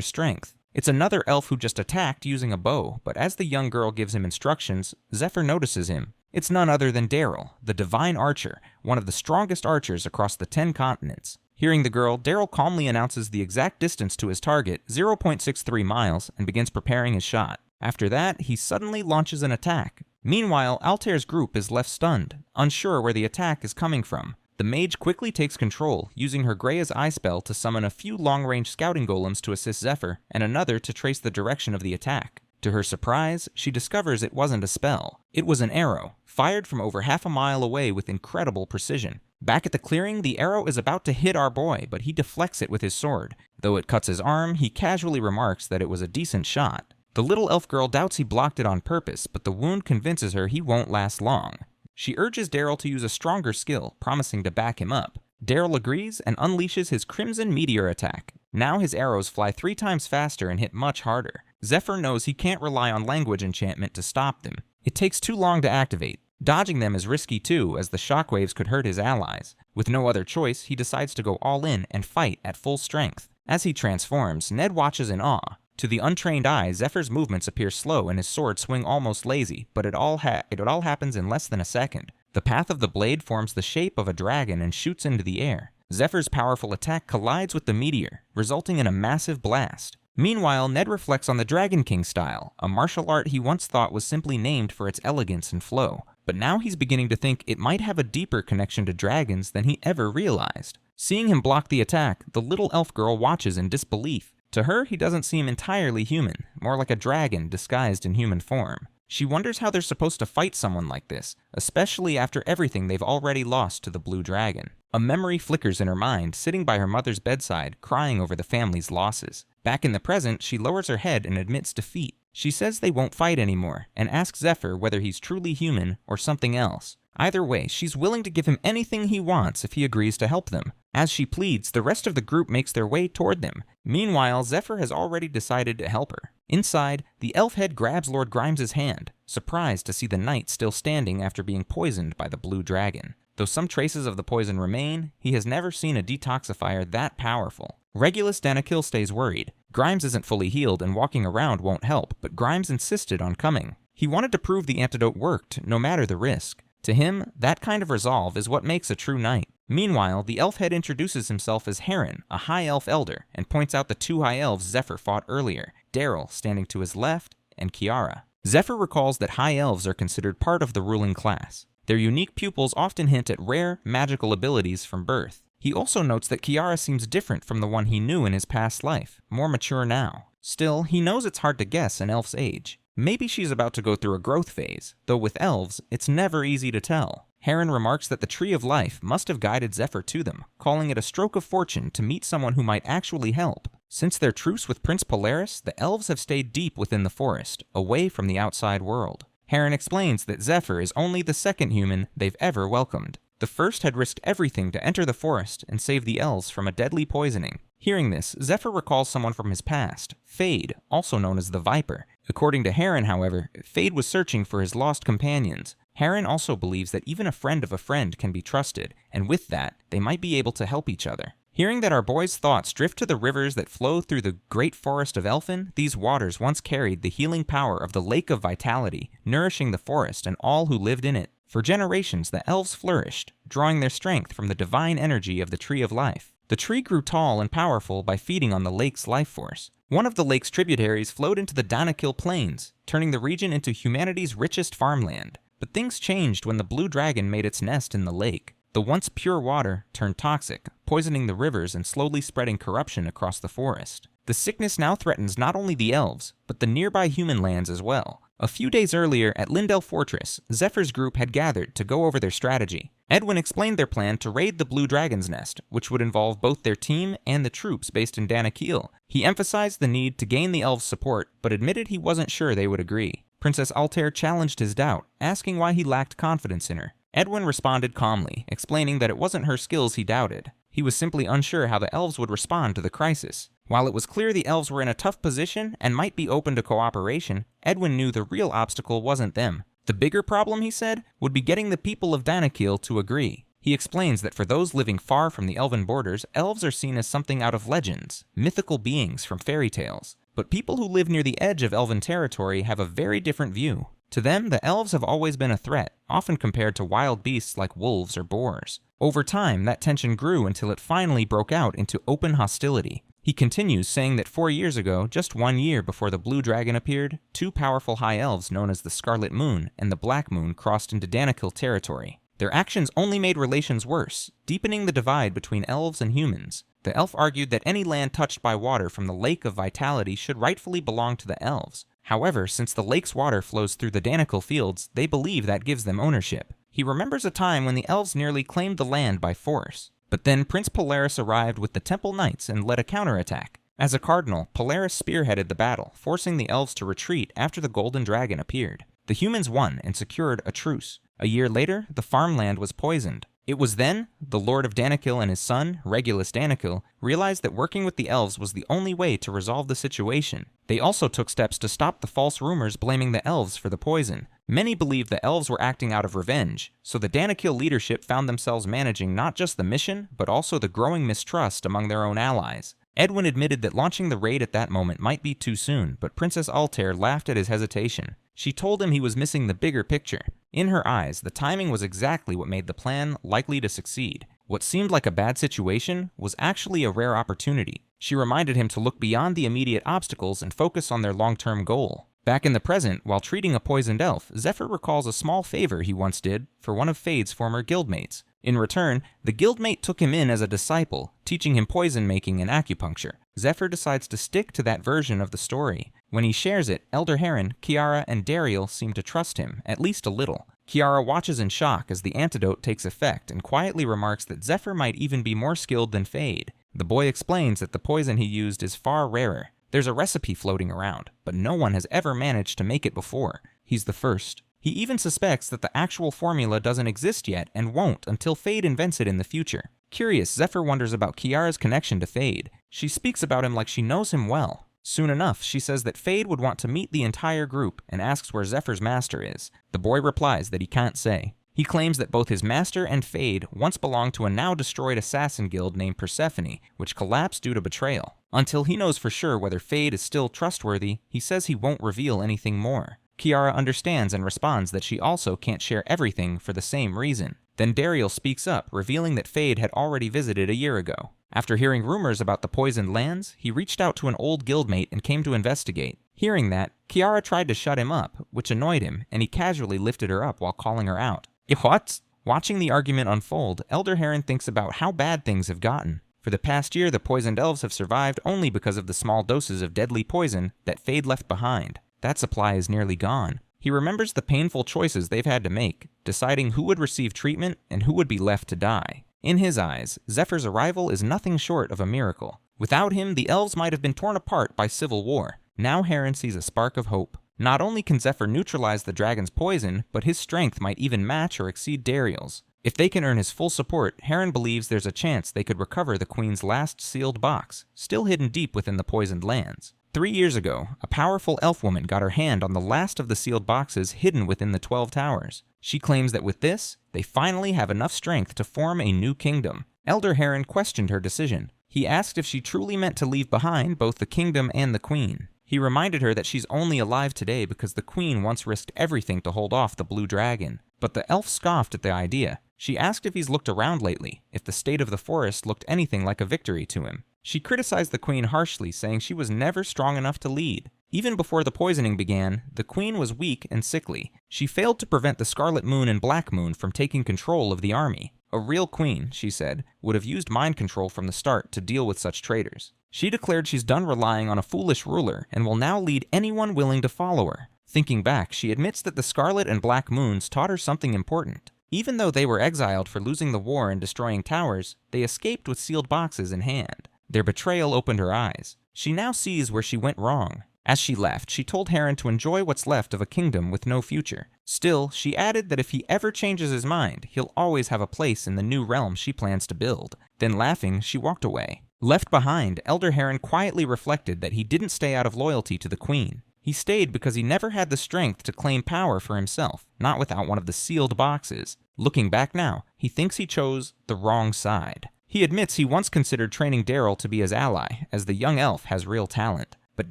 strength. It's another elf who just attacked using a bow, but as the young girl gives him instructions, Zephyr notices him. It's none other than Daryl, the divine archer, one of the strongest archers across the 10 continents. Hearing the girl, Daryl calmly announces the exact distance to his target, 0.63 miles, and begins preparing his shot. After that, he suddenly launches an attack. Meanwhile, Altair's group is left stunned, unsure where the attack is coming from. The mage quickly takes control, using her Greya's Eye spell to summon a few long-range scouting golems to assist Zephyr, and another to trace the direction of the attack. To her surprise, she discovers it wasn't a spell. It was an arrow, fired from over half a mile away with incredible precision. Back at the clearing, the arrow is about to hit our boy, but he deflects it with his sword. Though it cuts his arm, he casually remarks that it was a decent shot. The little elf girl doubts he blocked it on purpose, but the wound convinces her he won't last long. She urges Daryl to use a stronger skill, promising to back him up. Daryl agrees and unleashes his Crimson Meteor attack. Now his arrows fly 3 times faster and hit much harder. Zephyr knows he can't rely on language enchantment to stop them. It takes too long to activate. Dodging them is risky too, as the shockwaves could hurt his allies. With no other choice, he decides to go all in and fight at full strength. As he transforms, Ned watches in awe. To the untrained eye, Zephyr's movements appear slow and his sword swing almost lazy, but it all happens in less than a second. The path of the blade forms the shape of a dragon and shoots into the air. Zephyr's powerful attack collides with the meteor, resulting in a massive blast. Meanwhile, Ned reflects on the Dragon King style, a martial art he once thought was simply named for its elegance and flow. But now he's beginning to think it might have a deeper connection to dragons than he ever realized. Seeing him block the attack, the little elf girl watches in disbelief. To her, he doesn't seem entirely human, more like a dragon disguised in human form. She wonders how they're supposed to fight someone like this, especially after everything they've already lost to the blue dragon. A memory flickers in her mind, sitting by her mother's bedside, crying over the family's losses. Back in the present, she lowers her head and admits defeat. She says they won't fight anymore, and asks Zephyr whether he's truly human or something else. Either way, she's willing to give him anything he wants if he agrees to help them. As she pleads, the rest of the group makes their way toward them. Meanwhile, Zephyr has already decided to help her. Inside, the elf head grabs Lord Grimes' hand, surprised to see the knight still standing after being poisoned by the blue dragon. Though some traces of the poison remain, he has never seen a detoxifier that powerful. Regulus Danakil stays worried. Grimes isn't fully healed and walking around won't help, but Grimes insisted on coming. He wanted to prove the antidote worked, no matter the risk. To him, that kind of resolve is what makes a true knight. Meanwhile, the elf head introduces himself as Heron, a high elf elder, and points out the two high elves Zephyr fought earlier, Daryl standing to his left, and Kiara. Zephyr recalls that high elves are considered part of the ruling class. Their unique pupils often hint at rare, magical abilities from birth. He also notes that Kiara seems different from the one he knew in his past life, more mature now. Still, he knows it's hard to guess an elf's age. Maybe she's about to go through a growth phase, though with elves, it's never easy to tell. Heron remarks that the Tree of Life must have guided Zephyr to them, calling it a stroke of fortune to meet someone who might actually help. Since their truce with Prince Polaris, the elves have stayed deep within the forest, away from the outside world. Heron explains that Zephyr is only the second human they've ever welcomed. The first had risked everything to enter the forest and save the elves from a deadly poisoning. Hearing this, Zephyr recalls someone from his past, Fade, also known as the Viper. According to Heron, however, Fade was searching for his lost companions. Heron also believes that even a friend of a friend can be trusted, and with that, they might be able to help each other. Hearing that our boy's thoughts drift to the rivers that flow through the great forest of Elfin, these waters once carried the healing power of the Lake of Vitality, nourishing the forest and all who lived in it. For generations, the elves flourished, drawing their strength from the divine energy of the Tree of Life. The tree grew tall and powerful by feeding on the lake's life force. One of the lake's tributaries flowed into the Danakil Plains, turning the region into humanity's richest farmland. But things changed when the blue dragon made its nest in the lake. The once pure water turned toxic, poisoning the rivers and slowly spreading corruption across the forest. The sickness now threatens not only the elves, but the nearby human lands as well. A few days earlier, at Lindell Fortress, Zephyr's group had gathered to go over their strategy. Edwin explained their plan to raid the Blue Dragon's Nest, which would involve both their team and the troops based in Danakil. He emphasized the need to gain the elves' support, but admitted he wasn't sure they would agree. Princess Altair challenged his doubt, asking why he lacked confidence in her. Edwin responded calmly, explaining that it wasn't her skills he doubted. He was simply unsure how the elves would respond to the crisis. While it was clear the elves were in a tough position and might be open to cooperation, Edwin knew the real obstacle wasn't them. The bigger problem, he said, would be getting the people of Danakil to agree. He explains that for those living far from the elven borders, elves are seen as something out of legends, mythical beings from fairy tales. But people who live near the edge of elven territory have a very different view. To them, the elves have always been a threat, often compared to wild beasts like wolves or boars. Over time, that tension grew until it finally broke out into open hostility. He continues, saying that 4 years ago, just 1 year before the Blue Dragon appeared, 2 powerful high elves known as the Scarlet Moon and the Black Moon crossed into Danakil territory. Their actions only made relations worse, deepening the divide between elves and humans. The elf argued that any land touched by water from the Lake of Vitality should rightfully belong to the elves. However, since the lake's water flows through the Danakil fields, they believe that gives them ownership. He remembers a time when the elves nearly claimed the land by force. But then Prince Polaris arrived with the Temple Knights and led a counterattack. As a cardinal, Polaris spearheaded the battle, forcing the elves to retreat after the Golden Dragon appeared. The humans won and secured a truce. A year later, the farmland was poisoned. It was then the Lord of Danakil and his son, Regulus Danakil, realized that working with the elves was the only way to resolve the situation. They also took steps to stop the false rumors blaming the elves for the poison. Many believed the elves were acting out of revenge, so the Danakil leadership found themselves managing not just the mission, but also the growing mistrust among their own allies. Edwin admitted that launching the raid at that moment might be too soon, but Princess Altair laughed at his hesitation. She told him he was missing the bigger picture. In her eyes, the timing was exactly what made the plan likely to succeed. What seemed like a bad situation was actually a rare opportunity. She reminded him to look beyond the immediate obstacles and focus on their long-term goal. Back in the present, while treating a poisoned elf, Zephyr recalls a small favor he once did for one of Fade's former guildmates. In return, the guildmate took him in as a disciple, teaching him poison making and acupuncture. Zephyr decides to stick to that version of the story. When he shares it, Elder Heron, Kiara, and Dariel seem to trust him, at least a little. Kiara watches in shock as the antidote takes effect and quietly remarks that Zephyr might even be more skilled than Fade. The boy explains that the poison he used is far rarer. There's a recipe floating around, but no one has ever managed to make it before. He's the first. He even suspects that the actual formula doesn't exist yet and won't until Fade invents it in the future. Curious, Zephyr wonders about Kiara's connection to Fade. She speaks about him like she knows him well. Soon enough, she says that Fade would want to meet the entire group and asks where Zephyr's master is. The boy replies that he can't say. He claims that both his master and Fade once belonged to a now-destroyed assassin guild named Persephone, which collapsed due to betrayal. Until he knows for sure whether Fade is still trustworthy, he says he won't reveal anything more. Kiara understands and responds that she also can't share everything for the same reason. Then Dariel speaks up, revealing that Fade had already visited a year ago. After hearing rumors about the poisoned lands, he reached out to an old guildmate and came to investigate. Hearing that, Kiara tried to shut him up, which annoyed him, and he casually lifted her up while calling her out. What? Watching the argument unfold, Elder Heron thinks about how bad things have gotten. For the past year, the poisoned elves have survived only because of the small doses of deadly poison that Fade left behind. That supply is nearly gone. He remembers the painful choices they've had to make, deciding who would receive treatment and who would be left to die. In his eyes, Zephyr's arrival is nothing short of a miracle. Without him, the elves might have been torn apart by civil war. Now Heron sees a spark of hope. Not only can Zephyr neutralize the dragon's poison, but his strength might even match or exceed Dariel's. If they can earn his full support, Heron believes there's a chance they could recover the Queen's last sealed box, still hidden deep within the poisoned lands. 3 years ago, a powerful elf woman got her hand on the last of the sealed boxes hidden within the 12 towers. She claims that with this, they finally have enough strength to form a new kingdom. Elder Heron questioned her decision. He asked if she truly meant to leave behind both the kingdom and the queen. He reminded her that she's only alive today because the queen once risked everything to hold off the blue dragon. But the elf scoffed at the idea. She asked if he's looked around lately, if the state of the forest looked anything like a victory to him. She criticized the queen harshly, saying she was never strong enough to lead. Even before the poisoning began, the queen was weak and sickly. She failed to prevent the Scarlet Moon and Black Moon from taking control of the army. A real queen, she said, would have used mind control from the start to deal with such traitors. She declared she's done relying on a foolish ruler and will now lead anyone willing to follow her. Thinking back, she admits that the Scarlet and Black Moons taught her something important. Even though they were exiled for losing the war and destroying towers, they escaped with sealed boxes in hand. Their betrayal opened her eyes. She now sees where she went wrong. As she left, she told Heron to enjoy what's left of a kingdom with no future. Still, she added that if he ever changes his mind, he'll always have a place in the new realm she plans to build. Then laughing, she walked away. Left behind, Elder Heron quietly reflected that he didn't stay out of loyalty to the queen. He stayed because he never had the strength to claim power for himself, not without one of the sealed boxes. Looking back now, he thinks he chose the wrong side. He admits he once considered training Daryl to be his ally, as the young elf has real talent. But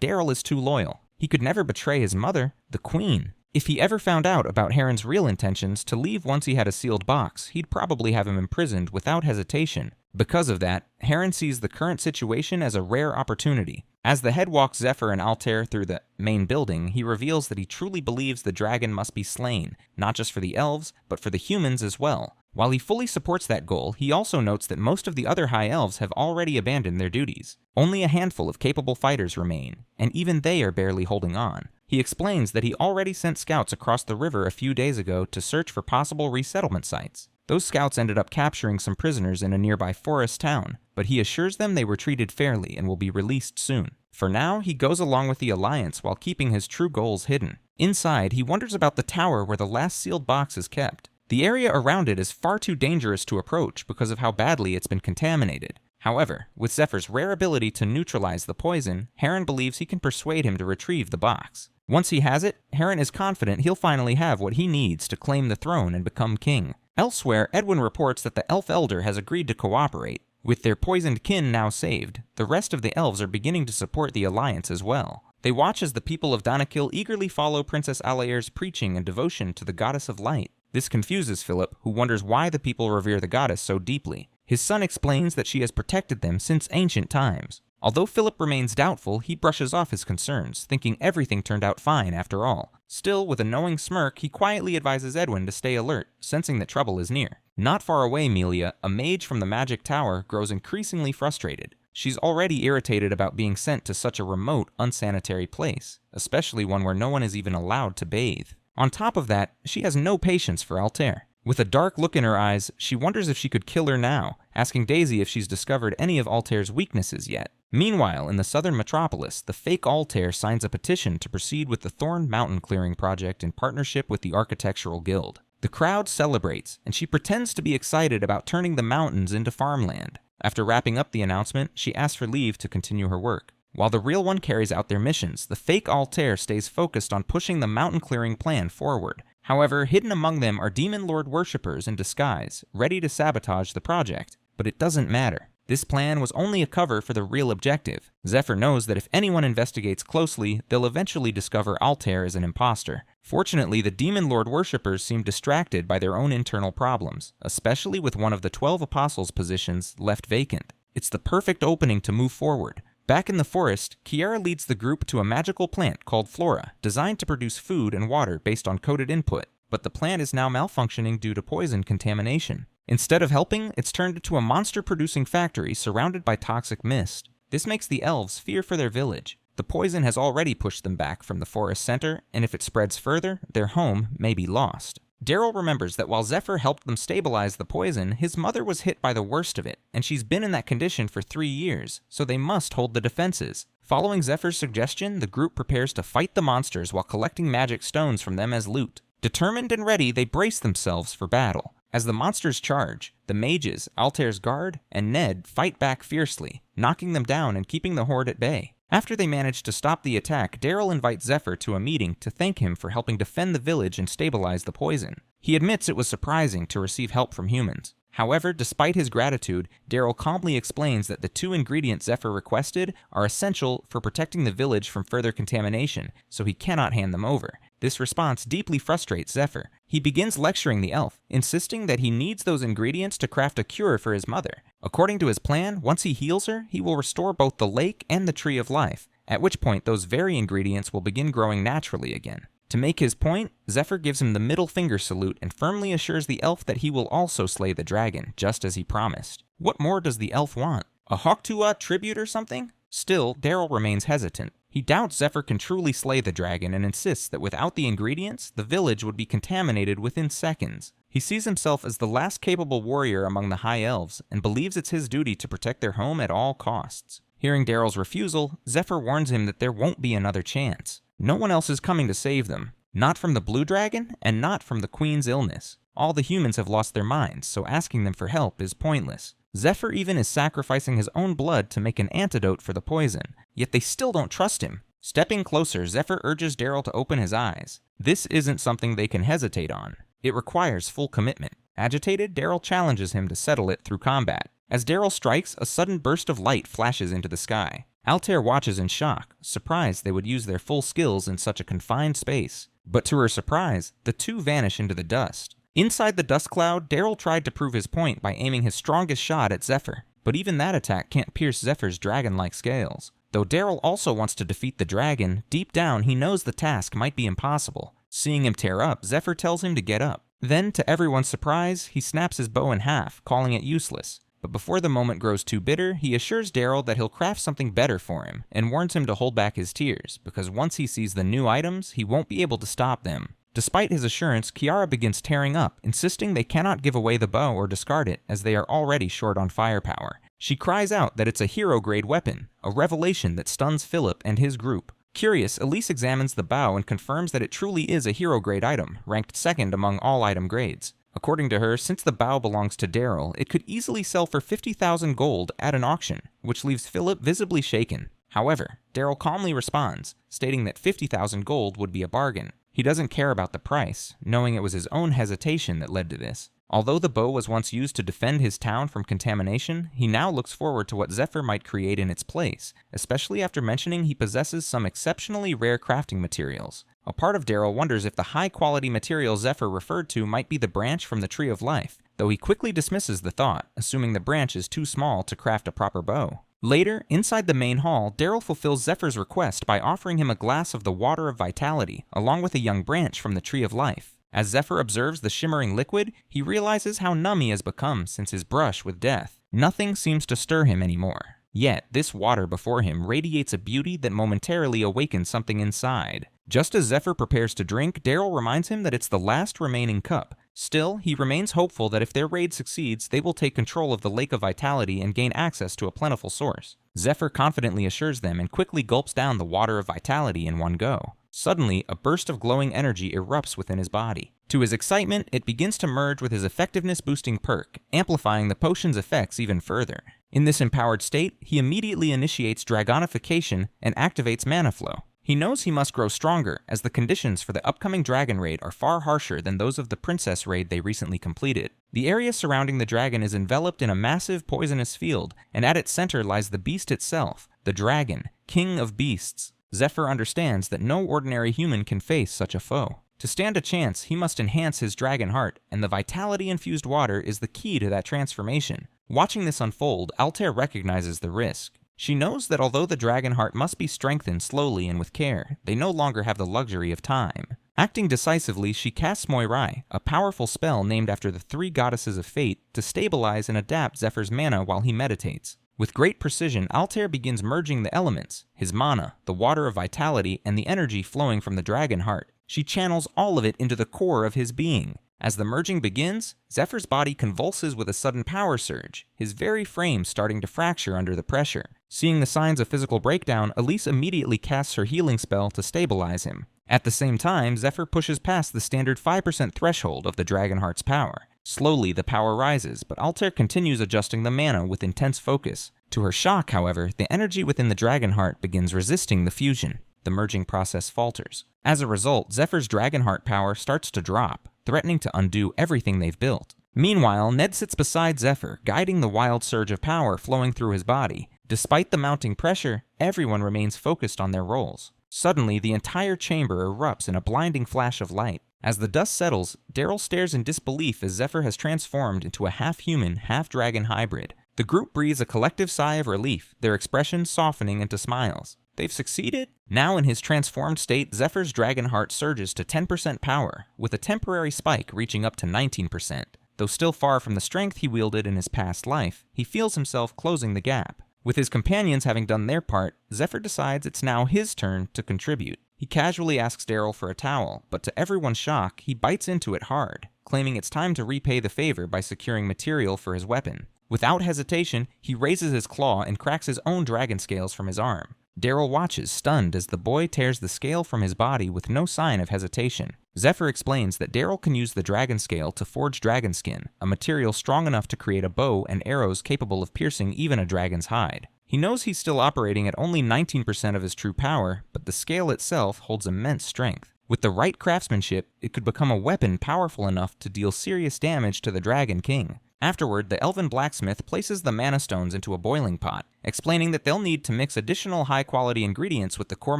Daryl is too loyal. He could never betray his mother, the queen. If he ever found out about Heron's real intentions to leave once he had a sealed box, he'd probably have him imprisoned without hesitation. Because of that, Heron sees the current situation as a rare opportunity. As the head walks Zephyr and Altair through the main building, he reveals that he truly believes the dragon must be slain, not just for the elves, but for the humans as well. While he fully supports that goal, he also notes that most of the other high elves have already abandoned their duties. Only a handful of capable fighters remain, and even they are barely holding on. He explains that he already sent scouts across the river a few days ago to search for possible resettlement sites. Those scouts ended up capturing some prisoners in a nearby forest town, but he assures them they were treated fairly and will be released soon. For now, he goes along with the Alliance while keeping his true goals hidden. Inside, he wonders about the tower where the last sealed box is kept. The area around it is far too dangerous to approach because of how badly it's been contaminated. However, with Zephyr's rare ability to neutralize the poison, Heron believes he can persuade him to retrieve the box. Once he has it, Heron is confident he'll finally have what he needs to claim the throne and become king. Elsewhere, Edwin reports that the Elf Elder has agreed to cooperate. With their poisoned kin now saved, the rest of the elves are beginning to support the Alliance as well. They watch as the people of Danakil eagerly follow Princess Alair's preaching and devotion to the Goddess of Light. This confuses Philip, who wonders why the people revere the goddess so deeply. His son explains that she has protected them since ancient times. Although Philip remains doubtful, he brushes off his concerns, thinking everything turned out fine after all. Still, with a knowing smirk, he quietly advises Edwin to stay alert, sensing that trouble is near. Not far away, Melia, a mage from the magic tower, grows increasingly frustrated. She's already irritated about being sent to such a remote, unsanitary place, especially one where no one is even allowed to bathe. On top of that, she has no patience for Altair. With a dark look in her eyes, she wonders if she could kill her now, asking Daisy if she's discovered any of Altair's weaknesses yet. Meanwhile, in the southern metropolis, the fake Altair signs a petition to proceed with the Thorn Mountain Clearing project in partnership with the Architectural Guild. The crowd celebrates, and she pretends to be excited about turning the mountains into farmland. After wrapping up the announcement, she asks for leave to continue her work. While the real one carries out their missions, the fake Altair stays focused on pushing the mountain clearing plan forward. However, hidden among them are Demon Lord worshippers in disguise, ready to sabotage the project. But it doesn't matter. This plan was only a cover for the real objective. Zephyr knows that if anyone investigates closely, they'll eventually discover Altair is an imposter. Fortunately, the Demon Lord worshippers seem distracted by their own internal problems, especially with one of the 12 apostles' positions left vacant. It's the perfect opening to move forward. Back in the forest, Kiara leads the group to a magical plant called Flora, designed to produce food and water based on coded input, but the plant is now malfunctioning due to poison contamination. Instead of helping, it's turned into a monster-producing factory surrounded by toxic mist. This makes the elves fear for their village. The poison has already pushed them back from the forest center, and if it spreads further, their home may be lost. Daryl remembers that while Zephyr helped them stabilize the poison, his mother was hit by the worst of it, and she's been in that condition for 3 years, so they must hold the defenses. Following Zephyr's suggestion, the group prepares to fight the monsters while collecting magic stones from them as loot. Determined and ready, they brace themselves for battle. As the monsters charge, the mages, Altair's guard, and Ned fight back fiercely, knocking them down and keeping the horde at bay. After they manage to stop the attack, Daryl invites Zephyr to a meeting to thank him for helping defend the village and stabilize the poison. He admits it was surprising to receive help from humans. However, despite his gratitude, Daryl calmly explains that the 2 ingredients Zephyr requested are essential for protecting the village from further contamination, so he cannot hand them over. This response deeply frustrates Zephyr. He begins lecturing the elf, insisting that he needs those ingredients to craft a cure for his mother. According to his plan, once he heals her, he will restore both the lake and the Tree of Life, at which point those very ingredients will begin growing naturally again. To make his point, Zephyr gives him the middle finger salute and firmly assures the elf that he will also slay the dragon, just as he promised. What more does the elf want? A Hoktua tribute or something? Still, Daryl remains hesitant. He doubts Zephyr can truly slay the dragon and insists that without the ingredients, the village would be contaminated within seconds. He sees himself as the last capable warrior among the High Elves and believes it's his duty to protect their home at all costs. Hearing Daryl's refusal, Zephyr warns him that there won't be another chance. No one else is coming to save them. Not from the blue dragon, and not from the queen's illness. All the humans have lost their minds, so asking them for help is pointless. Zephyr even is sacrificing his own blood to make an antidote for the poison, yet they still don't trust him. Stepping closer, Zephyr urges Daryl to open his eyes. This isn't something they can hesitate on. It requires full commitment. Agitated, Daryl challenges him to settle it through combat. As Daryl strikes, a sudden burst of light flashes into the sky. Altair watches in shock, surprised they would use their full skills in such a confined space. But to her surprise, the 2 vanish into the dust. Inside the dust cloud, Daryl tried to prove his point by aiming his strongest shot at Zephyr, but even that attack can't pierce Zephyr's dragon-like scales. Though Daryl also wants to defeat the dragon, deep down he knows the task might be impossible. Seeing him tear up, Zephyr tells him to get up. Then, to everyone's surprise, he snaps his bow in half, calling it useless. But before the moment grows too bitter, he assures Daryl that he'll craft something better for him, and warns him to hold back his tears, because once he sees the new items, he won't be able to stop them. Despite his assurance, Kiara begins tearing up, insisting they cannot give away the bow or discard it, as they are already short on firepower. She cries out that it's a hero-grade weapon, a revelation that stuns Philip and his group. Curious, Elise examines the bow and confirms that it truly is a hero-grade item, ranked 2nd among all item grades. According to her, since the bow belongs to Daryl, it could easily sell for 50,000 gold at an auction, which leaves Philip visibly shaken. However, Daryl calmly responds, stating that 50,000 gold would be a bargain. He doesn't care about the price, knowing it was his own hesitation that led to this. Although the bow was once used to defend his town from contamination, he now looks forward to what Zephyr might create in its place, especially after mentioning he possesses some exceptionally rare crafting materials. A part of Daryl wonders if the high-quality material Zephyr referred to might be the branch from the Tree of Life, though he quickly dismisses the thought, assuming the branch is too small to craft a proper bow. Later, inside the main hall, Daryl fulfills Zephyr's request by offering him a glass of the Water of Vitality, along with a young branch from the Tree of Life. As Zephyr observes the shimmering liquid, he realizes how numb he has become since his brush with death. Nothing seems to stir him anymore. Yet, this water before him radiates a beauty that momentarily awakens something inside. Just as Zephyr prepares to drink, Daryl reminds him that it's the last remaining cup. Still, he remains hopeful that if their raid succeeds, they will take control of the Lake of Vitality and gain access to a plentiful source. Zephyr confidently assures them and quickly gulps down the Water of Vitality in one go. Suddenly, a burst of glowing energy erupts within his body. To his excitement, it begins to merge with his effectiveness-boosting perk, amplifying the potion's effects even further. In this empowered state, he immediately initiates dragonification and activates mana flow. He knows he must grow stronger, as the conditions for the upcoming dragon raid are far harsher than those of the princess raid they recently completed. The area surrounding the dragon is enveloped in a massive poisonous field, and at its center lies the beast itself, the dragon, king of beasts. Zephyr understands that no ordinary human can face such a foe. To stand a chance, he must enhance his dragon heart, and the vitality-infused water is the key to that transformation. Watching this unfold, Altair recognizes the risk. She knows that although the dragon heart must be strengthened slowly and with care, they no longer have the luxury of time. Acting decisively, she casts Moirai, a powerful spell named after the 3 goddesses of fate, to stabilize and adapt Zephyr's mana while he meditates. With great precision, Altair begins merging the elements, his mana, the water of vitality, and the energy flowing from the dragon heart. She channels all of it into the core of his being. As the merging begins, Zephyr's body convulses with a sudden power surge, his very frame starting to fracture under the pressure. Seeing the signs of physical breakdown, Elise immediately casts her healing spell to stabilize him. At the same time, Zephyr pushes past the standard 5% threshold of the Dragonheart's power. Slowly, the power rises, but Altair continues adjusting the mana with intense focus. To her shock, however, the energy within the Dragonheart begins resisting the fusion. The merging process falters. As a result, Zephyr's Dragonheart power starts to drop, threatening to undo everything they've built. Meanwhile, Ned sits beside Zephyr, guiding the wild surge of power flowing through his body. Despite the mounting pressure, everyone remains focused on their roles. Suddenly, the entire chamber erupts in a blinding flash of light. As the dust settles, Daryl stares in disbelief as Zephyr has transformed into a half-human, half-dragon hybrid. The group breathes a collective sigh of relief, their expressions softening into smiles. They've succeeded? Now in his transformed state, Zephyr's dragon heart surges to 10% power, with a temporary spike reaching up to 19%. Though still far from the strength he wielded in his past life, he feels himself closing the gap. With his companions having done their part, Zephyr decides it's now his turn to contribute. He casually asks Daryl for a towel, but to everyone's shock, he bites into it hard, claiming it's time to repay the favor by securing material for his weapon. Without hesitation, he raises his claw and cracks his own dragon scales from his arm. Daryl watches, stunned, as the boy tears the scale from his body with no sign of hesitation. Zephyr explains that Daryl can use the dragon scale to forge dragon skin, a material strong enough to create a bow and arrows capable of piercing even a dragon's hide. He knows he's still operating at only 19% of his true power, but the scale itself holds immense strength. With the right craftsmanship, it could become a weapon powerful enough to deal serious damage to the Dragon King. Afterward, the elven blacksmith places the mana stones into a boiling pot, explaining that they'll need to mix additional high-quality ingredients with the core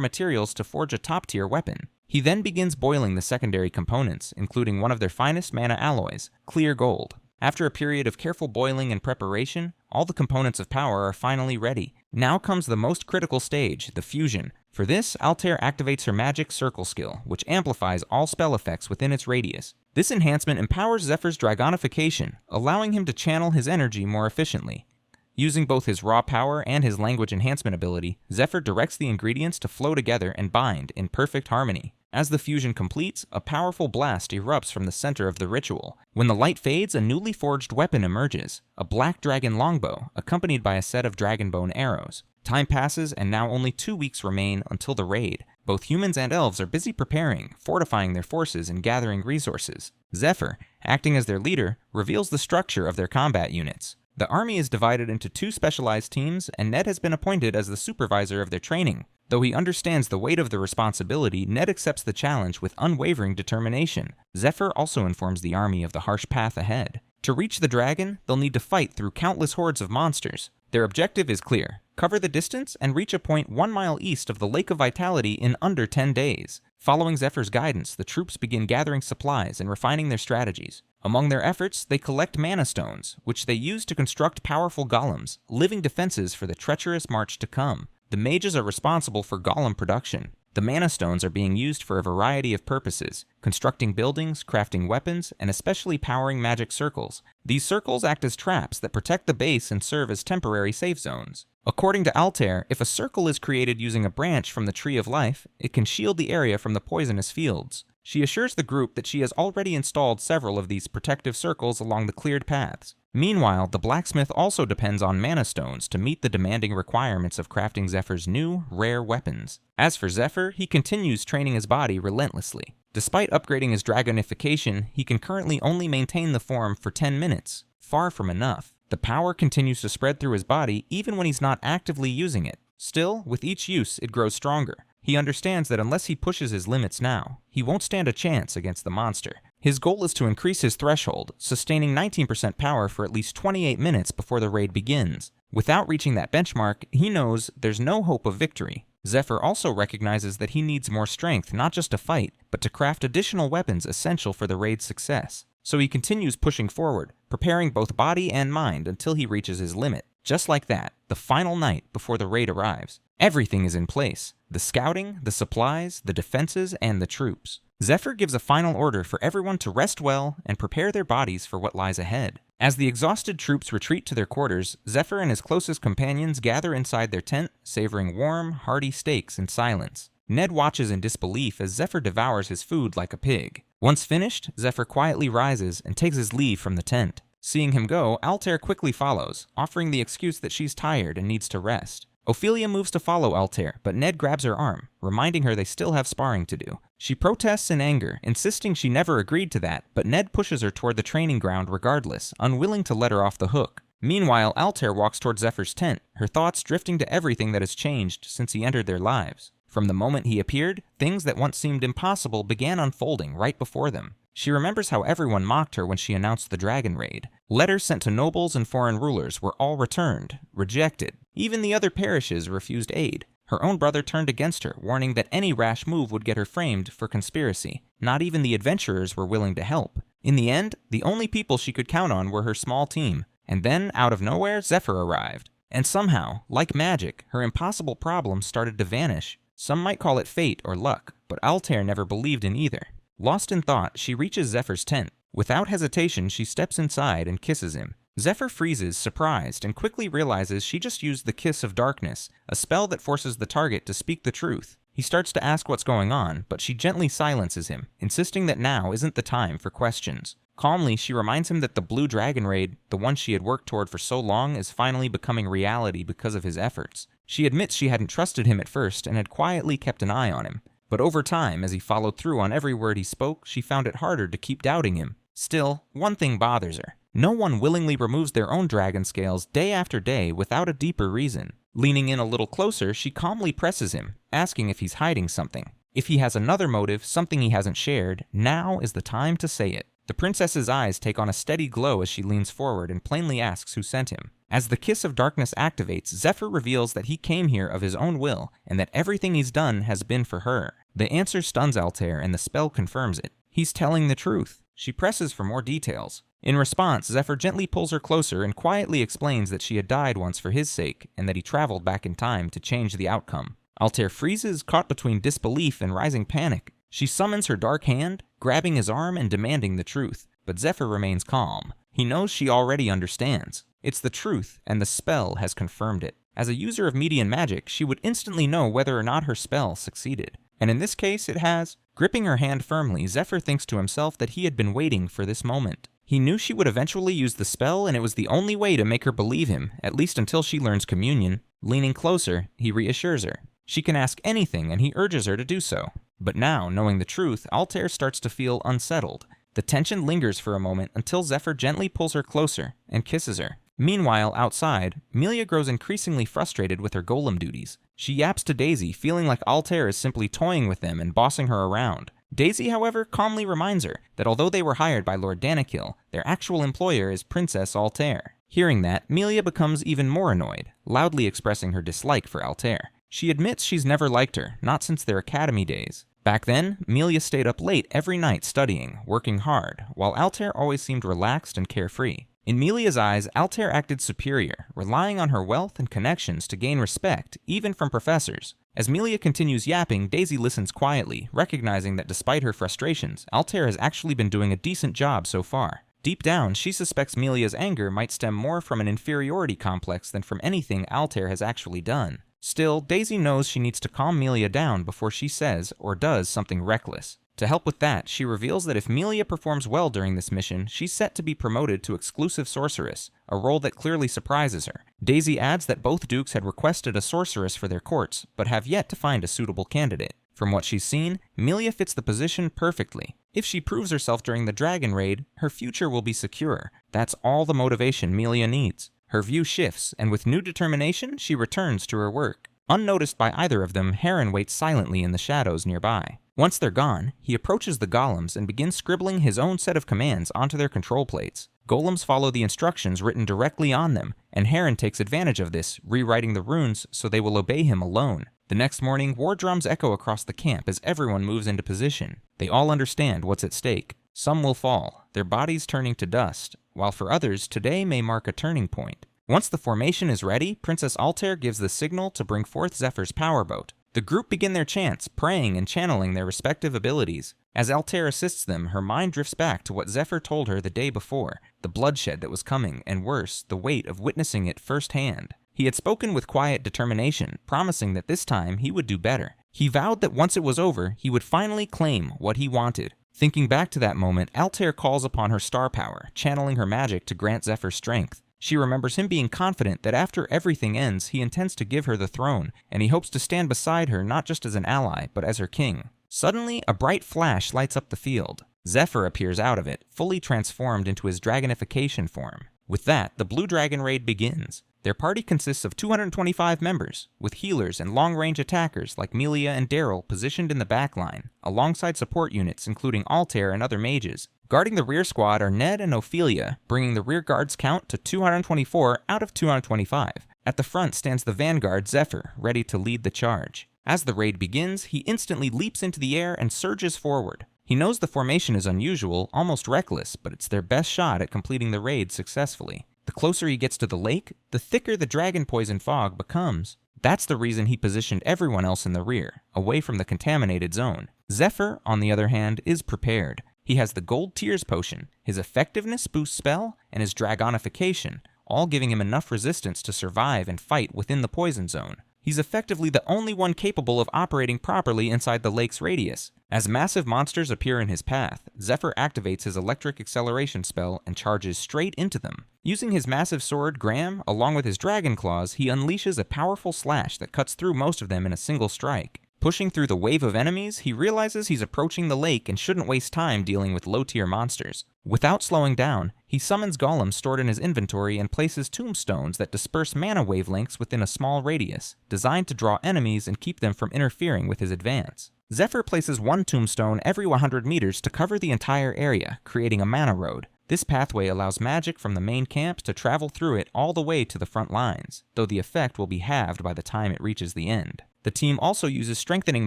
materials to forge a top-tier weapon. He then begins boiling the secondary components, including one of their finest mana alloys, clear gold. After a period of careful boiling and preparation, all the components of power are finally ready. Now comes the most critical stage, the fusion. For this, Altair activates her magic circle skill, which amplifies all spell effects within its radius. This enhancement empowers Zephyr's dragonification, allowing him to channel his energy more efficiently. Using both his raw power and his language enhancement ability, Zephyr directs the ingredients to flow together and bind in perfect harmony. As the fusion completes, a powerful blast erupts from the center of the ritual. When the light fades, a newly forged weapon emerges, a black dragon longbow, accompanied by a set of dragonbone arrows. Time passes, and now only 2 weeks remain until the raid. Both humans and elves are busy preparing, fortifying their forces, and gathering resources. Zephyr, acting as their leader, reveals the structure of their combat units. The army is divided into 2 specialized teams, and Ned has been appointed as the supervisor of their training. Though he understands the weight of the responsibility, Ned accepts the challenge with unwavering determination. Zephyr also informs the army of the harsh path ahead. To reach the dragon, they'll need to fight through countless hordes of monsters. Their objective is clear: cover the distance and reach a point 1 mile east of the Lake of Vitality in under 10 days. Following Zephyr's guidance, the troops begin gathering supplies and refining their strategies. Among their efforts, they collect mana stones, which they use to construct powerful golems, living defenses for the treacherous march to come. The mages are responsible for golem production. The mana stones are being used for a variety of purposes, constructing buildings, crafting weapons, and especially powering magic circles. These circles act as traps that protect the base and serve as temporary safe zones. According to Altair, if a circle is created using a branch from the Tree of Life, it can shield the area from the poisonous fields. She assures the group that she has already installed several of these protective circles along the cleared paths. Meanwhile, the blacksmith also depends on mana stones to meet the demanding requirements of crafting Zephyr's new, rare weapons. As for Zephyr, he continues training his body relentlessly. Despite upgrading his dragonification, he can currently only maintain the form for 10 minutes. Far from enough. The power continues to spread through his body even when he's not actively using it. Still, with each use, it grows stronger. He understands that unless he pushes his limits now, he won't stand a chance against the monster. His goal is to increase his threshold, sustaining 19% power for at least 28 minutes before the raid begins. Without reaching that benchmark, he knows there's no hope of victory. Zephyr also recognizes that he needs more strength not just to fight, but to craft additional weapons essential for the raid's success. So he continues pushing forward, preparing both body and mind until he reaches his limit. Just like that, the final night before the raid arrives. Everything is in place. The scouting, the supplies, the defenses, and the troops. Zephyr gives a final order for everyone to rest well and prepare their bodies for what lies ahead. As the exhausted troops retreat to their quarters, Zephyr and his closest companions gather inside their tent, savoring warm, hearty steaks in silence. Ned watches in disbelief as Zephyr devours his food like a pig. Once finished, Zephyr quietly rises and takes his leave from the tent. Seeing him go, Altair quickly follows, offering the excuse that she's tired and needs to rest. Ophelia moves to follow Altair, but Ned grabs her arm, reminding her they still have sparring to do. She protests in anger, insisting she never agreed to that, but Ned pushes her toward the training ground regardless, unwilling to let her off the hook. Meanwhile, Altair walks toward Zephyr's tent, her thoughts drifting to everything that has changed since he entered their lives. From the moment he appeared, things that once seemed impossible began unfolding right before them. She remembers how everyone mocked her when she announced the dragon raid. Letters sent to nobles and foreign rulers were all returned, rejected. Even the other parishes refused aid. Her own brother turned against her, warning that any rash move would get her framed for conspiracy. Not even the adventurers were willing to help. In the end, the only people she could count on were her small team. And then, out of nowhere, Zephyr arrived. And somehow, like magic, her impossible problems started to vanish. Some might call it fate or luck, but Altair never believed in either. Lost in thought, she reaches Zephyr's tent. Without hesitation, she steps inside and kisses him. Zephyr freezes, surprised, and quickly realizes she just used the Kiss of Darkness, a spell that forces the target to speak the truth. He starts to ask what's going on, but she gently silences him, insisting that now isn't the time for questions. Calmly, she reminds him that the Blue Dragon Raid, the one she had worked toward for so long, is finally becoming reality because of his efforts. She admits she hadn't trusted him at first and had quietly kept an eye on him. But over time, as he followed through on every word he spoke, she found it harder to keep doubting him. Still, one thing bothers her. No one willingly removes their own dragon scales day after day without a deeper reason. Leaning in a little closer, she calmly presses him, asking if he's hiding something. If he has another motive, something he hasn't shared, now is the time to say it. The princess's eyes take on a steady glow as she leans forward and plainly asks who sent him. As the Kiss of Darkness activates, Zephyr reveals that he came here of his own will, and that everything he's done has been for her. The answer stuns Altair, and the spell confirms it. He's telling the truth. She presses for more details. In response, Zephyr gently pulls her closer and quietly explains that she had died once for his sake, and that he traveled back in time to change the outcome. Altair freezes, caught between disbelief and rising panic. She summons her dark hand, grabbing his arm and demanding the truth, but Zephyr remains calm. He knows she already understands. It's the truth, and the spell has confirmed it. As a user of Median magic, she would instantly know whether or not her spell succeeded. And in this case, it has. Gripping her hand firmly, Zephyr thinks to himself that he had been waiting for this moment. He knew she would eventually use the spell, and it was the only way to make her believe him, at least until she learns communion. Leaning closer, he reassures her. She can ask anything, and he urges her to do so. But now, knowing the truth, Altair starts to feel unsettled. The tension lingers for a moment until Zephyr gently pulls her closer and kisses her. Meanwhile, outside, Melia grows increasingly frustrated with her golem duties. She yaps to Daisy, feeling like Altair is simply toying with them and bossing her around. Daisy, however, calmly reminds her that although they were hired by Lord Danikil, their actual employer is Princess Altair. Hearing that, Melia becomes even more annoyed, loudly expressing her dislike for Altair. She admits she's never liked her, not since their academy days. Back then, Melia stayed up late every night studying, working hard, while Altair always seemed relaxed and carefree. In Melia's eyes, Altair acted superior, relying on her wealth and connections to gain respect, even from professors. As Melia continues yapping, Daisy listens quietly, recognizing that despite her frustrations, Altair has actually been doing a decent job so far. Deep down, she suspects Melia's anger might stem more from an inferiority complex than from anything Altair has actually done. Still, Daisy knows she needs to calm Melia down before she says or does something reckless. To help with that, she reveals that if Melia performs well during this mission, she's set to be promoted to exclusive sorceress, a role that clearly surprises her. Daisy adds that both dukes had requested a sorceress for their courts, but have yet to find a suitable candidate. From what she's seen, Melia fits the position perfectly. If she proves herself during the dragon raid, her future will be secure. That's all the motivation Melia needs. Her view shifts, and with new determination, she returns to her work. Unnoticed by either of them, Heron waits silently in the shadows nearby. Once they're gone, he approaches the golems and begins scribbling his own set of commands onto their control plates. Golems follow the instructions written directly on them, and Heron takes advantage of this, rewriting the runes so they will obey him alone. The next morning, war drums echo across the camp as everyone moves into position. They all understand what's at stake. Some will fall, their bodies turning to dust, while for others, today may mark a turning point. Once the formation is ready, Princess Altair gives the signal to bring forth Zephyr's powerboat. The group begin their chants, praying and channeling their respective abilities. As Altair assists them, her mind drifts back to what Zephyr told her the day before, the bloodshed that was coming, and worse, the weight of witnessing it firsthand. He had spoken with quiet determination, promising that this time he would do better. He vowed that once it was over, he would finally claim what he wanted. Thinking back to that moment, Altair calls upon her star power, channeling her magic to grant Zephyr strength. She remembers him being confident that after everything ends, he intends to give her the throne, and he hopes to stand beside her not just as an ally, but as her king. Suddenly, a bright flash lights up the field. Zephyr appears out of it, fully transformed into his dragonification form. With that, the Blue Dragon raid begins. Their party consists of 225 members, with healers and long-range attackers like Melia and Daryl positioned in the back line, alongside support units including Altair and other mages. Guarding the rear squad are Ned and Ophelia, bringing the rear guard's count to 224 out of 225. At the front stands the vanguard Zephyr, ready to lead the charge. As the raid begins, he instantly leaps into the air and surges forward. He knows the formation is unusual, almost reckless, but it's their best shot at completing the raid successfully. The closer he gets to the lake, the thicker the dragon poison fog becomes. That's the reason he positioned everyone else in the rear, away from the contaminated zone. Zephyr, on the other hand, is prepared. He has the Gold Tears potion, his effectiveness boost spell, and his dragonification, all giving him enough resistance to survive and fight within the poison zone. He's effectively the only one capable of operating properly inside the lake's radius. As massive monsters appear in his path, Zephyr activates his electric acceleration spell and charges straight into them. Using his massive sword, Graham, along with his dragon claws, he unleashes a powerful slash that cuts through most of them in a single strike. Pushing through the wave of enemies, he realizes he's approaching the lake and shouldn't waste time dealing with low-tier monsters. Without slowing down, he summons golems stored in his inventory and places tombstones that disperse mana wavelengths within a small radius, designed to draw enemies and keep them from interfering with his advance. Zephyr places one tombstone every 100 meters to cover the entire area, creating a mana road. This pathway allows magic from the main camp to travel through it all the way to the front lines, though the effect will be halved by the time it reaches the end. The team also uses strengthening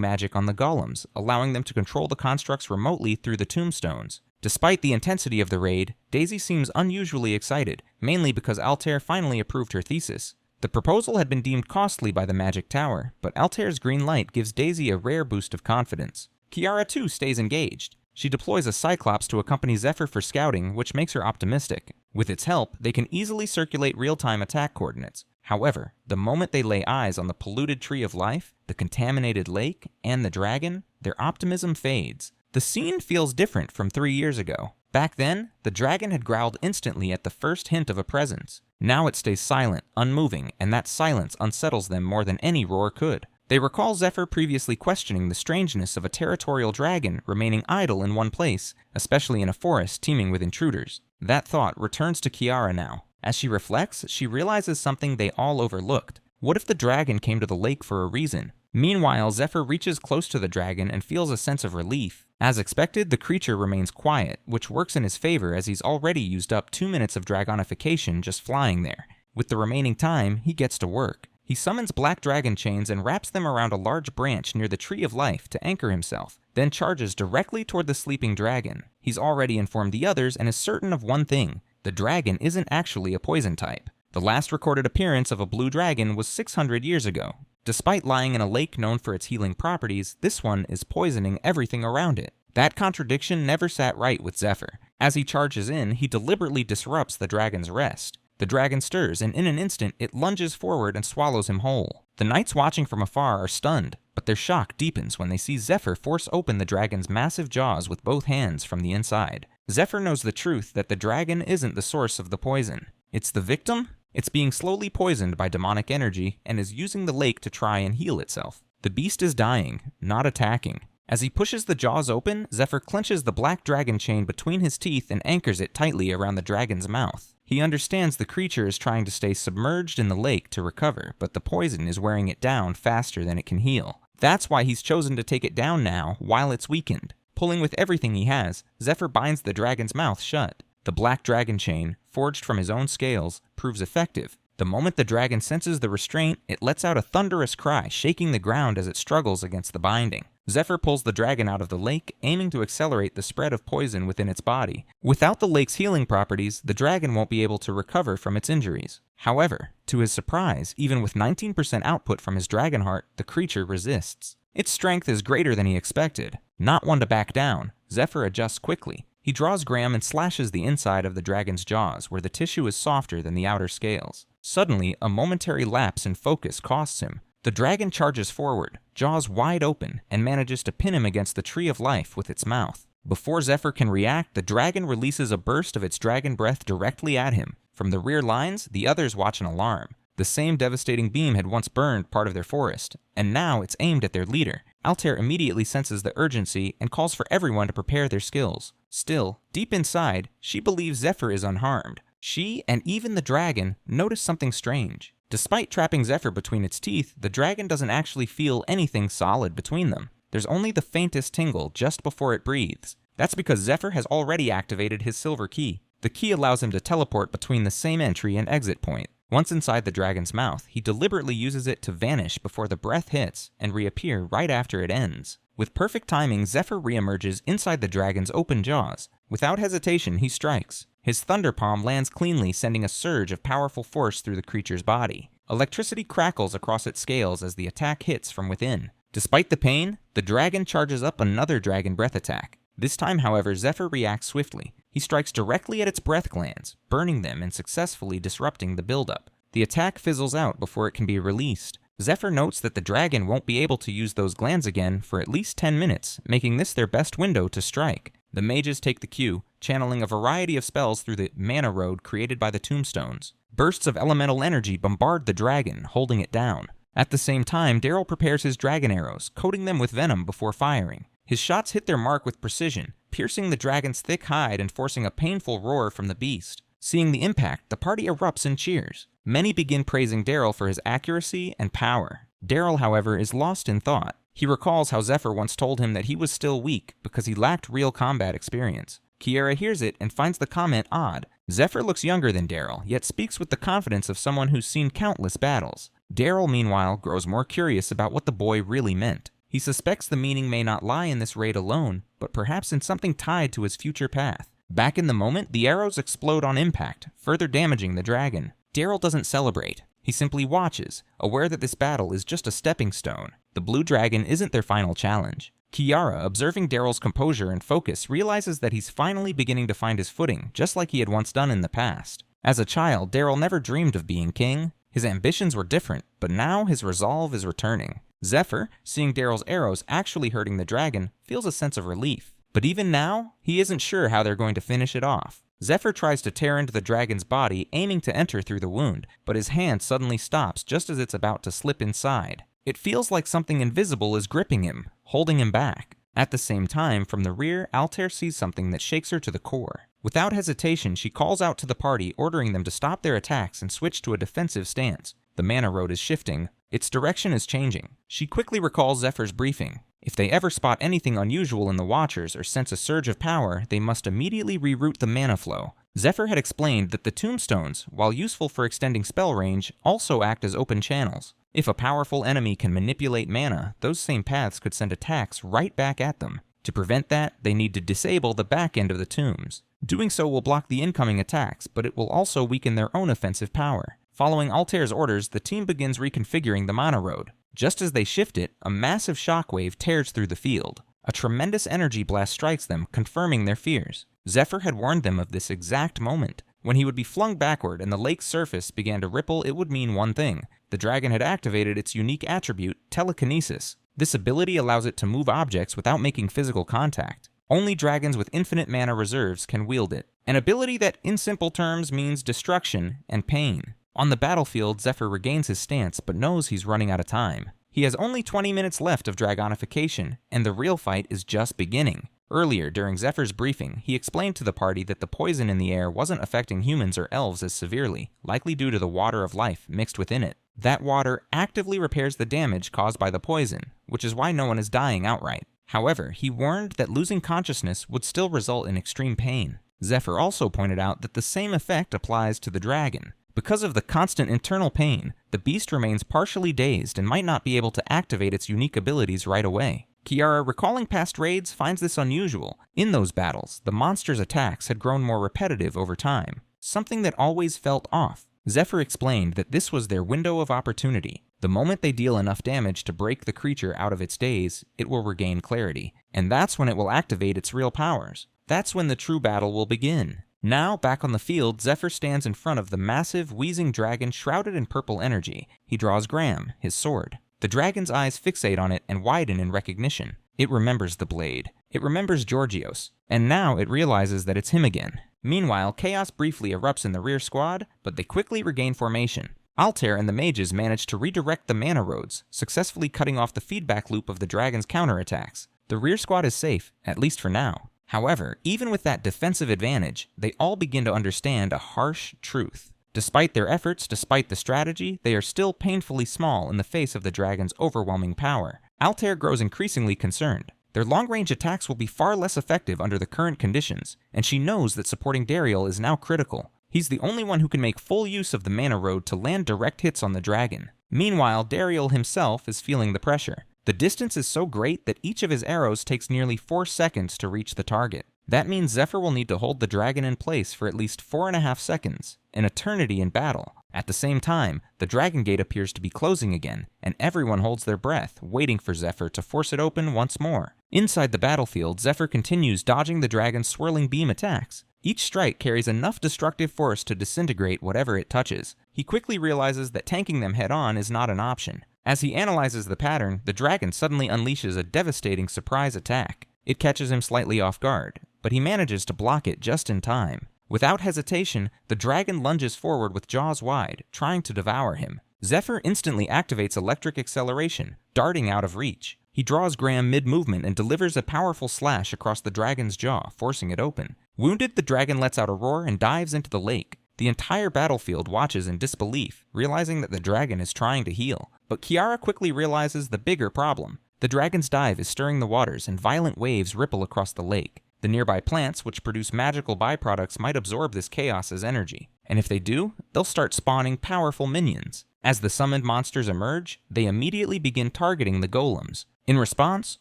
magic on the golems, allowing them to control the constructs remotely through the tombstones. Despite the intensity of the raid, Daisy seems unusually excited, mainly because Altair finally approved her thesis. The proposal had been deemed costly by the Magic Tower, but Altair's green light gives Daisy a rare boost of confidence. Kiara too stays engaged. She deploys a Cyclops to accompany Zephyr for scouting, which makes her optimistic. With its help, they can easily circulate real-time attack coordinates. However, the moment they lay eyes on the polluted Tree of Life, the contaminated lake, and the dragon, their optimism fades. The scene feels different from 3 years ago. Back then, the dragon had growled instantly at the first hint of a presence. Now it stays silent, unmoving, and that silence unsettles them more than any roar could. They recall Zephyr previously questioning the strangeness of a territorial dragon remaining idle in one place, especially in a forest teeming with intruders. That thought returns to Kiara now. As she reflects, she realizes something they all overlooked. What if the dragon came to the lake for a reason? Meanwhile, Zephyr reaches close to the dragon and feels a sense of relief. As expected, the creature remains quiet, which works in his favor as he's already used up 2 minutes of dragonification just flying there. With the remaining time, he gets to work. He summons black dragon chains and wraps them around a large branch near the Tree of Life to anchor himself, then charges directly toward the sleeping dragon. He's already informed the others and is certain of one thing: the dragon isn't actually a poison type. The last recorded appearance of a blue dragon was 600 years ago. Despite lying in a lake known for its healing properties, this one is poisoning everything around it. That contradiction never sat right with Zephyr. As he charges in, he deliberately disrupts the dragon's rest. The dragon stirs, and in an instant, it lunges forward and swallows him whole. The knights watching from afar are stunned, but their shock deepens when they see Zephyr force open the dragon's massive jaws with both hands from the inside. Zephyr knows the truth that the dragon isn't the source of the poison. It's the victim? It's being slowly poisoned by demonic energy and is using the lake to try and heal itself. The beast is dying, not attacking. As he pushes the jaws open, Zephyr clenches the black dragon chain between his teeth and anchors it tightly around the dragon's mouth. He understands the creature is trying to stay submerged in the lake to recover, but the poison is wearing it down faster than it can heal. That's why he's chosen to take it down now, while it's weakened. Pulling with everything he has, Zephyr binds the dragon's mouth shut. The black dragon chain, forged from his own scales, proves effective. The moment the dragon senses the restraint, it lets out a thunderous cry, shaking the ground as it struggles against the binding. Zephyr pulls the dragon out of the lake, aiming to accelerate the spread of poison within its body. Without the lake's healing properties, the dragon won't be able to recover from its injuries. However, to his surprise, even with 19% output from his dragon heart, the creature resists. Its strength is greater than he expected. Not one to back down, Zephyr adjusts quickly. He draws Graham and slashes the inside of the dragon's jaws, where the tissue is softer than the outer scales. Suddenly, a momentary lapse in focus costs him. The dragon charges forward, jaws wide open, and manages to pin him against the Tree of Life with its mouth. Before Zephyr can react, the dragon releases a burst of its dragon breath directly at him. From the rear lines, the others watch in alarm. The same devastating beam had once burned part of their forest, and now it's aimed at their leader. Altair immediately senses the urgency and calls for everyone to prepare their skills. Still, deep inside, she believes Zephyr is unharmed. She, and even the dragon, notice something strange. Despite trapping Zephyr between its teeth, the dragon doesn't actually feel anything solid between them. There's only the faintest tingle just before it breathes. That's because Zephyr has already activated his silver key. The key allows him to teleport between the same entry and exit point. Once inside the dragon's mouth, he deliberately uses it to vanish before the breath hits and reappear right after it ends. With perfect timing, Zephyr reemerges inside the dragon's open jaws. Without hesitation, he strikes. His thunder palm lands cleanly, sending a surge of powerful force through the creature's body. Electricity crackles across its scales as the attack hits from within. Despite the pain, the dragon charges up another dragon breath attack. This time, however, Zephyr reacts swiftly. He strikes directly at its breath glands, burning them and successfully disrupting the buildup. The attack fizzles out before it can be released. Zephyr notes that the dragon won't be able to use those glands again for at least 10 minutes, making this their best window to strike. The mages take the cue, channeling a variety of spells through the mana road created by the tombstones. Bursts of elemental energy bombard the dragon, holding it down. At the same time, Daryl prepares his dragon arrows, coating them with venom before firing. His shots hit their mark with precision, piercing the dragon's thick hide and forcing a painful roar from the beast. Seeing the impact, the party erupts in cheers. Many begin praising Daryl for his accuracy and power. Daryl, however, is lost in thought. He recalls how Zephyr once told him that he was still weak because he lacked real combat experience. Kiera hears it and finds the comment odd. Zephyr looks younger than Daryl, yet speaks with the confidence of someone who's seen countless battles. Daryl, meanwhile, grows more curious about what the boy really meant. He suspects the meaning may not lie in this raid alone, but perhaps in something tied to his future path. Back in the moment, the arrows explode on impact, further damaging the dragon. Daryl doesn't celebrate. He simply watches, aware that this battle is just a stepping stone. The blue dragon isn't their final challenge. Kiara, observing Daryl's composure and focus, realizes that he's finally beginning to find his footing, just like he had once done in the past. As a child, Daryl never dreamed of being king. His ambitions were different, but now his resolve is returning. Zephyr, seeing Daryl's arrows actually hurting the dragon, feels a sense of relief. But even now, he isn't sure how they're going to finish it off. Zephyr tries to tear into the dragon's body, aiming to enter through the wound, but his hand suddenly stops just as it's about to slip inside. It feels like something invisible is gripping him, holding him back. At the same time, from the rear, Altair sees something that shakes her to the core. Without hesitation, she calls out to the party, ordering them to stop their attacks and switch to a defensive stance. The mana road is shifting. Its direction is changing. She quickly recalls Zephyr's briefing. If they ever spot anything unusual in the Watchers or sense a surge of power, they must immediately reroute the mana flow. Zephyr had explained that the tombstones, while useful for extending spell range, also act as open channels. If a powerful enemy can manipulate mana, those same paths could send attacks right back at them. To prevent that, they need to disable the back end of the tombs. Doing so will block the incoming attacks, but it will also weaken their own offensive power. Following Altair's orders, the team begins reconfiguring the mana road. Just as they shift it, a massive shockwave tears through the field. A tremendous energy blast strikes them, confirming their fears. Zephyr had warned them of this exact moment. When he would be flung backward and the lake's surface began to ripple, it would mean one thing. The dragon had activated its unique attribute, telekinesis. This ability allows it to move objects without making physical contact. Only dragons with infinite mana reserves can wield it. An ability that, in simple terms, means destruction and pain. On the battlefield, Zephyr regains his stance, but knows he's running out of time. He has only 20 minutes left of dragonification, and the real fight is just beginning. Earlier, during Zephyr's briefing, he explained to the party that the poison in the air wasn't affecting humans or elves as severely, likely due to the water of life mixed within it. That water actively repairs the damage caused by the poison, which is why no one is dying outright. However, he warned that losing consciousness would still result in extreme pain. Zephyr also pointed out that the same effect applies to the dragon. Because of the constant internal pain, the beast remains partially dazed and might not be able to activate its unique abilities right away. Kiara, recalling past raids, finds this unusual. In those battles, the monster's attacks had grown more repetitive over time, something that always felt off. Zephyr explained that this was their window of opportunity. The moment they deal enough damage to break the creature out of its daze, it will regain clarity, and that's when it will activate its real powers. That's when the true battle will begin. Now, back on the field, Zephyr stands in front of the massive, wheezing dragon shrouded in purple energy. He draws Graham, his sword. The dragon's eyes fixate on it and widen in recognition. It remembers the blade. It remembers Georgios. And now it realizes that it's him again. Meanwhile, chaos briefly erupts in the rear squad, but they quickly regain formation. Altair and the mages manage to redirect the mana roads, successfully cutting off the feedback loop of the dragon's counterattacks. The rear squad is safe, at least for now. However, even with that defensive advantage, they all begin to understand a harsh truth. Despite their efforts, despite the strategy, they are still painfully small in the face of the dragon's overwhelming power. Altair grows increasingly concerned. Their long-range attacks will be far less effective under the current conditions, and she knows that supporting Dariel is now critical. He's the only one who can make full use of the mana road to land direct hits on the dragon. Meanwhile, Dariel himself is feeling the pressure. The distance is so great that each of his arrows takes nearly 4 seconds to reach the target. That means Zephyr will need to hold the dragon in place for at least 4.5 seconds, an eternity in battle. At the same time, the dragon gate appears to be closing again, and everyone holds their breath, waiting for Zephyr to force it open once more. Inside the battlefield, Zephyr continues dodging the dragon's swirling beam attacks. Each strike carries enough destructive force to disintegrate whatever it touches. He quickly realizes that tanking them head-on is not an option. As he analyzes the pattern, the dragon suddenly unleashes a devastating surprise attack. It catches him slightly off guard, but he manages to block it just in time. Without hesitation, the dragon lunges forward with jaws wide, trying to devour him. Zephyr instantly activates electric acceleration, darting out of reach. He draws Graham mid-movement and delivers a powerful slash across the dragon's jaw, forcing it open. Wounded, the dragon lets out a roar and dives into the lake. The entire battlefield watches in disbelief, realizing that the dragon is trying to heal. But Kiara quickly realizes the bigger problem. The dragon's dive is stirring the waters and violent waves ripple across the lake. The nearby plants, which produce magical byproducts, might absorb this chaos as energy. And if they do, they'll start spawning powerful minions. As the summoned monsters emerge, they immediately begin targeting the golems. In response,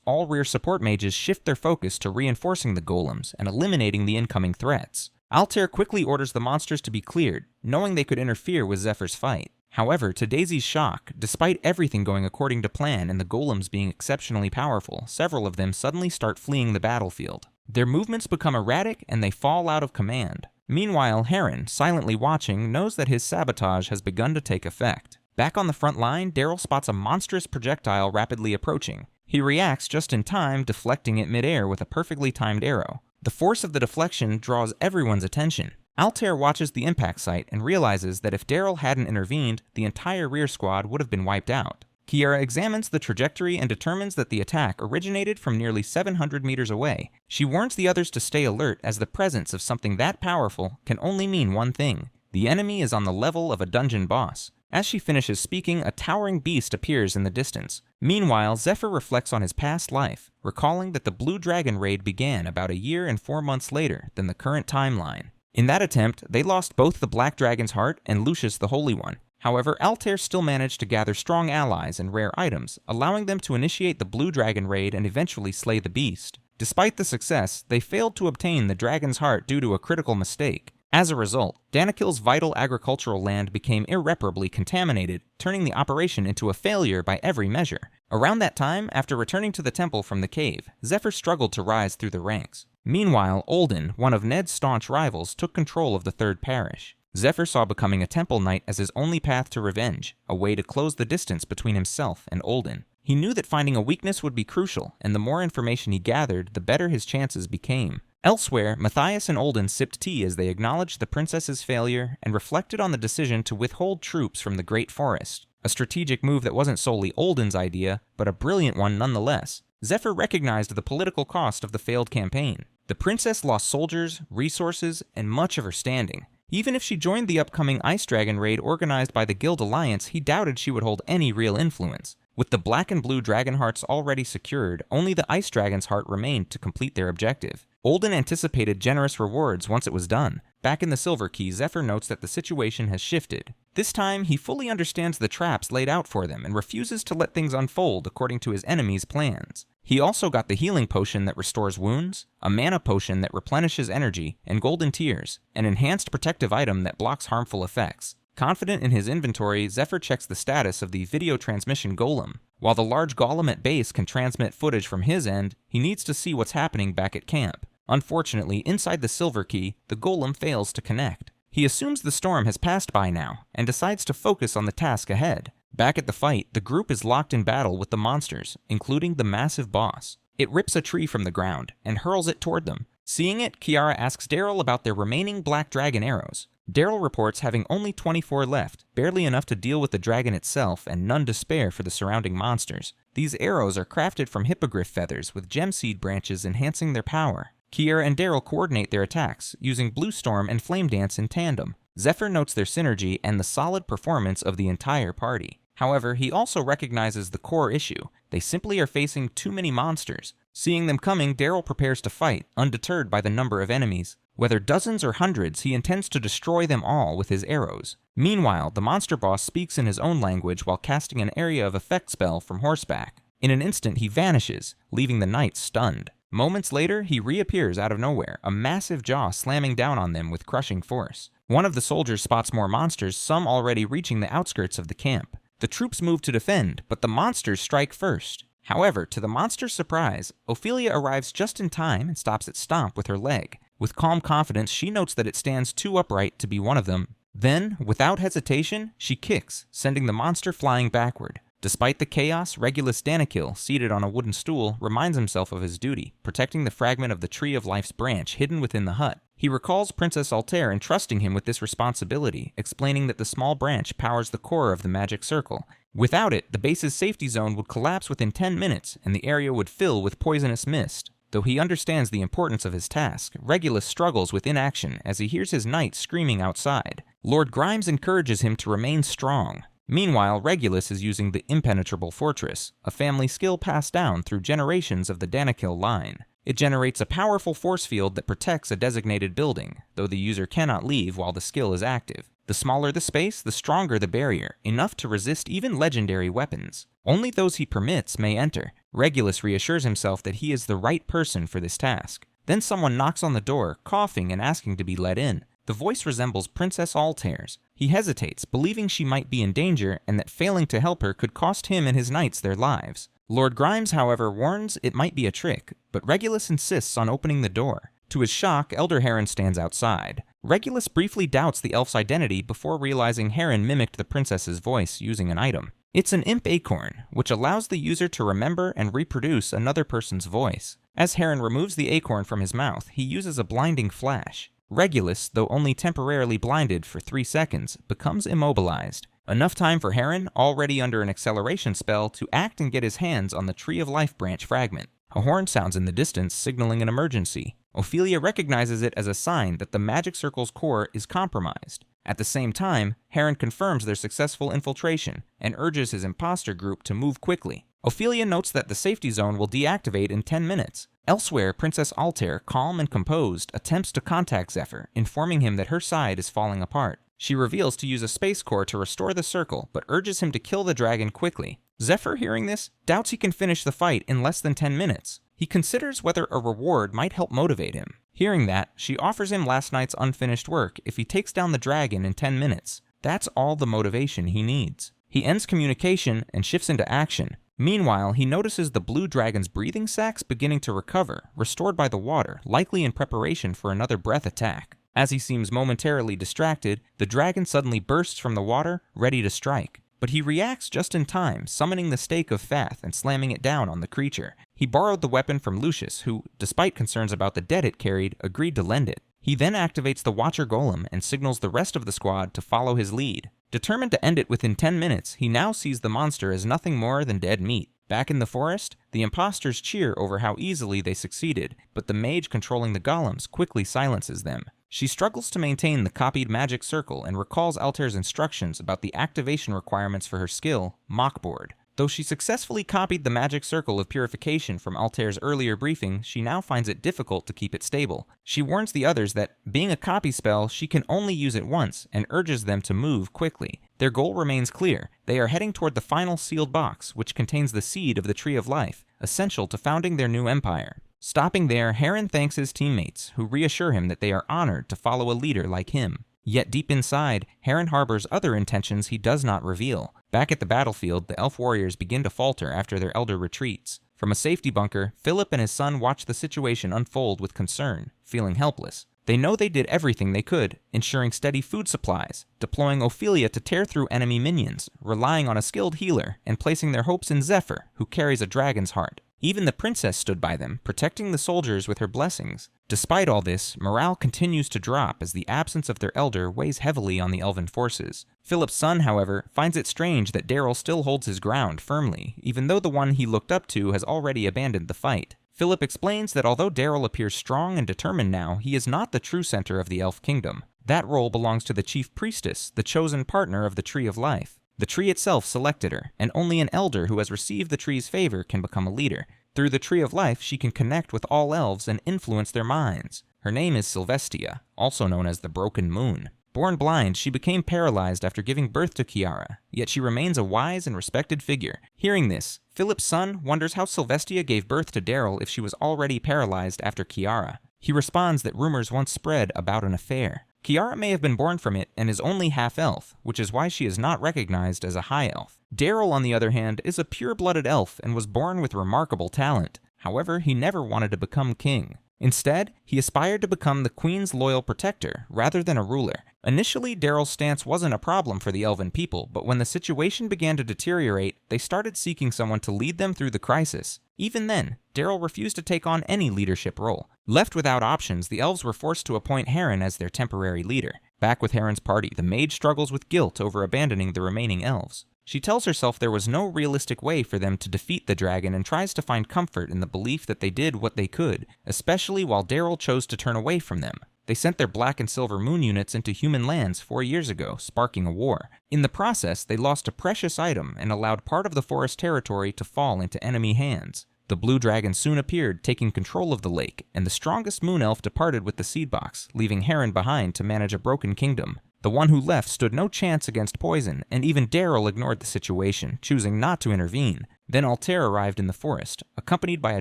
all rear support mages shift their focus to reinforcing the golems and eliminating the incoming threats. Altair quickly orders the monsters to be cleared, knowing they could interfere with Zephyr's fight. However, to Daisy's shock, despite everything going according to plan and the golems being exceptionally powerful, several of them suddenly start fleeing the battlefield. Their movements become erratic and they fall out of command. Meanwhile, Heron, silently watching, knows that his sabotage has begun to take effect. Back on the front line, Daryl spots a monstrous projectile rapidly approaching. He reacts just in time, deflecting it midair with a perfectly timed arrow. The force of the deflection draws everyone's attention. Altair watches the impact site and realizes that if Daryl hadn't intervened, the entire rear squad would have been wiped out. Kiara examines the trajectory and determines that the attack originated from nearly 700 meters away. She warns the others to stay alert, as the presence of something that powerful can only mean one thing. The enemy is on the level of a dungeon boss. As she finishes speaking, a towering beast appears in the distance. Meanwhile, Zephyr reflects on his past life, recalling that the Blue Dragon raid began about 1 year and 4 months later than the current timeline. In that attempt, they lost both the Black Dragon's heart and Lucius the Holy One. However, Altair still managed to gather strong allies and rare items, allowing them to initiate the Blue Dragon raid and eventually slay the beast. Despite the success, they failed to obtain the dragon's heart due to a critical mistake. As a result, Danikil's vital agricultural land became irreparably contaminated, turning the operation into a failure by every measure. Around that time, after returning to the temple from the cave, Zephyr struggled to rise through the ranks. Meanwhile, Olden, one of Ned's staunch rivals, took control of the third parish. Zephyr saw becoming a temple knight as his only path to revenge, a way to close the distance between himself and Olden. He knew that finding a weakness would be crucial, and the more information he gathered, the better his chances became. Elsewhere, Matthias and Olden sipped tea as they acknowledged the princess's failure and reflected on the decision to withhold troops from the Great Forest, a strategic move that wasn't solely Olden's idea, but a brilliant one nonetheless. Zephyr recognized the political cost of the failed campaign. The princess lost soldiers, resources, and much of her standing. Even if she joined the upcoming Ice Dragon raid organized by the Guild Alliance, he doubted she would hold any real influence. With the black and blue dragon hearts already secured, only the Ice Dragon's heart remained to complete their objective. Olden anticipated generous rewards once it was done. Back in the Silver Key, Zephyr notes that the situation has shifted. This time, he fully understands the traps laid out for them and refuses to let things unfold according to his enemy's plans. He also got the healing potion that restores wounds, a mana potion that replenishes energy, and golden tears, an enhanced protective item that blocks harmful effects. Confident in his inventory, Zephyr checks the status of the video transmission golem. While the large golem at base can transmit footage from his end, he needs to see what's happening back at camp. Unfortunately, inside the Silver Key, the golem fails to connect. He assumes the storm has passed by now, and decides to focus on the task ahead. Back at the fight, the group is locked in battle with the monsters, including the massive boss. It rips a tree from the ground, and hurls it toward them. Seeing it, Kiara asks Daryl about their remaining black dragon arrows. Daryl reports having only 24 left, barely enough to deal with the dragon itself, and none to spare for the surrounding monsters. These arrows are crafted from hippogriff feathers with gemseed branches enhancing their power. Kiara and Daryl coordinate their attacks, using Blue Storm and Flame Dance in tandem. Zephyr notes their synergy and the solid performance of the entire party. However, he also recognizes the core issue. They simply are facing too many monsters. Seeing them coming, Daryl prepares to fight, undeterred by the number of enemies. Whether dozens or hundreds, he intends to destroy them all with his arrows. Meanwhile, the monster boss speaks in his own language while casting an area of effect spell from horseback. In an instant, he vanishes, leaving the knights stunned. Moments later, he reappears out of nowhere, a massive jaw slamming down on them with crushing force. One of the soldiers spots more monsters, some already reaching the outskirts of the camp. The troops move to defend, but the monsters strike first. However, to the monster's surprise, Ophelia arrives just in time and stops its stomp with her leg. With calm confidence, she notes that it stands too upright to be one of them. Then, without hesitation, she kicks, sending the monster flying backward. Despite the chaos, Regulus Danikil, seated on a wooden stool, reminds himself of his duty, protecting the fragment of the Tree of Life's branch hidden within the hut. He recalls Princess Altair entrusting him with this responsibility, explaining that the small branch powers the core of the magic circle. Without it, the base's safety zone would collapse within 10 minutes, and the area would fill with poisonous mist. Though he understands the importance of his task, Regulus struggles with inaction as he hears his knight screaming outside. Lord Grimes encourages him to remain strong. Meanwhile, Regulus is using the Impenetrable Fortress, a family skill passed down through generations of the Danikil line. It generates a powerful force field that protects a designated building, though the user cannot leave while the skill is active. The smaller the space, the stronger the barrier, enough to resist even legendary weapons. Only those he permits may enter. Regulus reassures himself that he is the right person for this task. Then someone knocks on the door, coughing and asking to be let in. The voice resembles Princess Altair's. He hesitates, believing she might be in danger and that failing to help her could cost him and his knights their lives. Lord Grimes, however, warns it might be a trick, but Regulus insists on opening the door. To his shock, Elder Heron stands outside. Regulus briefly doubts the elf's identity before realizing Heron mimicked the princess's voice using an item. It's an imp acorn, which allows the user to remember and reproduce another person's voice. As Heron removes the acorn from his mouth, he uses a blinding flash. Regulus, though only temporarily blinded for 3 seconds, becomes immobilized. Enough time for Heron, already under an acceleration spell, to act and get his hands on the Tree of Life branch fragment. A horn sounds in the distance, signaling an emergency. Ophelia recognizes it as a sign that the magic circle's core is compromised. At the same time, Heron confirms their successful infiltration and urges his imposter group to move quickly. Ophelia notes that the safety zone will deactivate in 10 minutes. Elsewhere, Princess Altair, calm and composed, attempts to contact Zephyr, informing him that her side is falling apart. She reveals to use a space core to restore the circle, but urges him to kill the dragon quickly. Zephyr, hearing this, doubts he can finish the fight in less than 10 minutes. He considers whether a reward might help motivate him. Hearing that, she offers him last night's unfinished work if he takes down the dragon in 10 minutes. That's all the motivation he needs. He ends communication and shifts into action. Meanwhile, he notices the blue dragon's breathing sacs beginning to recover, restored by the water, likely in preparation for another breath attack. As he seems momentarily distracted, the dragon suddenly bursts from the water, ready to strike. But he reacts just in time, summoning the stake of Fath and slamming it down on the creature. He borrowed the weapon from Lucius, who, despite concerns about the debt it carried, agreed to lend it. He then activates the Watcher Golem and signals the rest of the squad to follow his lead. Determined to end it within 10 minutes, he now sees the monster as nothing more than dead meat. Back in the forest, the imposters cheer over how easily they succeeded, but the mage controlling the golems quickly silences them. She struggles to maintain the copied magic circle and recalls Altair's instructions about the activation requirements for her skill, Mockboard. Though she successfully copied the magic circle of purification from Altair's earlier briefing, she now finds it difficult to keep it stable. She warns the others that, being a copy spell, she can only use it once, and urges them to move quickly. Their goal remains clear. They are heading toward the final sealed box, which contains the seed of the Tree of Life, essential to founding their new empire. Stopping there, Heron thanks his teammates, who reassure him that they are honored to follow a leader like him. Yet deep inside, Heron harbors other intentions he does not reveal. Back at the battlefield, the elf warriors begin to falter after their elder retreats. From a safety bunker, Philip and his son watch the situation unfold with concern, feeling helpless. They know they did everything they could, ensuring steady food supplies, deploying Ophelia to tear through enemy minions, relying on a skilled healer, and placing their hopes in Zephyr, who carries a dragon's heart. Even the princess stood by them, protecting the soldiers with her blessings. Despite all this, morale continues to drop as the absence of their elder weighs heavily on the elven forces. Philip's son, however, finds it strange that Daryl still holds his ground firmly, even though the one he looked up to has already abandoned the fight. Philip explains that although Daryl appears strong and determined now, he is not the true center of the elf kingdom. That role belongs to the chief priestess, the chosen partner of the Tree of Life. The tree itself selected her, and only an elder who has received the tree's favor can become a leader. Through the Tree of Life, she can connect with all elves and influence their minds. Her name is Sylvestia, also known as the Broken Moon. Born blind, she became paralyzed after giving birth to Kiara, yet she remains a wise and respected figure. Hearing this, Philip's son wonders how Sylvestia gave birth to Daryl if she was already paralyzed after Kiara. He responds that rumors once spread about an affair. Kiara may have been born from it and is only half-elf, which is why she is not recognized as a high elf. Daryl, on the other hand, is a pure-blooded elf and was born with remarkable talent. However, he never wanted to become king. Instead, he aspired to become the queen's loyal protector, rather than a ruler. Initially, Daryl's stance wasn't a problem for the elven people, but when the situation began to deteriorate, they started seeking someone to lead them through the crisis. Even then, Daryl refused to take on any leadership role. Left without options, the elves were forced to appoint Heron as their temporary leader. Back with Heron's party, the mage struggles with guilt over abandoning the remaining elves. She tells herself there was no realistic way for them to defeat the dragon and tries to find comfort in the belief that they did what they could, especially while Daryl chose to turn away from them. They sent their black and silver moon units into human lands 4 years ago, sparking a war. In the process, they lost a precious item and allowed part of the forest territory to fall into enemy hands. The blue dragon soon appeared, taking control of the lake, and the strongest moon elf departed with the seed box, leaving Heron behind to manage a broken kingdom. The one who left stood no chance against poison, and even Daryl ignored the situation, choosing not to intervene. Then Altair arrived in the forest, accompanied by a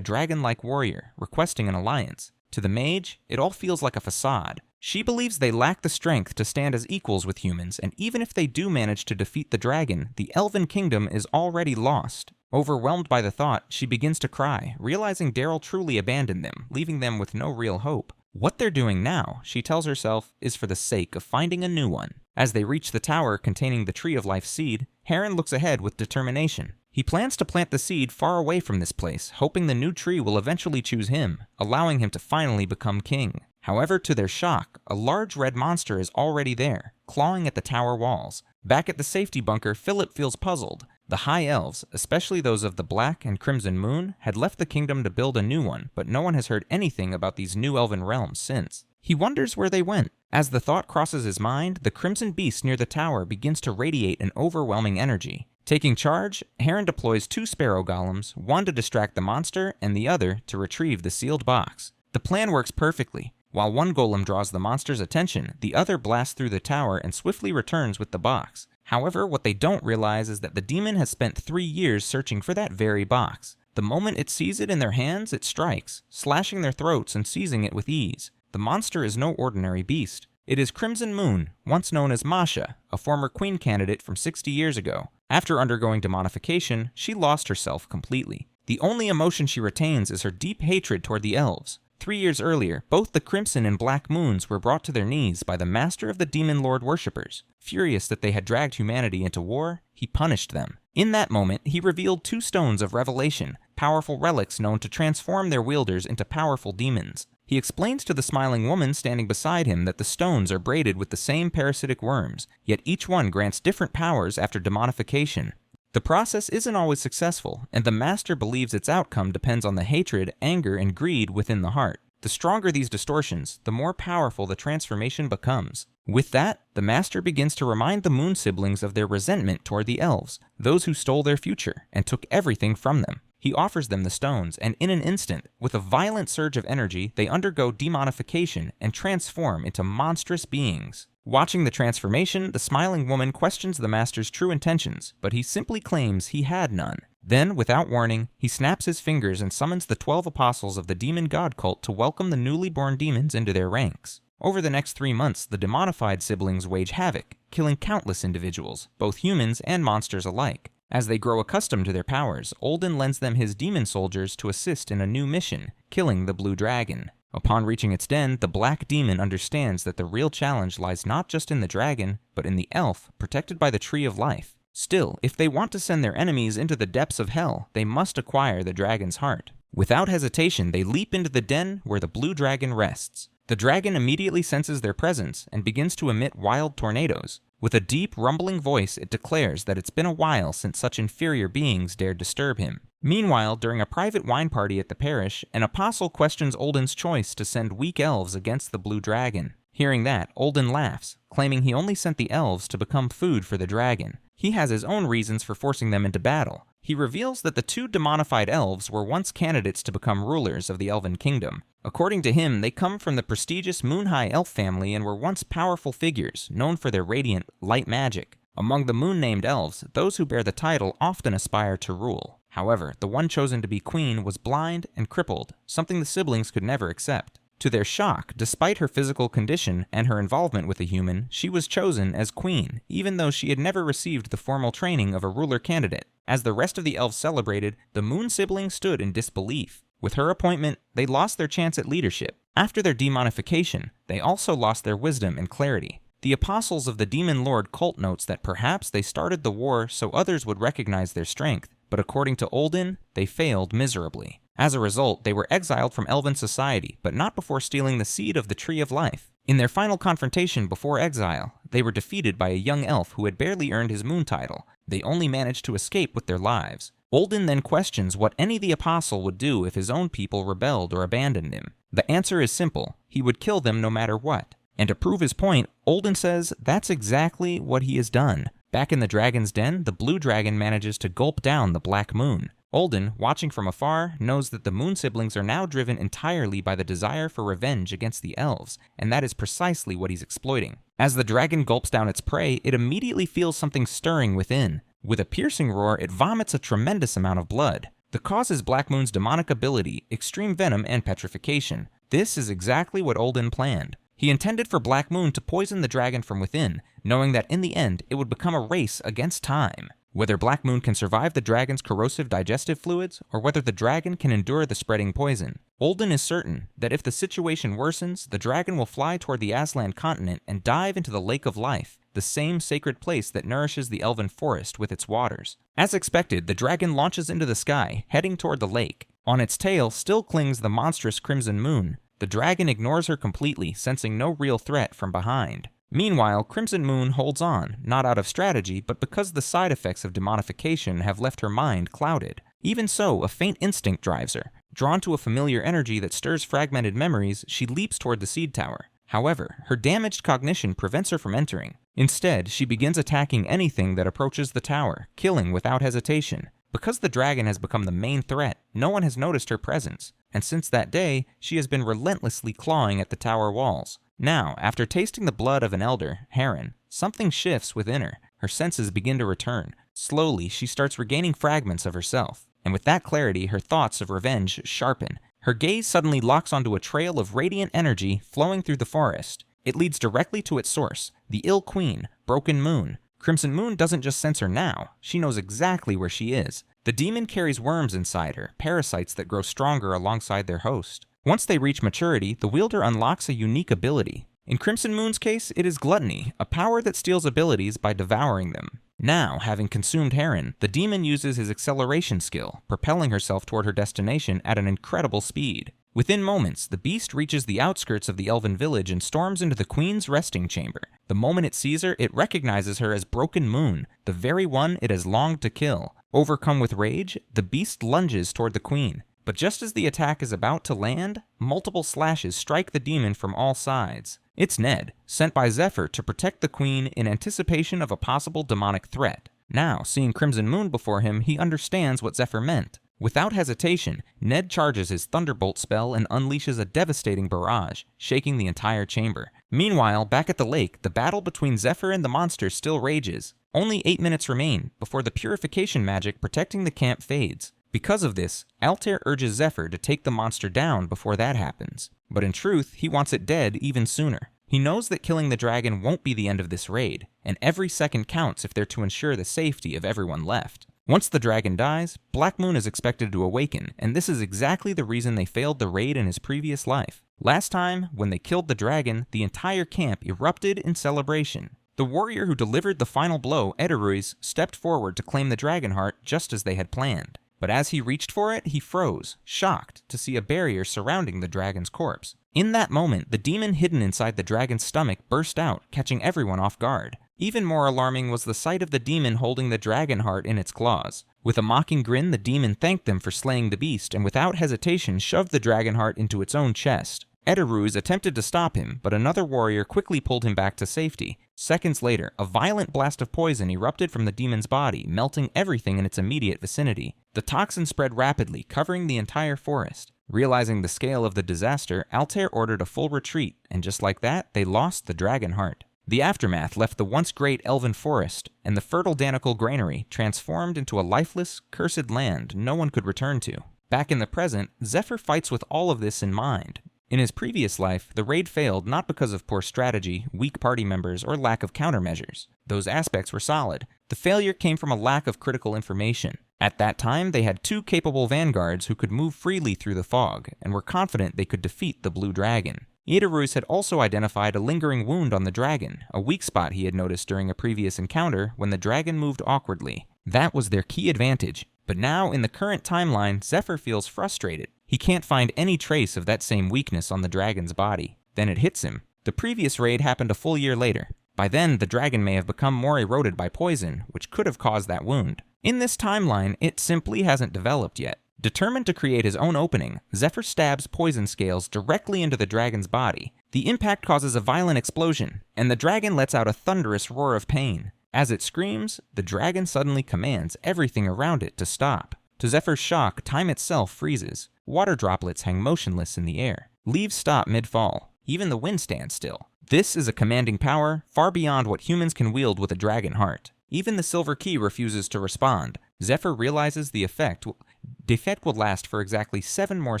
dragon-like warrior, requesting an alliance. To the mage, it all feels like a facade. She believes they lack the strength to stand as equals with humans, and even if they do manage to defeat the dragon, the elven kingdom is already lost. Overwhelmed by the thought, she begins to cry, realizing Daryl truly abandoned them, leaving them with no real hope. What they're doing now, she tells herself, is for the sake of finding a new one. As they reach the tower containing the Tree of Life seed, Heron looks ahead with determination. He plans to plant the seed far away from this place, hoping the new tree will eventually choose him, allowing him to finally become king. However, to their shock, a large red monster is already there, clawing at the tower walls. Back at the safety bunker, Philip feels puzzled. The High Elves, especially those of the Black and Crimson Moon, had left the kingdom to build a new one, but no one has heard anything about these new elven realms since. He wonders where they went. As the thought crosses his mind, the Crimson Beast near the tower begins to radiate an overwhelming energy. Taking charge, Heron deploys 2 sparrow golems, one to distract the monster and the other to retrieve the sealed box. The plan works perfectly. While one golem draws the monster's attention, the other blasts through the tower and swiftly returns with the box. However, what they don't realize is that the demon has spent 3 years searching for that very box. The moment it sees it in their hands, it strikes, slashing their throats and seizing it with ease. The monster is no ordinary beast. It is Crimson Moon, once known as Masha, a former queen candidate from 60 years ago. After undergoing demonification, she lost herself completely. The only emotion she retains is her deep hatred toward the elves. 3 years earlier, both the Crimson and Black Moons were brought to their knees by the master of the Demon Lord worshippers. Furious that they had dragged humanity into war, he punished them. In that moment, he revealed 2 stones of revelation, powerful relics known to transform their wielders into powerful demons. He explains to the smiling woman standing beside him that the stones are braided with the same parasitic worms, yet each one grants different powers after demonification. The process isn't always successful, and the master believes its outcome depends on the hatred, anger, and greed within the heart. The stronger these distortions, the more powerful the transformation becomes. With that, the master begins to remind the moon siblings of their resentment toward the elves, those who stole their future and took everything from them. He offers them the stones, and in an instant, with a violent surge of energy, they undergo demonification and transform into monstrous beings. Watching the transformation, the smiling woman questions the master's true intentions, but he simply claims he had none. Then, without warning, he snaps his fingers and summons the 12 apostles of the demon god cult to welcome the newly born demons into their ranks. Over the next 3 months, the demonified siblings wage havoc, killing countless individuals, both humans and monsters alike. As they grow accustomed to their powers, Olden lends them his demon soldiers to assist in a new mission, killing the blue dragon. Upon reaching its den, the black demon understands that the real challenge lies not just in the dragon, but in the elf protected by the tree of life. Still, if they want to send their enemies into the depths of hell, they must acquire the dragon's heart. Without hesitation, they leap into the den where the blue dragon rests. The dragon immediately senses their presence and begins to emit wild tornadoes. With a deep, rumbling voice, it declares that it's been a while since such inferior beings dared disturb him. Meanwhile, during a private wine party at the parish, an apostle questions Olden's choice to send weak elves against the blue dragon. Hearing that, Olden laughs, claiming he only sent the elves to become food for the dragon. He has his own reasons for forcing them into battle. He reveals that the 2 demonified elves were once candidates to become rulers of the Elven Kingdom. According to him, they come from the prestigious Moon High elf family and were once powerful figures, known for their radiant, light magic. Among the moon-named elves, those who bear the title often aspire to rule. However, the one chosen to be queen was blind and crippled, something the siblings could never accept. To their shock, despite her physical condition and her involvement with a human, she was chosen as queen, even though she had never received the formal training of a ruler candidate. As the rest of the elves celebrated, the moon siblings stood in disbelief. With her appointment, they lost their chance at leadership. After their demonification, they also lost their wisdom and clarity. The apostles of the Demon Lord cult notes that perhaps they started the war so others would recognize their strength, but according to Olden, they failed miserably. As a result, they were exiled from Elven society, but not before stealing the seed of the Tree of Life. In their final confrontation before exile, they were defeated by a young elf who had barely earned his moon title. They only managed to escape with their lives. Olden then questions what any the apostle would do if his own people rebelled or abandoned him. The answer is simple: he would kill them no matter what. And to prove his point, Olden says that's exactly what he has done. Back in the dragon's den, the blue dragon manages to gulp down the black moon. Olden, watching from afar, knows that the moon siblings are now driven entirely by the desire for revenge against the elves, and that is precisely what he's exploiting. As the dragon gulps down its prey, it immediately feels something stirring within. With a piercing roar, it vomits a tremendous amount of blood. The cause is Black Moon's demonic ability, extreme venom, and petrification. This is exactly what Olden planned. He intended for Black Moon to poison the dragon from within, knowing that in the end, it would become a race against time. Whether Black Moon can survive the dragon's corrosive digestive fluids, or whether the dragon can endure the spreading poison, Olden is certain that if the situation worsens, the dragon will fly toward the Aslan continent and dive into the Lake of Life, the same sacred place that nourishes the elven forest with its waters. As expected, the dragon launches into the sky, heading toward the lake. On its tail still clings the monstrous Crimson Moon. The dragon ignores her completely, sensing no real threat from behind. Meanwhile, Crimson Moon holds on, not out of strategy, but because the side effects of demonification have left her mind clouded. Even so, a faint instinct drives her. Drawn to a familiar energy that stirs fragmented memories, she leaps toward the seed tower. However, her damaged cognition prevents her from entering. Instead, she begins attacking anything that approaches the tower, killing without hesitation. Because the dragon has become the main threat, no one has noticed her presence, and since that day, she has been relentlessly clawing at the tower walls. Now, after tasting the blood of an elder, Heron, something shifts within her. Her senses begin to return. Slowly, she starts regaining fragments of herself. And with that clarity, her thoughts of revenge sharpen. Her gaze suddenly locks onto a trail of radiant energy flowing through the forest. It leads directly to its source, the Ill Queen, Broken Moon. Crimson Moon doesn't just sense her now, she knows exactly where she is. The demon carries worms inside her, parasites that grow stronger alongside their host. Once they reach maturity, the wielder unlocks a unique ability. In Crimson Moon's case, it is gluttony, a power that steals abilities by devouring them. Now, having consumed Heron, the demon uses his acceleration skill, propelling herself toward her destination at an incredible speed. Within moments, the beast reaches the outskirts of the elven village and storms into the queen's resting chamber. The moment it sees her, it recognizes her as Broken Moon, the very one it has longed to kill. Overcome with rage, the beast lunges toward the queen. But just as the attack is about to land, multiple slashes strike the demon from all sides. It's Ned, sent by Zephyr to protect the queen in anticipation of a possible demonic threat. Now, seeing Crimson Moon before him, he understands what Zephyr meant. Without hesitation, Ned charges his Thunderbolt spell and unleashes a devastating barrage, shaking the entire chamber. Meanwhile, back at the lake, the battle between Zephyr and the monster still rages. Only 8 minutes remain before the purification magic protecting the camp fades. Because of this, Altair urges Zephyr to take the monster down before that happens. But in truth, he wants it dead even sooner. He knows that killing the dragon won't be the end of this raid, and every second counts if they're to ensure the safety of everyone left. Once the dragon dies, Black Moon is expected to awaken, and this is exactly the reason they failed the raid in his previous life. Last time, when they killed the dragon, the entire camp erupted in celebration. The warrior who delivered the final blow, Edaruiz, stepped forward to claim the dragon heart just as they had planned. But as he reached for it, he froze, shocked to see a barrier surrounding the dragon's corpse. In that moment, the demon hidden inside the dragon's stomach burst out, catching everyone off guard. Even more alarming was the sight of the demon holding the dragon heart in its claws. With a mocking grin, the demon thanked them for slaying the beast and without hesitation shoved the dragon heart into its own chest. Edaruiz attempted to stop him, but another warrior quickly pulled him back to safety. Seconds later, a violent blast of poison erupted from the demon's body, melting everything in its immediate vicinity. The toxin spread rapidly, covering the entire forest. Realizing the scale of the disaster, Altair ordered a full retreat, and just like that, they lost the dragon heart. The aftermath left the once great elven forest and the fertile Danicul granary transformed into a lifeless, cursed land no one could return to. Back in the present, Zephyr fights with all of this in mind. In his previous life, the raid failed not because of poor strategy, weak party members, or lack of countermeasures. Those aspects were solid. The failure came from a lack of critical information. At that time, they had 2 capable vanguards who could move freely through the fog, and were confident they could defeat the Blue Dragon. Edaruiz had also identified a lingering wound on the dragon, a weak spot he had noticed during a previous encounter when the dragon moved awkwardly. That was their key advantage. But now, in the current timeline, Zephyr feels frustrated. He can't find any trace of that same weakness on the dragon's body. Then it hits him. The previous raid happened a full year later. By then, the dragon may have become more eroded by poison, which could have caused that wound. In this timeline, it simply hasn't developed yet. Determined to create his own opening, Zephyr stabs poison scales directly into the dragon's body. The impact causes a violent explosion, and the dragon lets out a thunderous roar of pain. As it screams, the dragon suddenly commands everything around it to stop. To Zephyr's shock, time itself freezes. Water droplets hang motionless in the air. Leaves stop mid-fall. Even the wind stands still. This is a commanding power far beyond what humans can wield with a dragon heart. Even the silver key refuses to respond. Zephyr realizes the effect will last for exactly 7 more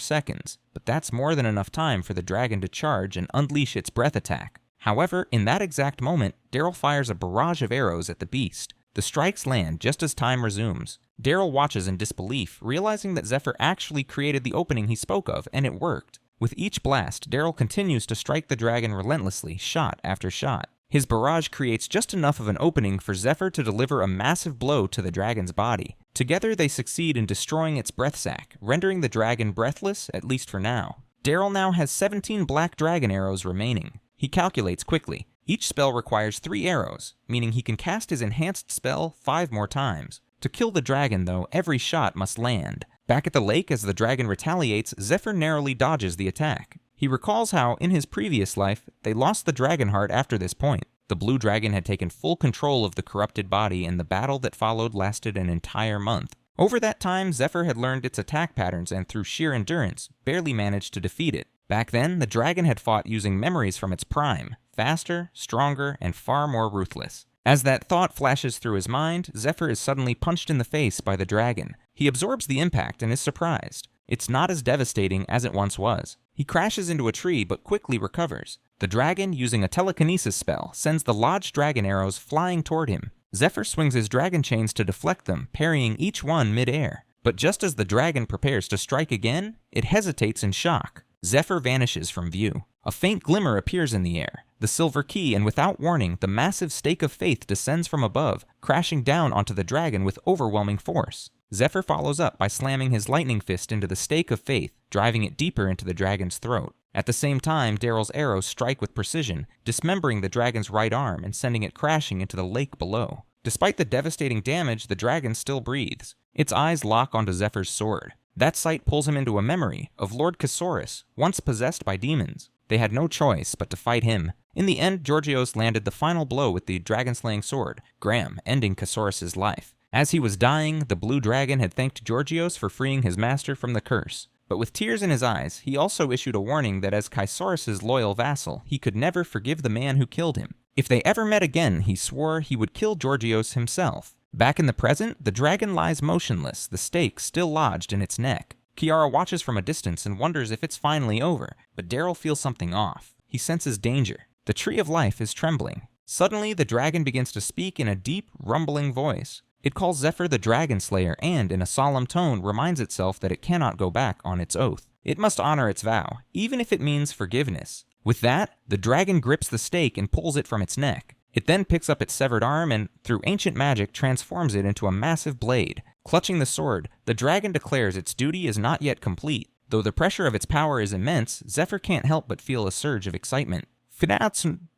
seconds, but that's more than enough time for the dragon to charge and unleash its breath attack. However, in that exact moment, Daryl fires a barrage of arrows at the beast. The strikes land just as time resumes. Daryl watches in disbelief, realizing that Zephyr actually created the opening he spoke of, and it worked. With each blast, Daryl continues to strike the dragon relentlessly, shot after shot. His barrage creates just enough of an opening for Zephyr to deliver a massive blow to the dragon's body. Together, they succeed in destroying its breath sac, rendering the dragon breathless, at least for now. Daryl now has 17 black dragon arrows remaining. He calculates quickly. Each spell requires 3 arrows, meaning he can cast his enhanced spell 5 more times. To kill the dragon, though, every shot must land. Back at the lake, as the dragon retaliates, Zephyr narrowly dodges the attack. He recalls how, in his previous life, they lost the dragon heart after this point. The blue dragon had taken full control of the corrupted body, and the battle that followed lasted an entire month. Over that time, Zephyr had learned its attack patterns and through sheer endurance, barely managed to defeat it. Back then, the dragon had fought using memories from its prime, faster, stronger, and far more ruthless. As that thought flashes through his mind, Zephyr is suddenly punched in the face by the dragon. He absorbs the impact and is surprised. It's not as devastating as it once was. He crashes into a tree but quickly recovers. The dragon, using a telekinesis spell, sends the lodged dragon arrows flying toward him. Zephyr swings his dragon chains to deflect them, parrying each one mid-air. But just as the dragon prepares to strike again, it hesitates in shock. Zephyr vanishes from view. A faint glimmer appears in the air. the silver key, and without warning, the massive stake of faith descends from above, crashing down onto the dragon with overwhelming force. Zephyr follows up by slamming his lightning fist into the stake of faith, driving it deeper into the dragon's throat. At the same time, Daryl's arrows strike with precision, dismembering the dragon's right arm and sending it crashing into the lake below. Despite the devastating damage, the dragon still breathes. Its eyes lock onto Zephyr's sword. That sight pulls him into a memory of Lord Casaurus, once possessed by demons. They had no choice but to fight him. In the end, Georgios landed the final blow with the dragon-slaying sword, Graham, ending Casaurus' life. As he was dying, the blue dragon had thanked Georgios for freeing his master from the curse. But with tears in his eyes, he also issued a warning that as Casaurus' loyal vassal, he could never forgive the man who killed him. If they ever met again, he swore he would kill Georgios himself. Back in the present, the dragon lies motionless, the stake still lodged in its neck. Kiara watches from a distance and wonders if it's finally over, but Daryl feels something off. He senses danger. The Tree of Life is trembling. Suddenly, the dragon begins to speak in a deep, rumbling voice. It calls Zephyr the Dragon Slayer and, in a solemn tone, reminds itself that it cannot go back on its oath. It must honor its vow, even if it means forgiveness. With that, the dragon grips the stake and pulls it from its neck. It then picks up its severed arm and, through ancient magic, transforms it into a massive blade. Clutching the sword, the dragon declares its duty is not yet complete. Though the pressure of its power is immense, Zephyr can't help but feel a surge of excitement.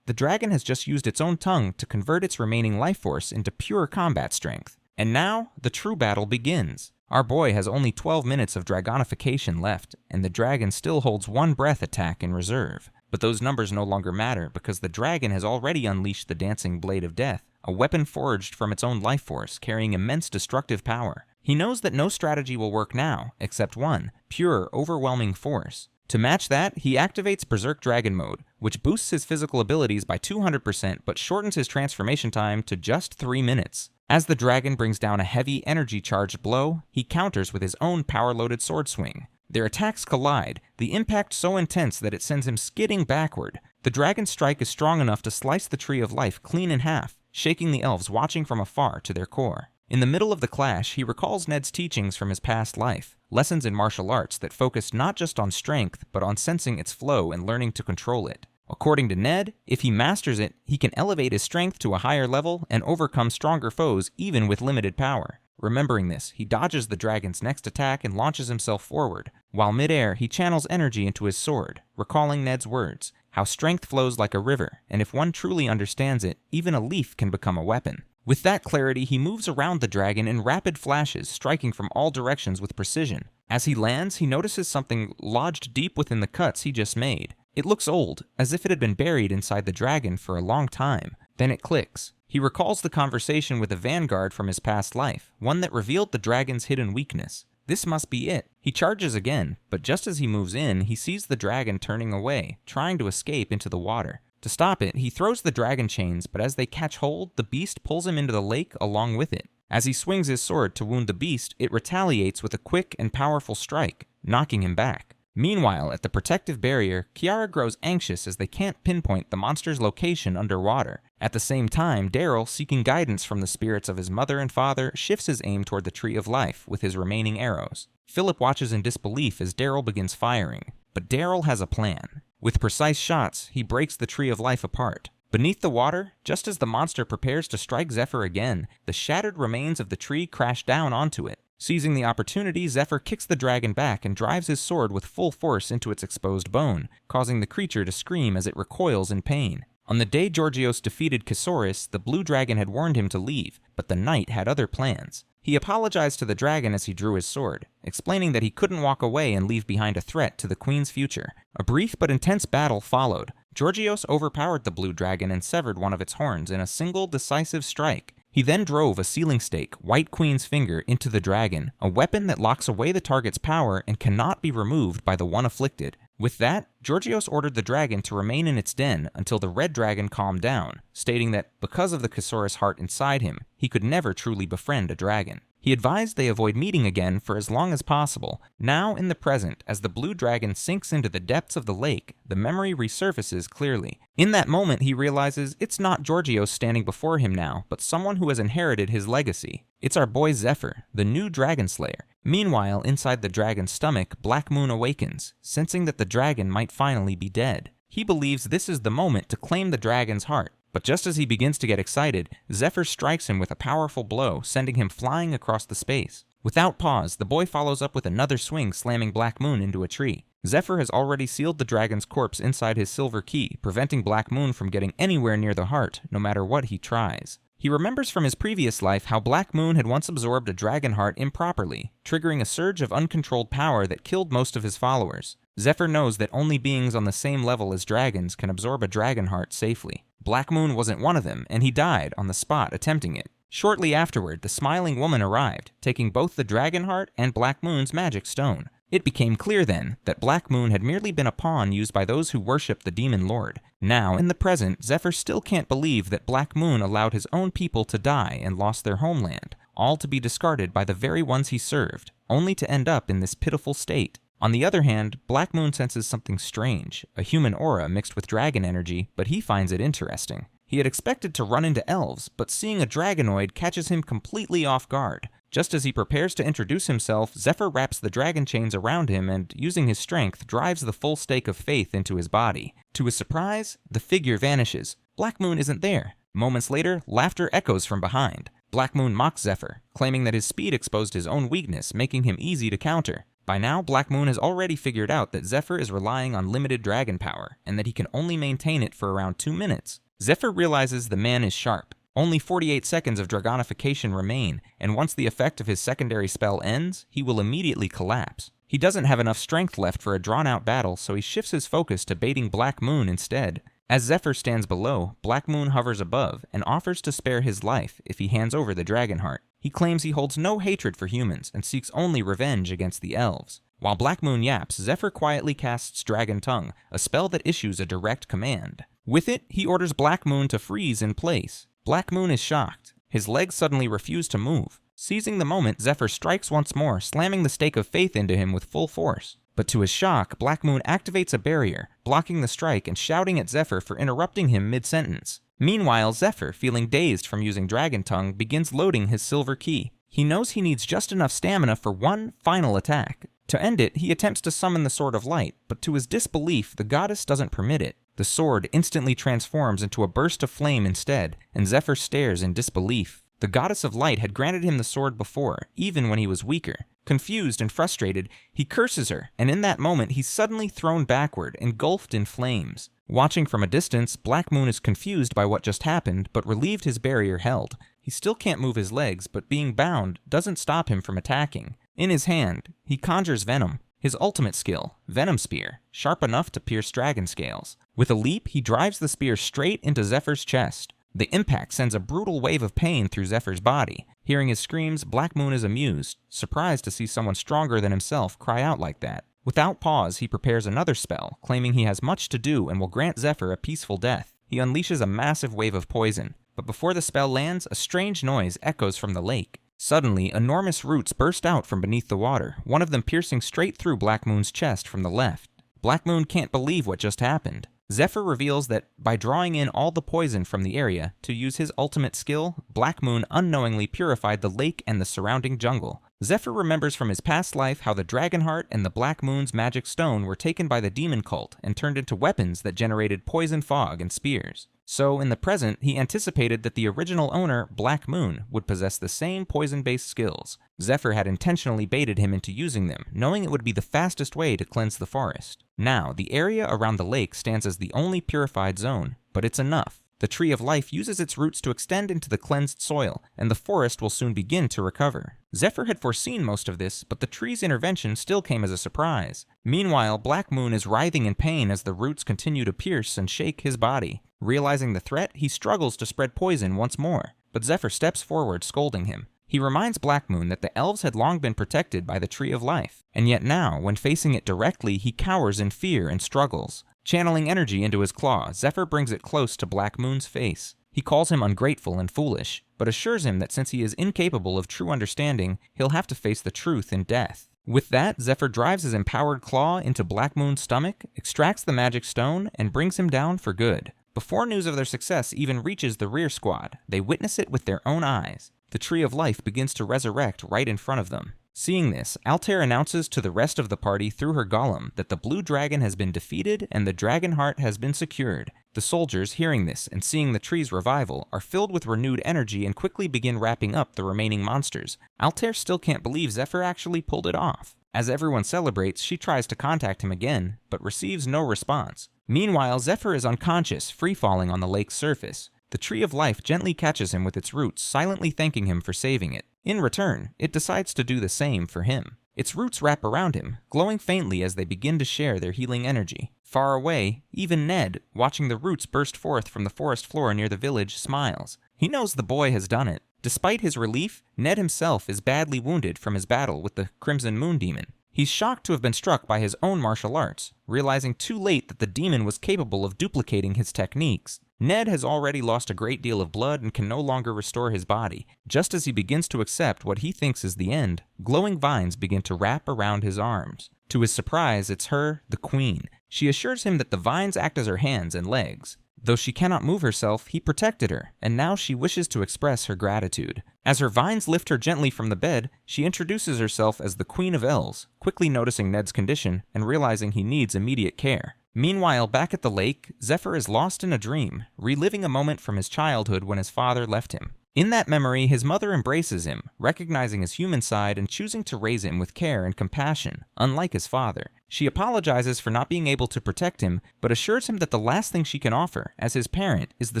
The dragon has just used its own tongue to convert its remaining life force into pure combat strength. And now, the true battle begins. Our boy has only 12 minutes of dragonification left, and the dragon still holds one breath attack in reserve. But those numbers no longer matter because the dragon has already unleashed the dancing blade of death, a weapon forged from its own life force carrying immense destructive power. He knows that no strategy will work now, except one, pure, overwhelming force. To match that, he activates Berserk Dragon Mode, which boosts his physical abilities by 200% but shortens his transformation time to just 3 minutes. As the dragon brings down a heavy, energy-charged blow, he counters with his own power-loaded sword swing. Their attacks collide, the impact so intense that it sends him skidding backward. The dragon's strike is strong enough to slice the Tree of Life clean in half, shaking the elves watching from afar to their core. In the middle of the clash, he recalls Ned's teachings from his past life, lessons in martial arts that focused not just on strength, but on sensing its flow and learning to control it. According to Ned, if he masters it, he can elevate his strength to a higher level and overcome stronger foes even with limited power. Remembering this, he dodges the dragon's next attack and launches himself forward. While midair, he channels energy into his sword, recalling Ned's words, how strength flows like a river, and if one truly understands it, even a leaf can become a weapon. With that clarity, he moves around the dragon in rapid flashes, striking from all directions with precision. As he lands, he notices something lodged deep within the cuts he just made. It looks old, as if it had been buried inside the dragon for a long time. Then it clicks. He recalls the conversation with a vanguard from his past life, one that revealed the dragon's hidden weakness. This must be it. He charges again, but just as he moves in, he sees the dragon turning away, trying to escape into the water. To stop it, he throws the dragon chains, but as they catch hold, the beast pulls him into the lake along with it. As he swings his sword to wound the beast, it retaliates with a quick and powerful strike, knocking him back. Meanwhile, at the protective barrier, Kiara grows anxious as they can't pinpoint the monster's location underwater. At the same time, Daryl, seeking guidance from the spirits of his mother and father, shifts his aim toward the Tree of Life with his remaining arrows. Philip watches in disbelief as Daryl begins firing, but Daryl has a plan. With precise shots, he breaks the Tree of Life apart. Beneath the water, just as the monster prepares to strike Zephyr again, the shattered remains of the tree crash down onto it. Seizing the opportunity, Zephyr kicks the dragon back and drives his sword with full force into its exposed bone, causing the creature to scream as it recoils in pain. On the day Georgios defeated Casaurus, the blue dragon had warned him to leave, but the knight had other plans. He apologized to the dragon as he drew his sword, explaining that he couldn't walk away and leave behind a threat to the queen's future. A brief but intense battle followed. Georgios overpowered the blue dragon and severed one of its horns in a single decisive strike. He then drove a sealing stake, White Queen's Finger, into the dragon, a weapon that locks away the target's power and cannot be removed by the one afflicted. With that, Georgios ordered the dragon to remain in its den until the red dragon calmed down, stating that because of the Casaurus heart inside him, he could never truly befriend a dragon. He advised they avoid meeting again for as long as possible. Now, in the present, as the blue dragon sinks into the depths of the lake, the memory resurfaces clearly. In that moment, he realizes it's not Georgios standing before him now, but someone who has inherited his legacy. It's our boy Zephyr, the new dragon slayer. Meanwhile, inside the dragon's stomach, Black Moon awakens, sensing that the dragon might finally be dead. He believes this is the moment to claim the dragon's heart. But just as he begins to get excited, Zephyr strikes him with a powerful blow, sending him flying across the space. Without pause, the boy follows up with another swing, slamming Black Moon into a tree. Zephyr has already sealed the dragon's corpse inside his silver key, preventing Black Moon from getting anywhere near the heart, no matter what he tries. He remembers from his previous life how Black Moon had once absorbed a dragon heart improperly, triggering a surge of uncontrolled power that killed most of his followers. Zephyr knows that only beings on the same level as dragons can absorb a dragon heart safely. Black Moon wasn't one of them, and he died on the spot attempting it. Shortly afterward, the smiling woman arrived, taking both the dragon heart and Black Moon's magic stone. It became clear then that Black Moon had merely been a pawn used by those who worshipped the demon lord. Now, in the present, Zephyr still can't believe that Black Moon allowed his own people to die and lost their homeland, all to be discarded by the very ones he served, only to end up in this pitiful state. On the other hand, Black Moon senses something strange, a human aura mixed with dragon energy, but he finds it interesting. He had expected to run into elves, but seeing a dragonoid catches him completely off guard. Just as he prepares to introduce himself, Zephyr wraps the dragon chains around him and, using his strength, drives the full stake of faith into his body. To his surprise, the figure vanishes. Black Moon isn't there. Moments later, laughter echoes from behind. Black Moon mocks Zephyr, claiming that his speed exposed his own weakness, making him easy to counter. By now, Black Moon has already figured out that Zephyr is relying on limited dragon power, and that he can only maintain it for around 2 minutes. Zephyr realizes the man is sharp. Only 48 seconds of dragonification remain, and once the effect of his secondary spell ends, he will immediately collapse. He doesn't have enough strength left for a drawn-out battle, so he shifts his focus to baiting Black Moon instead. As Zephyr stands below, Black Moon hovers above and offers to spare his life if he hands over the dragon heart. He claims he holds no hatred for humans and seeks only revenge against the elves. While Black Moon yaps, Zephyr quietly casts Dragon Tongue, a spell that issues a direct command. With it, he orders Black Moon to freeze in place. Black Moon is shocked. His legs suddenly refuse to move. Seizing the moment, Zephyr strikes once more, slamming the stake of faith into him with full force. But to his shock, Black Moon activates a barrier, blocking the strike and shouting at Zephyr for interrupting him mid-sentence. Meanwhile, Zephyr, feeling dazed from using Dragon Tongue, begins loading his silver key. He knows he needs just enough stamina for one final attack. To end it, he attempts to summon the Sword of Light, but to his disbelief, the goddess doesn't permit it. The sword instantly transforms into a burst of flame instead, and Zephyr stares in disbelief. The goddess of light had granted him the sword before, even when he was weaker. Confused and frustrated, he curses her, and in that moment he's suddenly thrown backward, engulfed in flames. Watching from a distance, Black Moon is confused by what just happened, but relieved his barrier held. He still can't move his legs, but being bound doesn't stop him from attacking. In his hand, he conjures venom. His ultimate skill, Venom Spear, sharp enough to pierce dragon scales. With a leap, he drives the spear straight into Zephyr's chest. The impact sends a brutal wave of pain through Zephyr's body. Hearing his screams, Black Moon is amused, surprised to see someone stronger than himself cry out like that. Without pause, he prepares another spell, claiming he has much to do and will grant Zephyr a peaceful death. He unleashes a massive wave of poison, but before the spell lands, a strange noise echoes from the lake. Suddenly, enormous roots burst out from beneath the water, one of them piercing straight through Black Moon's chest from the left. Black Moon can't believe what just happened. Zephyr reveals that by drawing in all the poison from the area to use his ultimate skill, Black Moon unknowingly purified the lake and the surrounding jungle. Zephyr remembers from his past life how the Dragonheart and the Black Moon's magic stone were taken by the demon cult and turned into weapons that generated poison fog and spears. So, in the present, he anticipated that the original owner, Black Moon, would possess the same poison-based skills. Zephyr had intentionally baited him into using them, knowing it would be the fastest way to cleanse the forest. Now, the area around the lake stands as the only purified zone, but it's enough. The Tree of Life uses its roots to extend into the cleansed soil, and the forest will soon begin to recover. Zephyr had foreseen most of this, but the tree's intervention still came as a surprise. Meanwhile, Black Moon is writhing in pain as the roots continue to pierce and shake his body. Realizing the threat, he struggles to spread poison once more, but Zephyr steps forward, scolding him. He reminds Black Moon that the elves had long been protected by the Tree of Life, and yet now, when facing it directly, he cowers in fear and struggles. Channeling energy into his claw, Zephyr brings it close to Black Moon's face. He calls him ungrateful and foolish, but assures him that since he is incapable of true understanding, he'll have to face the truth in death. With that, Zephyr drives his empowered claw into Black Moon's stomach, extracts the magic stone, and brings him down for good. Before news of their success even reaches the rear squad, they witness it with their own eyes. The Tree of Life begins to resurrect right in front of them. Seeing this, Altair announces to the rest of the party through her golem that the blue dragon has been defeated and the dragon heart has been secured. The soldiers, hearing this and seeing the tree's revival, are filled with renewed energy and quickly begin wrapping up the remaining monsters. Altair still can't believe Zephyr actually pulled it off. As everyone celebrates, she tries to contact him again, but receives no response. Meanwhile, Zephyr is unconscious, free-falling on the lake's surface. The Tree of Life gently catches him with its roots, silently thanking him for saving it. In return, it decides to do the same for him. Its roots wrap around him, glowing faintly as they begin to share their healing energy. Far away, even Ned, watching the roots burst forth from the forest floor near the village, smiles. He knows the boy has done it. Despite his relief, Ned himself is badly wounded from his battle with the Crimson Moon Demon. He's shocked to have been struck by his own martial arts, realizing too late that the demon was capable of duplicating his techniques. Ned has already lost a great deal of blood and can no longer restore his body. Just as he begins to accept what he thinks is the end, glowing vines begin to wrap around his arms. To his surprise, it's her, the Queen. She assures him that the vines act as her hands and legs. Though she cannot move herself, he protected her, and now she wishes to express her gratitude. As her vines lift her gently from the bed, she introduces herself as the Queen of Elves, quickly noticing Ned's condition and realizing he needs immediate care. Meanwhile, back at the lake, Zephyr is lost in a dream, reliving a moment from his childhood when his father left him. In that memory, his mother embraces him, recognizing his human side and choosing to raise him with care and compassion, unlike his father. She apologizes for not being able to protect him, but assures him that the last thing she can offer, as his parent, is the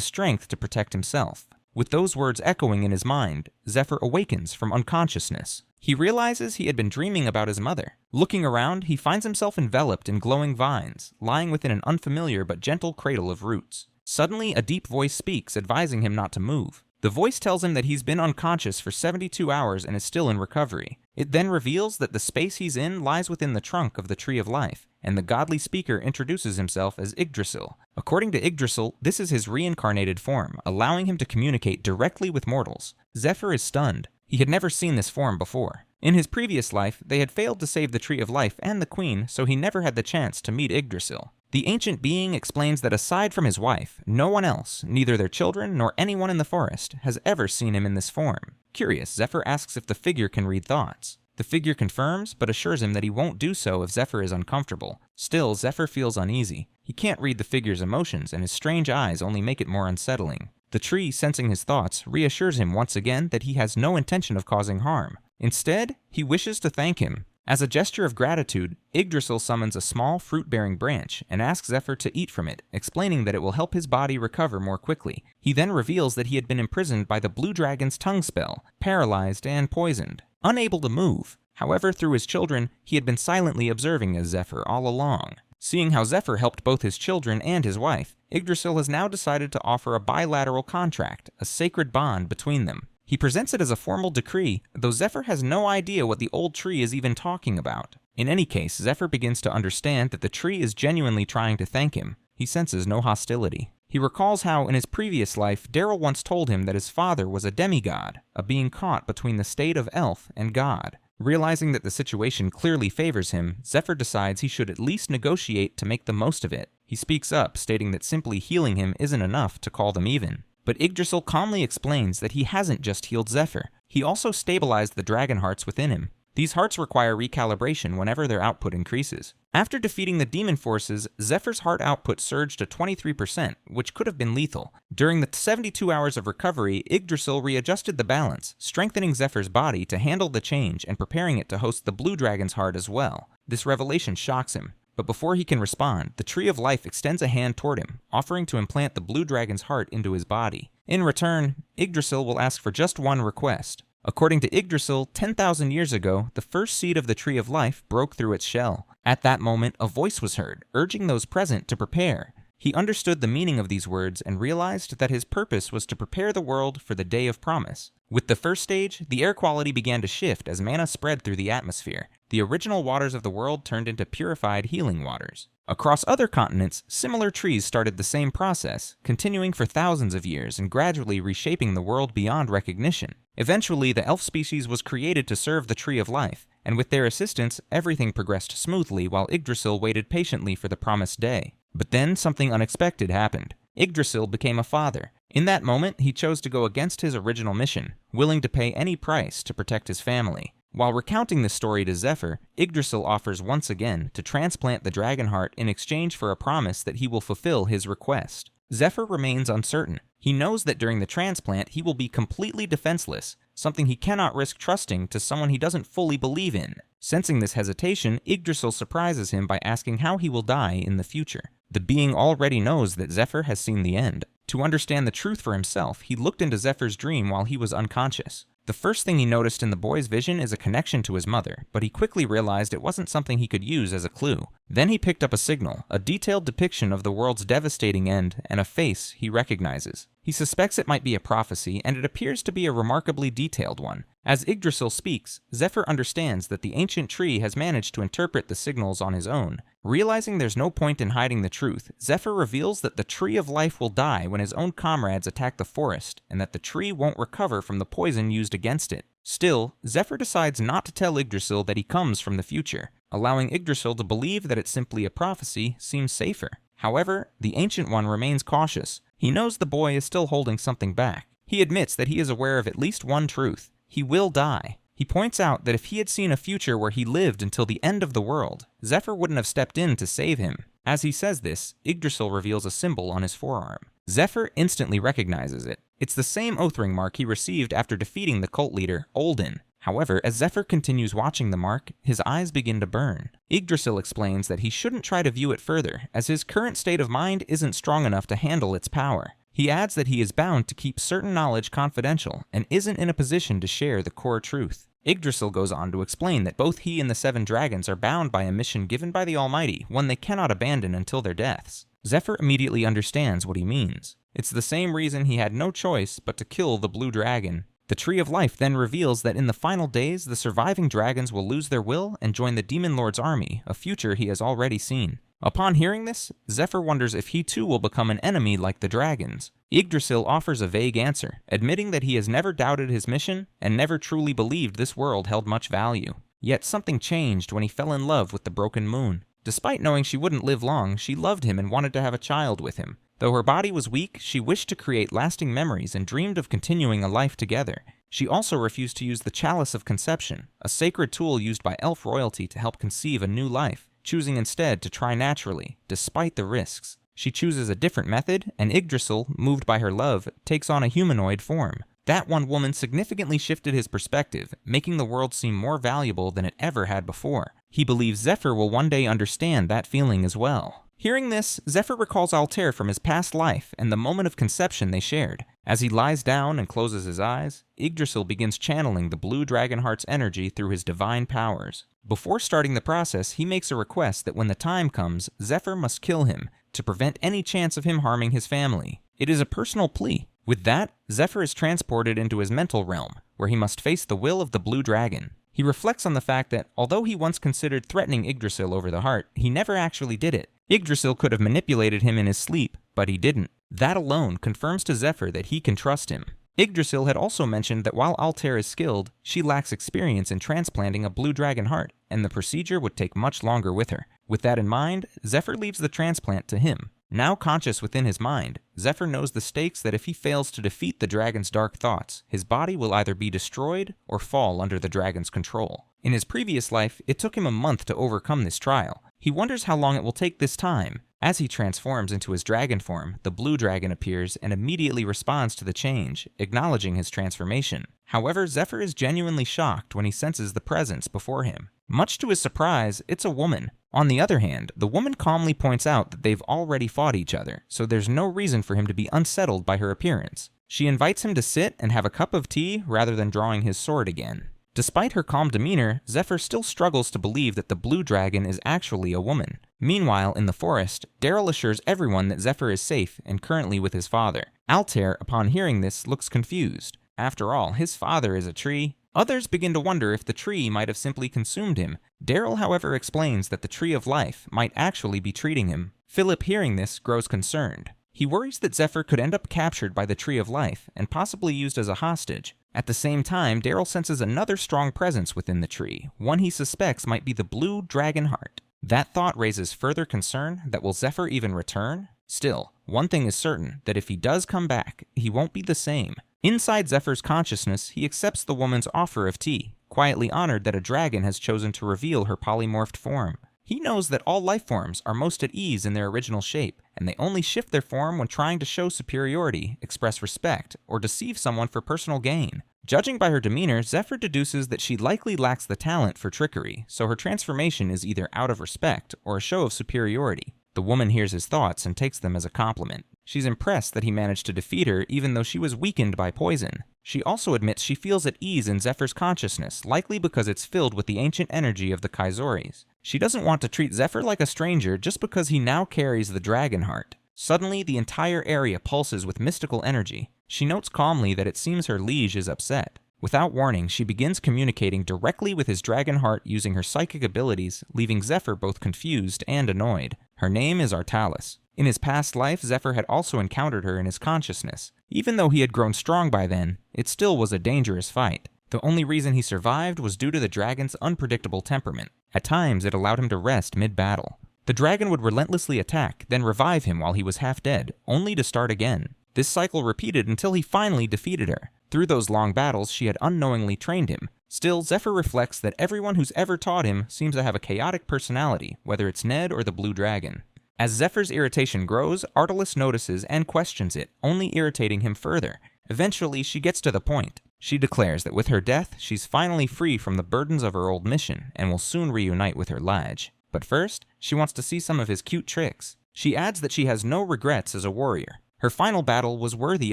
strength to protect himself. With those words echoing in his mind, Zephyr awakens from unconsciousness. He realizes he had been dreaming about his mother. Looking around, he finds himself enveloped in glowing vines, lying within an unfamiliar but gentle cradle of roots. Suddenly, a deep voice speaks, advising him not to move. The voice tells him that he's been unconscious for 72 hours and is still in recovery. It then reveals that the space he's in lies within the trunk of the Tree of Life, and the godly speaker introduces himself as Yggdrasil. According to Yggdrasil, this is his reincarnated form, allowing him to communicate directly with mortals. Zephyr is stunned. He had never seen this form before. In his previous life, they had failed to save the Tree of Life and the Queen, so he never had the chance to meet Yggdrasil. The ancient being explains that aside from his wife, no one else, neither their children nor anyone in the forest, has ever seen him in this form. Curious, Zephyr asks if the figure can read thoughts. The figure confirms, but assures him that he won't do so if Zephyr is uncomfortable. Still, Zephyr feels uneasy. He can't read the figure's emotions, and his strange eyes only make it more unsettling. The tree, sensing his thoughts, reassures him once again that he has no intention of causing harm. Instead, he wishes to thank him. As a gesture of gratitude, Yggdrasil summons a small fruit-bearing branch and asks Zephyr to eat from it, explaining that it will help his body recover more quickly. He then reveals that he had been imprisoned by the Blue Dragon's tongue spell, paralyzed and poisoned. Unable to move. However, through his children, he had been silently observing as Zephyr all along. Seeing how Zephyr helped both his children and his wife, Yggdrasil has now decided to offer a bilateral contract, a sacred bond between them. He presents it as a formal decree, though Zephyr has no idea what the old tree is even talking about. In any case, Zephyr begins to understand that the tree is genuinely trying to thank him. He senses no hostility. He recalls how, in his previous life, Daryl once told him that his father was a demigod, a being caught between the state of elf and god. Realizing that the situation clearly favors him, Zephyr decides he should at least negotiate to make the most of it. He speaks up, stating that simply healing him isn't enough to call them even. But Yggdrasil calmly explains that he hasn't just healed Zephyr. He also stabilized the dragon hearts within him. These hearts require recalibration whenever their output increases. After defeating the demon forces, Zephyr's heart output surged to 23%, which could have been lethal. During the 72 hours of recovery, Yggdrasil readjusted the balance, strengthening Zephyr's body to handle the change and preparing it to host the Blue Dragon's heart as well. This revelation shocks him. But before he can respond, the Tree of Life extends a hand toward him, offering to implant the Blue Dragon's heart into his body. In return, Yggdrasil will ask for just one request. According to Yggdrasil, 10,000 years ago, the first seed of the Tree of Life broke through its shell. At that moment, a voice was heard, urging those present to prepare. He understood the meaning of these words and realized that his purpose was to prepare the world for the Day of Promise. With the first stage, the air quality began to shift as mana spread through the atmosphere. The original waters of the world turned into purified healing waters. Across other continents, similar trees started the same process, continuing for thousands of years and gradually reshaping the world beyond recognition. Eventually, the elf species was created to serve the Tree of Life, and with their assistance, everything progressed smoothly while Yggdrasil waited patiently for the promised day. But then something unexpected happened. Yggdrasil became a father. In that moment, he chose to go against his original mission, willing to pay any price to protect his family. While recounting this story to Zephyr, Yggdrasil offers once again to transplant the dragon heart in exchange for a promise that he will fulfill his request. Zephyr remains uncertain. He knows that during the transplant he will be completely defenseless, something he cannot risk trusting to someone he doesn't fully believe in. Sensing this hesitation, Yggdrasil surprises him by asking how he will die in the future. The being already knows that Zephyr has seen the end. To understand the truth for himself, he looked into Zephyr's dream while he was unconscious. The first thing he noticed in the boy's vision is a connection to his mother, but he quickly realized it wasn't something he could use as a clue. Then he picked up a signal, a detailed depiction of the world's devastating end, and a face he recognizes. He suspects it might be a prophecy, and it appears to be a remarkably detailed one. As Yggdrasil speaks, Zephyr understands that the ancient tree has managed to interpret the signals on his own. Realizing there's no point in hiding the truth, Zephyr reveals that the Tree of Life will die when his own comrades attack the forest, and that the tree won't recover from the poison used against it. Still, Zephyr decides not to tell Yggdrasil that he comes from the future. Allowing Yggdrasil to believe that it's simply a prophecy seems safer. However, the Ancient One remains cautious. He knows the boy is still holding something back. He admits that he is aware of at least one truth. He will die. He points out that if he had seen a future where he lived until the end of the world, Zephyr wouldn't have stepped in to save him. As he says this, Yggdrasil reveals a symbol on his forearm. Zephyr instantly recognizes it. It's the same oathring mark he received after defeating the cult leader, Olden. However, as Zephyr continues watching the mark, his eyes begin to burn. Yggdrasil explains that he shouldn't try to view it further, as his current state of mind isn't strong enough to handle its power. He adds that he is bound to keep certain knowledge confidential, and isn't in a position to share the core truth. Yggdrasil goes on to explain that both he and the 7 dragons are bound by a mission given by the Almighty, one they cannot abandon until their deaths. Zephyr immediately understands what he means. It's the same reason he had no choice but to kill the blue dragon. The Tree of Life then reveals that in the final days, the surviving dragons will lose their will and join the Demon Lord's army, a future he has already seen. Upon hearing this, Zephyr wonders if he too will become an enemy like the dragons. Yggdrasil offers a vague answer, admitting that he has never doubted his mission and never truly believed this world held much value. Yet something changed when he fell in love with the Broken Moon. Despite knowing she wouldn't live long, she loved him and wanted to have a child with him. Though her body was weak, she wished to create lasting memories and dreamed of continuing a life together. She also refused to use the Chalice of Conception, a sacred tool used by elf royalty to help conceive a new life, choosing instead to try naturally, despite the risks. She chooses a different method, and Yggdrasil, moved by her love, takes on a humanoid form. That one woman significantly shifted his perspective, making the world seem more valuable than it ever had before. He believes Zephyr will one day understand that feeling as well. Hearing this, Zephyr recalls Altair from his past life and the moment of conception they shared. As he lies down and closes his eyes, Yggdrasil begins channeling the blue dragon heart's energy through his divine powers. Before starting the process, he makes a request that when the time comes, Zephyr must kill him to prevent any chance of him harming his family. It is a personal plea. With that, Zephyr is transported into his mental realm, where he must face the will of the blue dragon. He reflects on the fact that, although he once considered threatening Yggdrasil over the heart, he never actually did it. Yggdrasil could have manipulated him in his sleep, but he didn't. That alone confirms to Zephyr that he can trust him. Yggdrasil had also mentioned that while Altair is skilled, she lacks experience in transplanting a blue dragon heart, and the procedure would take much longer with her. With that in mind, Zephyr leaves the transplant to him. Now conscious within his mind, Zephyr knows the stakes that if he fails to defeat the dragon's dark thoughts, his body will either be destroyed or fall under the dragon's control. In his previous life, it took him a month to overcome this trial. He wonders how long it will take this time. As he transforms into his dragon form, the blue dragon appears and immediately responds to the change, acknowledging his transformation. However, Zephyr is genuinely shocked when he senses the presence before him. Much to his surprise, it's a woman. On the other hand, the woman calmly points out that they've already fought each other, so there's no reason for him to be unsettled by her appearance. She invites him to sit and have a cup of tea rather than drawing his sword again. Despite her calm demeanor, Zephyr still struggles to believe that the blue dragon is actually a woman. Meanwhile, in the forest, Daryl assures everyone that Zephyr is safe and currently with his father. Altair, upon hearing this, looks confused. After all, his father is a tree. Others begin to wonder if the tree might have simply consumed him. Daryl, however, explains that the Tree of Life might actually be treating him. Philip, hearing this, grows concerned. He worries that Zephyr could end up captured by the Tree of Life and possibly used as a hostage. At the same time, Daryl senses another strong presence within the tree, one he suspects might be the blue dragon heart. That thought raises further concern that will Zephyr even return? Still, one thing is certain, that if he does come back, he won't be the same. Inside Zephyr's consciousness, he accepts the woman's offer of tea. quietly honored that a dragon has chosen to reveal her polymorphed form. He knows that all life forms are most at ease in their original shape, and they only shift their form when trying to show superiority, express respect, or deceive someone for personal gain. Judging by her demeanor, Zephyr deduces that she likely lacks the talent for trickery, so her transformation is either out of respect or a show of superiority. The woman hears his thoughts and takes them as a compliment. She's impressed that he managed to defeat her even though she was weakened by poison. She also admits she feels at ease in Zephyr's consciousness, likely because it's filled with the ancient energy of the Kaizoris. She doesn't want to treat Zephyr like a stranger just because he now carries the dragon heart. Suddenly, the entire area pulses with mystical energy. She notes calmly that it seems her liege is upset. Without warning, she begins communicating directly with his dragon heart using her psychic abilities, leaving Zephyr both confused and annoyed. Her name is Artalis. In his past life, Zephyr had also encountered her in his consciousness. Even though he had grown strong by then, it still was a dangerous fight. The only reason he survived was due to the dragon's unpredictable temperament. At times, it allowed him to rest mid-battle. The dragon would relentlessly attack, then revive him while he was half dead, only to start again. This cycle repeated until he finally defeated her. Through those long battles, she had unknowingly trained him. Still, Zephyr reflects that everyone who's ever taught him seems to have a chaotic personality, whether it's Ned or the Blue Dragon. As Zephyr's irritation grows, Artalis notices and questions it, only irritating him further. Eventually, she gets to the point. She declares that with her death, she's finally free from the burdens of her old mission and will soon reunite with her liege. But first, she wants to see some of his cute tricks. She adds that she has no regrets as a warrior. Her final battle was worthy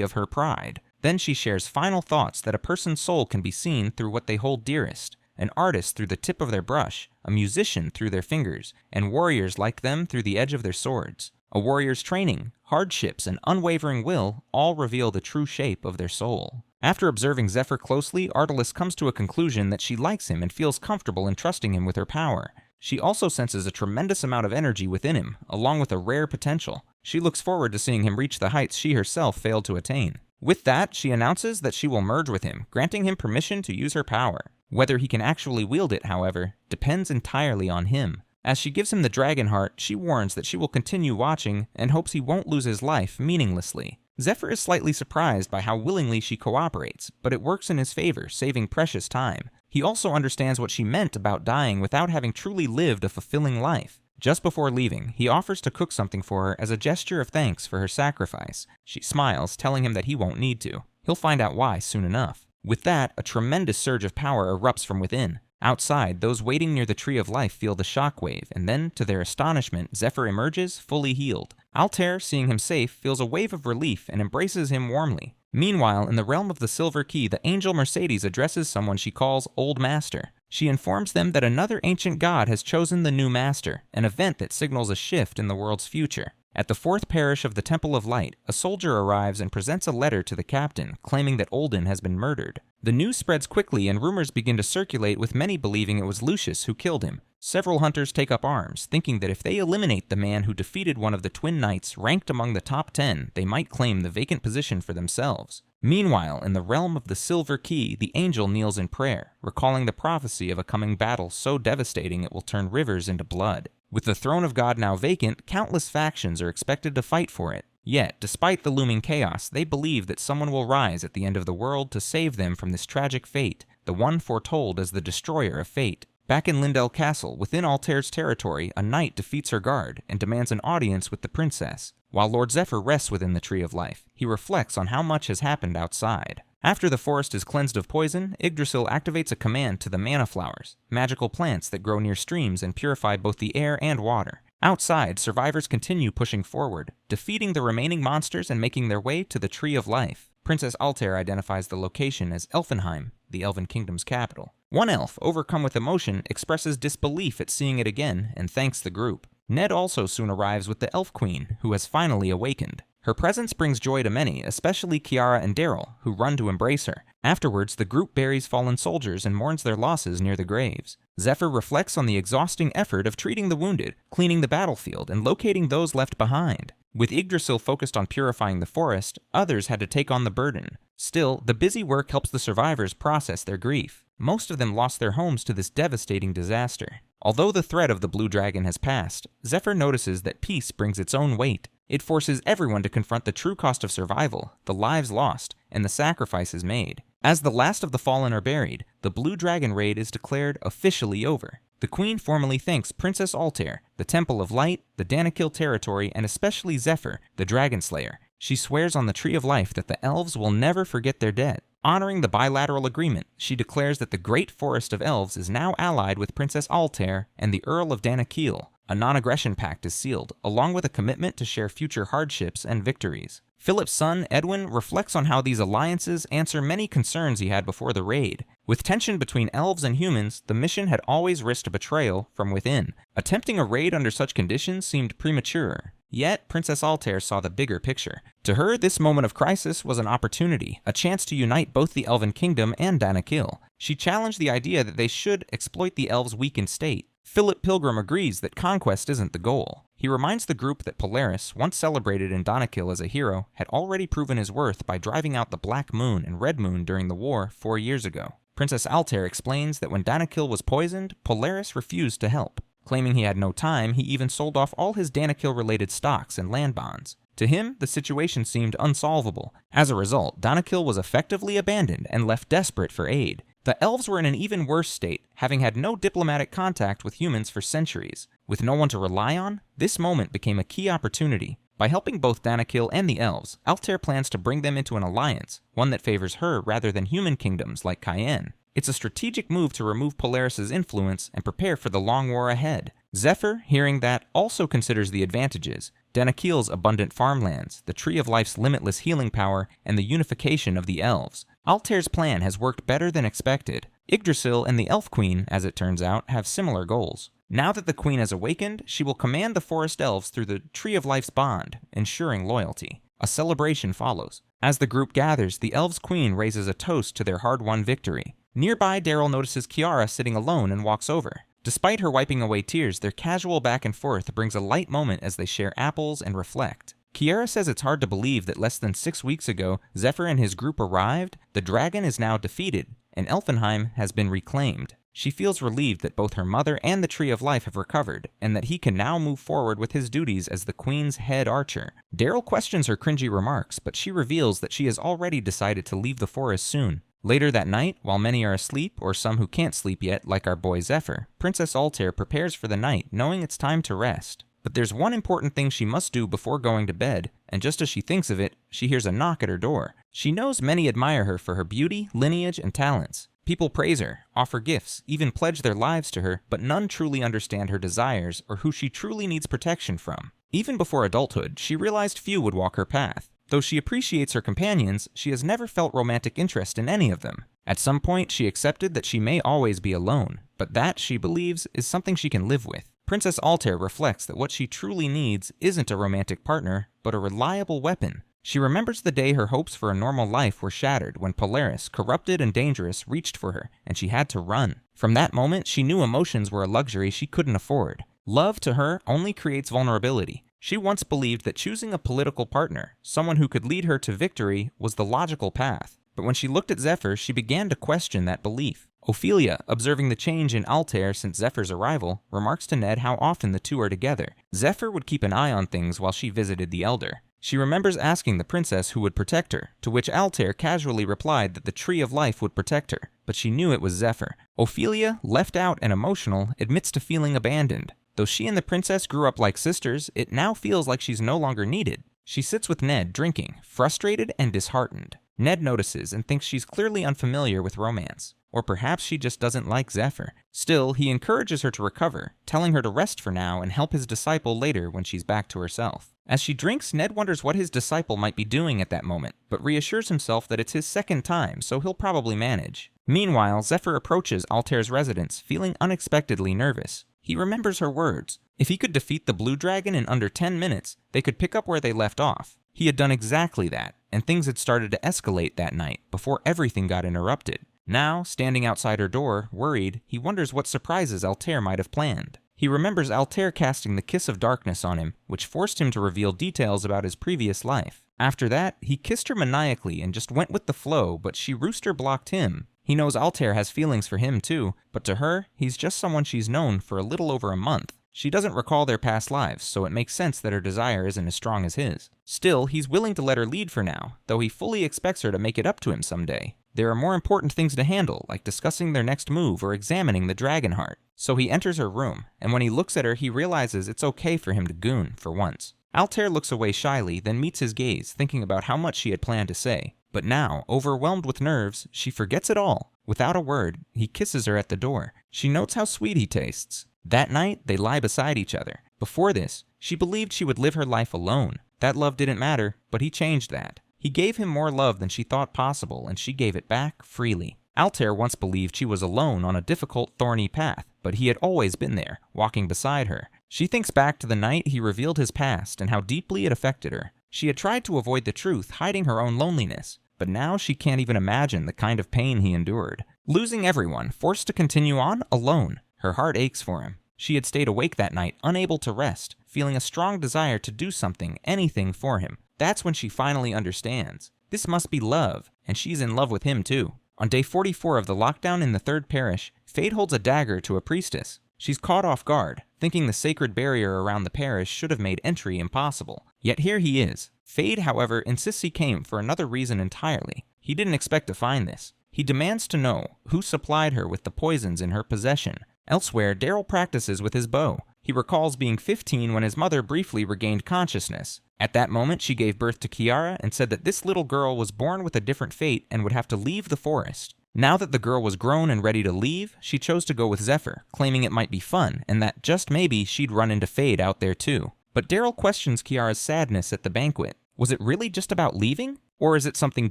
of her pride. Then she shares final thoughts that a person's soul can be seen through what they hold dearest, an artist through the tip of their brush, a musician through their fingers, and warriors like them through the edge of their swords. A warrior's training, hardships, and unwavering will all reveal the true shape of their soul. After observing Zephyr closely, Artalis comes to a conclusion that she likes him and feels comfortable in trusting him with her power. She also senses a tremendous amount of energy within him, along with a rare potential. She looks forward to seeing him reach the heights she herself failed to attain. With that, she announces that she will merge with him, granting him permission to use her power. Whether he can actually wield it, however, depends entirely on him. As she gives him the dragon heart, she warns that she will continue watching and hopes he won't lose his life meaninglessly. Zephyr is slightly surprised by how willingly she cooperates, but it works in his favor, saving precious time. He also understands what she meant about dying without having truly lived a fulfilling life. Just before leaving, he offers to cook something for her as a gesture of thanks for her sacrifice. She smiles, telling him that he won't need to. He'll find out why soon enough. With that, a tremendous surge of power erupts from within. Outside, those waiting near the Tree of Life feel the shockwave, and then, to their astonishment, Zephyr emerges, fully healed. Altair, seeing him safe, feels a wave of relief and embraces him warmly. Meanwhile, in the realm of the Silver Key, the angel Mercedes addresses someone she calls Old Master. She informs them that another ancient god has chosen the new master, an event that signals a shift in the world's future. At the fourth parish of the Temple of Light, a soldier arrives and presents a letter to the captain, claiming that Olden has been murdered. The news spreads quickly and rumors begin to circulate, with many believing it was Lucius who killed him. Several hunters take up arms, thinking that if they eliminate the man who defeated one of the twin knights ranked among the top 10, they might claim the vacant position for themselves. Meanwhile, in the realm of the Silver Key, the angel kneels in prayer, recalling the prophecy of a coming battle so devastating it will turn rivers into blood. With the throne of God now vacant, countless factions are expected to fight for it. Yet, despite the looming chaos, they believe that someone will rise at the end of the world to save them from this tragic fate, the one foretold as the destroyer of fate. Back in Lindell Castle, within Altair's territory, a knight defeats her guard and demands an audience with the princess. While Lord Zephyr rests within the Tree of Life, he reflects on how much has happened outside. After the forest is cleansed of poison, Yggdrasil activates a command to the mana flowers, magical plants that grow near streams and purify both the air and water. Outside, survivors continue pushing forward, defeating the remaining monsters and making their way to the Tree of Life. Princess Altair identifies the location as Elfenheim, the Elven Kingdom's capital. One elf, overcome with emotion, expresses disbelief at seeing it again and thanks the group. Ned also soon arrives with the Elf Queen, who has finally awakened. Her presence brings joy to many, especially Kiara and Daryl, who run to embrace her. Afterwards, the group buries fallen soldiers and mourns their losses near the graves. Zephyr reflects on the exhausting effort of treating the wounded, cleaning the battlefield, and locating those left behind. With Yggdrasil focused on purifying the forest, others had to take on the burden. Still, the busy work helps the survivors process their grief. Most of them lost their homes to this devastating disaster. Although the threat of the Blue Dragon has passed, Zephyr notices that peace brings its own weight. It forces everyone to confront the true cost of survival, the lives lost, and the sacrifices made. As the last of the fallen are buried, the Blue Dragon raid is declared officially over. The queen formally thanks Princess Altair, the Temple of Light, the Danakil territory, and especially Zephyr, the Dragon Slayer. She swears on the Tree of Life that the elves will never forget their dead. Honoring the bilateral agreement, she declares that the Great Forest of Elves is now allied with Princess Altair and the Earl of Danakil. A non-aggression pact is sealed, along with a commitment to share future hardships and victories. Philip's son, Edwin, reflects on how these alliances answer many concerns he had before the raid. With tension between elves and humans, the mission had always risked betrayal from within. Attempting a raid under such conditions seemed premature. Yet, Princess Altair saw the bigger picture. To her, this moment of crisis was an opportunity, a chance to unite both the Elven Kingdom and Danakil. She challenged the idea that they should exploit the elves' weakened state. Philip Pilgrim agrees that conquest isn't the goal. He reminds the group that Polaris, once celebrated in Danakil as a hero, had already proven his worth by driving out the Black Moon and Red Moon during the war 4 years ago. Princess Altair explains that when Danakil was poisoned, Polaris refused to help. Claiming he had no time, he even sold off all his Danakil-related stocks and land bonds. To him, the situation seemed unsolvable. As a result, Danakil was effectively abandoned and left desperate for aid. The elves were in an even worse state, having had no diplomatic contact with humans for centuries. With no one to rely on, this moment became a key opportunity. By helping both Danakil and the elves, Altair plans to bring them into an alliance, one that favors her rather than human kingdoms like Cayenne. It's a strategic move to remove Polaris' influence and prepare for the long war ahead. Zephyr, hearing that, also considers the advantages: Danakil's abundant farmlands, the Tree of Life's limitless healing power, and the unification of the elves. Altair's plan has worked better than expected. Yggdrasil and the Elf Queen, as it turns out, have similar goals. Now that the Queen has awakened, she will command the Forest Elves through the Tree of Life's bond, ensuring loyalty. A celebration follows. As the group gathers, the Elves' Queen raises a toast to their hard-won victory. Nearby, Daryl notices Kiara sitting alone and walks over. Despite her wiping away tears, their casual back and forth brings a light moment as they share apples and reflect. Kiara says it's hard to believe that less than 6 weeks ago, Zephyr and his group arrived, the dragon is now defeated, and Elfenheim has been reclaimed. She feels relieved that both her mother and the Tree of Life have recovered, and that he can now move forward with his duties as the Queen's head archer. Daryl questions her cringy remarks, but she reveals that she has already decided to leave the forest soon. Later that night, while many are asleep, or some who can't sleep yet, like our boy Zephyr, Princess Altair prepares for the night, knowing it's time to rest. But there's one important thing she must do before going to bed, and just as she thinks of it, she hears a knock at her door. She knows many admire her for her beauty, lineage, and talents. People praise her, offer gifts, even pledge their lives to her, but none truly understand her desires or who she truly needs protection from. Even before adulthood, she realized few would walk her path. Though she appreciates her companions, she has never felt romantic interest in any of them. At some point, she accepted that she may always be alone, but that, she believes, is something she can live with. Princess Altair reflects that what she truly needs isn't a romantic partner, but a reliable weapon. She remembers the day her hopes for a normal life were shattered when Polaris, corrupted and dangerous, reached for her, and she had to run. From that moment, she knew emotions were a luxury she couldn't afford. Love, to her, only creates vulnerability. She once believed that choosing a political partner, someone who could lead her to victory, was the logical path. But when she looked at Zephyr, she began to question that belief. Ophelia, observing the change in Altair since Zephyr's arrival, remarks to Ned how often the two are together. Zephyr would keep an eye on things while she visited the Elder. She remembers asking the princess who would protect her, to which Altair casually replied that the Tree of Life would protect her, but she knew it was Zephyr. Ophelia, left out and emotional, admits to feeling abandoned. Though she and the princess grew up like sisters, it now feels like she's no longer needed. She sits with Ned, drinking, frustrated and disheartened. Ned notices and thinks she's clearly unfamiliar with romance. Or perhaps she just doesn't like Zephyr. Still, he encourages her to recover, telling her to rest for now and help his disciple later when she's back to herself. As she drinks, Ned wonders what his disciple might be doing at that moment, but reassures himself that it's his second time, so he'll probably manage. Meanwhile, Zephyr approaches Altair's residence, feeling unexpectedly nervous. He remembers her words. If he could defeat the Blue Dragon in under 10 minutes, they could pick up where they left off. He had done exactly that, and things had started to escalate that night, before everything got interrupted. Now, standing outside her door, worried, he wonders what surprises Altair might have planned. He remembers Altair casting the Kiss of Darkness on him, which forced him to reveal details about his previous life. After that, he kissed her maniacally and just went with the flow, but she rooster blocked him. He knows Altair has feelings for him too, but to her, he's just someone she's known for a little over a month. She doesn't recall their past lives, so it makes sense that her desire isn't as strong as his. Still, he's willing to let her lead for now, though he fully expects her to make it up to him someday. There are more important things to handle, like discussing their next move or examining the dragon heart. So he enters her room, and when he looks at her, he realizes it's okay for him to goon for once. Altair looks away shyly, then meets his gaze, thinking about how much she had planned to say. But now, overwhelmed with nerves, she forgets it all. Without a word, he kisses her at the door. She notes how sweet he tastes. That night, they lie beside each other. Before this, she believed she would live her life alone. That love didn't matter, but he changed that. He gave him more love than she thought possible, and she gave it back freely. Altair once believed she was alone on a difficult, thorny path, but he had always been there, walking beside her. She thinks back to the night he revealed his past and how deeply it affected her. She had tried to avoid the truth, hiding her own loneliness, but now she can't even imagine the kind of pain he endured. Losing everyone, forced to continue on alone. Her heart aches for him. She had stayed awake that night, unable to rest, feeling a strong desire to do something, anything for him. That's when she finally understands. This must be love, and she's in love with him too. On day 44 of the lockdown in the 3rd parish, Fade holds a dagger to a priestess. She's caught off guard, thinking the sacred barrier around the parish should have made entry impossible. Yet here he is. Fade, however, insists he came for another reason entirely. He didn't expect to find this. He demands to know who supplied her with the poisons in her possession. Elsewhere, Daryl practices with his bow. He recalls being 15 when his mother briefly regained consciousness. At that moment, she gave birth to Kiara and said that this little girl was born with a different fate and would have to leave the forest. Now that the girl was grown and ready to leave, she chose to go with Zephyr, claiming it might be fun and that just maybe she'd run into Fade out there too. But Daryl questions Kiara's sadness at the banquet. Was it really just about leaving? Or is it something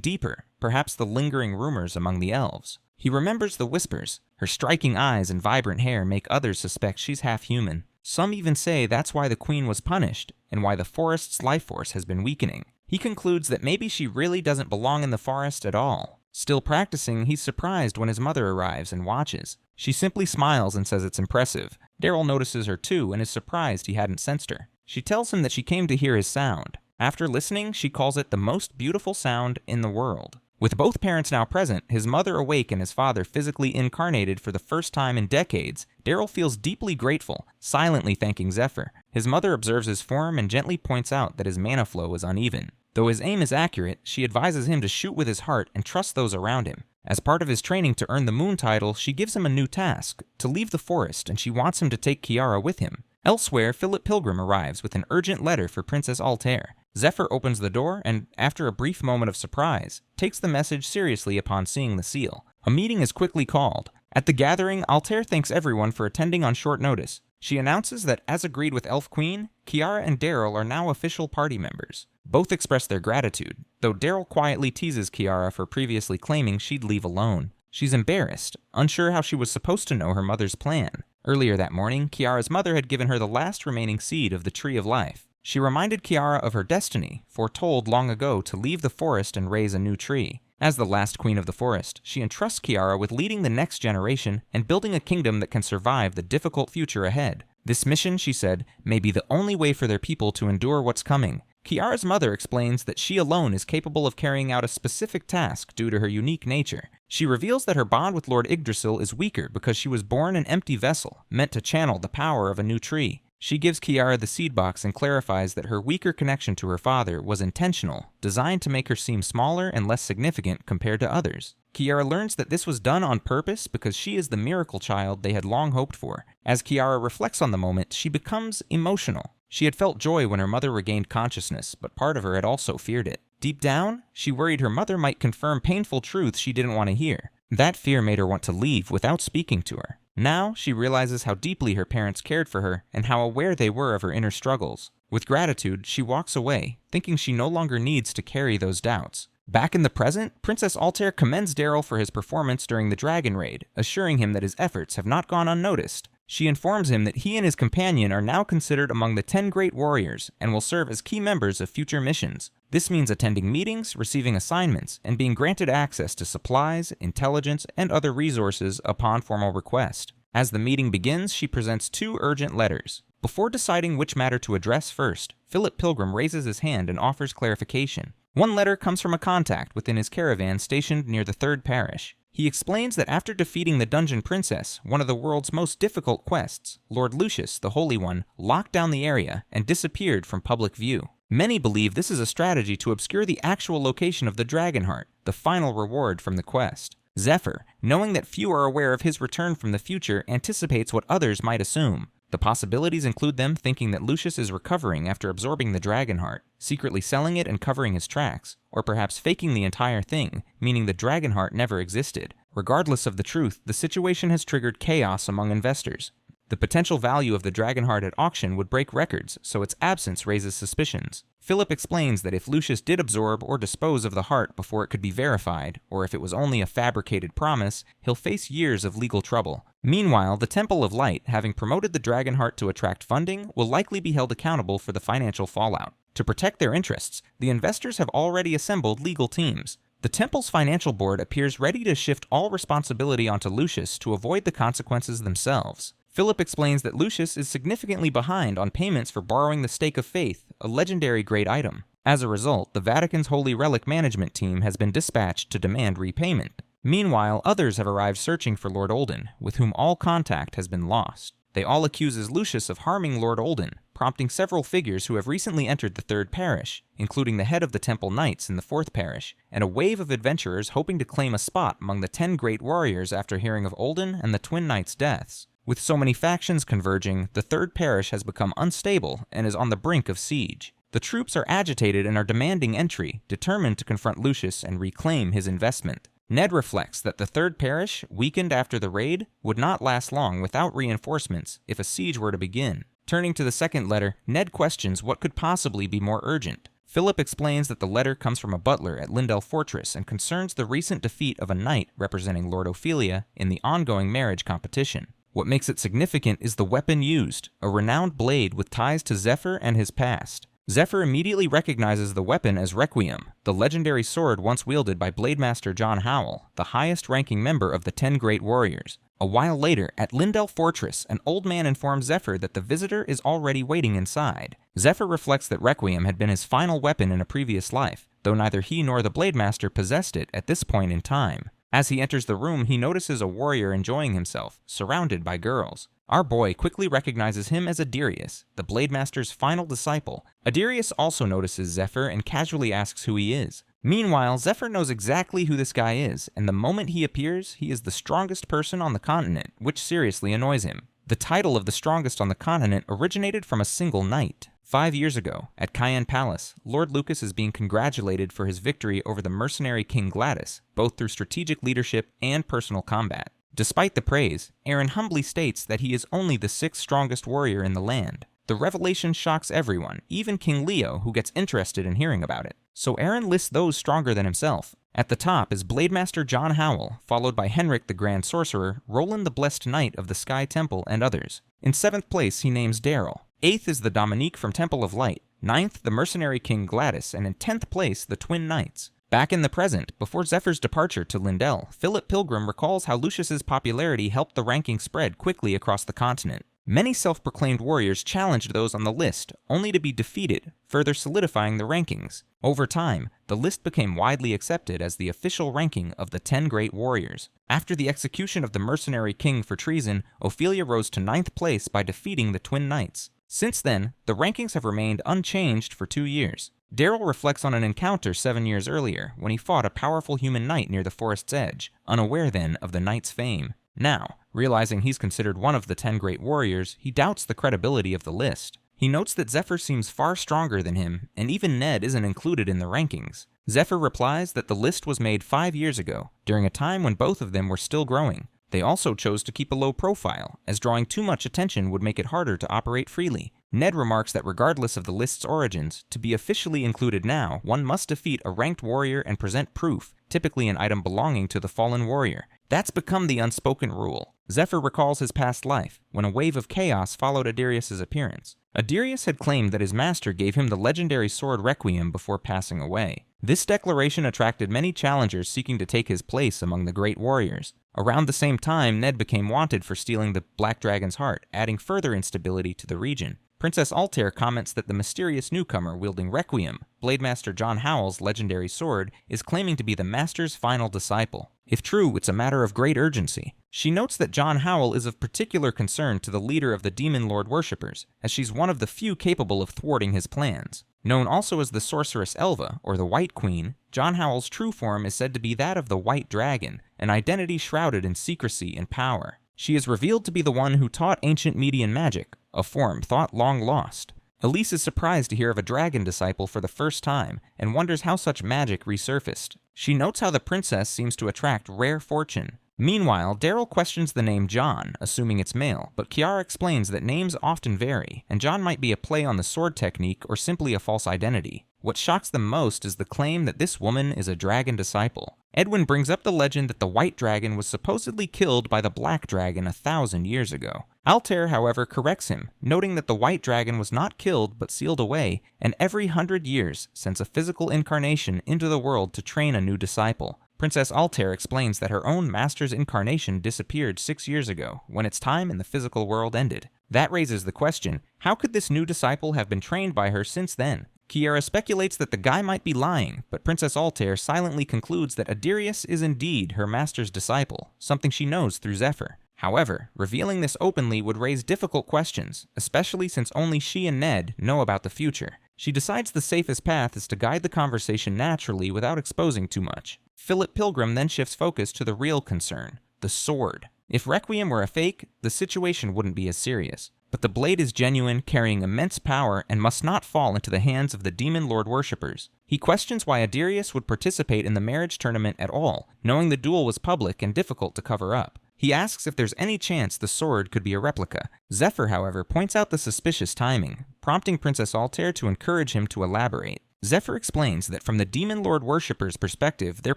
deeper, perhaps the lingering rumors among the elves? He remembers the whispers. Her striking eyes and vibrant hair make others suspect she's half human. Some even say that's why the queen was punished, and why the forest's life force has been weakening. He concludes that maybe she really doesn't belong in the forest at all. Still practicing, he's surprised when his mother arrives and watches. She simply smiles and says it's impressive. Daryl notices her too and is surprised he hadn't sensed her. She tells him that she came to hear his sound. After listening, she calls it the most beautiful sound in the world. With both parents now present, his mother awake and his father physically incarnated for the first time in decades, Daryl feels deeply grateful, silently thanking Zephyr. His mother observes his form and gently points out that his mana flow is uneven. Though his aim is accurate, she advises him to shoot with his heart and trust those around him. As part of his training to earn the moon title, she gives him a new task, to leave the forest, and she wants him to take Kiara with him. Elsewhere, Philip Pilgrim arrives with an urgent letter for Princess Altair. Zephyr opens the door and, after a brief moment of surprise, takes the message seriously upon seeing the seal. A meeting is quickly called. At the gathering, Altair thanks everyone for attending on short notice. She announces that, as agreed with Elf Queen, Kiara and Daryl are now official party members. Both express their gratitude, though Daryl quietly teases Kiara for previously claiming she'd leave alone. She's embarrassed, unsure how she was supposed to know her mother's plan. Earlier that morning, Kiara's mother had given her the last remaining seed of the Tree of Life. She reminded Kiara of her destiny, foretold long ago to leave the forest and raise a new tree. As the last queen of the forest, she entrusts Kiara with leading the next generation and building a kingdom that can survive the difficult future ahead. This mission, she said, may be the only way for their people to endure what's coming. Kiara's mother explains that she alone is capable of carrying out a specific task due to her unique nature. She reveals that her bond with Lord Yggdrasil is weaker because she was born an empty vessel, meant to channel the power of a new tree. She gives Kiara the seed box and clarifies that her weaker connection to her father was intentional, designed to make her seem smaller and less significant compared to others. Kiara learns that this was done on purpose because she is the miracle child they had long hoped for. As Kiara reflects on the moment, she becomes emotional. She had felt joy when her mother regained consciousness, but part of her had also feared it. Deep down, she worried her mother might confirm painful truths she didn't want to hear. That fear made her want to leave without speaking to her. Now, she realizes how deeply her parents cared for her and how aware they were of her inner struggles. With gratitude, she walks away, thinking she no longer needs to carry those doubts. Back in the present, Princess Altair commends Daryl for his performance during the dragon raid, assuring him that his efforts have not gone unnoticed. She informs him that he and his companion are now considered among the 10 great warriors and will serve as key members of future missions. This means attending meetings, receiving assignments, and being granted access to supplies, intelligence, and other resources upon formal request. As the meeting begins, she presents 2 urgent letters. Before deciding which matter to address first, Philip Pilgrim raises his hand and offers clarification. One letter comes from a contact within his caravan stationed near the 3rd parish. He explains that after defeating the Dungeon Princess, one of the world's most difficult quests, Lord Lucius, the Holy One, locked down the area and disappeared from public view. Many believe this is a strategy to obscure the actual location of the Dragon Heart, the the final reward from the quest. Zephyr, knowing that few are aware of his return from the future, anticipates what others might assume. The possibilities include them thinking that Lucius is recovering after absorbing the dragon heart, secretly selling it and covering his tracks, or perhaps faking the entire thing, meaning the dragon heart never existed. Regardless of the truth, the situation has triggered chaos among investors. The potential value of the dragon heart at auction would break records, so its absence raises suspicions. Philip explains that if Lucius did absorb or dispose of the heart before it could be verified, or if it was only a fabricated promise, he'll face years of legal trouble. Meanwhile, the Temple of Light, having promoted the dragon heart to attract funding, will likely be held accountable for the financial fallout. To protect their interests, the investors have already assembled legal teams. The temple's financial board appears ready to shift all responsibility onto Lucius to avoid the consequences themselves. Philip explains that Lucius is significantly behind on payments for borrowing the Stake of Faith, a legendary great item. As a result, the Vatican's Holy Relic management team has been dispatched to demand repayment. Meanwhile, others have arrived searching for Lord Olden, with whom all contact has been lost. They all accuse Lucius of harming Lord Olden, prompting several figures who have recently entered the Third Parish, including the head of the Temple Knights in the Fourth Parish, and a wave of adventurers hoping to claim a spot among the 10 great warriors after hearing of Olden and the Twin Knights' deaths. With so many factions converging, the Third Parish has become unstable and is on the brink of siege. The troops are agitated and are demanding entry, determined to confront Lucius and reclaim his investment. Ned reflects that the Third Parish, weakened after the raid, would not last long without reinforcements if a siege were to begin. Turning to the second letter, Ned questions what could possibly be more urgent. Philip explains that the letter comes from a butler at Lindell Fortress and concerns the recent defeat of a knight representing Lord Ophelia in the ongoing marriage competition. What makes it significant is the weapon used, a renowned blade with ties to Zephyr and his past. Zephyr immediately recognizes the weapon as Requiem, the legendary sword once wielded by Blademaster John Howell, the highest-ranking member of the 10 Great Warriors. A while later, at Lindell Fortress, an old man informs Zephyr that the visitor is already waiting inside. Zephyr reflects that Requiem had been his final weapon in a previous life, though neither he nor the Blademaster possessed it at this point in time. As he enters the room, he notices a warrior enjoying himself, surrounded by girls. Our boy quickly recognizes him as Adirius, the Blademaster's final disciple. Adirius also notices Zephyr and casually asks who he is. Meanwhile, Zephyr knows exactly who this guy is, and the moment he appears, he is the strongest person on the continent, which seriously annoys him. The title of the strongest on the continent originated from a single knight. 5 years ago, at Cayenne Palace, Lord Lucas is being congratulated for his victory over the mercenary King Gladys, both through strategic leadership and personal combat. Despite the praise, Aaron humbly states that he is only the 6th strongest warrior in the land. The revelation shocks everyone, even King Leo, who gets interested in hearing about it. So Aaron lists those stronger than himself. At the top is Blademaster John Howell, followed by Henrik the Grand Sorcerer, Roland the Blessed Knight of the Sky Temple, and others. In 7th place, he names Daryl. 8th is the Dominique from Temple of Light. 9th, the mercenary King Gladys, and in 10th place, the Twin Knights. Back in the present, before Zephyr's departure to Lindell, Philip Pilgrim recalls how Lucius's popularity helped the ranking spread quickly across the continent. Many self-proclaimed warriors challenged those on the list, only to be defeated, further solidifying the rankings. Over time, the list became widely accepted as the official ranking of the 10 Great Warriors. After the execution of the mercenary king for treason, Ophelia rose to 9th place by defeating the Twin Knights. Since then, the rankings have remained unchanged for 2 years. Daryl reflects on an encounter 7 years earlier, when he fought a powerful human knight near the forest's edge, unaware then of the knight's fame. Now, realizing he's considered one of the 10 Great Warriors, he doubts the credibility of the list. He notes that Zephyr seems far stronger than him, and even Ned isn't included in the rankings. Zephyr replies that the list was made 5 years ago, during a time when both of them were still growing. They also chose to keep a low profile, as drawing too much attention would make it harder to operate freely. Ned remarks that regardless of the list's origins, to be officially included now, one must defeat a ranked warrior and present proof, typically an item belonging to the fallen warrior. That's become the unspoken rule. Zephyr recalls his past life, when a wave of chaos followed Adirius' appearance. Adirius had claimed that his master gave him the legendary sword Requiem before passing away. This declaration attracted many challengers seeking to take his place among the great warriors. Around the same time, Ned became wanted for stealing the Black Dragon's heart, adding further instability to the region. Princess Altair comments that the mysterious newcomer wielding Requiem, Blademaster John Howell's legendary sword, is claiming to be the master's final disciple. If true, it's a matter of great urgency. She notes that John Howell is of particular concern to the leader of the Demon Lord worshippers, as she's one of the few capable of thwarting his plans. Known also as the sorceress Elva, or the White Queen, John Howell's true form is said to be that of the White Dragon, an identity shrouded in secrecy and power. She is revealed to be the one who taught ancient Median magic, a form thought long lost. Elise is surprised to hear of a dragon disciple for the first time, and wonders how such magic resurfaced. She notes how the princess seems to attract rare fortune. Meanwhile, Daryl questions the name John, assuming it's male, but Kiara explains that names often vary, and John might be a play on the sword technique or simply a false identity. What shocks them most is the claim that this woman is a dragon disciple. Edwin brings up the legend that the White Dragon was supposedly killed by the Black Dragon 1,000 years ago. Altair, however, corrects him, noting that the White Dragon was not killed but sealed away, and every 100 years sends a physical incarnation into the world to train a new disciple. Princess Altair explains that her own master's incarnation disappeared 6 years ago, when its time in the physical world ended. That raises the question, how could this new disciple have been trained by her since then? Kiara speculates that the guy might be lying, but Princess Altair silently concludes that Adirius is indeed her master's disciple, something she knows through Zephyr. However, revealing this openly would raise difficult questions, especially since only she and Ned know about the future. She decides the safest path is to guide the conversation naturally without exposing too much. Philip Pilgrim then shifts focus to the real concern, the sword. If Requiem were a fake, the situation wouldn't be as serious. But the blade is genuine, carrying immense power, and must not fall into the hands of the Demon Lord worshippers. He questions why Adirius would participate in the marriage tournament at all, knowing the duel was public and difficult to cover up. He asks if there's any chance the sword could be a replica. Zephyr, however, points out the suspicious timing, prompting Princess Altair to encourage him to elaborate. Zephyr explains that from the Demon Lord worshippers' perspective, their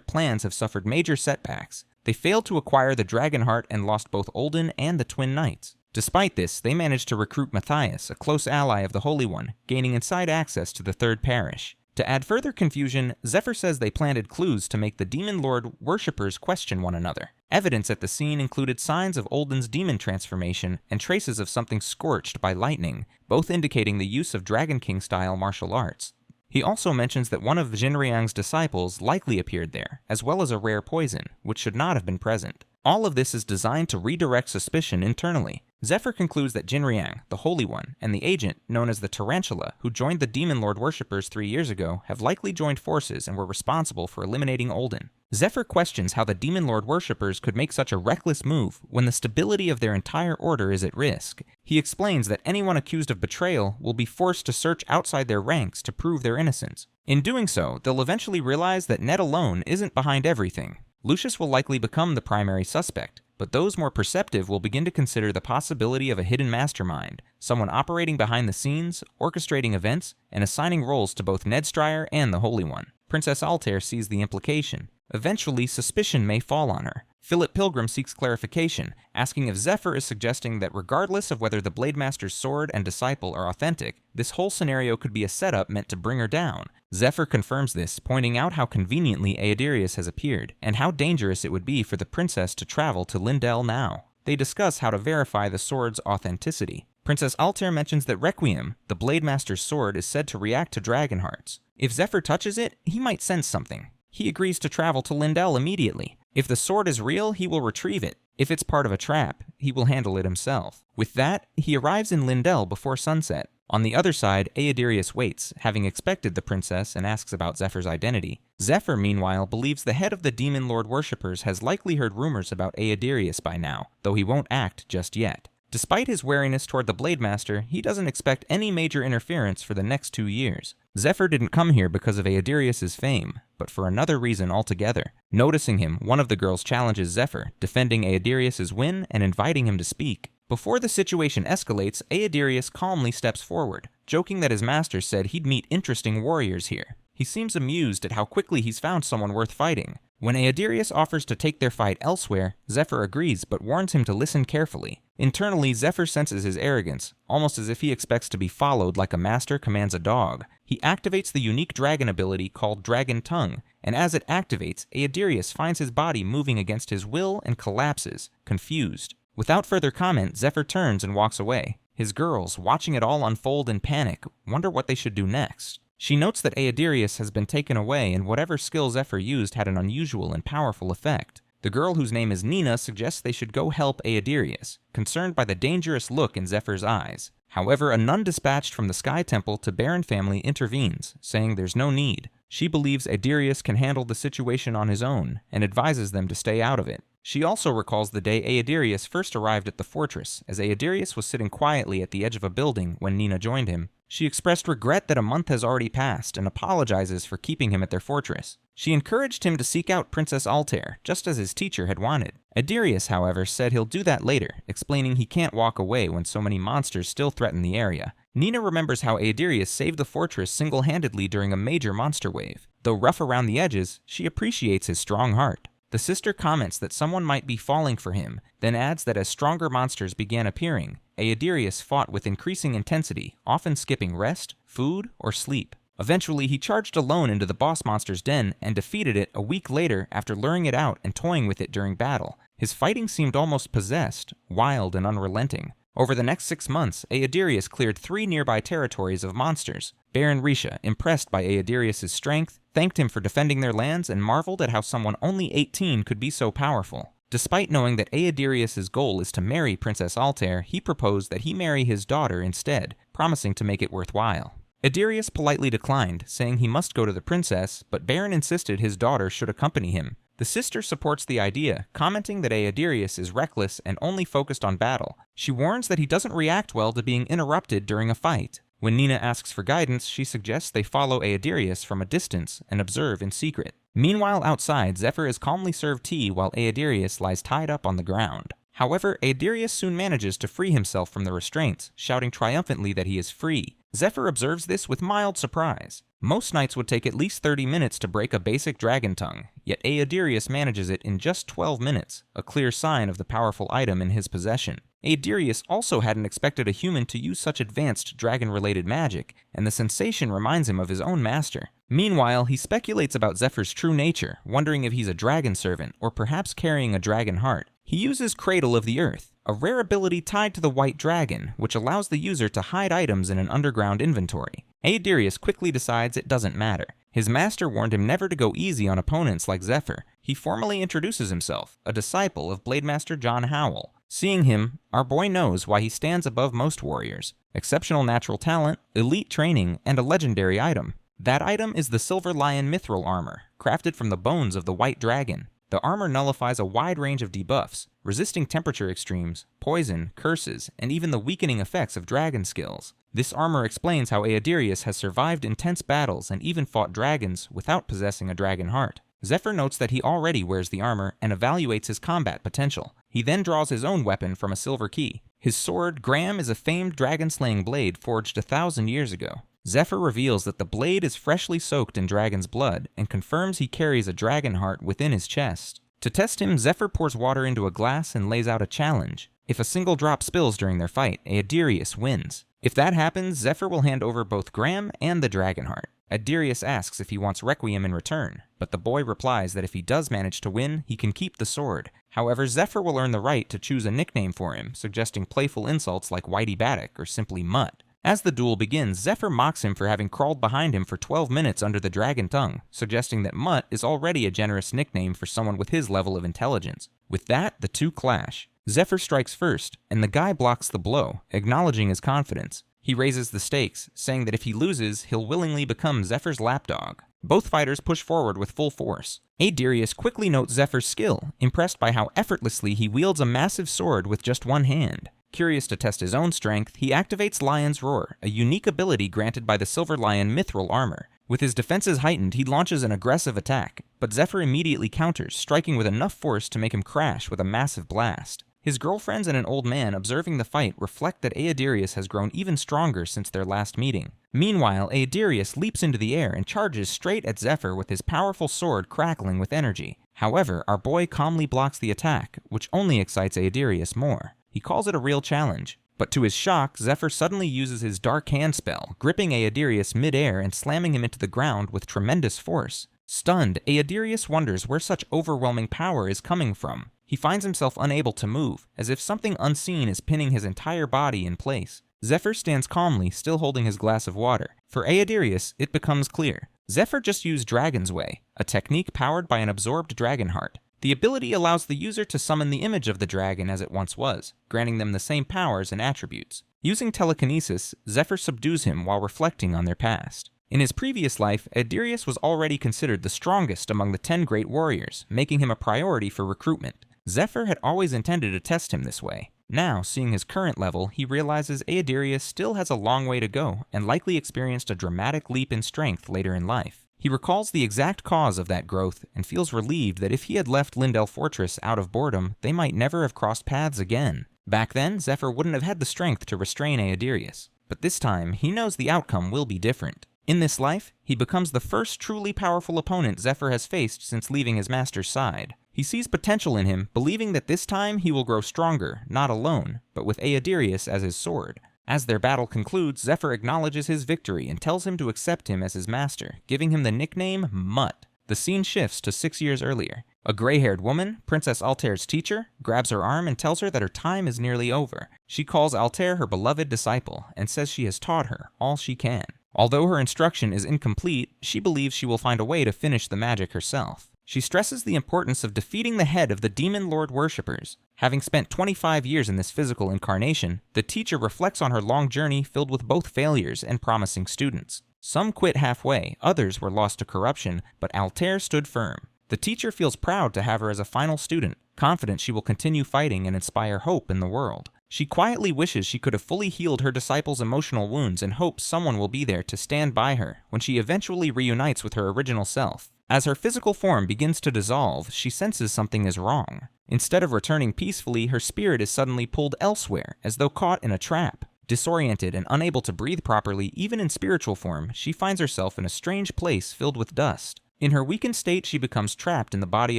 plans have suffered major setbacks. They failed to acquire the Dragon Heart and lost both Olden and the Twin Knights. Despite this, they managed to recruit Matthias, a close ally of the Holy One, gaining inside access to the Third Parish. To add further confusion, Zephyr says they planted clues to make the Demon Lord worshippers question one another. Evidence at the scene included signs of Olden's demon transformation and traces of something scorched by lightning, both indicating the use of Dragon King-style martial arts. He also mentions that one of Jinriang's disciples likely appeared there, as well as a rare poison, which should not have been present. All of this is designed to redirect suspicion internally. Zephyr concludes that Jinriang, the Holy One, and the agent, known as the Tarantula, who joined the Demon Lord worshippers 3 years ago, have likely joined forces and were responsible for eliminating Olden. Zephyr questions how the Demon Lord worshippers could make such a reckless move when the stability of their entire order is at risk. He explains that anyone accused of betrayal will be forced to search outside their ranks to prove their innocence. In doing so, they'll eventually realize that Ned alone isn't behind everything. Lucius will likely become the primary suspect, but those more perceptive will begin to consider the possibility of a hidden mastermind, someone operating behind the scenes, orchestrating events, and assigning roles to both Ned Stryer and the Holy One. Princess Altair sees the implication. Eventually, suspicion may fall on her. Philip Pilgrim seeks clarification, asking if Zephyr is suggesting that regardless of whether the Blademaster's sword and disciple are authentic, this whole scenario could be a setup meant to bring her down. Zephyr confirms this, pointing out how conveniently Aedirius has appeared, and how dangerous it would be for the princess to travel to Lindell now. They discuss how to verify the sword's authenticity. Princess Altair mentions that Requiem, the Blademaster's sword, is said to react to dragon hearts. If Zephyr touches it, he might sense something. He agrees to travel to Lindell immediately. If the sword is real, he will retrieve it. If it's part of a trap, he will handle it himself. With that, he arrives in Lindell before sunset. On the other side, Aedirius waits, having expected the princess, and asks about Zephyr's identity. Zephyr, meanwhile, believes the head of the Demon Lord worshippers has likely heard rumors about Aedirius by now, though he won't act just yet. Despite his wariness toward the Blademaster, he doesn't expect any major interference for the next 2 years. Zephyr didn't come here because of Aedirius' fame, but for another reason altogether. Noticing him, one of the girls challenges Zephyr, defending Aedirius' win and inviting him to speak. Before the situation escalates, Aedirius calmly steps forward, joking that his master said he'd meet interesting warriors here. He seems amused at how quickly he's found someone worth fighting. When Aedirius offers to take their fight elsewhere, Zephyr agrees but warns him to listen carefully. Internally, Zephyr senses his arrogance, almost as if he expects to be followed like a master commands a dog. He activates the unique dragon ability called Dragon Tongue, and as it activates, Aedirius finds his body moving against his will and collapses, confused. Without further comment, Zephyr turns and walks away. His girls, watching it all unfold in panic, wonder what they should do next. She notes that Aedirius has been taken away and whatever skill Zephyr used had an unusual and powerful effect. The girl, whose name is Nina, suggests they should go help Aedirius, concerned by the dangerous look in Zephyr's eyes. However, a nun dispatched from the Sky Temple to Baron family intervenes, saying there's no need. She believes Aedirius can handle the situation on his own, and advises them to stay out of it. She also recalls the day Aedirius first arrived at the fortress, as Aedirius was sitting quietly at the edge of a building when Nina joined him. She expressed regret that a month has already passed and apologizes for keeping him at their fortress. She encouraged him to seek out Princess Altair, just as his teacher had wanted. Aedirius, however, said he'll do that later, explaining he can't walk away when so many monsters still threaten the area. Nina remembers how Aedirius saved the fortress single-handedly during a major monster wave. Though rough around the edges, she appreciates his strong heart. The sister comments that someone might be falling for him, then adds that as stronger monsters began appearing, Aedirius fought with increasing intensity, often skipping rest, food, or sleep. Eventually, he charged alone into the boss monster's den and defeated it a week later after luring it out and toying with it during battle. His fighting seemed almost possessed, wild and unrelenting. Over the next 6 months, Aedirius cleared 3 nearby territories of monsters. Baron Risha, impressed by Aedirius' strength, thanked him for defending their lands and marveled at how someone only 18 could be so powerful. Despite knowing that Aedirius' goal is to marry Princess Altair, he proposed that he marry his daughter instead, promising to make it worthwhile. Aedirius politely declined, saying he must go to the princess, but Baron insisted his daughter should accompany him. The sister supports the idea, commenting that Aedirius is reckless and only focused on battle. She warns that he doesn't react well to being interrupted during a fight. When Nina asks for guidance, she suggests they follow Aedirius from a distance and observe in secret. Meanwhile, outside, Zephyr is calmly served tea while Aedirius lies tied up on the ground. However, Aedirius soon manages to free himself from the restraints, shouting triumphantly that he is free. Zephyr observes this with mild surprise. Most knights would take at least 30 minutes to break a basic dragon tongue, yet Aedirius manages it in just 12 minutes, a clear sign of the powerful item in his possession. Aedirius also hadn't expected a human to use such advanced dragon-related magic, and the sensation reminds him of his own master. Meanwhile, he speculates about Zephyr's true nature, wondering if he's a dragon servant, or perhaps carrying a dragon heart. He uses Cradle of the Earth, a rare ability tied to the white dragon, which allows the user to hide items in an underground inventory. Aedirius quickly decides it doesn't matter. His master warned him never to go easy on opponents like Zephyr. He formally introduces himself, a disciple of Blademaster John Howell. Seeing him, our boy knows why he stands above most warriors. Exceptional natural talent, elite training, and a legendary item. That item is the Silver Lion Mithril Armor, crafted from the bones of the white dragon. The armor nullifies a wide range of debuffs, resisting temperature extremes, poison, curses, and even the weakening effects of dragon skills. This armor explains how Aedirius has survived intense battles and even fought dragons without possessing a dragon heart. Zephyr notes that he already wears the armor and evaluates his combat potential. He then draws his own weapon from a silver key. His sword, Graham, is a famed dragon-slaying blade forged 1,000 years ago. Zephyr reveals that the blade is freshly soaked in dragon's blood and confirms he carries a dragon heart within his chest. To test him, Zephyr pours water into a glass and lays out a challenge. If a single drop spills during their fight, Aedirius wins. If that happens, Zephyr will hand over both Graham and the dragon heart. Aedirius asks if he wants Requiem in return, but the boy replies that if he does manage to win, he can keep the sword. However, Zephyr will earn the right to choose a nickname for him, suggesting playful insults like Whitey Baddock or simply Mutt. As the duel begins, Zephyr mocks him for having crawled behind him for 12 minutes under the dragon tongue, suggesting that Mutt is already a generous nickname for someone with his level of intelligence. With that, the two clash. Zephyr strikes first, and the guy blocks the blow, acknowledging his confidence. He raises the stakes, saying that if he loses, he'll willingly become Zephyr's lapdog. Both fighters push forward with full force. Aedirius quickly notes Zephyr's skill, impressed by how effortlessly he wields a massive sword with just one hand. Curious to test his own strength, he activates Lion's Roar, a unique ability granted by the Silver Lion Mithril Armor. With his defenses heightened, he launches an aggressive attack, but Zephyr immediately counters, striking with enough force to make him crash with a massive blast. His girlfriends and an old man observing the fight reflect that Aedirius has grown even stronger since their last meeting. Meanwhile, Aedirius leaps into the air and charges straight at Zephyr with his powerful sword crackling with energy. However, our boy calmly blocks the attack, which only excites Aedirius more. He calls it a real challenge. But to his shock, Zephyr suddenly uses his Dark Hand spell, gripping Aedirius mid-air and slamming him into the ground with tremendous force. Stunned, Aedirius wonders where such overwhelming power is coming from. He finds himself unable to move, as if something unseen is pinning his entire body in place. Zephyr stands calmly, still holding his glass of water. For Aedirius, it becomes clear. Zephyr just used Dragon's Way, a technique powered by an absorbed dragon heart. The ability allows the user to summon the image of the dragon as it once was, granting them the same powers and attributes. Using telekinesis, Zephyr subdues him while reflecting on their past. In his previous life, Adirius was already considered the strongest among the 10 great warriors, making him a priority for recruitment. Zephyr had always intended to test him this way. Now, seeing his current level, he realizes Adirius still has a long way to go and likely experienced a dramatic leap in strength later in life. He recalls the exact cause of that growth and feels relieved that if he had left Lindell Fortress out of boredom, they might never have crossed paths again. Back then, Zephyr wouldn't have had the strength to restrain Adirius, but this time, he knows the outcome will be different. In this life, he becomes the first truly powerful opponent Zephyr has faced since leaving his master's side. He sees potential in him, believing that this time he will grow stronger, not alone, but with Adirius as his sword. As their battle concludes, Zephyr acknowledges his victory and tells him to accept him as his master, giving him the nickname Mutt. The scene shifts to 6 years earlier. A gray-haired woman, Princess Altair's teacher, grabs her arm and tells her that her time is nearly over. She calls Altair her beloved disciple and says she has taught her all she can. Although her instruction is incomplete, she believes she will find a way to finish the magic herself. She stresses the importance of defeating the head of the Demon Lord worshippers. Having spent 25 years in this physical incarnation, the teacher reflects on her long journey filled with both failures and promising students. Some quit halfway, others were lost to corruption, but Altair stood firm. The teacher feels proud to have her as a final student, confident she will continue fighting and inspire hope in the world. She quietly wishes she could have fully healed her disciples' emotional wounds and hopes someone will be there to stand by her when she eventually reunites with her original self. As her physical form begins to dissolve, she senses something is wrong. Instead of returning peacefully, her spirit is suddenly pulled elsewhere, as though caught in a trap. Disoriented and unable to breathe properly, even in spiritual form, she finds herself in a strange place filled with dust. In her weakened state, she becomes trapped in the body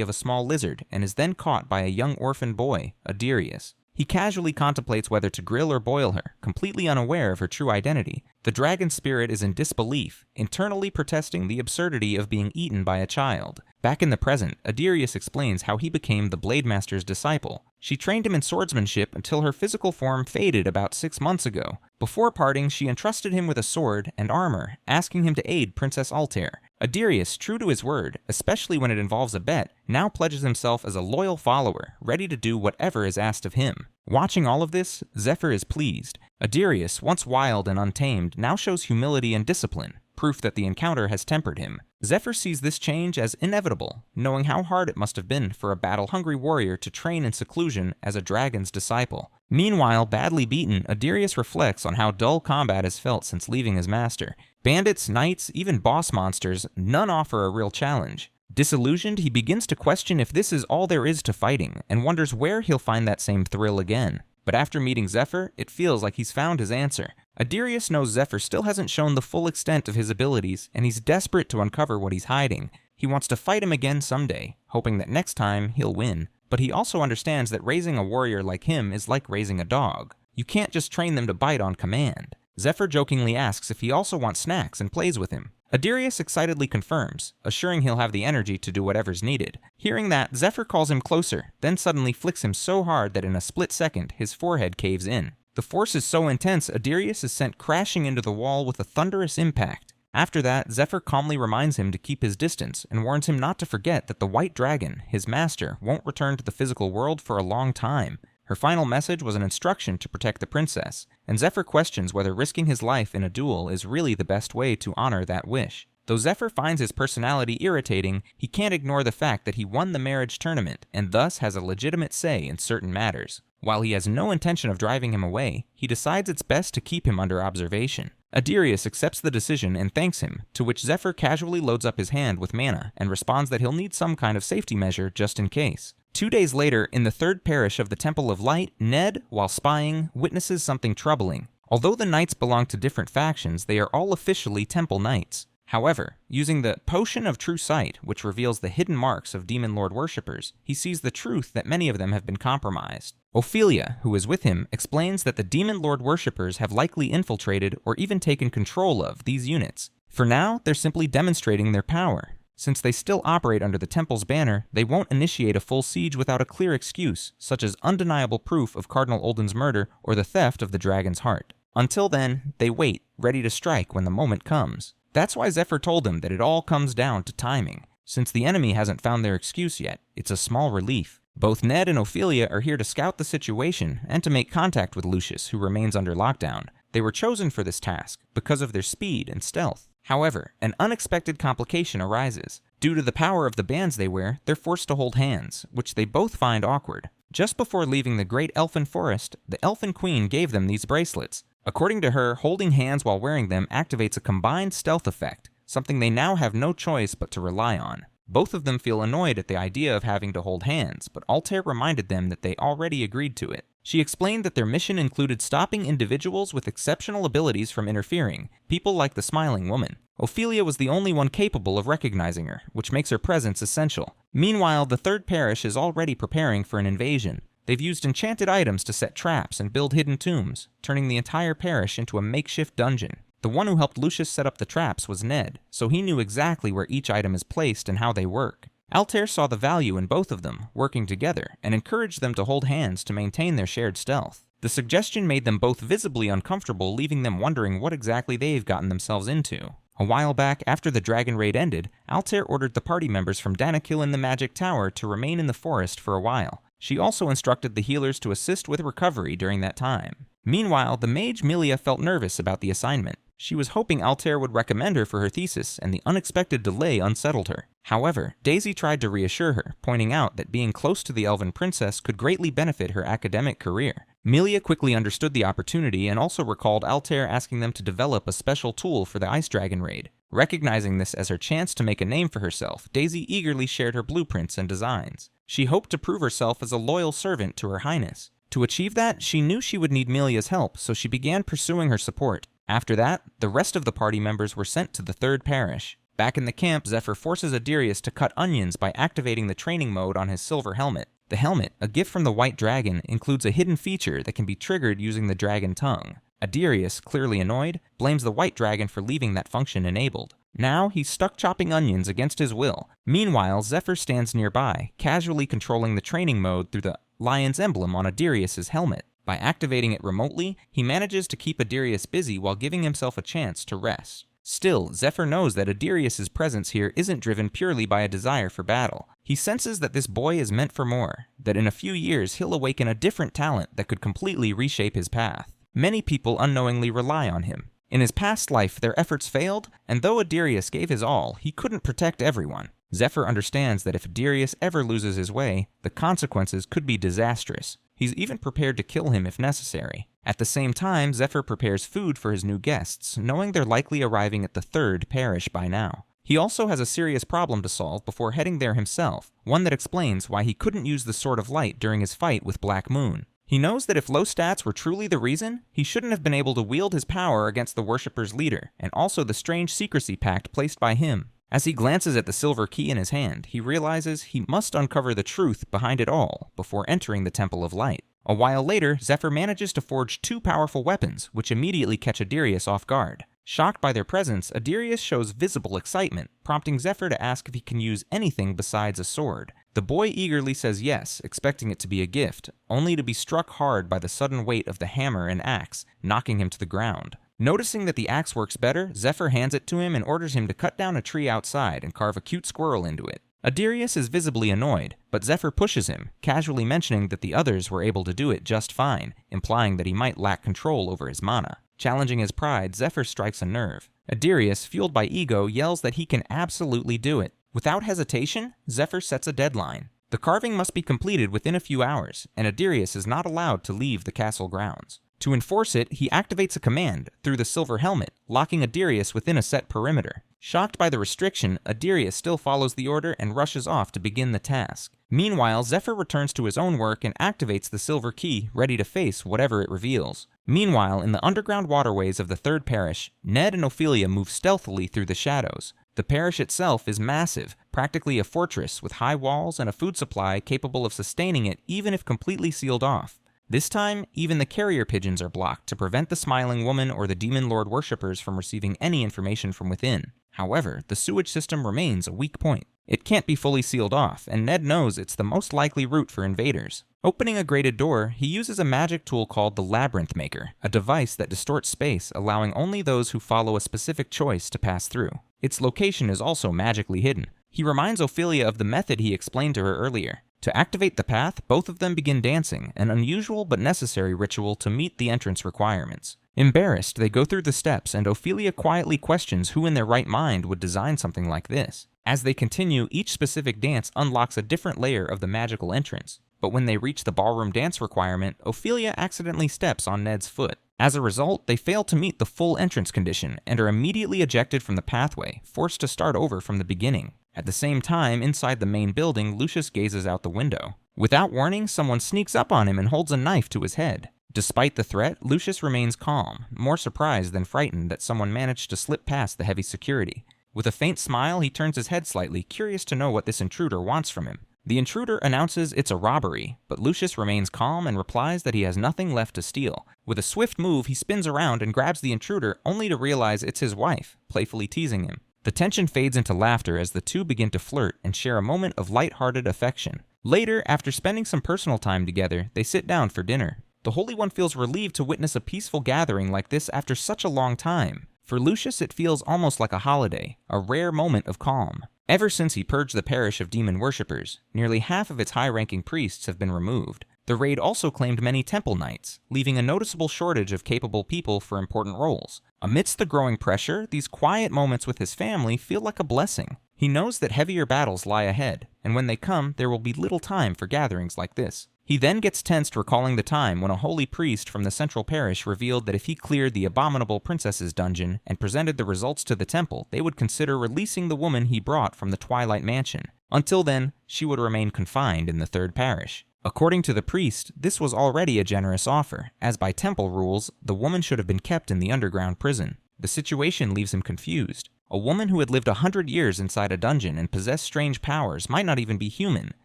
of a small lizard and is then caught by a young orphan boy, Adirius. He casually contemplates whether to grill or boil her, completely unaware of her true identity. The dragon spirit is in disbelief, internally protesting the absurdity of being eaten by a child. Back in the present, Adirius explains how he became the Blade Master's disciple. She trained him in swordsmanship until her physical form faded about 6 months ago. Before parting, she entrusted him with a sword and armor, asking him to aid Princess Altair. Adirius, true to his word, especially when it involves a bet, now pledges himself as a loyal follower, ready to do whatever is asked of him. Watching all of this, Zephyr is pleased. Adirius, once wild and untamed, now shows humility and discipline, proof that the encounter has tempered him. Zephyr sees this change as inevitable, knowing how hard it must have been for a battle-hungry warrior to train in seclusion as a dragon's disciple. Meanwhile, badly beaten, Adirius reflects on how dull combat has felt since leaving his master. Bandits, knights, even boss monsters, none offer a real challenge. Disillusioned, he begins to question if this is all there is to fighting, and wonders where he'll find that same thrill again. But after meeting Zephyr, it feels like he's found his answer. Adirius knows Zephyr still hasn't shown the full extent of his abilities, and he's desperate to uncover what he's hiding. He wants to fight him again someday, hoping that next time he'll win. But he also understands that raising a warrior like him is like raising a dog. You can't just train them to bite on command. Zephyr jokingly asks if he also wants snacks and plays with him. Adirius excitedly confirms, assuring he'll have the energy to do whatever's needed. Hearing that, Zephyr calls him closer, then suddenly flicks him so hard that in a split second, his forehead caves in. The force is so intense, Adirius is sent crashing into the wall with a thunderous impact. After that, Zephyr calmly reminds him to keep his distance and warns him not to forget that the White Dragon, his master, won't return to the physical world for a long time. Her final message was an instruction to protect the princess, and Zephyr questions whether risking his life in a duel is really the best way to honor that wish. Though Zephyr finds his personality irritating, he can't ignore the fact that he won the marriage tournament and thus has a legitimate say in certain matters. While he has no intention of driving him away, he decides it's best to keep him under observation. Adirius accepts the decision and thanks him, to which Zephyr casually loads up his hand with mana and responds that he'll need some kind of safety measure just in case. 2 days later, in the third parish of the Temple of Light, Ned, while spying, witnesses something troubling. Although the knights belong to different factions, they are all officially temple knights. However, using the Potion of True Sight, which reveals the hidden marks of Demon Lord worshippers, he sees the truth that many of them have been compromised. Ophelia, who is with him, explains that the Demon Lord worshippers have likely infiltrated or even taken control of these units. For now, they're simply demonstrating their power. Since they still operate under the temple's banner, they won't initiate a full siege without a clear excuse, such as undeniable proof of Cardinal Olden's murder or the theft of the dragon's heart. Until then, they wait, ready to strike when the moment comes. That's why Zephyr told him that it all comes down to timing. Since the enemy hasn't found their excuse yet, it's a small relief. Both Ned and Ophelia are here to scout the situation and to make contact with Lucius, who remains under lockdown. They were chosen for this task because of their speed and stealth. However, an unexpected complication arises. Due to the power of the bands they wear, they're forced to hold hands, which they both find awkward. Just before leaving the great elfin forest, the elfin queen gave them these bracelets. According to her, holding hands while wearing them activates a combined stealth effect, something they now have no choice but to rely on. Both of them feel annoyed at the idea of having to hold hands, but Altair reminded them that they already agreed to it. She explained that their mission included stopping individuals with exceptional abilities from interfering, people like the smiling woman. Ophelia was the only one capable of recognizing her, which makes her presence essential. Meanwhile, the third parish is already preparing for an invasion. They've used enchanted items to set traps and build hidden tombs, turning the entire parish into a makeshift dungeon. The one who helped Lucius set up the traps was Ned, so he knew exactly where each item is placed and how they work. Altair saw the value in both of them working together and encouraged them to hold hands to maintain their shared stealth. The suggestion made them both visibly uncomfortable, leaving them wondering what exactly they've gotten themselves into. A while back, after the dragon raid ended, Altair ordered the party members from Danakil in the Magic Tower to remain in the forest for a while. She also instructed the healers to assist with recovery during that time. Meanwhile, the mage Milia felt nervous about the assignment. She was hoping Altair would recommend her for her thesis, and the unexpected delay unsettled her. However, Daisy tried to reassure her, pointing out that being close to the elven princess could greatly benefit her academic career. Milia quickly understood the opportunity and also recalled Altair asking them to develop a special tool for the Ice Dragon raid. Recognizing this as her chance to make a name for herself, Daisy eagerly shared her blueprints and designs. She hoped to prove herself as a loyal servant to Her Highness. To achieve that, she knew she would need Milia's help, so she began pursuing her support. After that, the rest of the party members were sent to the third parish. Back in the camp, Zephyr forces Adirius to cut onions by activating the training mode on his silver helmet. The helmet, a gift from the White Dragon, includes a hidden feature that can be triggered using the dragon tongue. Adirius, clearly annoyed, blames the White Dragon for leaving that function enabled. Now, he's stuck chopping onions against his will. Meanwhile, Zephyr stands nearby, casually controlling the training mode through the lion's emblem on Adirius' helmet. By activating it remotely, he manages to keep Adirius busy while giving himself a chance to rest. Still, Zephyr knows that Adirius' presence here isn't driven purely by a desire for battle. He senses that this boy is meant for more, that in a few years he'll awaken a different talent that could completely reshape his path. Many people unknowingly rely on him. In his past life, their efforts failed, and though Adirius gave his all, he couldn't protect everyone. Zephyr understands that if Adirius ever loses his way, the consequences could be disastrous. He's even prepared to kill him if necessary. At the same time, Zephyr prepares food for his new guests, knowing they're likely arriving at the third parish by now. He also has a serious problem to solve before heading there himself, one that explains why he couldn't use the Sword of Light during his fight with Black Moon. He knows that if low stats were truly the reason, he shouldn't have been able to wield his power against the worshipper's leader, and also the strange secrecy pact placed by him. As he glances at the silver key in his hand, he realizes he must uncover the truth behind it all before entering the Temple of Light. A while later, Zephyr manages to forge two powerful weapons, which immediately catch Adirius off guard. Shocked by their presence, Adirius shows visible excitement, prompting Zephyr to ask if he can use anything besides a sword. The boy eagerly says yes, expecting it to be a gift, only to be struck hard by the sudden weight of the hammer and axe, knocking him to the ground. Noticing that the axe works better, Zephyr hands it to him and orders him to cut down a tree outside and carve a cute squirrel into it. Adirius is visibly annoyed, but Zephyr pushes him, casually mentioning that the others were able to do it just fine, implying that he might lack control over his mana. Challenging his pride, Zephyr strikes a nerve. Adirius, fueled by ego, yells that he can absolutely do it. Without hesitation, Zephyr sets a deadline. The carving must be completed within a few hours, and Adirius is not allowed to leave the castle grounds. To enforce it, he activates a command through the silver helmet, locking Adirius within a set perimeter. Shocked by the restriction, Adirius still follows the order and rushes off to begin the task. Meanwhile, Zephyr returns to his own work and activates the silver key, ready to face whatever it reveals. Meanwhile, in the underground waterways of the third parish, Ned and Ophelia move stealthily through the shadows. The parish itself is massive, practically a fortress with high walls and a food supply capable of sustaining it even if completely sealed off. This time, even the carrier pigeons are blocked to prevent the Smiling Woman or the Demon Lord worshippers from receiving any information from within. However, the sewage system remains a weak point. It can't be fully sealed off, and Ned knows it's the most likely route for invaders. Opening a grated door, he uses a magic tool called the Labyrinth Maker, a device that distorts space, allowing only those who follow a specific choice to pass through. Its location is also magically hidden. He reminds Ophelia of the method he explained to her earlier. To activate the path, both of them begin dancing, an unusual but necessary ritual to meet the entrance requirements. Embarrassed, they go through the steps, and Ophelia quietly questions who in their right mind would design something like this. As they continue, each specific dance unlocks a different layer of the magical entrance. But when they reach the ballroom dance requirement, Ophelia accidentally steps on Ned's foot. As a result, they fail to meet the full entrance condition and are immediately ejected from the pathway, forced to start over from the beginning. At the same time, inside the main building, Lucius gazes out the window. Without warning, someone sneaks up on him and holds a knife to his head. Despite the threat, Lucius remains calm, more surprised than frightened that someone managed to slip past the heavy security. With a faint smile, he turns his head slightly, curious to know what this intruder wants from him. The intruder announces it's a robbery, but Lucius remains calm and replies that he has nothing left to steal. With a swift move, he spins around and grabs the intruder, only to realize it's his wife, playfully teasing him. The tension fades into laughter as the two begin to flirt and share a moment of light-hearted affection. Later, after spending some personal time together, they sit down for dinner. The Holy One feels relieved to witness a peaceful gathering like this after such a long time. For Lucius, it feels almost like a holiday, a rare moment of calm. Ever since he purged the parish of demon worshippers, nearly half of its high-ranking priests have been removed. The raid also claimed many temple knights, leaving a noticeable shortage of capable people for important roles. Amidst the growing pressure, these quiet moments with his family feel like a blessing. He knows that heavier battles lie ahead, and when they come, there will be little time for gatherings like this. He then gets tensed recalling the time when a holy priest from the central parish revealed that if he cleared the abominable princess's dungeon and presented the results to the temple, they would consider releasing the woman he brought from the Twilight Mansion. Until then, she would remain confined in the third parish. According to the priest, this was already a generous offer, as by temple rules, the woman should have been kept in the underground prison. The situation leaves him confused. A woman who had lived 100 years inside a dungeon and possessed strange powers might not even be human.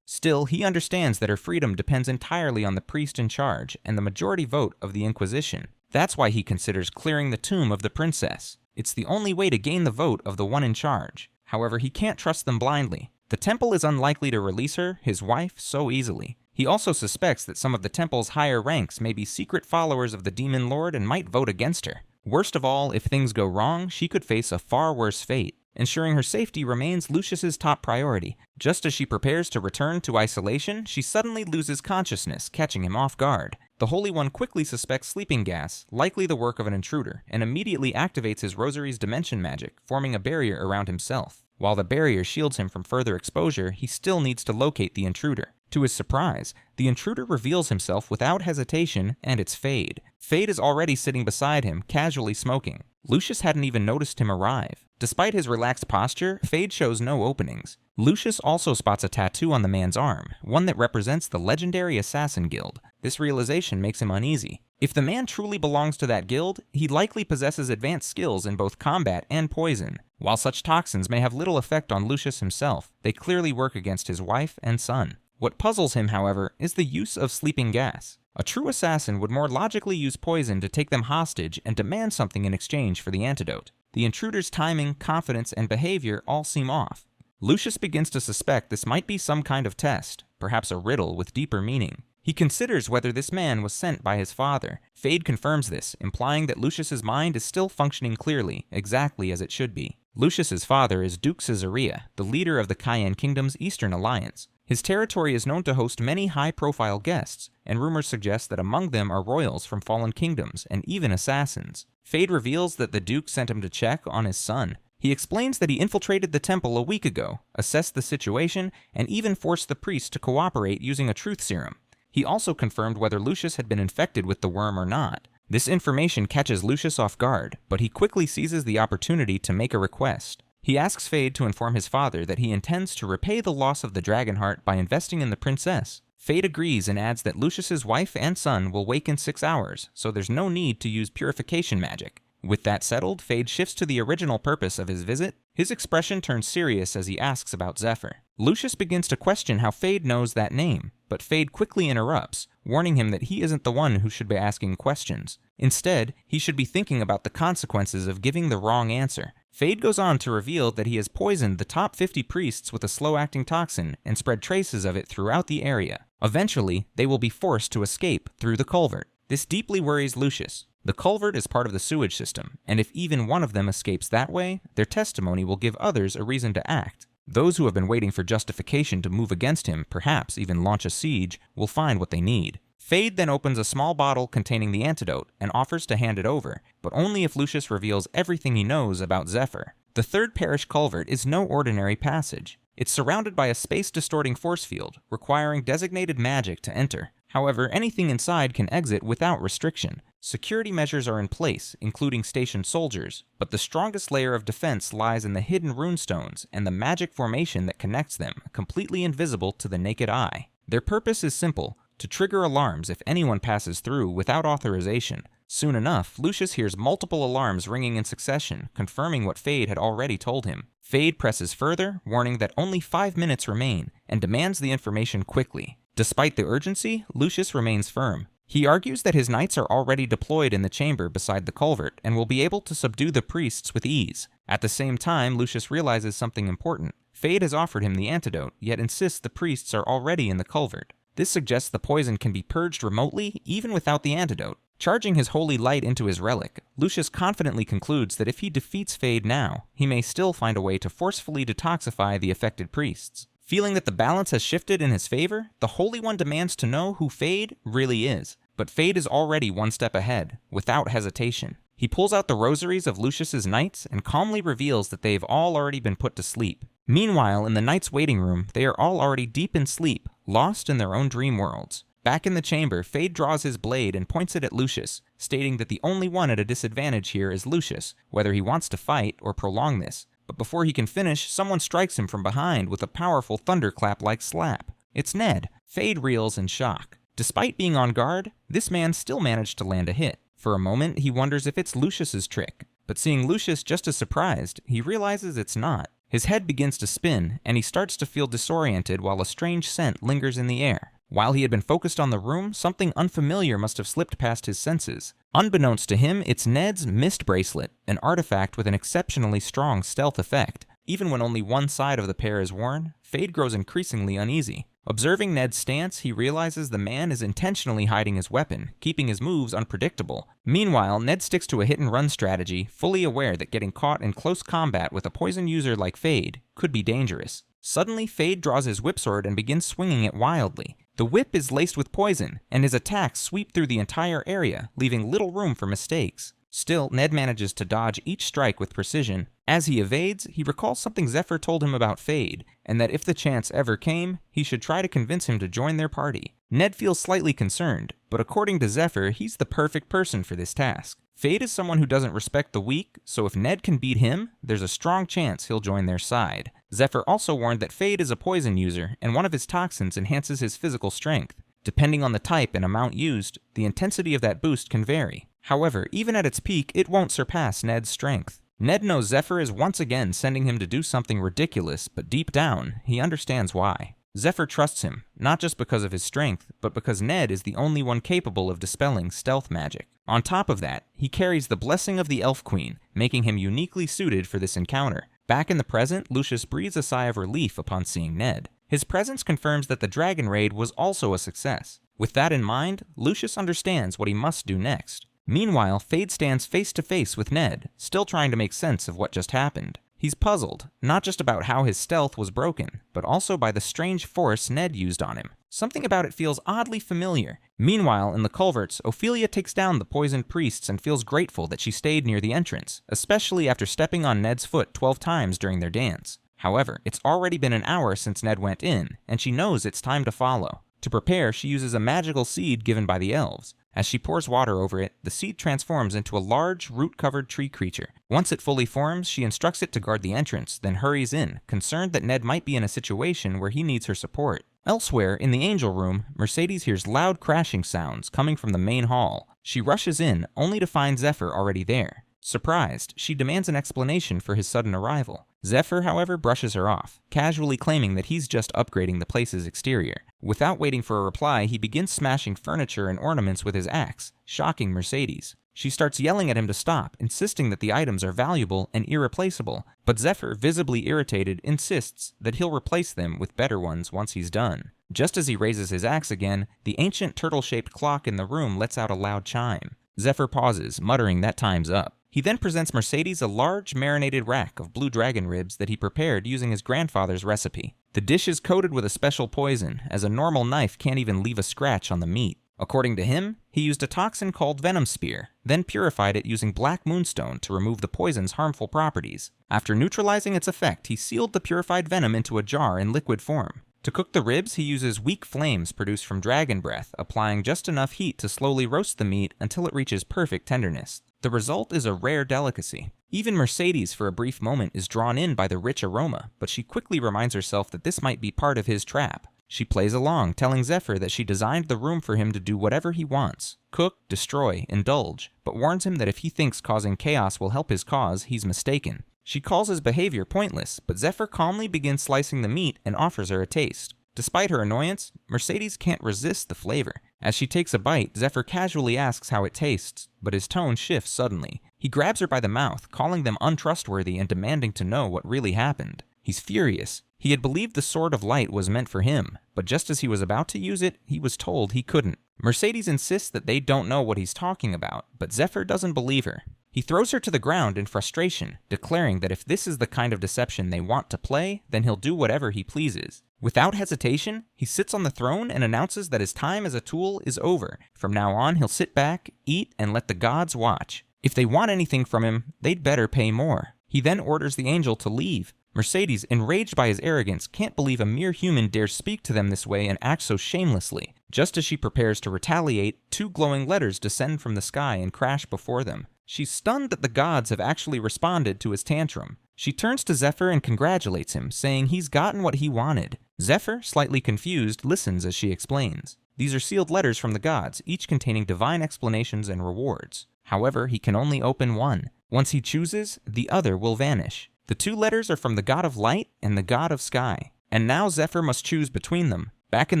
Still, he understands that her freedom depends entirely on the priest in charge and the majority vote of the Inquisition. That's why he considers clearing the tomb of the princess. It's the only way to gain the vote of the one in charge. However, he can't trust them blindly. The temple is unlikely to release her, his wife, so easily. He also suspects that some of the temple's higher ranks may be secret followers of the demon lord and might vote against her. Worst of all, if things go wrong, she could face a far worse fate. Ensuring her safety remains Lucius's top priority. Just as she prepares to return to isolation, she suddenly loses consciousness, catching him off guard. The Holy One quickly suspects sleeping gas, likely the work of an intruder, and immediately activates his rosary's dimension magic, forming a barrier around himself. While the barrier shields him from further exposure, he still needs to locate the intruder. To his surprise, the intruder reveals himself without hesitation, and it's Fade. Fade is already sitting beside him, casually smoking. Lucius hadn't even noticed him arrive. Despite his relaxed posture, Fade shows no openings. Lucius also spots a tattoo on the man's arm, one that represents the legendary Assassin Guild. This realization makes him uneasy. If the man truly belongs to that guild, he likely possesses advanced skills in both combat and poison. While such toxins may have little effect on Lucius himself, they clearly work against his wife and son. What puzzles him, however, is the use of sleeping gas. A true assassin would more logically use poison to take them hostage and demand something in exchange for the antidote. The intruder's timing, confidence, and behavior all seem off. Lucius begins to suspect this might be some kind of test, perhaps a riddle with deeper meaning. He considers whether this man was sent by his father. Fade confirms this, implying that Lucius's mind is still functioning clearly, exactly as it should be. Lucius's father is Duke Caesarea, the leader of the Cayenne Kingdom's Eastern Alliance. His territory is known to host many high-profile guests, and rumors suggest that among them are royals from fallen kingdoms and even assassins. Fade reveals that the Duke sent him to check on his son. He explains that he infiltrated the temple a week ago, assessed the situation, and even forced the priest to cooperate using a truth serum. He also confirmed whether Lucius had been infected with the worm or not. This information catches Lucius off guard, but he quickly seizes the opportunity to make a request. He asks Fade to inform his father that he intends to repay the loss of the dragon heart by investing in the princess. Fade agrees and adds that Lucius's wife and son will wake in 6 hours, so there's no need to use purification magic. With that settled, Fade shifts to the original purpose of his visit. His expression turns serious as he asks about Zephyr. Lucius begins to question how Fade knows that name, but Fade quickly interrupts, warning him that he isn't the one who should be asking questions. Instead, he should be thinking about the consequences of giving the wrong answer. Fade goes on to reveal that he has poisoned the top 50 priests with a slow-acting toxin and spread traces of it throughout the area. Eventually, they will be forced to escape through the culvert. This deeply worries Lucius. The culvert is part of the sewage system, and if even one of them escapes that way, their testimony will give others a reason to act. Those who have been waiting for justification to move against him, perhaps even launch a siege, will find what they need. Fade then opens a small bottle containing the antidote and offers to hand it over, but only if Lucius reveals everything he knows about Zephyr. The third parish culvert is no ordinary passage. It's surrounded by a space-distorting force field, requiring designated magic to enter. However, anything inside can exit without restriction. Security measures are in place, including stationed soldiers, but the strongest layer of defense lies in the hidden runestones and the magic formation that connects them, completely invisible to the naked eye. Their purpose is simple: to trigger alarms if anyone passes through without authorization. Soon enough, Lucius hears multiple alarms ringing in succession, confirming what Fade had already told him. Fade presses further, warning that only 5 minutes remain, and demands the information quickly. Despite the urgency, Lucius remains firm. He argues that his knights are already deployed in the chamber beside the culvert and will be able to subdue the priests with ease. At the same time, Lucius realizes something important. Fade has offered him the antidote, yet insists the priests are already in the culvert. This suggests the poison can be purged remotely, even without the antidote. Charging his holy light into his relic, Lucius confidently concludes that if he defeats Fade now, he may still find a way to forcefully detoxify the affected priests. Feeling that the balance has shifted in his favor, the Holy One demands to know who Fade really is. But Fade is already one step ahead, without hesitation. He pulls out the rosaries of Lucius's knights and calmly reveals that they've all already been put to sleep. Meanwhile, in the knights' waiting room, they are all already deep in sleep, lost in their own dream worlds. Back in the chamber, Fade draws his blade and points it at Lucius, stating that the only one at a disadvantage here is Lucius, whether he wants to fight or prolong this. But before he can finish, someone strikes him from behind with a powerful thunderclap-like slap. It's Ned. Fade reels in shock. Despite being on guard, this man still managed to land a hit. For a moment, he wonders if it's Lucius's trick. But seeing Lucius just as surprised, he realizes it's not. His head begins to spin, and he starts to feel disoriented while a strange scent lingers in the air. While he had been focused on the room, something unfamiliar must have slipped past his senses. Unbeknownst to him, it's Ned's mist bracelet, an artifact with an exceptionally strong stealth effect. Even when only one side of the pair is worn, Fade grows increasingly uneasy. Observing Ned's stance, he realizes the man is intentionally hiding his weapon, keeping his moves unpredictable. Meanwhile, Ned sticks to a hit-and-run strategy, fully aware that getting caught in close combat with a poison user like Fade could be dangerous. Suddenly, Fade draws his whipsword and begins swinging it wildly. The whip is laced with poison, and his attacks sweep through the entire area, leaving little room for mistakes. Still, Ned manages to dodge each strike with precision. As he evades, he recalls something Zephyr told him about Fade, and that if the chance ever came, he should try to convince him to join their party. Ned feels slightly concerned, but according to Zephyr, he's the perfect person for this task. Fade is someone who doesn't respect the weak, so if Ned can beat him, there's a strong chance he'll join their side. Zephyr also warned that Fade is a poison user, and one of his toxins enhances his physical strength. Depending on the type and amount used, the intensity of that boost can vary. However, even at its peak, it won't surpass Ned's strength. Ned knows Zephyr is once again sending him to do something ridiculous, but deep down, he understands why. Zephyr trusts him, not just because of his strength, but because Ned is the only one capable of dispelling stealth magic. On top of that, he carries the blessing of the Elf Queen, making him uniquely suited for this encounter. Back in the present, Lucius breathes a sigh of relief upon seeing Ned. His presence confirms that the dragon raid was also a success. With that in mind, Lucius understands what he must do next. Meanwhile, Fade stands face to face with Ned, still trying to make sense of what just happened. He's puzzled, not just about how his stealth was broken, but also by the strange force Ned used on him. Something about it feels oddly familiar. Meanwhile, in the culverts, Ophelia takes down the poisoned priests and feels grateful that she stayed near the entrance, especially after stepping on Ned's foot 12 times during their dance. However, it's already been an hour since Ned went in, and she knows it's time to follow. To prepare, she uses a magical seed given by the elves. As she pours water over it, the seed transforms into a large, root-covered tree creature. Once it fully forms, she instructs it to guard the entrance, then hurries in, concerned that Ned might be in a situation where he needs her support. Elsewhere, in the angel room, Mercedes hears loud crashing sounds coming from the main hall. She rushes in, only to find Zephyr already there. Surprised, she demands an explanation for his sudden arrival. Zephyr, however, brushes her off, casually claiming that he's just upgrading the place's exterior. Without waiting for a reply, he begins smashing furniture and ornaments with his axe, shocking Mercedes. She starts yelling at him to stop, insisting that the items are valuable and irreplaceable, but Zephyr, visibly irritated, insists that he'll replace them with better ones once he's done. Just as he raises his axe again, the ancient turtle-shaped clock in the room lets out a loud chime. Zephyr pauses, muttering that time's up. He then presents Mercedes a large marinated rack of blue dragon ribs that he prepared using his grandfather's recipe. The dish is coated with a special poison, as a normal knife can't even leave a scratch on the meat. According to him, he used a toxin called Venom Spear, then purified it using black moonstone to remove the poison's harmful properties. After neutralizing its effect, he sealed the purified venom into a jar in liquid form. To cook the ribs, he uses weak flames produced from dragon breath, applying just enough heat to slowly roast the meat until it reaches perfect tenderness. The result is a rare delicacy. Even Mercedes, for a brief moment, is drawn in by the rich aroma, but she quickly reminds herself that this might be part of his trap. She plays along, telling Zephyr that she designed the room for him to do whatever he wants, cook, destroy, indulge, but warns him that if he thinks causing chaos will help his cause, he's mistaken. She calls his behavior pointless, but Zephyr calmly begins slicing the meat and offers her a taste. Despite her annoyance, Mercedes can't resist the flavor. As she takes a bite, Zephyr casually asks how it tastes, but his tone shifts suddenly. He grabs her by the mouth, calling them untrustworthy and demanding to know what really happened. He's furious. He had believed the Sword of Light was meant for him, but just as he was about to use it, he was told he couldn't. Mercedes insists that they don't know what he's talking about, but Zephyr doesn't believe her. He throws her to the ground in frustration, declaring that if this is the kind of deception they want to play, then he'll do whatever he pleases. Without hesitation, he sits on the throne and announces that his time as a tool is over. From now on, he'll sit back, eat, and let the gods watch. If they want anything from him, they'd better pay more. He then orders the angel to leave. Mercedes, enraged by his arrogance, can't believe a mere human dares speak to them this way and act so shamelessly. Just as she prepares to retaliate, 2 glowing letters descend from the sky and crash before them. She's stunned that the gods have actually responded to his tantrum. She turns to Zephyr and congratulates him, saying he's gotten what he wanted. Zephyr, slightly confused, listens as she explains. These are sealed letters from the gods, each containing divine explanations and rewards. However, he can only open one. Once he chooses, the other will vanish. The 2 letters are from the god of light and the god of sky. And now Zephyr must choose between them. Back in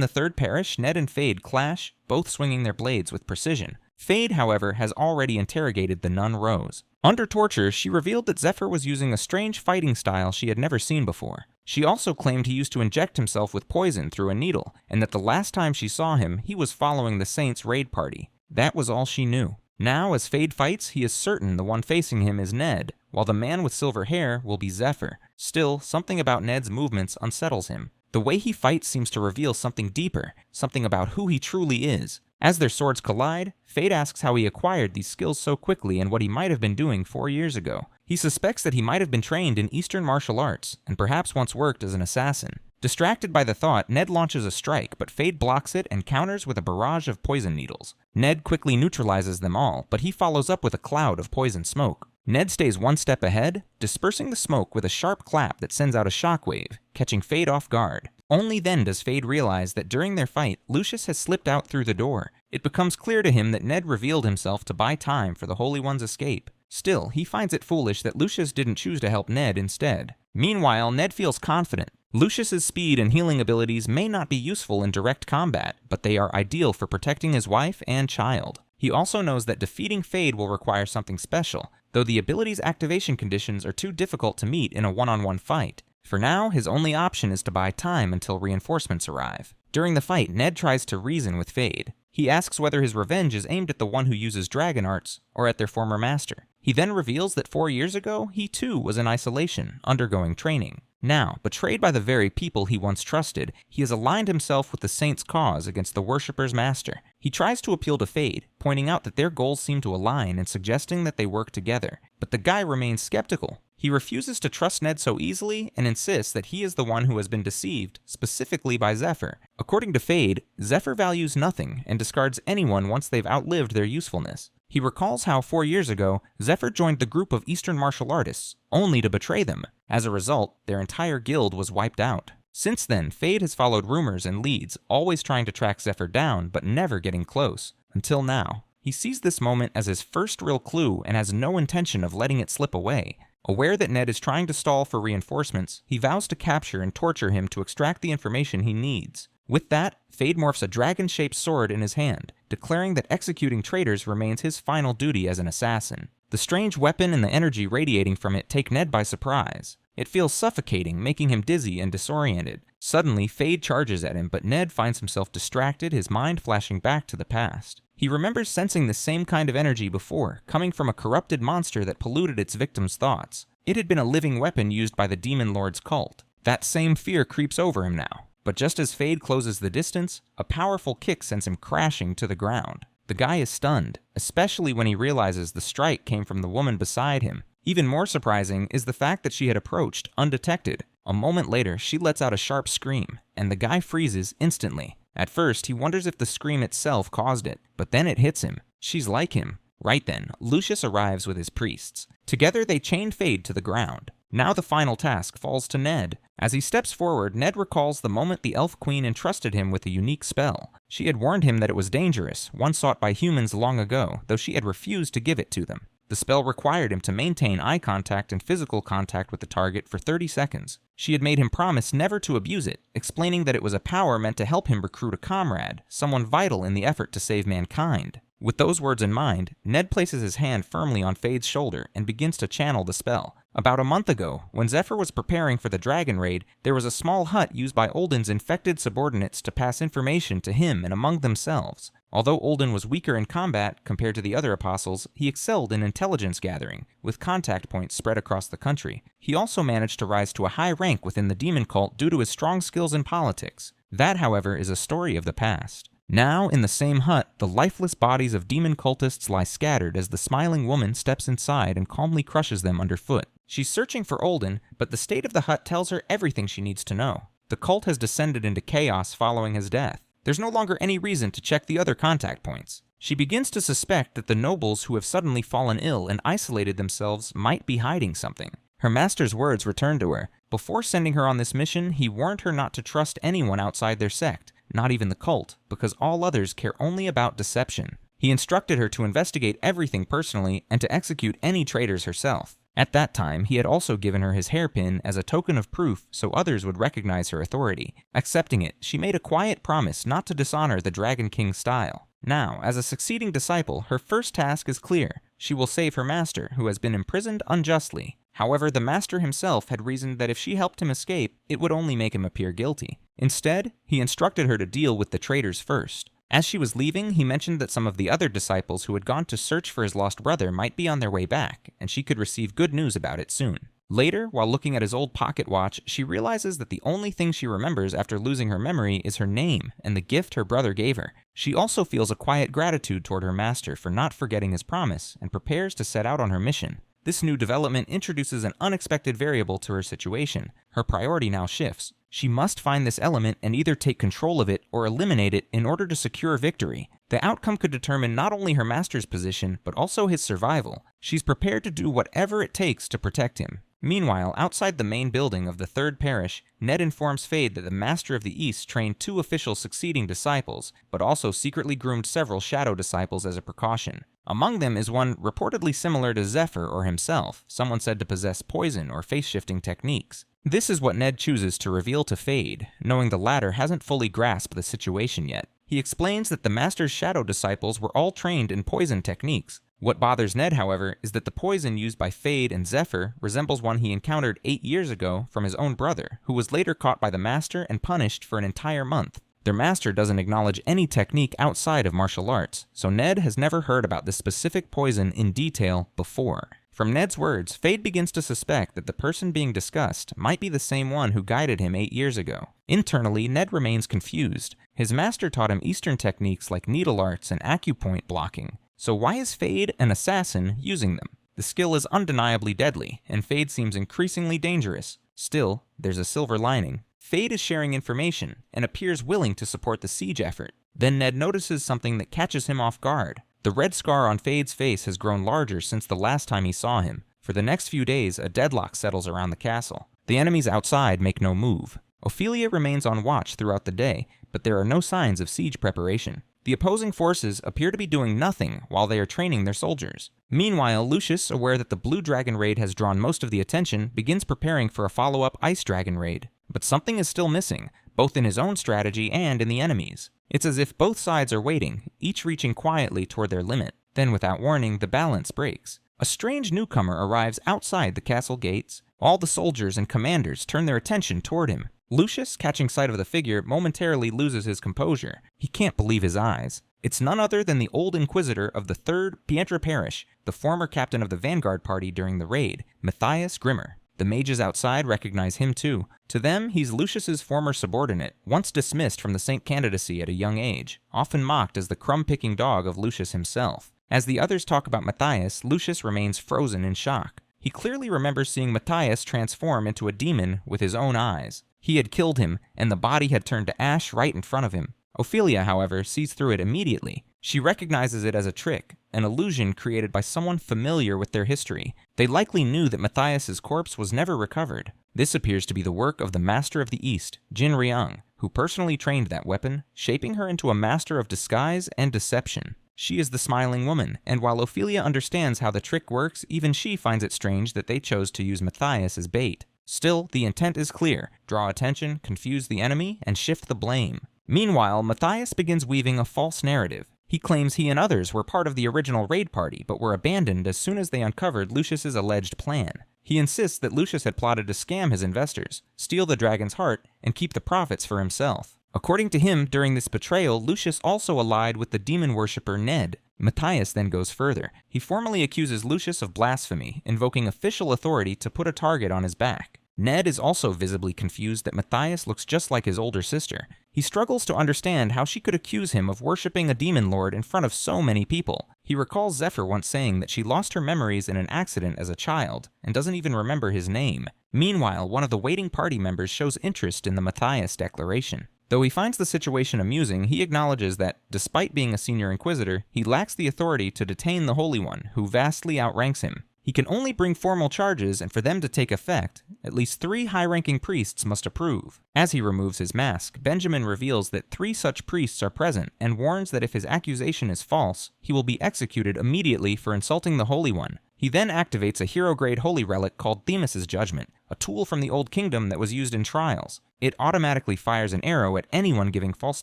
the 3rd parish, Ned and Fade clash, both swinging their blades with precision. Fade, however, has already interrogated the nun Rose. Under torture, she revealed that Zephyr was using a strange fighting style she had never seen before. She also claimed he used to inject himself with poison through a needle, and that the last time she saw him, he was following the Saints' raid party. That was all she knew. Now, as Fade fights, he is certain the one facing him is Ned, while the man with silver hair will be Zephyr. Still, something about Ned's movements unsettles him. The way he fights seems to reveal something deeper, something about who he truly is. As their swords collide, Fade asks how he acquired these skills so quickly and what he might have been doing 4 years ago. He suspects that he might have been trained in Eastern martial arts, and perhaps once worked as an assassin. Distracted by the thought, Ned launches a strike, but Fade blocks it and counters with a barrage of poison needles. Ned quickly neutralizes them all, but he follows up with a cloud of poison smoke. Ned stays one step ahead, dispersing the smoke with a sharp clap that sends out a shockwave, catching Fade off guard. Only then does Fade realize that during their fight, Lucius has slipped out through the door. It becomes clear to him that Ned revealed himself to buy time for the Holy One's escape. Still, he finds it foolish that Lucius didn't choose to help Ned instead. Meanwhile, Ned feels confident. Lucius's speed and healing abilities may not be useful in direct combat, but they are ideal for protecting his wife and child. He also knows that defeating Fade will require something special, though the ability's activation conditions are too difficult to meet in a one-on-one fight. For now, his only option is to buy time until reinforcements arrive. During the fight, Ned tries to reason with Fade. He asks whether his revenge is aimed at the one who uses dragon arts, or at their former master. He then reveals that 4 years ago, he too was in isolation, undergoing training. Now, betrayed by the very people he once trusted, he has aligned himself with the Saints' cause against the worshipper's master. He tries to appeal to Fade, pointing out that their goals seem to align and suggesting that they work together. But the guy remains skeptical. He refuses to trust Ned so easily and insists that he is the one who has been deceived, specifically by Zephyr. According to Fade, Zephyr values nothing and discards anyone once they've outlived their usefulness. He recalls how 4 years ago, Zephyr joined the group of Eastern martial artists, only to betray them. As a result, their entire guild was wiped out. Since then, Fade has followed rumors and leads, always trying to track Zephyr down, but never getting close. Until now. He sees this moment as his first real clue and has no intention of letting it slip away. Aware that Ned is trying to stall for reinforcements, he vows to capture and torture him to extract the information he needs. With that, Fade morphs a dragon-shaped sword in his hand, declaring that executing traitors remains his final duty as an assassin. The strange weapon and the energy radiating from it take Ned by surprise. It feels suffocating, making him dizzy and disoriented. Suddenly, Fade charges at him, but Ned finds himself distracted, his mind flashing back to the past. He remembers sensing the same kind of energy before, coming from a corrupted monster that polluted its victim's thoughts. It had been a living weapon used by the Demon Lord's cult. That same fear creeps over him now. But just as Fade closes the distance, a powerful kick sends him crashing to the ground. The guy is stunned, especially when he realizes the strike came from the woman beside him. Even more surprising is the fact that she had approached undetected. A moment later, she lets out a sharp scream, and the guy freezes instantly. At first, he wonders if the scream itself caused it, but then it hits him. She's like him. Right then, Lucius arrives with his priests. Together, they chain Fade to the ground. Now the final task falls to Ned. As he steps forward, Ned recalls the moment the Elf Queen entrusted him with a unique spell. She had warned him that it was dangerous, one sought by humans long ago, though she had refused to give it to them. The spell required him to maintain eye contact and physical contact with the target for 30 seconds. She had made him promise never to abuse it, explaining that it was a power meant to help him recruit a comrade, someone vital in the effort to save mankind. With those words in mind, Ned places his hand firmly on Fade's shoulder and begins to channel the spell. About a month ago, when Zephyr was preparing for the dragon raid, there was a small hut used by Olden's infected subordinates to pass information to him and among themselves. Although Olden was weaker in combat compared to the other apostles, he excelled in intelligence gathering, with contact points spread across the country. He also managed to rise to a high rank within the demon cult due to his strong skills in politics. That, however, is a story of the past. Now, in the same hut, the lifeless bodies of demon cultists lie scattered as the smiling woman steps inside and calmly crushes them underfoot. She's searching for Olden, but the state of the hut tells her everything she needs to know. The cult has descended into chaos following his death. There's no longer any reason to check the other contact points. She begins to suspect that the nobles who have suddenly fallen ill and isolated themselves might be hiding something. Her master's words return to her. Before sending her on this mission, he warned her not to trust anyone outside their sect, not even the cult, because all others care only about deception. He instructed her to investigate everything personally and to execute any traitors herself. At that time, he had also given her his hairpin as a token of proof so others would recognize her authority. Accepting it, she made a quiet promise not to dishonor the Dragon King's style. Now, as a succeeding disciple, her first task is clear. She will save her master, who has been imprisoned unjustly. However, the master himself had reasoned that if she helped him escape, it would only make him appear guilty. Instead, he instructed her to deal with the traitors first. As she was leaving, he mentioned that some of the other disciples who had gone to search for his lost brother might be on their way back, and she could receive good news about it soon. Later, while looking at his old pocket watch, she realizes that the only thing she remembers after losing her memory is her name and the gift her brother gave her. She also feels a quiet gratitude toward her master for not forgetting his promise and prepares to set out on her mission. This new development introduces an unexpected variable to her situation. Her priority now shifts. She must find this element and either take control of it or eliminate it in order to secure victory. The outcome could determine not only her master's position, but also his survival. She's prepared to do whatever it takes to protect him. Meanwhile, outside the main building of the Third Parish, Ned informs Fade that the Master of the East trained 2 official succeeding disciples, but also secretly groomed several shadow disciples as a precaution. Among them is one reportedly similar to Zephyr or himself, someone said to possess poison or face-shifting techniques. This is what Ned chooses to reveal to Fade, knowing the latter hasn't fully grasped the situation yet. He explains that the Master's shadow disciples were all trained in poison techniques. What bothers Ned, however, is that the poison used by Fade and Zephyr resembles one he encountered 8 years ago from his own brother, who was later caught by the Master and punished for an entire month. Their master doesn't acknowledge any technique outside of martial arts, so Ned has never heard about this specific poison in detail before. From Ned's words, Fade begins to suspect that the person being discussed might be the same one who guided him 8 years ago. Internally, Ned remains confused. His master taught him Eastern techniques like needle arts and acupoint blocking. So why is Fade, an assassin, using them? The skill is undeniably deadly, and Fade seems increasingly dangerous. Still, there's a silver lining. Fade is sharing information, and appears willing to support the siege effort. Then Ned notices something that catches him off guard. The red scar on Fade's face has grown larger since the last time he saw him. For the next few days, a deadlock settles around the castle. The enemies outside make no move. Ophelia remains on watch throughout the day, but there are no signs of siege preparation. The opposing forces appear to be doing nothing while they are training their soldiers. Meanwhile, Lucius, aware that the Blue Dragon raid has drawn most of the attention, begins preparing for a follow-up Ice Dragon raid. But something is still missing, both in his own strategy and in the enemy's. It's as if both sides are waiting, each reaching quietly toward their limit. Then, without warning, the balance breaks. A strange newcomer arrives outside the castle gates. All the soldiers and commanders turn their attention toward him. Lucius, catching sight of the figure, momentarily loses his composure. He can't believe his eyes. It's none other than the old inquisitor of the 3rd Pietra Parish, the former captain of the vanguard party during the raid, Matthias Grimmer. The mages outside recognize him too. To them, he's Lucius's former subordinate, once dismissed from the saint candidacy at a young age, often mocked as the crumb-picking dog of Lucius himself. As the others talk about Matthias, Lucius remains frozen in shock. He clearly remembers seeing Matthias transform into a demon with his own eyes. He had killed him, and the body had turned to ash right in front of him. Ophelia, however, sees through it immediately. She recognizes it as a trick, an illusion created by someone familiar with their history. They likely knew that Matthias's corpse was never recovered. This appears to be the work of the Master of the East, Jin Ryung, who personally trained that weapon, shaping her into a master of disguise and deception. She is the smiling woman, and while Ophelia understands how the trick works, even she finds it strange that they chose to use Matthias as bait. Still, the intent is clear: draw attention, confuse the enemy, and shift the blame. Meanwhile, Matthias begins weaving a false narrative. He claims he and others were part of the original raid party, but were abandoned as soon as they uncovered Lucius's alleged plan. He insists that Lucius had plotted to scam his investors, steal the dragon's heart, and keep the profits for himself. According to him, during this betrayal, Lucius also allied with the demon worshipper Ned. Matthias then goes further. He formally accuses Lucius of blasphemy, invoking official authority to put a target on his back. Ned is also visibly confused that Matthias looks just like his older sister. He struggles to understand how she could accuse him of worshipping a demon lord in front of so many people. He recalls Zephyr once saying that she lost her memories in an accident as a child, and doesn't even remember his name. Meanwhile, one of the waiting party members shows interest in the Matthias declaration. Though he finds the situation amusing, he acknowledges that, despite being a senior inquisitor, he lacks the authority to detain the Holy One, who vastly outranks him. He can only bring formal charges, and for them to take effect, at least 3 high-ranking priests must approve. As he removes his mask, Benjamin reveals that 3 such priests are present, and warns that if his accusation is false, he will be executed immediately for insulting the Holy One. He then activates a hero-grade holy relic called Themis' Judgment, a tool from the Old Kingdom that was used in trials. It automatically fires an arrow at anyone giving false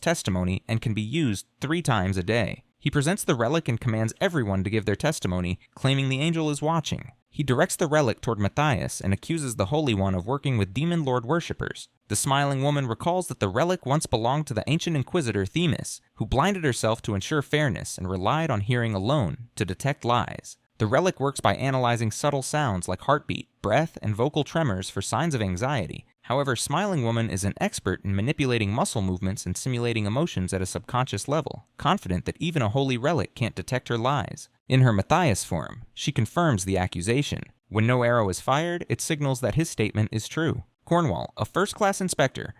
testimony and can be used 3 times a day. He presents the relic and commands everyone to give their testimony, claiming the angel is watching. He directs the relic toward Matthias and accuses the Holy One of working with demon lord worshippers. The smiling woman recalls that the relic once belonged to the ancient inquisitor Themis, who blinded herself to ensure fairness and relied on hearing alone to detect lies. The relic works by analyzing subtle sounds like heartbeat, breath, and vocal tremors for signs of anxiety. However, Smiling Woman is an expert in manipulating muscle movements and simulating emotions at a subconscious level, confident that even a holy relic can't detect her lies. In her Matthias form, she confirms the accusation. When no arrow is fired, it signals that his statement is true. Cornwall, a first-class inspector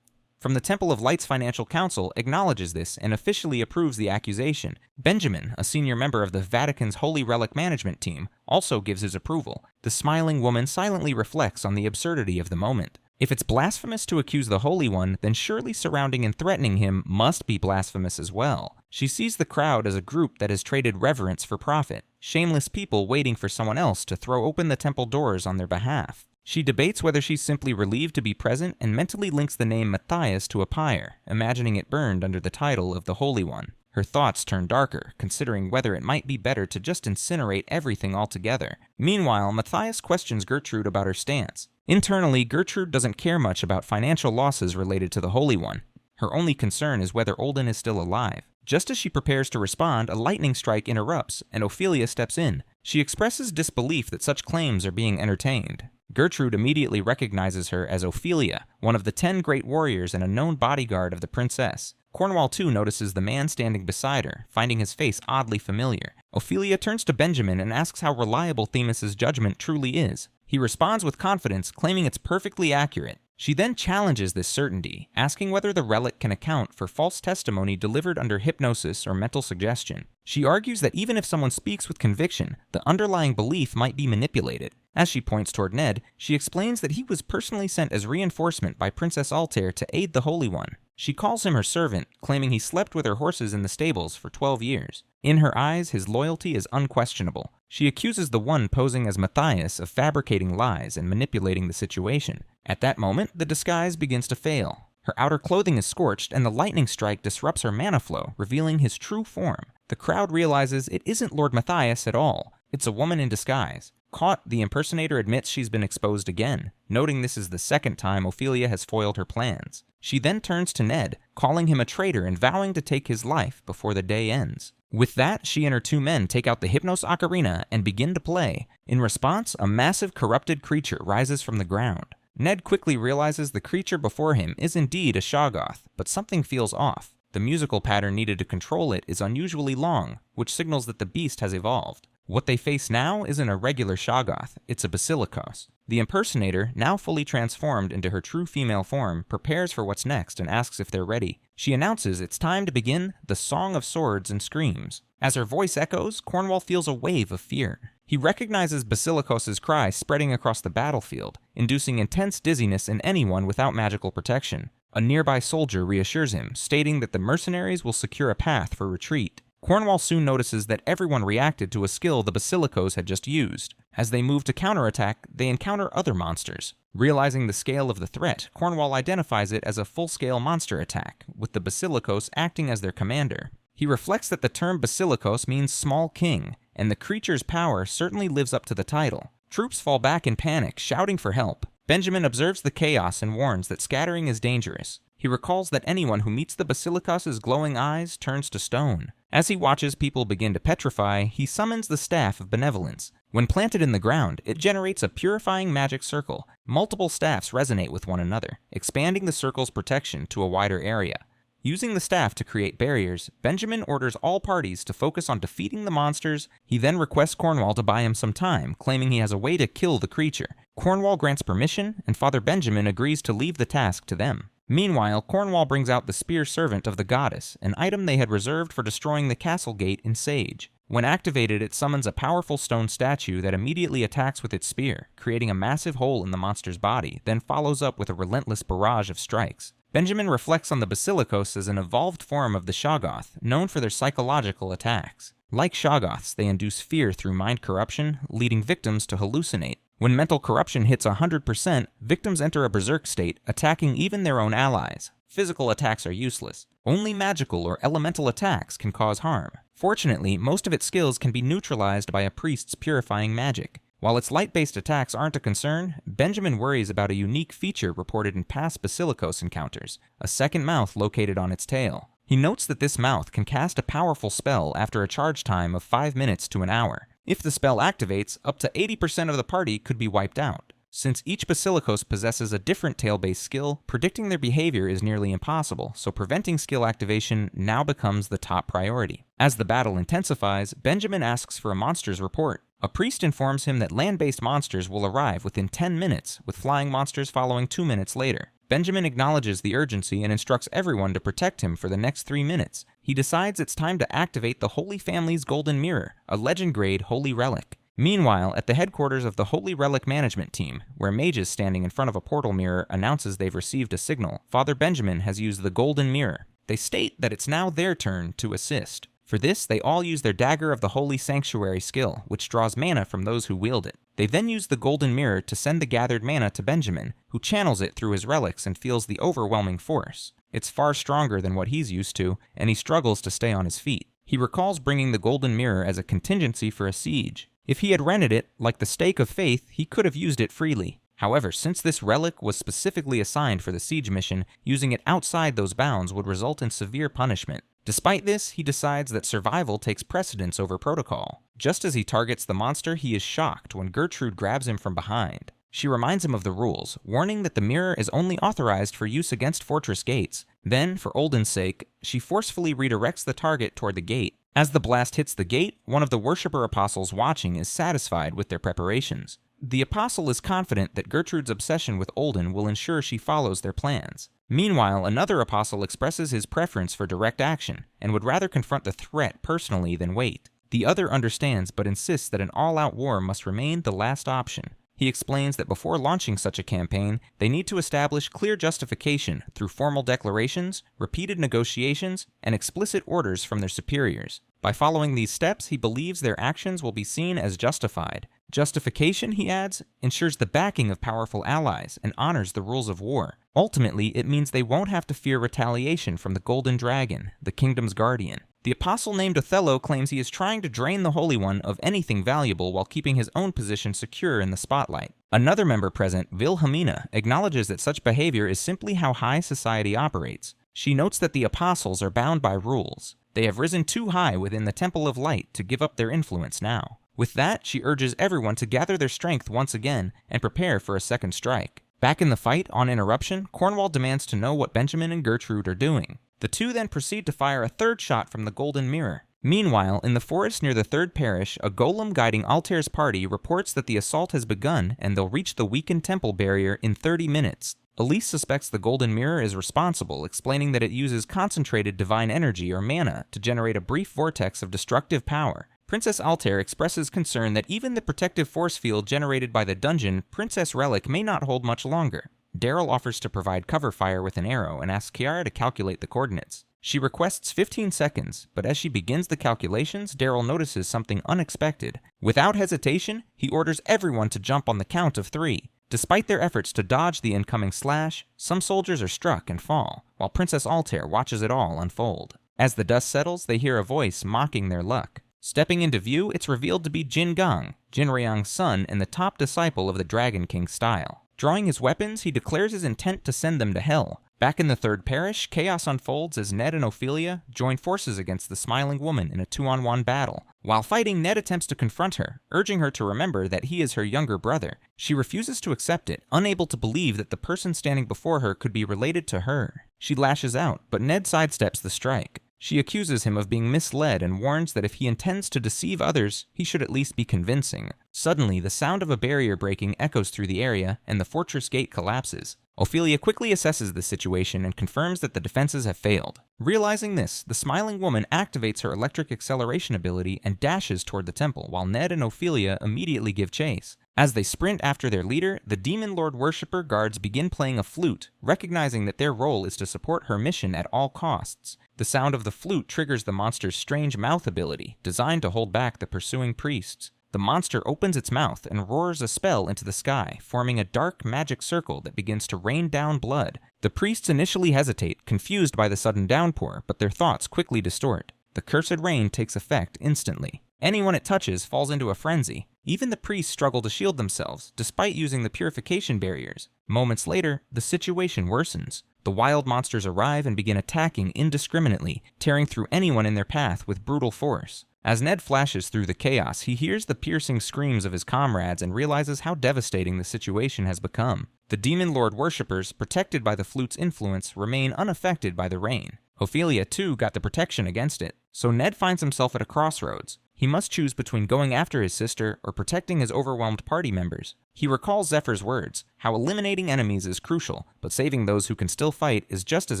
from the Temple of Light's Financial Council, acknowledges this and officially approves the accusation. Benjamin, a senior member of the Vatican's Holy Relic Management team, also gives his approval. The Smiling Woman silently reflects on the absurdity of the moment. If it's blasphemous to accuse the Holy One, then surely surrounding and threatening him must be blasphemous as well. She sees the crowd as a group that has traded reverence for profit, shameless people waiting for someone else to throw open the temple doors on their behalf. She debates whether she's simply relieved to be present and mentally links the name Matthias to a pyre, imagining it burned under the title of the Holy One. Her thoughts turn darker, considering whether it might be better to just incinerate everything altogether. Meanwhile, Matthias questions Gertrude about her stance. Internally, Gertrude doesn't care much about financial losses related to the Holy One. Her only concern is whether Olden is still alive. Just as she prepares to respond, a lightning strike interrupts, and Ophelia steps in. She expresses disbelief that such claims are being entertained. Gertrude immediately recognizes her as Ophelia, one of the 10 great warriors and a known bodyguard of the princess. Cornwall too notices the man standing beside her, finding his face oddly familiar. Ophelia turns to Benjamin and asks how reliable Themis' judgment truly is. He responds with confidence, claiming it's perfectly accurate. She then challenges this certainty, asking whether the relic can account for false testimony delivered under hypnosis or mental suggestion. She argues that even if someone speaks with conviction, the underlying belief might be manipulated. As she points toward Ned, she explains that he was personally sent as reinforcement by Princess Altair to aid the Holy One. She calls him her servant, claiming he slept with her horses in the stables for 12 years. In her eyes, his loyalty is unquestionable. She accuses the one posing as Matthias of fabricating lies and manipulating the situation. At that moment, the disguise begins to fail. Her outer clothing is scorched, and the lightning strike disrupts her mana flow, revealing his true form. The crowd realizes it isn't Lord Matthias at all. It's a woman in disguise. Caught, the impersonator admits she's been exposed again, noting this is the second time Ophelia has foiled her plans. She then turns to Ned, calling him a traitor and vowing to take his life before the day ends. With that, she and her two men take out the Hypnos ocarina and begin to play. In response, a massive corrupted creature rises from the ground. Ned quickly realizes the creature before him is indeed a Shoggoth, but something feels off. The musical pattern needed to control it is unusually long, which signals that the beast has evolved. What they face now isn't a regular Shoggoth, it's a Basilikos. The impersonator, now fully transformed into her true female form, prepares for what's next and asks if they're ready. She announces it's time to begin the Song of Swords and Screams. As her voice echoes, Cornwall feels a wave of fear. He recognizes Basilikos' cry spreading across the battlefield, inducing intense dizziness in anyone without magical protection. A nearby soldier reassures him, stating that the mercenaries will secure a path for retreat. Cornwall soon notices that everyone reacted to a skill the Basilikos had just used. As they move to counterattack, they encounter other monsters. Realizing the scale of the threat, Cornwall identifies it as a full-scale monster attack, with the Basilikos acting as their commander. He reflects that the term Basilikos means small king, and the creature's power certainly lives up to the title. Troops fall back in panic, shouting for help. Benjamin observes the chaos and warns that scattering is dangerous. He recalls that anyone who meets the Basilikos' glowing eyes turns to stone. As he watches people begin to petrify, he summons the Staff of Benevolence. When planted in the ground, it generates a purifying magic circle. Multiple staffs resonate with one another, expanding the circle's protection to a wider area. Using the staff to create barriers, Benjamin orders all parties to focus on defeating the monsters. He then requests Cornwall to buy him some time, claiming he has a way to kill the creature. Cornwall grants permission, and Father Benjamin agrees to leave the task to them. Meanwhile, Cornwall brings out the Spear Servant of the Goddess, an item they had reserved for destroying the castle gate in Sage. When activated, it summons a powerful stone statue that immediately attacks with its spear, creating a massive hole in the monster's body, then follows up with a relentless barrage of strikes. Benjamin reflects on the Basilikos as an evolved form of the Shoggoth, known for their psychological attacks. Like Shoggoths, they induce fear through mind corruption, leading victims to hallucinate. When mental corruption hits 100%, victims enter a berserk state, attacking even their own allies. Physical attacks are useless. Only magical or elemental attacks can cause harm. Fortunately, most of its skills can be neutralized by a priest's purifying magic. While its light-based attacks aren't a concern, Benjamin worries about a unique feature reported in past Basilikos encounters, a second mouth located on its tail. He notes that this mouth can cast a powerful spell after a charge time of 5 minutes to an hour. If the spell activates, up to 80% of the party could be wiped out. Since each Basilikos possesses a different tail-based skill, predicting their behavior is nearly impossible, so preventing skill activation now becomes the top priority. As the battle intensifies, Benjamin asks for a monster's report. A priest informs him that land-based monsters will arrive within 10 minutes, with flying monsters following 2 minutes later. Benjamin acknowledges the urgency and instructs everyone to protect him for the next 3 minutes. He decides it's time to activate the Holy Family's Golden Mirror, a legend-grade holy relic. Meanwhile, at the headquarters of the Holy Relic Management Team, where mages standing in front of a portal mirror announces they've received a signal, Father Benjamin has used the Golden Mirror. They state that it's now their turn to assist. For this, they all use their Dagger of the Holy Sanctuary skill, which draws mana from those who wield it. They then use the Golden Mirror to send the gathered mana to Benjamin, who channels it through his relics and feels the overwhelming force. It's far stronger than what he's used to, and he struggles to stay on his feet. He recalls bringing the Golden Mirror as a contingency for a siege. If he had rented it, like the Stake of Faith, he could have used it freely. However, since this relic was specifically assigned for the siege mission, using it outside those bounds would result in severe punishment. Despite this, he decides that survival takes precedence over protocol. Just as he targets the monster, he is shocked when Gertrude grabs him from behind. She reminds him of the rules, warning that the mirror is only authorized for use against fortress gates. Then, for Olden's sake, she forcefully redirects the target toward the gate. As the blast hits the gate, one of the worshipper apostles watching is satisfied with their preparations. The apostle is confident that Gertrude's obsession with Olden will ensure she follows their plans. Meanwhile, another apostle expresses his preference for direct action, and would rather confront the threat personally than wait. The other understands but insists that an all-out war must remain the last option. He explains that before launching such a campaign, they need to establish clear justification through formal declarations, repeated negotiations, and explicit orders from their superiors. By following these steps, he believes their actions will be seen as justified. Justification, he adds, ensures the backing of powerful allies and honors the rules of war. Ultimately, it means they won't have to fear retaliation from the Golden Dragon, the kingdom's guardian. The apostle named Othello claims he is trying to drain the Holy One of anything valuable while keeping his own position secure in the spotlight. Another member present, Wilhelmina, acknowledges that such behavior is simply how high society operates. She notes that the apostles are bound by rules. They have risen too high within the Temple of Light to give up their influence now. With that, she urges everyone to gather their strength once again and prepare for a second strike. Back in the fight, on interruption, Cornwall demands to know what Benjamin and Gertrude are doing. The two then proceed to fire a third shot from the Golden Mirror. Meanwhile, in the forest near the third parish, a golem guiding Altair's party reports that the assault has begun and they'll reach the weakened temple barrier in 30 minutes. Elise suspects the Golden Mirror is responsible, explaining that it uses concentrated divine energy or mana to generate a brief vortex of destructive power. Princess Altair expresses concern that even the protective force field generated by the dungeon Princess Relic may not hold much longer. Daryl offers to provide cover fire with an arrow and asks Kiara to calculate the coordinates. She requests 15 seconds, but as she begins the calculations, Daryl notices something unexpected. Without hesitation, he orders everyone to jump on the count of 3. Despite their efforts to dodge the incoming slash, some soldiers are struck and fall, while Princess Altair watches it all unfold. As the dust settles, they hear a voice mocking their luck. Stepping into view, it's revealed to be Jin Gang, Jinrayang's son and the top disciple of the Dragon King style. Drawing his weapons, he declares his intent to send them to hell. Back in the third parish, chaos unfolds as Ned and Ophelia join forces against the Smiling Woman in a 2-on-1 battle. While fighting, Ned attempts to confront her, urging her to remember that he is her younger brother. She refuses to accept it, unable to believe that the person standing before her could be related to her. She lashes out, but Ned sidesteps the strike. She accuses him of being misled and warns that if he intends to deceive others, he should at least be convincing. Suddenly, the sound of a barrier breaking echoes through the area, and the fortress gate collapses. Ophelia quickly assesses the situation and confirms that the defenses have failed. Realizing this, the Smiling Woman activates her electric acceleration ability and dashes toward the temple, while Ned and Ophelia immediately give chase. As they sprint after their leader, the Demon Lord Worshipper guards begin playing a flute, recognizing that their role is to support her mission at all costs. The sound of the flute triggers the monster's strange mouth ability, designed to hold back the pursuing priests. The monster opens its mouth and roars a spell into the sky, forming a dark magic circle that begins to rain down blood. The priests initially hesitate, confused by the sudden downpour, but their thoughts quickly distort. The cursed rain takes effect instantly. Anyone it touches falls into a frenzy. Even the priests struggle to shield themselves, despite using the purification barriers. Moments later, the situation worsens. The wild monsters arrive and begin attacking indiscriminately, tearing through anyone in their path with brutal force. As Ned flashes through the chaos, he hears the piercing screams of his comrades and realizes how devastating the situation has become. The Demon Lord worshippers, protected by the flute's influence, remain unaffected by the rain. Ophelia, too, got the protection against it, so Ned finds himself at a crossroads. He must choose between going after his sister or protecting his overwhelmed party members. He recalls Zephyr's words, how eliminating enemies is crucial, but saving those who can still fight is just as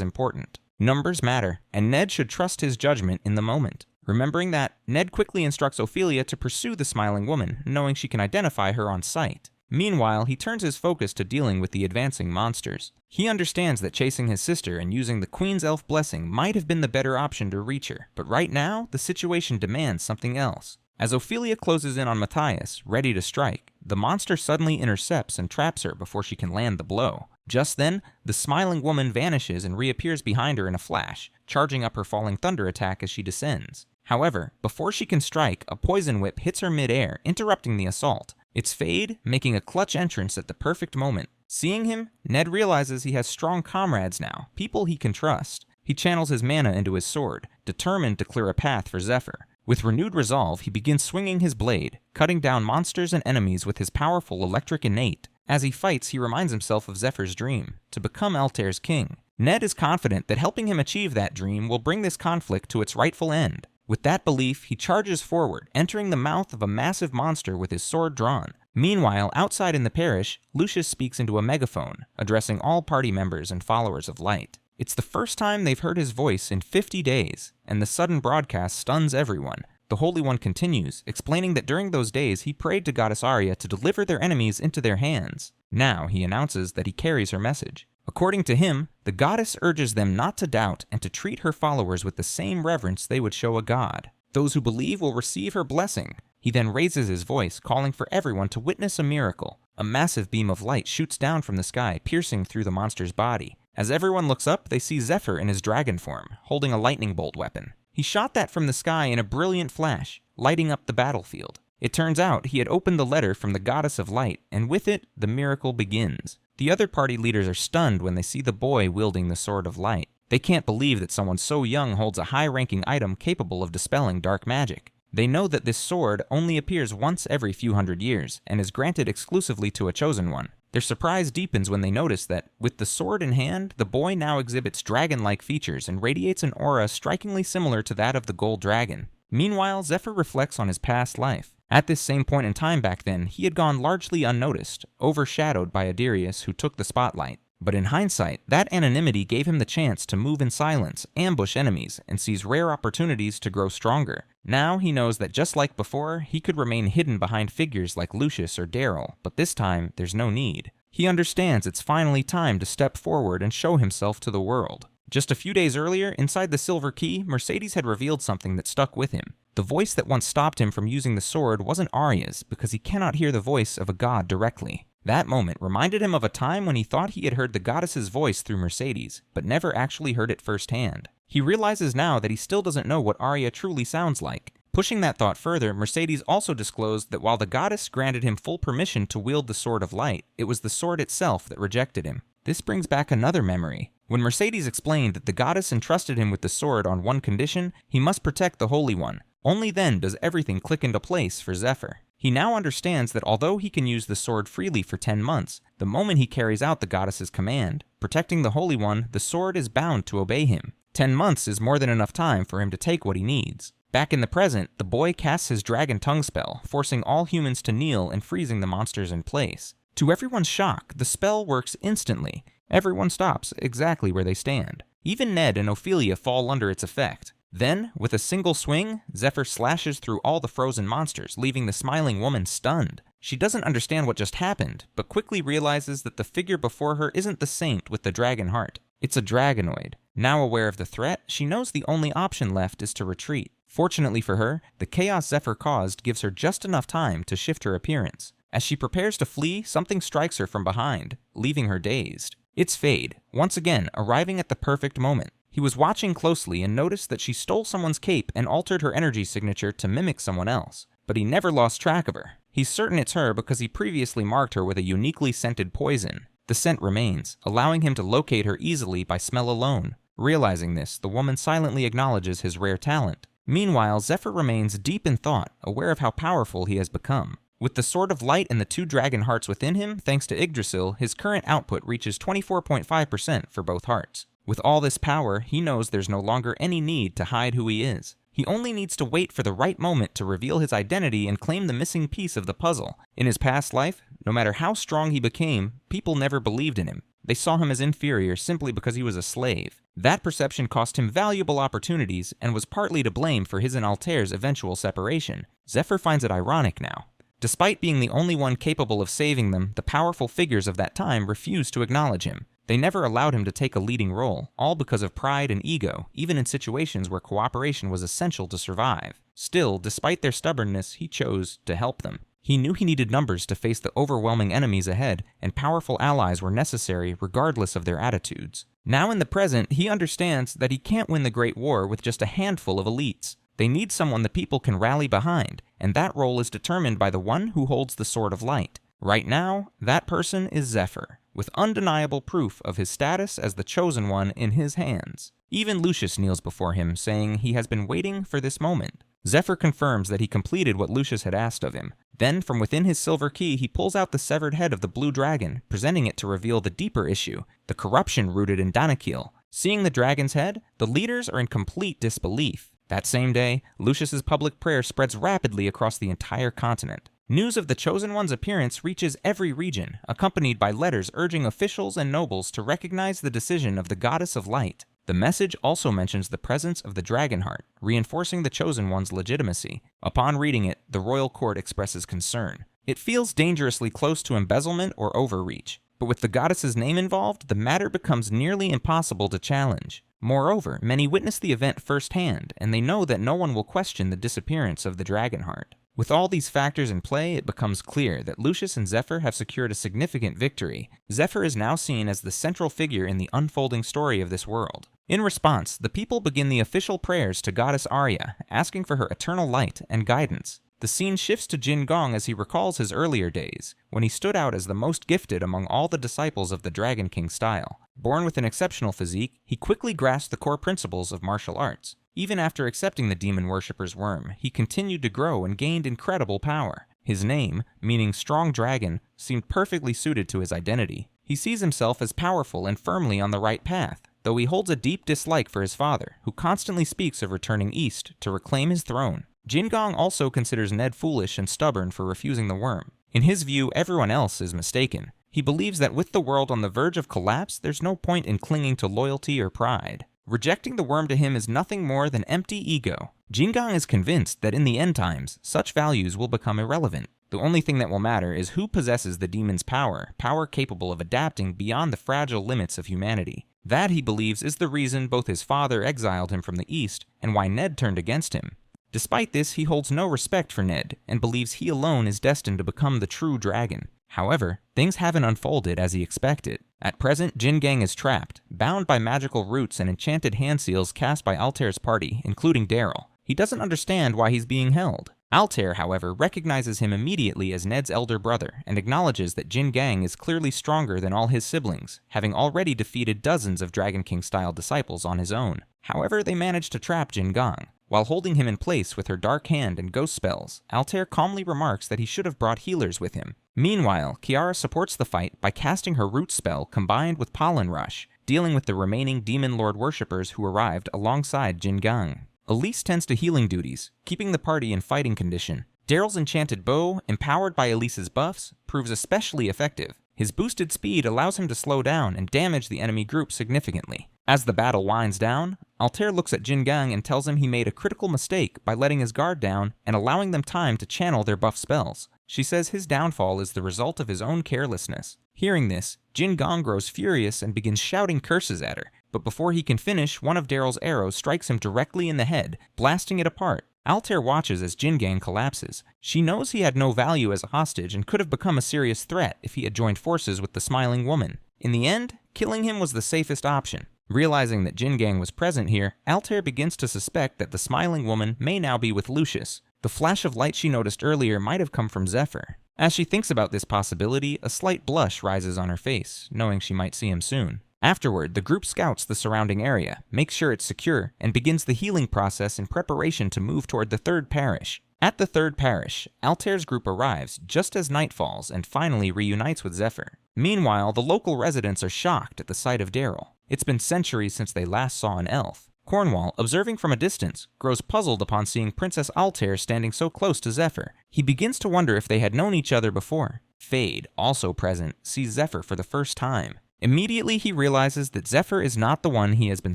important. Numbers matter, and Ned should trust his judgment in the moment. Remembering that, Ned quickly instructs Ophelia to pursue the Smiling Woman, knowing she can identify her on sight. Meanwhile, he turns his focus to dealing with the advancing monsters. He understands that chasing his sister and using the Queen's Elf blessing might have been the better option to reach her, but right now, the situation demands something else. As Ophelia closes in on Matthias, ready to strike, the monster suddenly intercepts and traps her before she can land the blow. Just then, the Smiling Woman vanishes and reappears behind her in a flash, charging up her Falling Thunder attack as she descends. However, before she can strike, a poison whip hits her mid-air, interrupting the assault. It's Fade, making a clutch entrance at the perfect moment. Seeing him, Ned realizes he has strong comrades now, people he can trust. He channels his mana into his sword, determined to clear a path for Zephyr. With renewed resolve, he begins swinging his blade, cutting down monsters and enemies with his powerful electric innate. As he fights, he reminds himself of Zephyr's dream, to become Altair's king. Ned is confident that helping him achieve that dream will bring this conflict to its rightful end. With that belief, he charges forward, entering the mouth of a massive monster with his sword drawn. Meanwhile, outside in the parish, Lucius speaks into a megaphone, addressing all party members and followers of light. It's the first time they've heard his voice in 50 days, and the sudden broadcast stuns everyone. The Holy One continues, explaining that during those days he prayed to Goddess Arya to deliver their enemies into their hands. Now he announces that he carries her message. According to him, the goddess urges them not to doubt and to treat her followers with the same reverence they would show a god. Those who believe will receive her blessing. He then raises his voice, calling for everyone to witness a miracle. A massive beam of light shoots down from the sky, piercing through the monster's body. As everyone looks up, they see Zephyr in his dragon form, holding a lightning bolt weapon. He shot that from the sky in a brilliant flash, lighting up the battlefield. It turns out he had opened the letter from the goddess of light, and with it, the miracle begins. The other party leaders are stunned when they see the boy wielding the sword of light. They can't believe that someone so young holds a high-ranking item capable of dispelling dark magic. They know that this sword only appears once every few hundred years, and is granted exclusively to a chosen one. Their surprise deepens when they notice that, with the sword in hand, the boy now exhibits dragon-like features and radiates an aura strikingly similar to that of the gold dragon. Meanwhile, Zephyr reflects on his past life. At this same point in time back then, he had gone largely unnoticed, overshadowed by Adirius, who took the spotlight. But in hindsight, that anonymity gave him the chance to move in silence, ambush enemies, and seize rare opportunities to grow stronger. Now he knows that just like before, he could remain hidden behind figures like Lucius or Daryl, but this time, there's no need. He understands it's finally time to step forward and show himself to the world. Just a few days earlier, inside the Silver Key, Mercedes had revealed something that stuck with him. The voice that once stopped him from using the sword wasn't Arya's, because he cannot hear the voice of a god directly. That moment reminded him of a time when he thought he had heard the goddess's voice through Mercedes, but never actually heard it firsthand. He realizes now that he still doesn't know what Arya truly sounds like. Pushing that thought further, Mercedes also disclosed that while the goddess granted him full permission to wield the Sword of Light, it was the sword itself that rejected him. This brings back another memory. When Mercedes explained that the goddess entrusted him with the sword on one condition, he must protect the Holy One. Only then does everything click into place for Zephyr. He now understands that although he can use the sword freely for 10 months, the moment he carries out the goddess's command, protecting the Holy One, the sword is bound to obey him. 10 months is more than enough time for him to take what he needs. Back in the present, the boy casts his dragon tongue spell, forcing all humans to kneel and freezing the monsters in place. To everyone's shock, the spell works instantly. Everyone stops exactly where they stand. Even Ned and Ophelia fall under its effect. Then, with a single swing, Zephyr slashes through all the frozen monsters, leaving the smiling woman stunned. She doesn't understand what just happened, but quickly realizes that the figure before her isn't the saint with the dragon heart. It's a dragonoid. Now aware of the threat, she knows the only option left is to retreat. Fortunately for her, the chaos Zephyr caused gives her just enough time to shift her appearance. As she prepares to flee, something strikes her from behind, leaving her dazed. It's Fade, once again arriving at the perfect moment. He was watching closely and noticed that she stole someone's cape and altered her energy signature to mimic someone else. But he never lost track of her. He's certain it's her because he previously marked her with a uniquely scented poison. The scent remains, allowing him to locate her easily by smell alone. Realizing this, the woman silently acknowledges his rare talent. Meanwhile, Zephyr remains deep in thought, aware of how powerful he has become. With the Sword of Light and the 2 dragon hearts within him, thanks to Yggdrasil, his current output reaches 24.5% for both hearts. With all this power, he knows there's no longer any need to hide who he is. He only needs to wait for the right moment to reveal his identity and claim the missing piece of the puzzle. In his past life, no matter how strong he became, people never believed in him. They saw him as inferior simply because he was a slave. That perception cost him valuable opportunities and was partly to blame for his and Altair's eventual separation. Zephyr finds it ironic now. Despite being the only one capable of saving them, the powerful figures of that time refused to acknowledge him. They never allowed him to take a leading role, all because of pride and ego, even in situations where cooperation was essential to survive. Still, despite their stubbornness, he chose to help them. He knew he needed numbers to face the overwhelming enemies ahead, and powerful allies were necessary regardless of their attitudes. Now in the present, he understands that he can't win the Great War with just a handful of elites. They need someone the people can rally behind, and that role is determined by the one who holds the Sword of Light. Right now, that person is Zephyr, with undeniable proof of his status as the Chosen One in his hands. Even Lucius kneels before him, saying he has been waiting for this moment. Zephyr confirms that he completed what Lucius had asked of him. Then, from within his silver key, he pulls out the severed head of the blue dragon, presenting it to reveal the deeper issue, the corruption rooted in Danakil. Seeing the dragon's head, the leaders are in complete disbelief. That same day, Lucius's public prayer spreads rapidly across the entire continent. News of the Chosen One's appearance reaches every region, accompanied by letters urging officials and nobles to recognize the decision of the Goddess of Light. The message also mentions the presence of the Dragon Heart, reinforcing the Chosen One's legitimacy. Upon reading it, the royal court expresses concern. It feels dangerously close to embezzlement or overreach, but with the goddess's name involved, the matter becomes nearly impossible to challenge. Moreover, many witness the event firsthand, and they know that no one will question the disappearance of the Dragon Heart. With all these factors in play, it becomes clear that Lucius and Zephyr have secured a significant victory. Zephyr is now seen as the central figure in the unfolding story of this world. In response, the people begin the official prayers to Goddess Arya, asking for her eternal light and guidance. The scene shifts to Jin Gong as he recalls his earlier days, when he stood out as the most gifted among all the disciples of the Dragon King style. Born with an exceptional physique, he quickly grasped the core principles of martial arts. Even after accepting the demon worshipper's worm, he continued to grow and gained incredible power. His name, meaning strong dragon, seemed perfectly suited to his identity. He sees himself as powerful and firmly on the right path, though he holds a deep dislike for his father, who constantly speaks of returning east to reclaim his throne. Jin Gong also considers Ned foolish and stubborn for refusing the worm. In his view, everyone else is mistaken. He believes that with the world on the verge of collapse, there's no point in clinging to loyalty or pride. Rejecting the worm to him is nothing more than empty ego. Jin Gong is convinced that in the end times, such values will become irrelevant. The only thing that will matter is who possesses the demon's power capable of adapting beyond the fragile limits of humanity. That, he believes, is the reason both his father exiled him from the East and why Ned turned against him. Despite this, he holds no respect for Ned and believes he alone is destined to become the true dragon. However, things haven't unfolded as he expected. At present, Jin Gang is trapped, bound by magical roots and enchanted hand seals cast by Altair's party, including Daryl. He doesn't understand why he's being held. Altair, however, recognizes him immediately as Ned's elder brother and acknowledges that Jin Gang is clearly stronger than all his siblings, having already defeated dozens of Dragon King-style disciples on his own. However, they manage to trap Jin Gang. While holding him in place with her dark hand and ghost spells, Altair calmly remarks that he should have brought healers with him. Meanwhile, Kiara supports the fight by casting her root spell combined with Pollen Rush, dealing with the remaining Demon Lord worshippers who arrived alongside Jin Gang. Elise tends to healing duties, keeping the party in fighting condition. Daryl's enchanted bow, empowered by Elise's buffs, proves especially effective. His boosted speed allows him to slow down and damage the enemy group significantly. As the battle winds down, Altair looks at Jin Gang and tells him he made a critical mistake by letting his guard down and allowing them time to channel their buff spells. She says his downfall is the result of his own carelessness. Hearing this, Jin Gang grows furious and begins shouting curses at her, but before he can finish, one of Daryl's arrows strikes him directly in the head, blasting it apart. Altair watches as Jin Gang collapses. She knows he had no value as a hostage and could have become a serious threat if he had joined forces with the smiling woman. In the end, killing him was the safest option. Realizing that Jin Gang was present here, Altair begins to suspect that the smiling woman may now be with Lucius. The flash of light she noticed earlier might have come from Zephyr. As she thinks about this possibility, a slight blush rises on her face, knowing she might see him soon. Afterward, the group scouts the surrounding area, makes sure it's secure, and begins the healing process in preparation to move toward the third parish. At the third parish, Altair's group arrives just as night falls and finally reunites with Zephyr. Meanwhile, the local residents are shocked at the sight of Daryl. It's been centuries since they last saw an elf. Cornwall, observing from a distance, grows puzzled upon seeing Princess Altair standing so close to Zephyr. He begins to wonder if they had known each other before. Fade, also present, sees Zephyr for the first time. Immediately he realizes that Zephyr is not the one he has been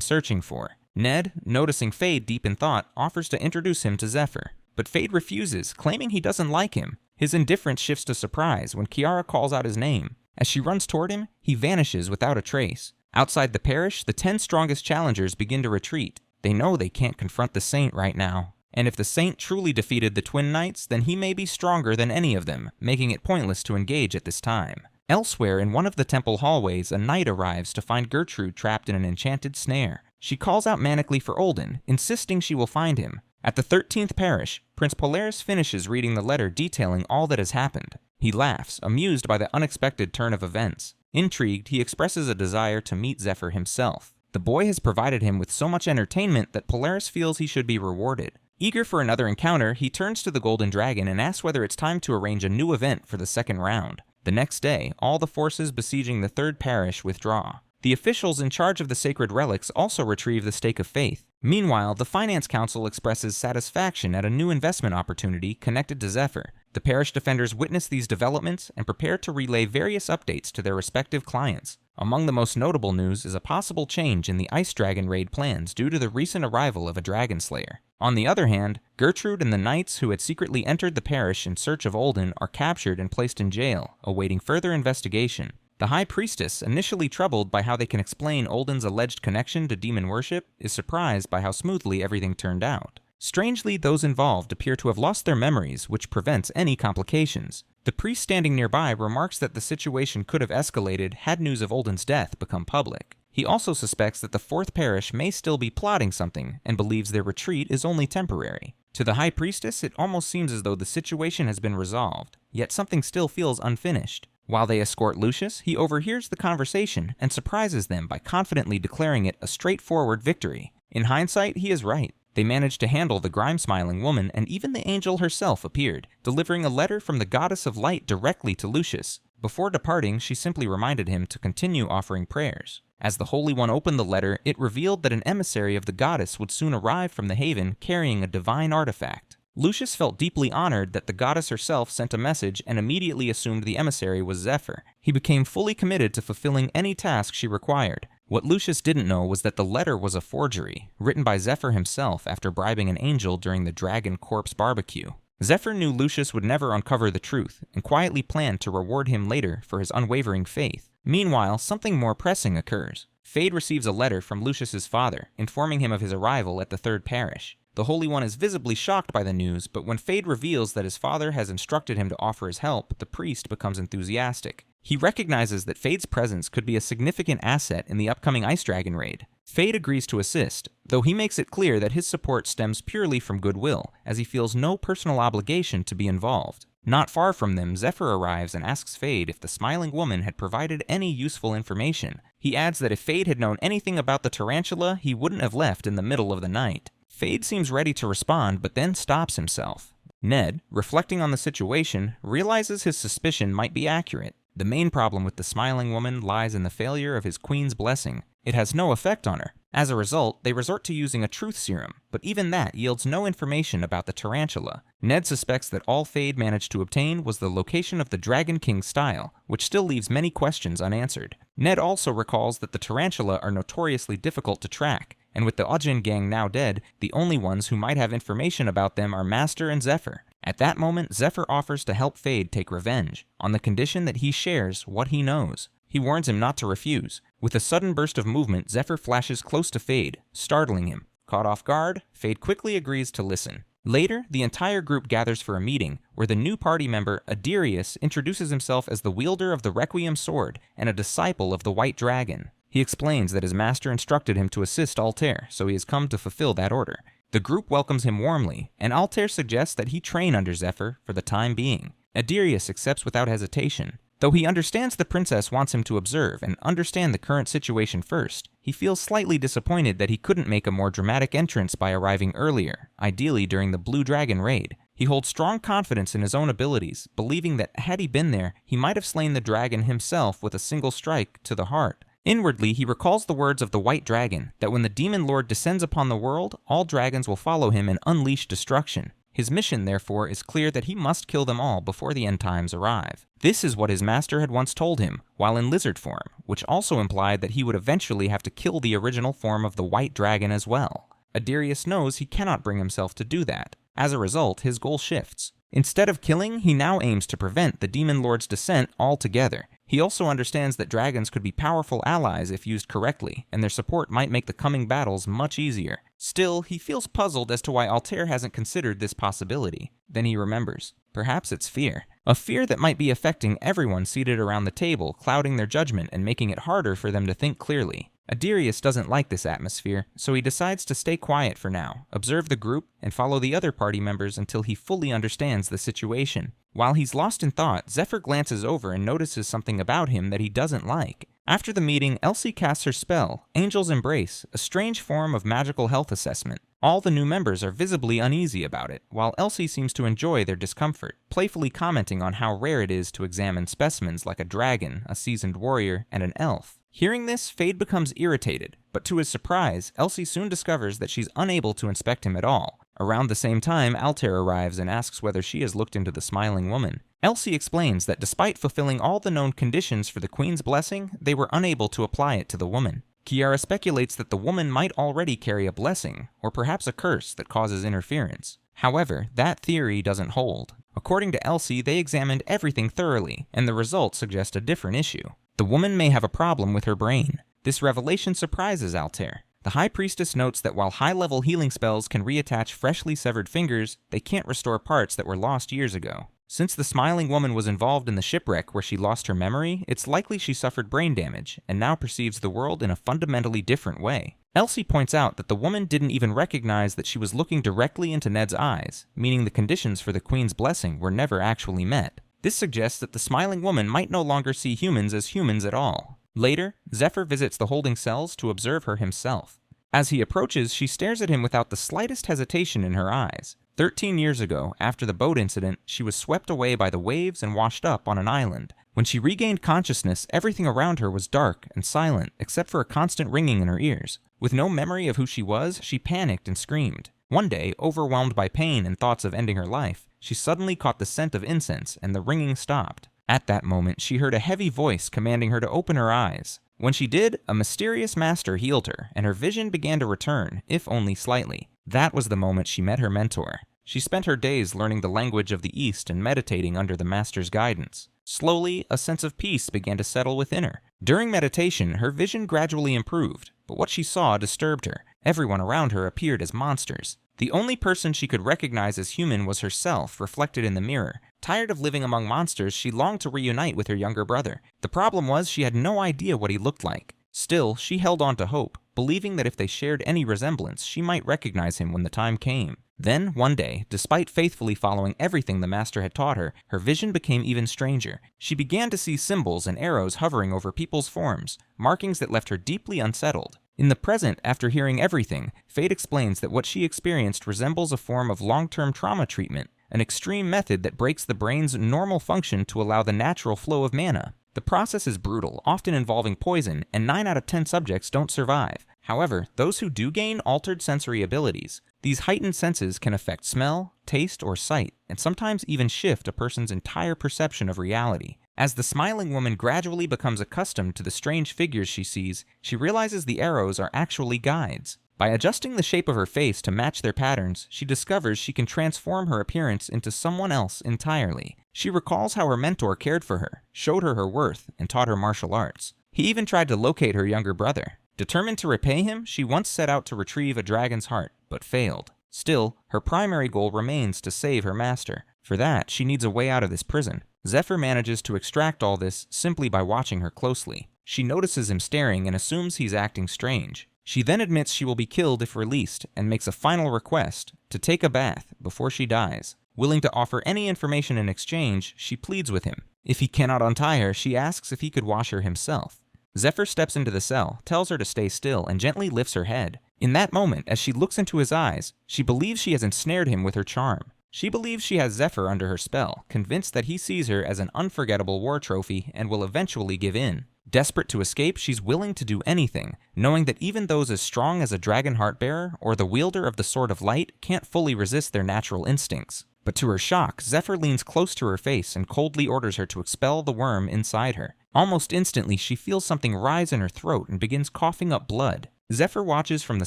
searching for. Ned, noticing Fade deep in thought, offers to introduce him to Zephyr. But Fade refuses, claiming he doesn't like him. His indifference shifts to surprise when Kiara calls out his name. As she runs toward him, he vanishes without a trace. Outside the parish, the 10 strongest challengers begin to retreat. They know they can't confront the Saint right now. And if the Saint truly defeated the Twin Knights, then he may be stronger than any of them, making it pointless to engage at this time. Elsewhere, in one of the temple hallways, a knight arrives to find Gertrude trapped in an enchanted snare. She calls out manically for Olden, insisting she will find him. At the 13th parish, Prince Polaris finishes reading the letter detailing all that has happened. He laughs, amused by the unexpected turn of events. Intrigued, he expresses a desire to meet Zephyr himself. The boy has provided him with so much entertainment that Polaris feels he should be rewarded. Eager for another encounter, he turns to the Golden Dragon and asks whether it's time to arrange a new event for the second round. The next day, all the forces besieging the third parish withdraw. The officials in charge of the sacred relics also retrieve the Stake of Faith. Meanwhile, the Finance Council expresses satisfaction at a new investment opportunity connected to Zephyr. The parish defenders witness these developments and prepare to relay various updates to their respective clients. Among the most notable news is a possible change in the Ice Dragon raid plans due to the recent arrival of a Dragon Slayer. On the other hand, Gertrude and the knights who had secretly entered the parish in search of Olden are captured and placed in jail, awaiting further investigation. The High Priestess, initially troubled by how they can explain Olden's alleged connection to demon worship, is surprised by how smoothly everything turned out. Strangely, those involved appear to have lost their memories, which prevents any complications. The priest standing nearby remarks that the situation could have escalated had news of Olden's death become public. He also suspects that the Fourth Parish may still be plotting something and believes their retreat is only temporary. To the High Priestess, it almost seems as though the situation has been resolved, yet something still feels unfinished. While they escort Lucius, he overhears the conversation and surprises them by confidently declaring it a straightforward victory. In hindsight, he is right. They managed to handle the grime-smiling woman, and even the angel herself appeared, delivering a letter from the goddess of light directly to Lucius. Before departing, she simply reminded him to continue offering prayers. As the Holy One opened the letter, it revealed that an emissary of the goddess would soon arrive from the haven carrying a divine artifact. Lucius felt deeply honored that the goddess herself sent a message and immediately assumed the emissary was Zephyr. He became fully committed to fulfilling any task she required. What Lucius didn't know was that the letter was a forgery, written by Zephyr himself after bribing an angel during the Dragon Corpse barbecue. Zephyr knew Lucius would never uncover the truth, and quietly planned to reward him later for his unwavering faith. Meanwhile, something more pressing occurs. Fade receives a letter from Lucius's father, informing him of his arrival at the Third Parish. The Holy One is visibly shocked by the news, but when Fade reveals that his father has instructed him to offer his help, the priest becomes enthusiastic. He recognizes that Fade's presence could be a significant asset in the upcoming Ice Dragon raid. Fade agrees to assist, though he makes it clear that his support stems purely from goodwill, as he feels no personal obligation to be involved. Not far from them, Zephyr arrives and asks Fade if the smiling woman had provided any useful information. He adds that if Fade had known anything about the tarantula, he wouldn't have left in the middle of the night. Fade seems ready to respond, but then stops himself. Ned, reflecting on the situation, realizes his suspicion might be accurate. The main problem with the smiling woman lies in the failure of his queen's blessing. It has no effect on her. As a result, they resort to using a truth serum, but even that yields no information about the tarantula. Ned suspects that all Fade managed to obtain was the location of the Dragon King's style, which still leaves many questions unanswered. Ned also recalls that the tarantula are notoriously difficult to track, and with the Ojin gang now dead, the only ones who might have information about them are Master and Zephyr. At that moment, Zephyr offers to help Fade take revenge, on the condition that he shares what he knows. He warns him not to refuse. With a sudden burst of movement, Zephyr flashes close to Fade, startling him. Caught off guard, Fade quickly agrees to listen. Later, the entire group gathers for a meeting, where the new party member, Adirius, introduces himself as the wielder of the Requiem sword and a disciple of the White Dragon. He explains that his master instructed him to assist Altair, so he has come to fulfill that order. The group welcomes him warmly, and Altair suggests that he train under Zephyr for the time being. Adirius accepts without hesitation. Though he understands the princess wants him to observe and understand the current situation first, he feels slightly disappointed that he couldn't make a more dramatic entrance by arriving earlier, ideally during the Blue Dragon raid. He holds strong confidence in his own abilities, believing that had he been there, he might have slain the dragon himself with a single strike to the heart. Inwardly, he recalls the words of the White Dragon, that when the Demon Lord descends upon the world, all dragons will follow him and unleash destruction. His mission, therefore, is clear that he must kill them all before the end times arrive. This is what his master had once told him, while in lizard form, which also implied that he would eventually have to kill the original form of the White Dragon as well. Adirius knows he cannot bring himself to do that. As a result, his goal shifts. Instead of killing, he now aims to prevent the Demon Lord's descent altogether. He also understands that dragons could be powerful allies if used correctly, and their support might make the coming battles much easier. Still, he feels puzzled as to why Altair hasn't considered this possibility. Then he remembers. Perhaps it's fear. A fear that might be affecting everyone seated around the table, clouding their judgment and making it harder for them to think clearly. Adirius doesn't like this atmosphere, so he decides to stay quiet for now, observe the group, and follow the other party members until he fully understands the situation. While he's lost in thought, Zephyr glances over and notices something about him that he doesn't like. After the meeting, Elsie casts her spell, Angel's Embrace, a strange form of magical health assessment. All the new members are visibly uneasy about it, while Elsie seems to enjoy their discomfort, playfully commenting on how rare it is to examine specimens like a dragon, a seasoned warrior, and an elf. Hearing this, Fade becomes irritated, but to his surprise, Elsie soon discovers that she's unable to inspect him at all. Around the same time, Altair arrives and asks whether she has looked into the smiling woman. Elsie explains that despite fulfilling all the known conditions for the Queen's blessing, they were unable to apply it to the woman. Kiara speculates that the woman might already carry a blessing, or perhaps a curse that causes interference. However, that theory doesn't hold. According to Elsie, they examined everything thoroughly, and the results suggest a different issue. The woman may have a problem with her brain. This revelation surprises Altair. The High Priestess notes that while high-level healing spells can reattach freshly severed fingers, they can't restore parts that were lost years ago. Since the smiling woman was involved in the shipwreck where she lost her memory, it's likely she suffered brain damage and now perceives the world in a fundamentally different way. Elsie points out that the woman didn't even recognize that she was looking directly into Ned's eyes, meaning the conditions for the Queen's blessing were never actually met. This suggests that the smiling woman might no longer see humans as humans at all. Later, Zephyr visits the holding cells to observe her himself. As he approaches, she stares at him without the slightest hesitation in her eyes. 13 years ago, after the boat incident, she was swept away by the waves and washed up on an island. When she regained consciousness, everything around her was dark and silent, except for a constant ringing in her ears. With no memory of who she was, she panicked and screamed. One day, overwhelmed by pain and thoughts of ending her life, she suddenly caught the scent of incense and the ringing stopped. At that moment, she heard a heavy voice commanding her to open her eyes. When she did, a mysterious master healed her, and her vision began to return, if only slightly. That was the moment she met her mentor. She spent her days learning the language of the East and meditating under the master's guidance. Slowly, a sense of peace began to settle within her. During meditation, her vision gradually improved, but what she saw disturbed her. Everyone around her appeared as monsters. The only person she could recognize as human was herself, reflected in the mirror. Tired of living among monsters, she longed to reunite with her younger brother. The problem was she had no idea what he looked like. Still, she held on to hope, believing that if they shared any resemblance, she might recognize him when the time came. Then, one day, despite faithfully following everything the master had taught her, her vision became even stranger. She began to see symbols and arrows hovering over people's forms, markings that left her deeply unsettled. In the present, after hearing everything, Fate explains that what she experienced resembles a form of long-term trauma treatment, an extreme method that breaks the brain's normal function to allow the natural flow of mana. The process is brutal, often involving poison, and 9 out of 10 subjects don't survive. However, those who do gain altered sensory abilities. These heightened senses can affect smell, taste, or sight, and sometimes even shift a person's entire perception of reality. As the smiling woman gradually becomes accustomed to the strange figures she sees, she realizes the arrows are actually guides. By adjusting the shape of her face to match their patterns, she discovers she can transform her appearance into someone else entirely. She recalls how her mentor cared for her, showed her her worth, and taught her martial arts. He even tried to locate her younger brother. Determined to repay him, she once set out to retrieve a dragon's heart, but failed. Still, her primary goal remains to save her master. For that, she needs a way out of this prison. Zephyr manages to extract all this simply by watching her closely. She notices him staring and assumes he's acting strange. She then admits she will be killed if released and makes a final request to take a bath before she dies. Willing to offer any information in exchange, she pleads with him. If he cannot untie her, she asks if he could wash her himself. Zephyr steps into the cell, tells her to stay still, and gently lifts her head. In that moment, as she looks into his eyes, she believes she has ensnared him with her charm. She believes she has Zephyr under her spell, convinced that he sees her as an unforgettable war trophy and will eventually give in. Desperate to escape, she's willing to do anything, knowing that even those as strong as a dragon heart-bearer or the wielder of the Sword of Light can't fully resist their natural instincts. But to her shock, Zephyr leans close to her face and coldly orders her to expel the worm inside her. Almost instantly, she feels something rise in her throat and begins coughing up blood. Zephyr watches from the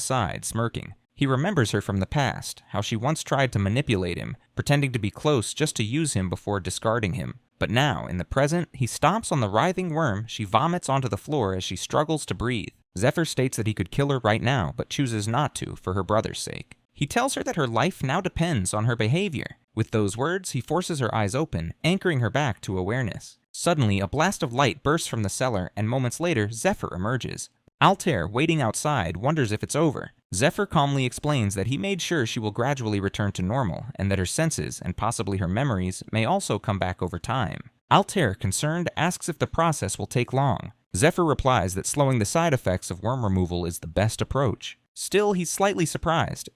side, smirking. He remembers her from the past, how she once tried to manipulate him, pretending to be close just to use him before discarding him. But now, in the present, he stomps on the writhing worm. She vomits onto the floor as she struggles to breathe. Zephyr states that he could kill her right now, but chooses not to for her brother's sake. He tells her that her life now depends on her behavior. With those words, he forces her eyes open, anchoring her back to awareness. Suddenly, a blast of light bursts from the cellar, and moments later, Zephyr emerges. Altair, waiting outside, wonders if it's over. Zephyr calmly explains that he made sure she will gradually return to normal, and that her senses, and possibly her memories, may also come back over time. Altair, concerned, asks if the process will take long. Zephyr replies that slowing the side effects of worm removal is the best approach. Still, he's slightly surprised,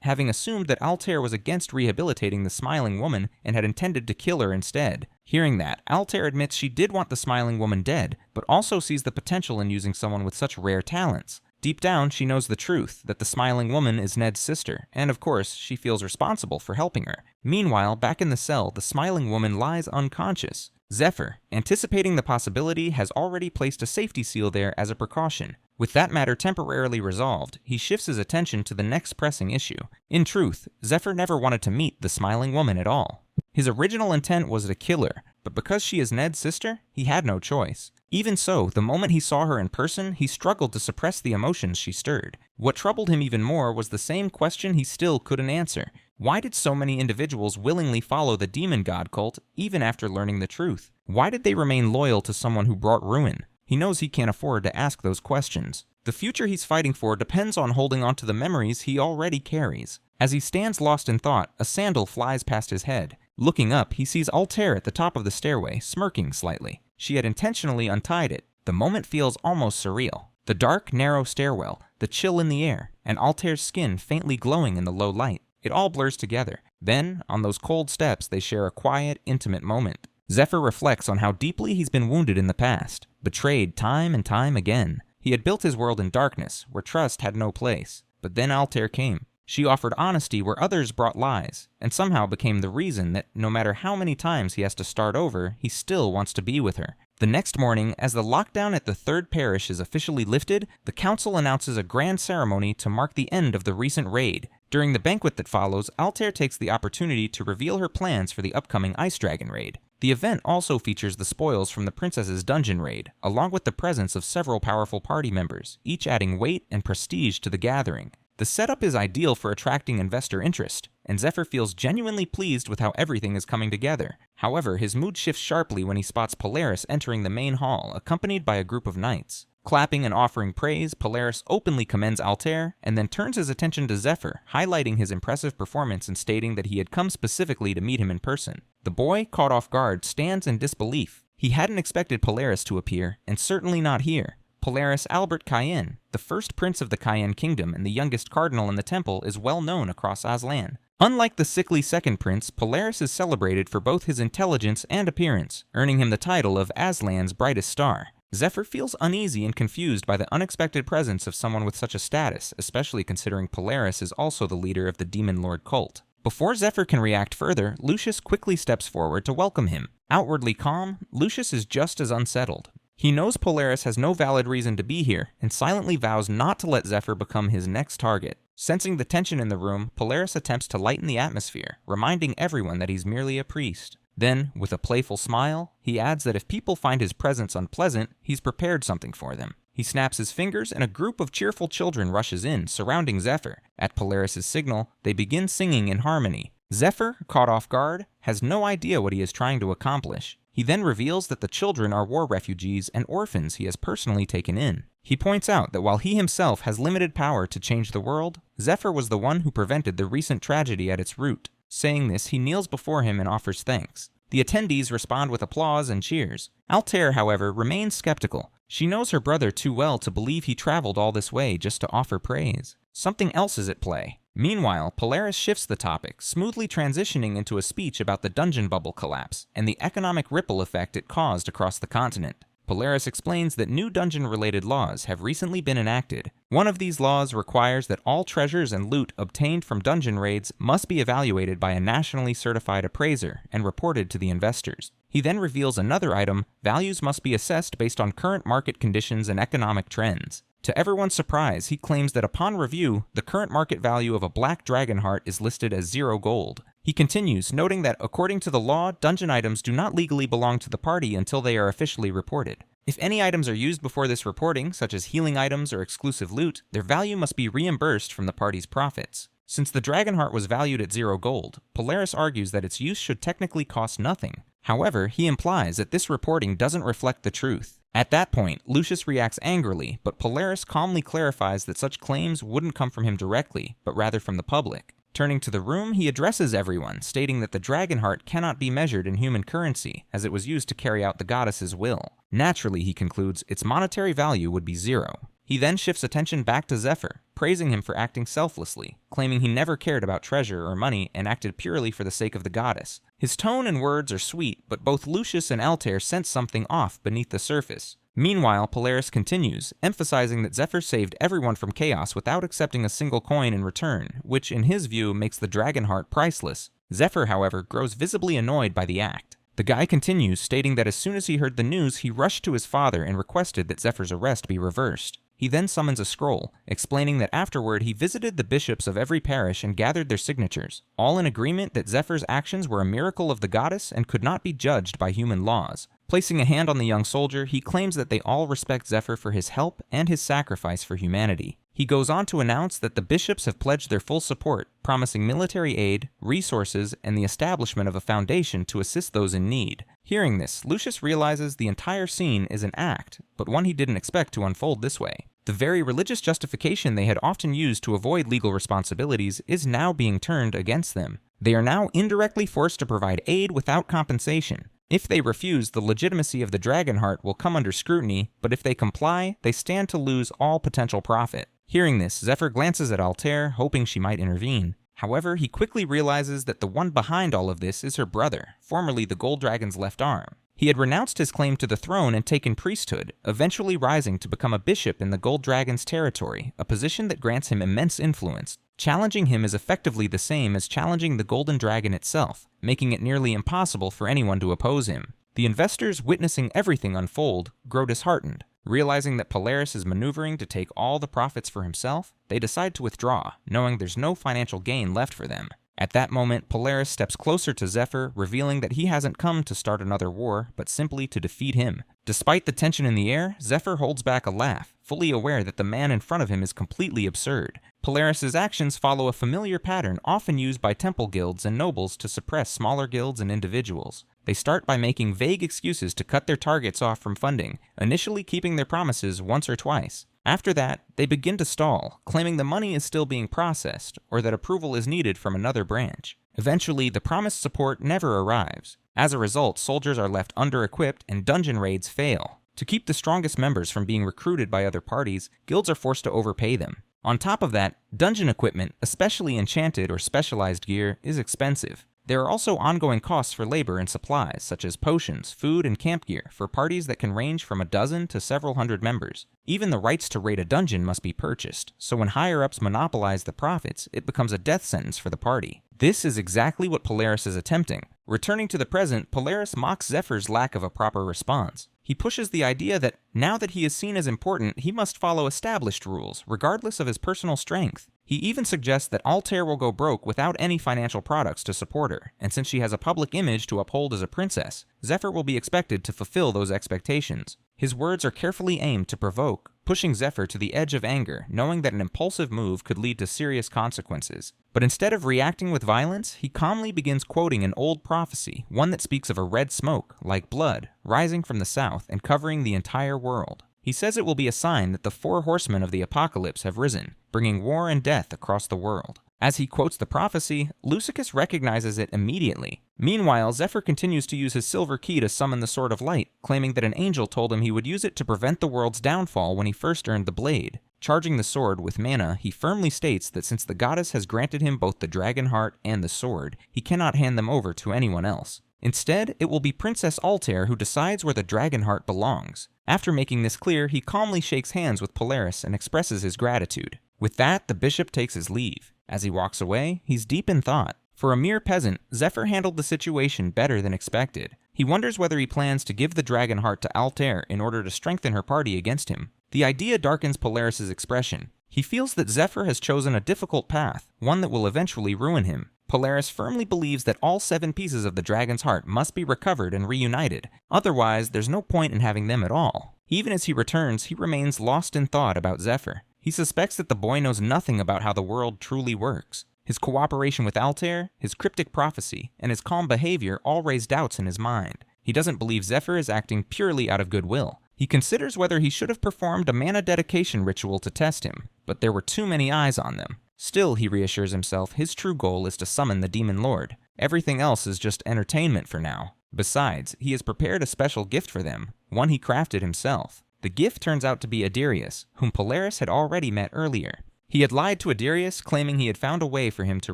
having assumed that Altair was against rehabilitating the smiling woman and had intended to kill her instead. Hearing that, Altair admits she did want the smiling woman dead, but also sees the potential in using someone with such rare talents. Deep down, she knows the truth, that the smiling woman is Ned's sister, and of course, she feels responsible for helping her. Meanwhile, back in the cell, the smiling woman lies unconscious. Zephyr, anticipating the possibility, has already placed a safety seal there as a precaution. With that matter temporarily resolved, he shifts his attention to the next pressing issue. In truth, Zephyr never wanted to meet the smiling woman at all. His original intent was to kill her, but because she is Ned's sister, he had no choice. Even so, the moment he saw her in person, he struggled to suppress the emotions she stirred. What troubled him even more was the same question he still couldn't answer. Why did so many individuals willingly follow the demon god cult even after learning the truth? Why did they remain loyal to someone who brought ruin? He knows he can't afford to ask those questions. The future he's fighting for depends on holding on to the memories he already carries. As he stands lost in thought, a sandal flies past his head. Looking up, he sees Altair at the top of the stairway, smirking slightly. She had intentionally untied it. The moment feels almost surreal. The dark, narrow stairwell, the chill in the air, and Altair's skin faintly glowing in the low light. It all blurs together. Then, on those cold steps, they share a quiet, intimate moment. Zephyr reflects on how deeply he's been wounded in the past, betrayed time and time again. He had built his world in darkness, where trust had no place. But then Altair came. She offered honesty where others brought lies, and somehow became the reason that no matter how many times he has to start over, he still wants to be with her. The next morning, as the lockdown at the third parish is officially lifted, the council announces a grand ceremony to mark the end of the recent raid. During the banquet that follows, Altair takes the opportunity to reveal her plans for the upcoming Ice Dragon raid. The event also features the spoils from the princess's dungeon raid, along with the presence of several powerful party members, each adding weight and prestige to the gathering. The setup is ideal for attracting investor interest, and Zephyr feels genuinely pleased with how everything is coming together. However, his mood shifts sharply when he spots Polaris entering the main hall, accompanied by a group of knights. Clapping and offering praise, Polaris openly commends Altair, and then turns his attention to Zephyr, highlighting his impressive performance and stating that he had come specifically to meet him in person. The boy, caught off guard, stands in disbelief. He hadn't expected Polaris to appear, and certainly not here. Polaris Albert Cayenne, the first prince of the Cayenne kingdom and the youngest cardinal in the temple, is well known across Aslan. Unlike the sickly second prince, Polaris is celebrated for both his intelligence and appearance, earning him the title of Aslan's brightest star. Zephyr feels uneasy and confused by the unexpected presence of someone with such a status, especially considering Polaris is also the leader of the Demon Lord cult. Before Zephyr can react further, Lucius quickly steps forward to welcome him. Outwardly calm, Lucius is just as unsettled. He knows Polaris has no valid reason to be here, and silently vows not to let Zephyr become his next target. Sensing the tension in the room, Polaris attempts to lighten the atmosphere, reminding everyone that he's merely a priest. Then, with a playful smile, he adds that if people find his presence unpleasant, he's prepared something for them. He snaps his fingers and a group of cheerful children rushes in, surrounding Zephyr. At Polaris' signal, they begin singing in harmony. Zephyr, caught off guard, has no idea what he is trying to accomplish. He then reveals that the children are war refugees and orphans he has personally taken in. He points out that while he himself has limited power to change the world, Zephyr was the one who prevented the recent tragedy at its root. Saying this, he kneels before him and offers thanks. The attendees respond with applause and cheers. Altair, however, remains skeptical. She knows her brother too well to believe he traveled all this way just to offer praise. Something else is at play. Meanwhile, Polaris shifts the topic, smoothly transitioning into a speech about the dungeon bubble collapse and the economic ripple effect it caused across the continent. Polaris explains that new dungeon-related laws have recently been enacted. One of these laws requires that all treasures and loot obtained from dungeon raids must be evaluated by a nationally certified appraiser and reported to the investors. He then reveals another item: values must be assessed based on current market conditions and economic trends. To everyone's surprise, he claims that upon review, the current market value of a black dragon heart is listed as 0 gold. He continues, noting that according to the law, dungeon items do not legally belong to the party until they are officially reported. If any items are used before this reporting, such as healing items or exclusive loot, their value must be reimbursed from the party's profits. Since the dragon heart was valued at 0 gold, Polaris argues that its use should technically cost nothing. However, he implies that this reporting doesn't reflect the truth. At that point, Lucius reacts angrily, but Polaris calmly clarifies that such claims wouldn't come from him directly, but rather from the public. Turning to the room, he addresses everyone, stating that the dragon heart cannot be measured in human currency, as it was used to carry out the goddess's will. Naturally, he concludes, its monetary value would be 0. He then shifts attention back to Zephyr, praising him for acting selflessly, claiming he never cared about treasure or money and acted purely for the sake of the goddess. His tone and words are sweet, but both Lucius and Altair sense something off beneath the surface. Meanwhile, Polaris continues, emphasizing that Zephyr saved everyone from chaos without accepting a single coin in return, which in his view makes the dragon heart priceless. Zephyr, however, grows visibly annoyed by the act. The guy continues, stating that as soon as he heard the news, he rushed to his father and requested that Zephyr's arrest be reversed. He then summons a scroll, explaining that afterward he visited the bishops of every parish and gathered their signatures, all in agreement that Zephyr's actions were a miracle of the goddess and could not be judged by human laws. Placing a hand on the young soldier, he claims that they all respect Zephyr for his help and his sacrifice for humanity. He goes on to announce that the bishops have pledged their full support, promising military aid, resources, and the establishment of a foundation to assist those in need. Hearing this, Lucius realizes the entire scene is an act, but one he didn't expect to unfold this way. The very religious justification they had often used to avoid legal responsibilities is now being turned against them. They are now indirectly forced to provide aid without compensation. If they refuse, the legitimacy of the dragon heart will come under scrutiny, but if they comply, they stand to lose all potential profit. Hearing this, Zephyr glances at Altair, hoping she might intervene. However, he quickly realizes that the one behind all of this is her brother, formerly the Gold Dragon's left arm. He had renounced his claim to the throne and taken priesthood, eventually rising to become a bishop in the Gold Dragon's territory, a position that grants him immense influence. Challenging him is effectively the same as challenging the Golden Dragon itself, making it nearly impossible for anyone to oppose him. The investors, witnessing everything unfold, grow disheartened. Realizing that Polaris is maneuvering to take all the profits for himself, they decide to withdraw, knowing there's no financial gain left for them. At that moment, Polaris steps closer to Zephyr, revealing that he hasn't come to start another war, but simply to defeat him. Despite the tension in the air, Zephyr holds back a laugh, fully aware that the man in front of him is completely absurd. Polaris's actions follow a familiar pattern often used by temple guilds and nobles to suppress smaller guilds and individuals. They start by making vague excuses to cut their targets off from funding, initially keeping their promises once or twice. After that, they begin to stall, claiming the money is still being processed, or that approval is needed from another branch. Eventually, the promised support never arrives. As a result, soldiers are left under-equipped and dungeon raids fail. To keep the strongest members from being recruited by other parties, guilds are forced to overpay them. On top of that, dungeon equipment, especially enchanted or specialized gear, is expensive. There are also ongoing costs for labor and supplies, such as potions, food, and camp gear, for parties that can range from a dozen to several hundred members. Even the rights to raid a dungeon must be purchased, so when higher-ups monopolize the profits, it becomes a death sentence for the party. This is exactly what Polaris is attempting. Returning to the present, Polaris mocks Zephyr's lack of a proper response. He pushes the idea that, now that he is seen as important, he must follow established rules, regardless of his personal strength. He even suggests that Altair will go broke without any financial products to support her, and since she has a public image to uphold as a princess, Zephyr will be expected to fulfill those expectations. His words are carefully aimed to provoke, pushing Zephyr to the edge of anger, knowing that an impulsive move could lead to serious consequences. But instead of reacting with violence, he calmly begins quoting an old prophecy, one that speaks of a red smoke, like blood, rising from the south and covering the entire world. He says it will be a sign that the 4 horsemen of the apocalypse have risen, bringing war and death across the world. As he quotes the prophecy, Lucius recognizes it immediately. Meanwhile, Zephyr continues to use his silver key to summon the Sword of Light, claiming that an angel told him he would use it to prevent the world's downfall when he first earned the blade. Charging the sword with mana, he firmly states that since the goddess has granted him both the dragon heart and the sword, he cannot hand them over to anyone else. Instead, it will be Princess Altair who decides where the dragon heart belongs. After making this clear, he calmly shakes hands with Polaris and expresses his gratitude. With that, the bishop takes his leave. As he walks away, he's deep in thought. For a mere peasant, Zephyr handled the situation better than expected. He wonders whether he plans to give the dragon heart to Altair in order to strengthen her party against him. The idea darkens Polaris's expression. He feels that Zephyr has chosen a difficult path, one that will eventually ruin him. Polaris firmly believes that all 7 pieces of the dragon's heart must be recovered and reunited. Otherwise, there's no point in having them at all. Even as he returns, he remains lost in thought about Zephyr. He suspects that the boy knows nothing about how the world truly works. His cooperation with Altair, his cryptic prophecy, and his calm behavior all raise doubts in his mind. He doesn't believe Zephyr is acting purely out of goodwill. He considers whether he should have performed a mana dedication ritual to test him, but there were too many eyes on them. Still, he reassures himself, his true goal is to summon the Demon Lord. Everything else is just entertainment for now. Besides, he has prepared a special gift for them, one he crafted himself. The gift turns out to be Adirius, whom Polaris had already met earlier. He had lied to Adirius, claiming he had found a way for him to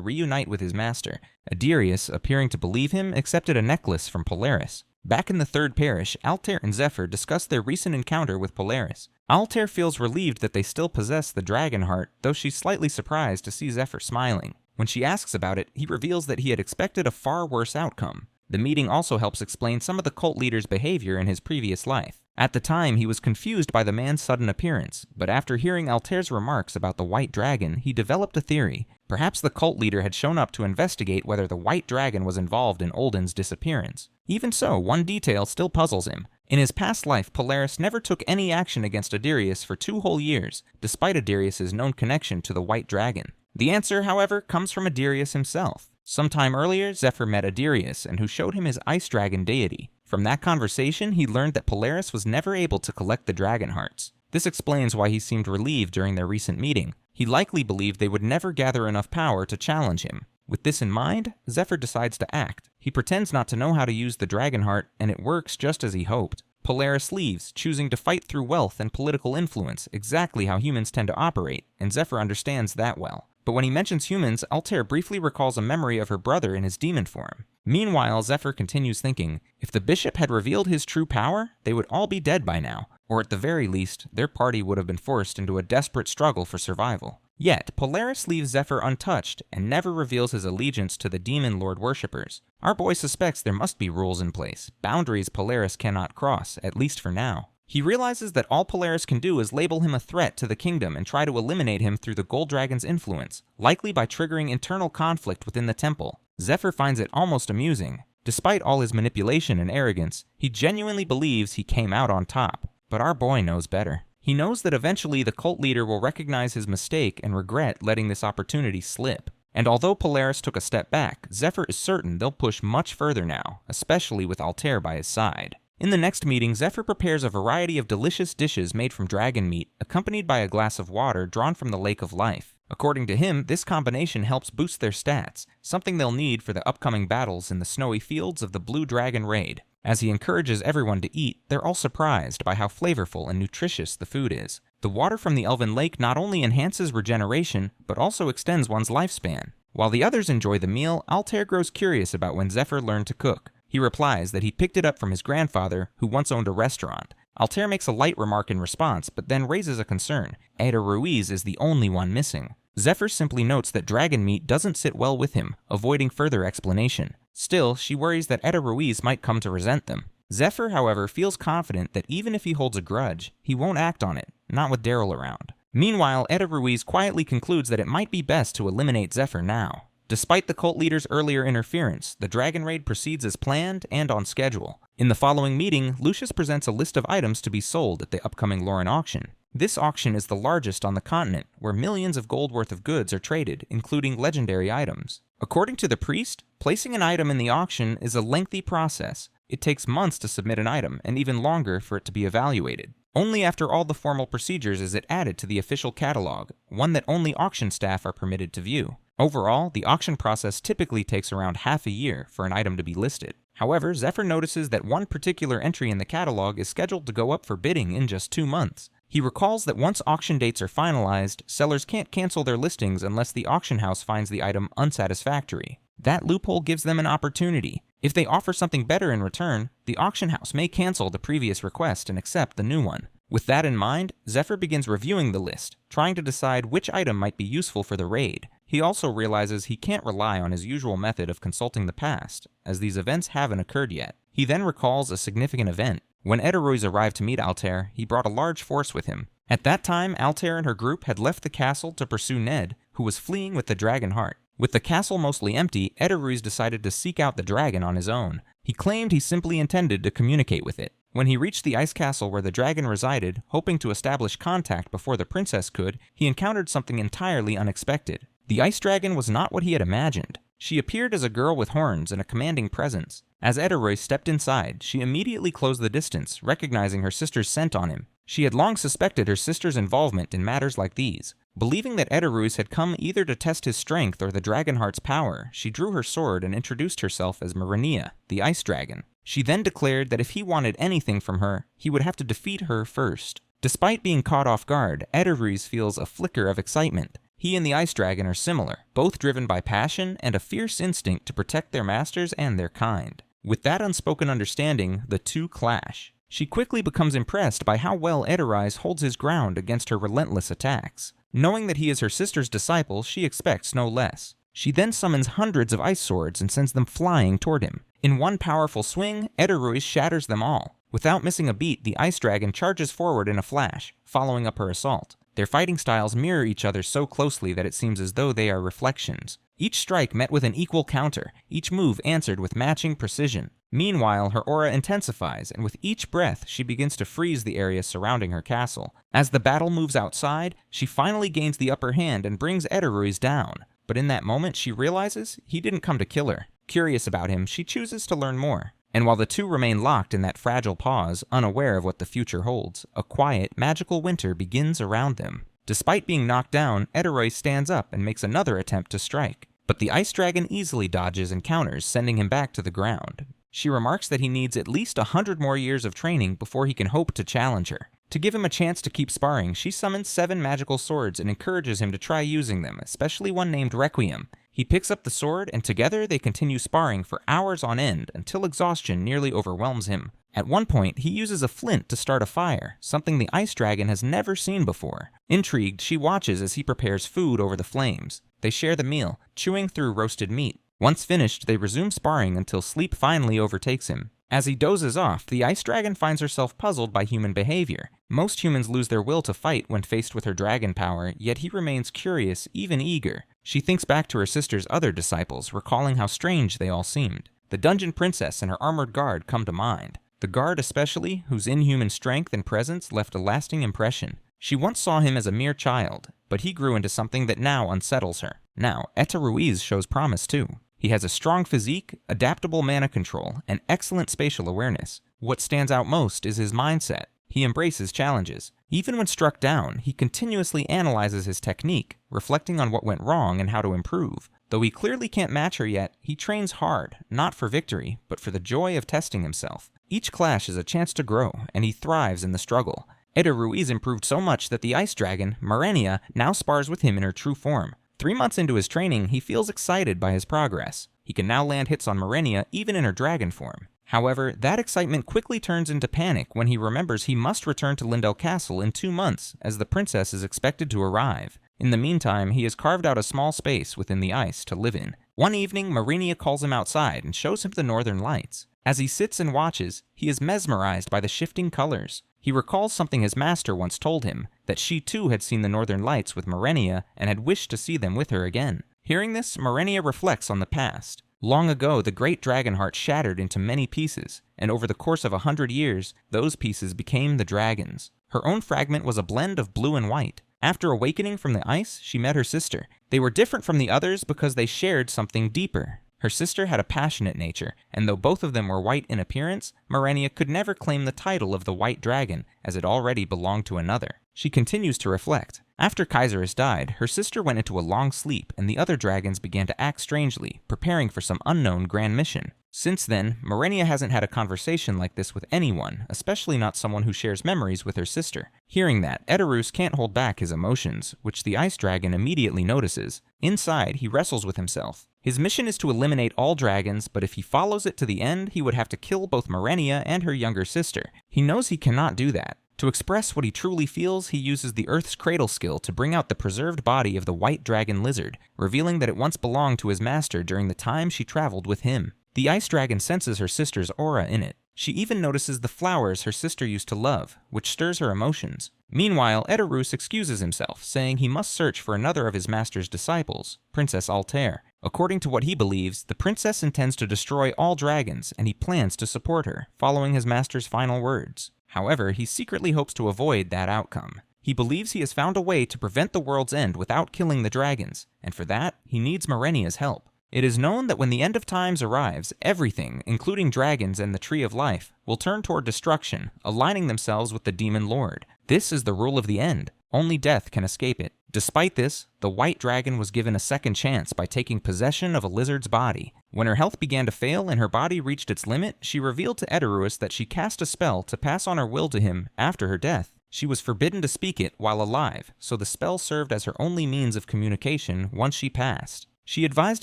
reunite with his master. Adirius, appearing to believe him, accepted a necklace from Polaris. Back in the 3rd parish, Altair and Zephyr discuss their recent encounter with Polaris. Altair feels relieved that they still possess the dragon heart, though she's slightly surprised to see Zephyr smiling. When she asks about it, he reveals that he had expected a far worse outcome. The meeting also helps explain some of the cult leader's behavior in his previous life. At the time, he was confused by the man's sudden appearance, but after hearing Altair's remarks about the white dragon, he developed a theory. Perhaps the cult leader had shown up to investigate whether the white dragon was involved in Olden's disappearance. Even so, one detail still puzzles him. In his past life, Polaris never took any action against Adirius for 2 whole years, despite Adirius' known connection to the white dragon. The answer, however, comes from Adirius himself. Sometime earlier, Zephyr met Adirius, and who showed him his ice dragon deity. From that conversation, he learned that Polaris was never able to collect the dragon hearts. This explains why he seemed relieved during their recent meeting. He likely believed they would never gather enough power to challenge him. With this in mind, Zephyr decides to act. He pretends not to know how to use the dragon heart, and it works just as he hoped. Polaris leaves, choosing to fight through wealth and political influence, exactly how humans tend to operate, and Zephyr understands that well. But when he mentions humans, Altair briefly recalls a memory of her brother in his demon form. Meanwhile, Zephyr continues thinking, if the bishop had revealed his true power, they would all be dead by now, or at the very least, their party would have been forced into a desperate struggle for survival. Yet, Polaris leaves Zephyr untouched and never reveals his allegiance to the demon lord worshippers. Our boy suspects there must be rules in place, boundaries Polaris cannot cross, at least for now. He realizes that all Polaris can do is label him a threat to the kingdom and try to eliminate him through the Gold Dragon's influence, likely by triggering internal conflict within the temple. Zephyr finds it almost amusing. Despite all his manipulation and arrogance, he genuinely believes he came out on top. But our boy knows better. He knows that eventually the cult leader will recognize his mistake and regret letting this opportunity slip. And although Polaris took a step back, Zephyr is certain they'll push much further now, especially with Altair by his side. In the next meeting, Zephyr prepares a variety of delicious dishes made from dragon meat, accompanied by a glass of water drawn from the Lake of Life. According to him, this combination helps boost their stats, something they'll need for the upcoming battles in the snowy fields of the Blue Dragon Raid. As he encourages everyone to eat, they're all surprised by how flavorful and nutritious the food is. The water from the Elven Lake not only enhances regeneration, but also extends one's lifespan. While the others enjoy the meal, Altair grows curious about when Zephyr learned to cook. He replies that he picked it up from his grandfather, who once owned a restaurant. Altair makes a light remark in response, but then raises a concern. Ada Ruiz is the only one missing. Zephyr simply notes that dragon meat doesn't sit well with him, avoiding further explanation. Still, she worries that Ada Ruiz might come to resent them. Zephyr, however, feels confident that even if he holds a grudge, he won't act on it, not with Daryl around. Meanwhile, Ada Ruiz quietly concludes that it might be best to eliminate Zephyr now. Despite the cult leader's earlier interference, the Dragon Raid proceeds as planned and on schedule. In the following meeting, Lucius presents a list of items to be sold at the upcoming Lauren auction. This auction is the largest on the continent, where millions of gold worth of goods are traded, including legendary items. According to the priest, placing an item in the auction is a lengthy process. It takes months to submit an item, and even longer for it to be evaluated. Only after all the formal procedures is it added to the official catalog, one that only auction staff are permitted to view. Overall, the auction process typically takes around half a year for an item to be listed. However, Zephyr notices that one particular entry in the catalog is scheduled to go up for bidding in just 2 months. He recalls that once auction dates are finalized, sellers can't cancel their listings unless the auction house finds the item unsatisfactory. That loophole gives them an opportunity. If they offer something better in return, the auction house may cancel the previous request and accept the new one. With that in mind, Zephyr begins reviewing the list, trying to decide which item might be useful for the raid. He also realizes he can't rely on his usual method of consulting the past, as these events haven't occurred yet. He then recalls a significant event. When Ada Ruiz arrived to meet Altair, he brought a large force with him. At that time, Altair and her group had left the castle to pursue Ned, who was fleeing with the dragon heart. With the castle mostly empty, Ada Ruiz decided to seek out the dragon on his own. He claimed he simply intended to communicate with it. When he reached the ice castle where the dragon resided, hoping to establish contact before the princess could, he encountered something entirely unexpected. The ice dragon was not what he had imagined. She appeared as a girl with horns and a commanding presence. As Ada Ruiz stepped inside, she immediately closed the distance, recognizing her sister's scent on him. She had long suspected her sister's involvement in matters like these. Believing that Ada Ruiz had come either to test his strength or the Dragonheart's power, she drew her sword and introduced herself as Marania, the ice dragon. She then declared that if he wanted anything from her, he would have to defeat her first. Despite being caught off guard, Ada Ruiz feels a flicker of excitement. He and the ice dragon are similar, both driven by passion and a fierce instinct to protect their masters and their kind. With that unspoken understanding, the two clash. She quickly becomes impressed by how well Ada Ruiz holds his ground against her relentless attacks. Knowing that he is her sister's disciple, she expects no less. She then summons hundreds of ice swords and sends them flying toward him. In one powerful swing, Ada Ruiz shatters them all. Without missing a beat, the ice dragon charges forward in a flash, following up her assault. Their fighting styles mirror each other so closely that it seems as though they are reflections. Each strike met with an equal counter, each move answered with matching precision. Meanwhile, her aura intensifies, and with each breath, she begins to freeze the area surrounding her castle. As the battle moves outside, she finally gains the upper hand and brings Edoruis down. But in that moment, she realizes he didn't come to kill her. Curious about him, she chooses to learn more. And while the two remain locked in that fragile pause, unaware of what the future holds, a quiet, magical winter begins around them. Despite being knocked down, Edoroi stands up and makes another attempt to strike. But the ice dragon easily dodges and counters, sending him back to the ground. She remarks that he needs at least 100 more years of training before he can hope to challenge her. To give him a chance to keep sparring, she summons 7 magical swords and encourages him to try using them, especially one named Requiem. He picks up the sword, and together they continue sparring for hours on end until exhaustion nearly overwhelms him. At one point, he uses a flint to start a fire, something the ice dragon has never seen before. Intrigued, she watches as he prepares food over the flames. They share the meal, chewing through roasted meat. Once finished, they resume sparring until sleep finally overtakes him. As he dozes off, the ice dragon finds herself puzzled by human behavior. Most humans lose their will to fight when faced with her dragon power, yet he remains curious, even eager. She thinks back to her sister's other disciples, recalling how strange they all seemed. The dungeon princess and her armored guard come to mind. The guard especially, whose inhuman strength and presence left a lasting impression. She once saw him as a mere child, but he grew into something that now unsettles her. Now, Eta Ruiz shows promise too. He has a strong physique, adaptable mana control, and excellent spatial awareness. What stands out most is his mindset. He embraces challenges. Even when struck down, he continuously analyzes his technique, reflecting on what went wrong and how to improve. Though he clearly can't match her yet, he trains hard, not for victory, but for the joy of testing himself. Each clash is a chance to grow, and he thrives in the struggle. Eta Ruiz improved so much that the ice dragon, Marenia, now spars with him in her true form. 3 months into his training, he feels excited by his progress. He can now land hits on Marenia even in her dragon form. However, that excitement quickly turns into panic when he remembers he must return to Lindell Castle in 2 months, as the princess is expected to arrive. In the meantime, he has carved out a small space within the ice to live in. One evening, Marenia calls him outside and shows him the northern lights. As he sits and watches, he is mesmerized by the shifting colors. He recalls something his master once told him, that she too had seen the northern lights with Marenia and had wished to see them with her again. Hearing this, Marenia reflects on the past. Long ago, the great dragon heart shattered into many pieces, and over the course of 100 years, those pieces became the dragons. Her own fragment was a blend of blue and white. After awakening from the ice, she met her sister. They were different from the others because they shared something deeper. Her sister had a passionate nature, and though both of them were white in appearance, Marenia could never claim the title of the White Dragon, as it already belonged to another. She continues to reflect. After Kaiserus died, her sister went into a long sleep, and the other dragons began to act strangely, preparing for some unknown grand mission. Since then, Marenia hasn't had a conversation like this with anyone, especially not someone who shares memories with her sister. Hearing that, Edorus can't hold back his emotions, which the ice dragon immediately notices. Inside, he wrestles with himself. His mission is to eliminate all dragons, but if he follows it to the end, he would have to kill both Marenia and her younger sister. He knows he cannot do that. To express what he truly feels, he uses the Earth's Cradle skill to bring out the preserved body of the white dragon lizard, revealing that it once belonged to his master during the time she traveled with him. The ice dragon senses her sister's aura in it. She even notices the flowers her sister used to love, which stirs her emotions. Meanwhile, Edorus excuses himself, saying he must search for another of his master's disciples, Princess Altair. According to what he believes, the princess intends to destroy all dragons, and he plans to support her, following his master's final words. However, he secretly hopes to avoid that outcome. He believes he has found a way to prevent the world's end without killing the dragons, and for that, he needs Marenia's help. It is known that when the end of times arrives, everything, including dragons and the Tree of Life, will turn toward destruction, aligning themselves with the Demon Lord. This is the rule of the end. Only death can escape it. Despite this, the white dragon was given a second chance by taking possession of a lizard's body. When her health began to fail and her body reached its limit, she revealed to Edorus that she cast a spell to pass on her will to him after her death. She was forbidden to speak it while alive, so the spell served as her only means of communication once she passed. She advised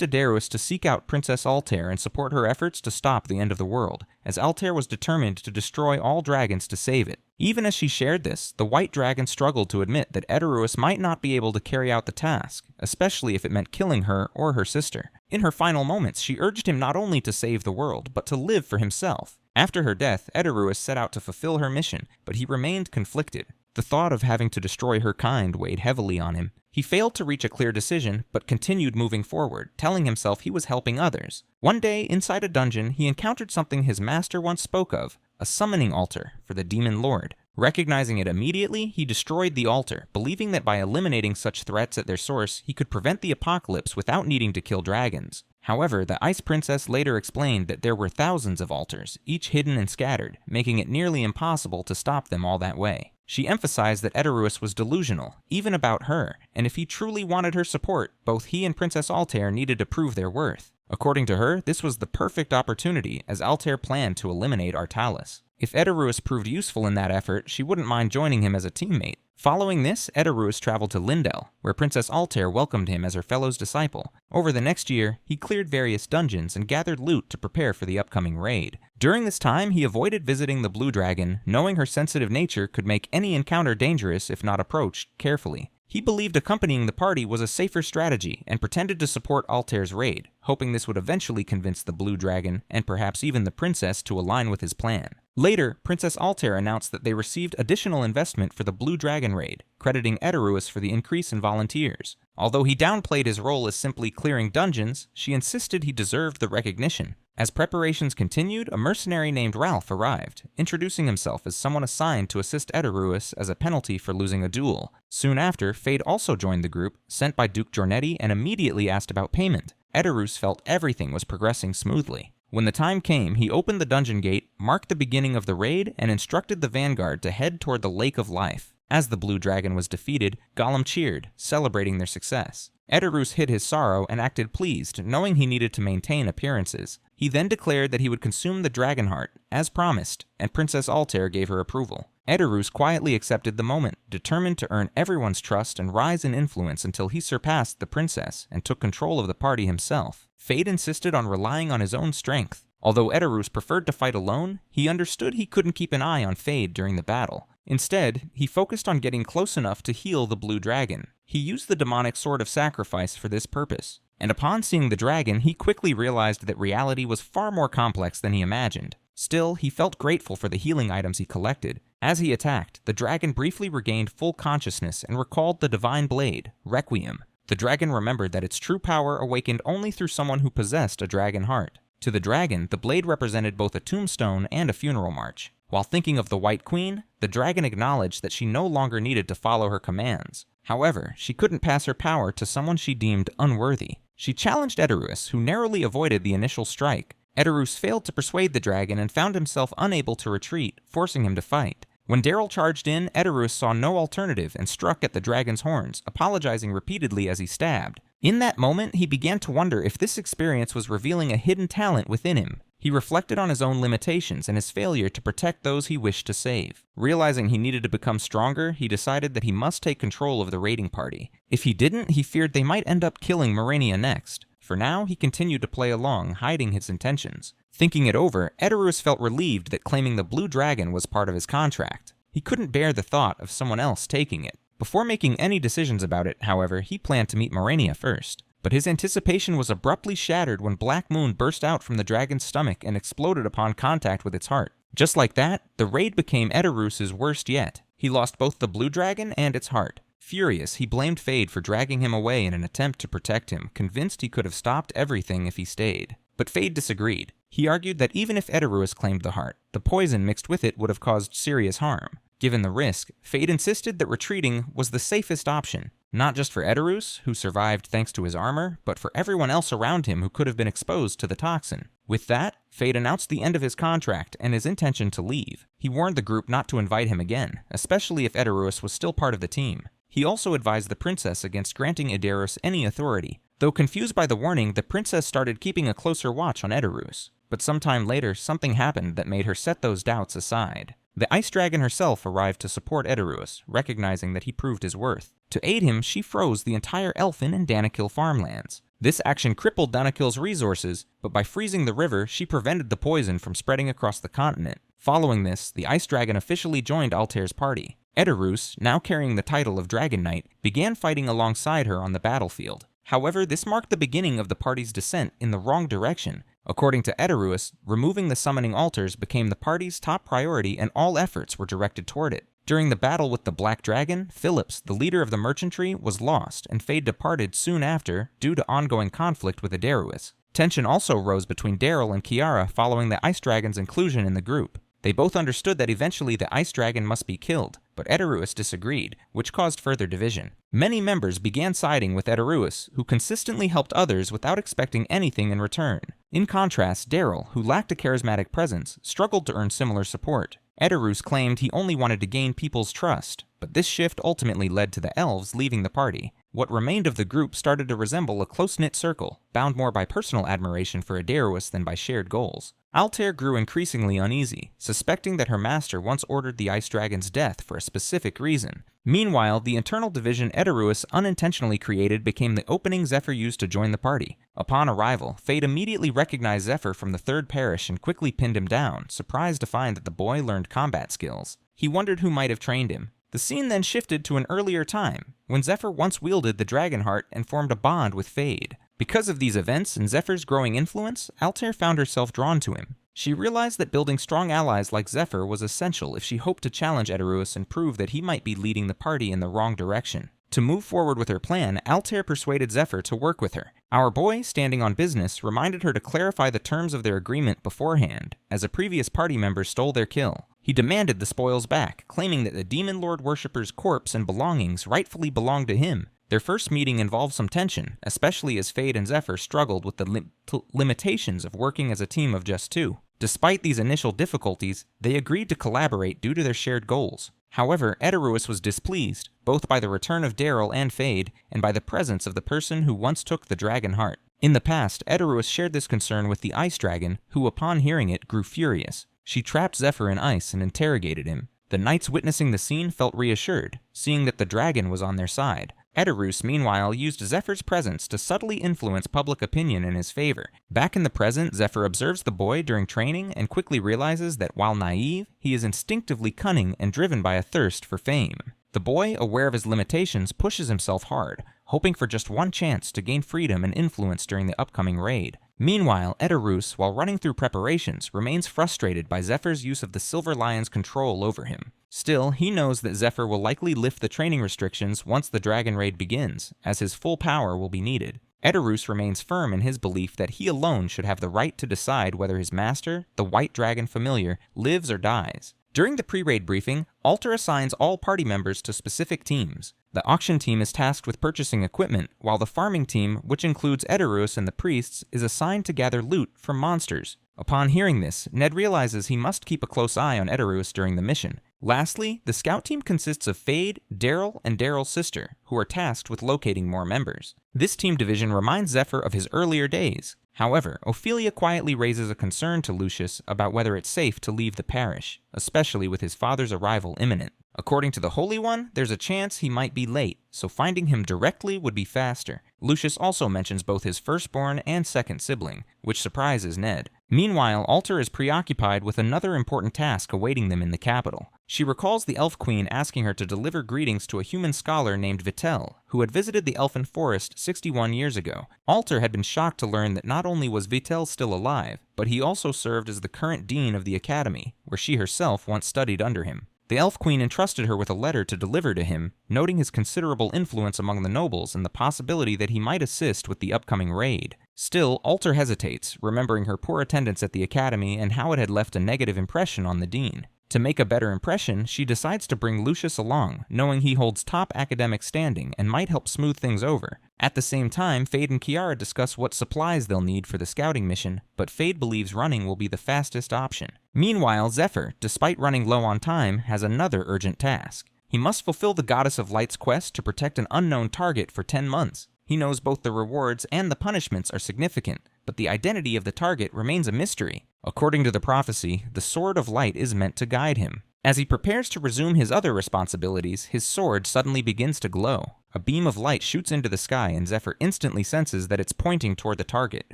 Edorus to seek out Princess Altair and support her efforts to stop the end of the world, as Altair was determined to destroy all dragons to save it. Even as she shared this, the white dragon struggled to admit that Edorus might not be able to carry out the task, especially if it meant killing her or her sister. In her final moments, she urged him not only to save the world, but to live for himself. After her death, Edoruus set out to fulfill her mission, but he remained conflicted. The thought of having to destroy her kind weighed heavily on him. He failed to reach a clear decision, but continued moving forward, telling himself he was helping others. One day, inside a dungeon, he encountered something his master once spoke of, a summoning altar for the demon lord. Recognizing it immediately, he destroyed the altar, believing that by eliminating such threats at their source, he could prevent the apocalypse without needing to kill dragons. However, the Ice Princess later explained that there were thousands of altars, each hidden and scattered, making it nearly impossible to stop them all that way. She emphasized that Edoruus was delusional, even about her, and if he truly wanted her support, both he and Princess Altair needed to prove their worth. According to her, this was the perfect opportunity, as Altair planned to eliminate Artalis. If Edoruus proved useful in that effort, she wouldn't mind joining him as a teammate. Following this, Edoruus traveled to Lindell, where Princess Altair welcomed him as her fellow's disciple. Over the next year, he cleared various dungeons and gathered loot to prepare for the upcoming raid. During this time, he avoided visiting the Blue Dragon, knowing her sensitive nature could make any encounter dangerous if not approached carefully. He believed accompanying the party was a safer strategy and pretended to support Altair's raid, hoping this would eventually convince the Blue Dragon, and perhaps even the princess, to align with his plan. Later, Princess Altair announced that they received additional investment for the Blue Dragon raid, crediting Edoruus for the increase in volunteers. Although he downplayed his role as simply clearing dungeons, she insisted he deserved the recognition. As preparations continued, a mercenary named Ralph arrived, introducing himself as someone assigned to assist Edoruus as a penalty for losing a duel. Soon after, Fade also joined the group, sent by Duke Jornetti, and immediately asked about payment. Edoruus felt everything was progressing smoothly. When the time came, he opened the dungeon gate, marked the beginning of the raid, and instructed the vanguard to head toward the Lake of Life. As the Blue Dragon was defeated, Gollum cheered, celebrating their success. Edoruus hid his sorrow and acted pleased, knowing he needed to maintain appearances. He then declared that he would consume the dragon heart, as promised, and Princess Altair gave her approval. Edoruus quietly accepted the moment, determined to earn everyone's trust and rise in influence until he surpassed the princess and took control of the party himself. Fade insisted on relying on his own strength. Although Edoruus preferred to fight alone, he understood he couldn't keep an eye on Fade during the battle. Instead, he focused on getting close enough to heal the Blue Dragon. He used the demonic sword of sacrifice for this purpose. And upon seeing the dragon, he quickly realized that reality was far more complex than he imagined. Still, he felt grateful for the healing items he collected. As he attacked, the dragon briefly regained full consciousness and recalled the divine blade, Requiem. The dragon remembered that its true power awakened only through someone who possessed a dragon heart. To the dragon, the blade represented both a tombstone and a funeral march. While thinking of the White Queen, the dragon acknowledged that she no longer needed to follow her commands. However, she couldn't pass her power to someone she deemed unworthy. She challenged Edoruus, who narrowly avoided the initial strike. Edoruus failed to persuade the dragon and found himself unable to retreat, forcing him to fight. When Daryl charged in, Edoruus saw no alternative and struck at the dragon's horns, apologizing repeatedly as he stabbed. In that moment, he began to wonder if this experience was revealing a hidden talent within him. He reflected on his own limitations and his failure to protect those he wished to save. Realizing he needed to become stronger, he decided that he must take control of the raiding party. If he didn't, he feared they might end up killing Morania next. For now, he continued to play along, hiding his intentions. Thinking it over, Edoruus felt relieved that claiming the Blue Dragon was part of his contract. He couldn't bear the thought of someone else taking it. Before making any decisions about it, however, he planned to meet Morania first. But his anticipation was abruptly shattered when Black Moon burst out from the dragon's stomach and exploded upon contact with its heart. Just like that, the raid became Edoruus's worst yet. He lost both the Blue Dragon and its heart. Furious, he blamed Fade for dragging him away in an attempt to protect him, convinced he could have stopped everything if he stayed. But Fade disagreed. He argued that even if Edoruus claimed the heart, the poison mixed with it would have caused serious harm. Given the risk, Fade insisted that retreating was the safest option. Not just for Edoruus, who survived thanks to his armor, but for everyone else around him who could have been exposed to the toxin. With that, Fade announced the end of his contract and his intention to leave. He warned the group not to invite him again, especially if Edoruus was still part of the team. He also advised the princess against granting Edoruus any authority. Though confused by the warning, the princess started keeping a closer watch on Edoruus. But sometime later, something happened that made her set those doubts aside. The Ice Dragon herself arrived to support Edoruus, recognizing that he proved his worth. To aid him, she froze the entire Elfin and Danakil farmlands. This action crippled Danakil's resources, but by freezing the river, she prevented the poison from spreading across the continent. Following this, the Ice Dragon officially joined Altair's party. Edoruus, now carrying the title of Dragon Knight, began fighting alongside her on the battlefield. However, this marked the beginning of the party's descent in the wrong direction. According to Eteruus, removing the summoning altars became the party's top priority and all efforts were directed toward it. During the battle with the Black Dragon, Phillips, the leader of the merchantry, was lost, and Fade departed soon after due to ongoing conflict with Eteruus. Tension also rose between Daryl and Kiara following the Ice Dragon's inclusion in the group. They both understood that eventually the Ice Dragon must be killed, but Eteruus disagreed, which caused further division. Many members began siding with Eteruus, who consistently helped others without expecting anything in return. In contrast, Daryl, who lacked a charismatic presence, struggled to earn similar support. Eteruus claimed he only wanted to gain people's trust, but this shift ultimately led to the elves leaving the party. What remained of the group started to resemble a close-knit circle, bound more by personal admiration for Eteruus than by shared goals. Altair grew increasingly uneasy, suspecting that her master once ordered the Ice Dragon's death for a specific reason. Meanwhile, the internal division Eteruus unintentionally created became the opening Zephyr used to join the party. Upon arrival, Fade immediately recognized Zephyr from the Third Parish and quickly pinned him down, surprised to find that the boy learned combat skills. He wondered who might have trained him. The scene then shifted to an earlier time, when Zephyr once wielded the Dragon Heart and formed a bond with Fade. Because of these events and Zephyr's growing influence, Altair found herself drawn to him. She realized that building strong allies like Zephyr was essential if she hoped to challenge Eteruus and prove that he might be leading the party in the wrong direction. To move forward with her plan, Altair persuaded Zephyr to work with her. Our boy, standing on business, reminded her to clarify the terms of their agreement beforehand, as a previous party member stole their kill. He demanded the spoils back, claiming that the Demon Lord worshipper's corpse and belongings rightfully belonged to him. Their first meeting involved some tension, especially as Fade and Zephyr struggled with the limitations of working as a team of just two. Despite these initial difficulties, they agreed to collaborate due to their shared goals. However, Eteruus was displeased, both by the return of Daryl and Fade, and by the presence of the person who once took the Dragon Heart. In the past, Eteruus shared this concern with the Ice Dragon, who upon hearing it grew furious. She trapped Zephyr in ice and interrogated him. The knights witnessing the scene felt reassured, seeing that the dragon was on their side. Eteruus, meanwhile, used Zephyr's presence to subtly influence public opinion in his favor. Back in the present, Zephyr observes the boy during training and quickly realizes that while naive, he is instinctively cunning and driven by a thirst for fame. The boy, aware of his limitations, pushes himself hard, hoping for just one chance to gain freedom and influence during the upcoming raid. Meanwhile, Eteruus, while running through preparations, remains frustrated by Zephyr's use of the Silver Lion's control over him. Still, he knows that Zephyr will likely lift the training restrictions once the Dragon Raid begins, as his full power will be needed. Eteruus remains firm in his belief that he alone should have the right to decide whether his master, the White Dragon Familiar, lives or dies. During the pre-raid briefing, Alter assigns all party members to specific teams. The auction team is tasked with purchasing equipment, while the farming team, which includes Eteruus and the priests, is assigned to gather loot from monsters. Upon hearing this, Ned realizes he must keep a close eye on Eteruus during the mission. Lastly, the scout team consists of Fade, Daryl, and Daryl's sister, who are tasked with locating more members. This team division reminds Zephyr of his earlier days. However, Ophelia quietly raises a concern to Lucius about whether it's safe to leave the parish, especially with his father's arrival imminent. According to the Holy One, there's a chance he might be late, so finding him directly would be faster. Lucius also mentions both his firstborn and second sibling, which surprises Ned. Meanwhile, Alter is preoccupied with another important task awaiting them in the capital. She recalls the Elf Queen asking her to deliver greetings to a human scholar named Vitel, who had visited the Elfin Forest 61 years ago. Alter had been shocked to learn that not only was Vitel still alive, but he also served as the current dean of the academy, where she herself once studied under him. The Elf Queen entrusted her with a letter to deliver to him, noting his considerable influence among the nobles and the possibility that he might assist with the upcoming raid. Still, Alter hesitates, remembering her poor attendance at the academy and how it had left a negative impression on the dean. To make a better impression, she decides to bring Lucius along, knowing he holds top academic standing and might help smooth things over. At the same time, Fade and Kiara discuss what supplies they'll need for the scouting mission, but Fade believes running will be the fastest option. Meanwhile, Zephyr, despite running low on time, has another urgent task. He must fulfill the Goddess of Light's quest to protect an unknown target for 10 months. He knows both the rewards and the punishments are significant, but the identity of the target remains a mystery. According to the prophecy, the Sword of Light is meant to guide him. As he prepares to resume his other responsibilities, his sword suddenly begins to glow. A beam of light shoots into the sky and Zephyr instantly senses that it's pointing toward the target,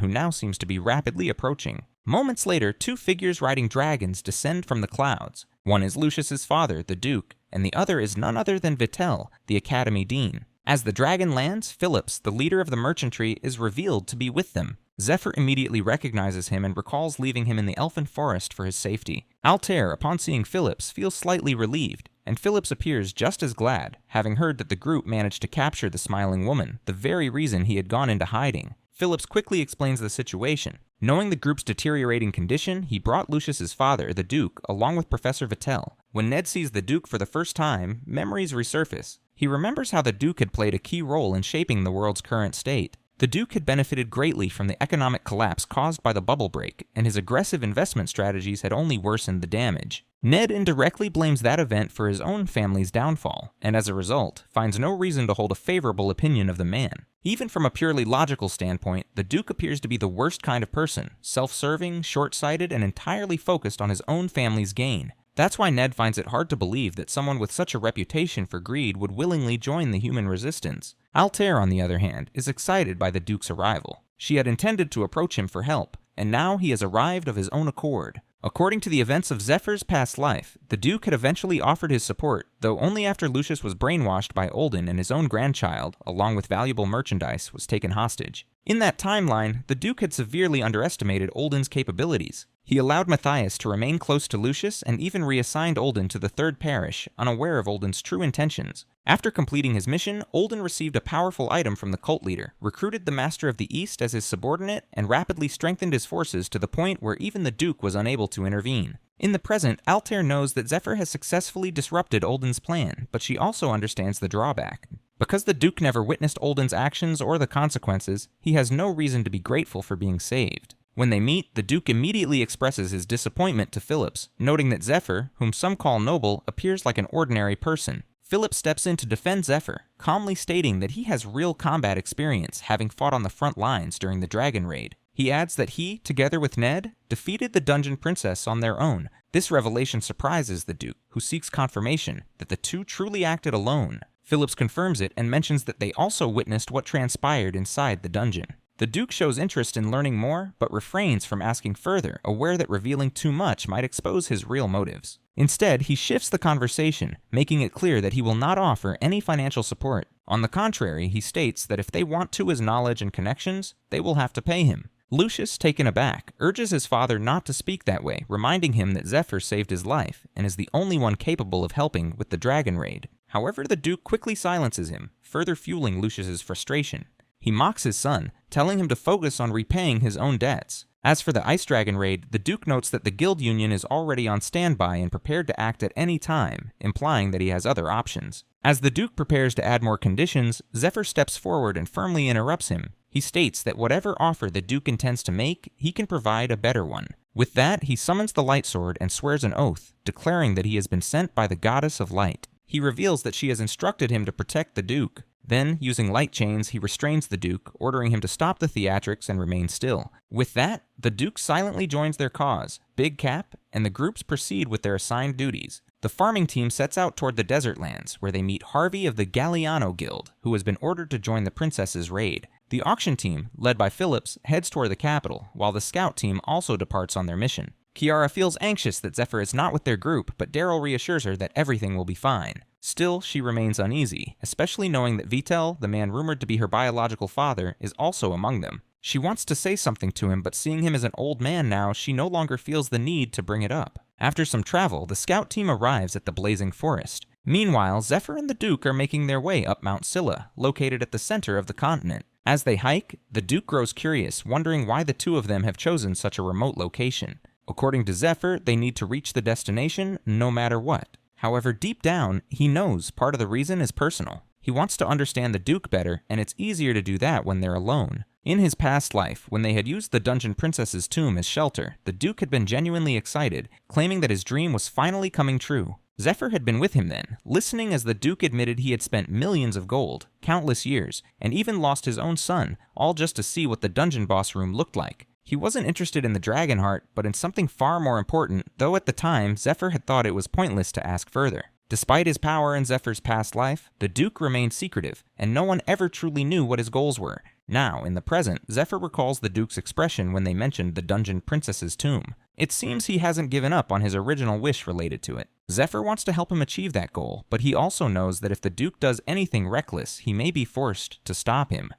who now seems to be rapidly approaching. Moments later, two figures riding dragons descend from the clouds. One is Lucius's father, the Duke, and the other is none other than Vitel, the Academy Dean. As the dragon lands, Phillips, the leader of the merchantry, is revealed to be with them. Zephyr immediately recognizes him and recalls leaving him in the elfin forest for his safety. Altair, upon seeing Phillips, feels slightly relieved, and Phillips appears just as glad, having heard that the group managed to capture the smiling woman, the very reason he had gone into hiding. Phillips quickly explains the situation. Knowing the group's deteriorating condition, he brought Lucius's father, the Duke, along with Professor Vittel. When Ned sees the Duke for the first time, memories resurface. He remembers how the Duke had played a key role in shaping the world's current state. The Duke had benefited greatly from the economic collapse caused by the bubble break, and his aggressive investment strategies had only worsened the damage. Ned indirectly blames that event for his own family's downfall, and as a result, finds no reason to hold a favorable opinion of the man. Even from a purely logical standpoint, the Duke appears to be the worst kind of person, self-serving, short-sighted, and entirely focused on his own family's gain. That's why Ned finds it hard to believe that someone with such a reputation for greed would willingly join the human resistance. Altair, on the other hand, is excited by the Duke's arrival. She had intended to approach him for help, and now he has arrived of his own accord. According to the events of Zephyr's past life, the Duke had eventually offered his support, though only after Lucius was brainwashed by Olden and his own grandchild, along with valuable merchandise, was taken hostage. In that timeline, the Duke had severely underestimated Olden's capabilities. He allowed Matthias to remain close to Lucius and even reassigned Olden to the Third Parish, unaware of Olden's true intentions. After completing his mission, Olden received a powerful item from the cult leader, recruited the Master of the East as his subordinate, and rapidly strengthened his forces to the point where even the Duke was unable to intervene. In the present, Altair knows that Zephyr has successfully disrupted Olden's plan, but she also understands the drawback. Because the Duke never witnessed Olden's actions or the consequences, he has no reason to be grateful for being saved. When they meet, the Duke immediately expresses his disappointment to Phillips, noting that Zephyr, whom some call noble, appears like an ordinary person. Phillips steps in to defend Zephyr, calmly stating that he has real combat experience, having fought on the front lines during the Dragon Raid. He adds that he, together with Ned, defeated the Dungeon Princess on their own. This revelation surprises the Duke, who seeks confirmation that the two truly acted alone. Phillips confirms it and mentions that they also witnessed what transpired inside the dungeon. The Duke shows interest in learning more, but refrains from asking further, aware that revealing too much might expose his real motives. Instead, he shifts the conversation, making it clear that he will not offer any financial support. On the contrary, he states that if they want to his knowledge and connections, they will have to pay him. Lucius, taken aback, urges his father not to speak that way, reminding him that Zephyr saved his life, and is the only one capable of helping with the Dragon Raid. However, the Duke quickly silences him, further fueling Lucius's frustration. He mocks his son, telling him to focus on repaying his own debts. As for the Ice Dragon Raid, the Duke notes that the Guild Union is already on standby and prepared to act at any time, implying that he has other options. As the Duke prepares to add more conditions, Zephyr steps forward and firmly interrupts him. He states that whatever offer the Duke intends to make, he can provide a better one. With that, he summons the Light Sword and swears an oath, declaring that he has been sent by the Goddess of Light. He reveals that she has instructed him to protect the Duke. Then, using light chains, he restrains the Duke, ordering him to stop the theatrics and remain still. With that, the Duke silently joins their cause, Big Cap, and the groups proceed with their assigned duties. The farming team sets out toward the desert lands, where they meet Harvey of the Galliano Guild, who has been ordered to join the princess's raid. The auction team, led by Phillips, heads toward the capital, while the scout team also departs on their mission. Kiara feels anxious that Zephyr is not with their group, but Daryl reassures her that everything will be fine. Still, she remains uneasy, especially knowing that Vittel, the man rumored to be her biological father, is also among them. She wants to say something to him, but seeing him as an old man now, she no longer feels the need to bring it up. After some travel, the scout team arrives at the blazing forest. Meanwhile, Zephyr and the Duke are making their way up Mount Scylla, located at the center of the continent. As they hike, the Duke grows curious, wondering why the two of them have chosen such a remote location. According to Zephyr, they need to reach the destination no matter what. However, deep down, he knows part of the reason is personal. He wants to understand the Duke better, and it's easier to do that when they're alone. In his past life, when they had used the Dungeon Princess's tomb as shelter, the Duke had been genuinely excited, claiming that his dream was finally coming true. Zephyr had been with him then, listening as the Duke admitted he had spent millions of gold, countless years, and even lost his own son, all just to see what the dungeon boss room looked like. He wasn't interested in the dragon heart, but in something far more important, though at the time, Zephyr had thought it was pointless to ask further. Despite his power in Zephyr's past life, the Duke remained secretive, and no one ever truly knew what his goals were. Now, in the present, Zephyr recalls the Duke's expression when they mentioned the Dungeon Princess's tomb. It seems he hasn't given up on his original wish related to it. Zephyr wants to help him achieve that goal, but he also knows that if the Duke does anything reckless, he may be forced to stop him.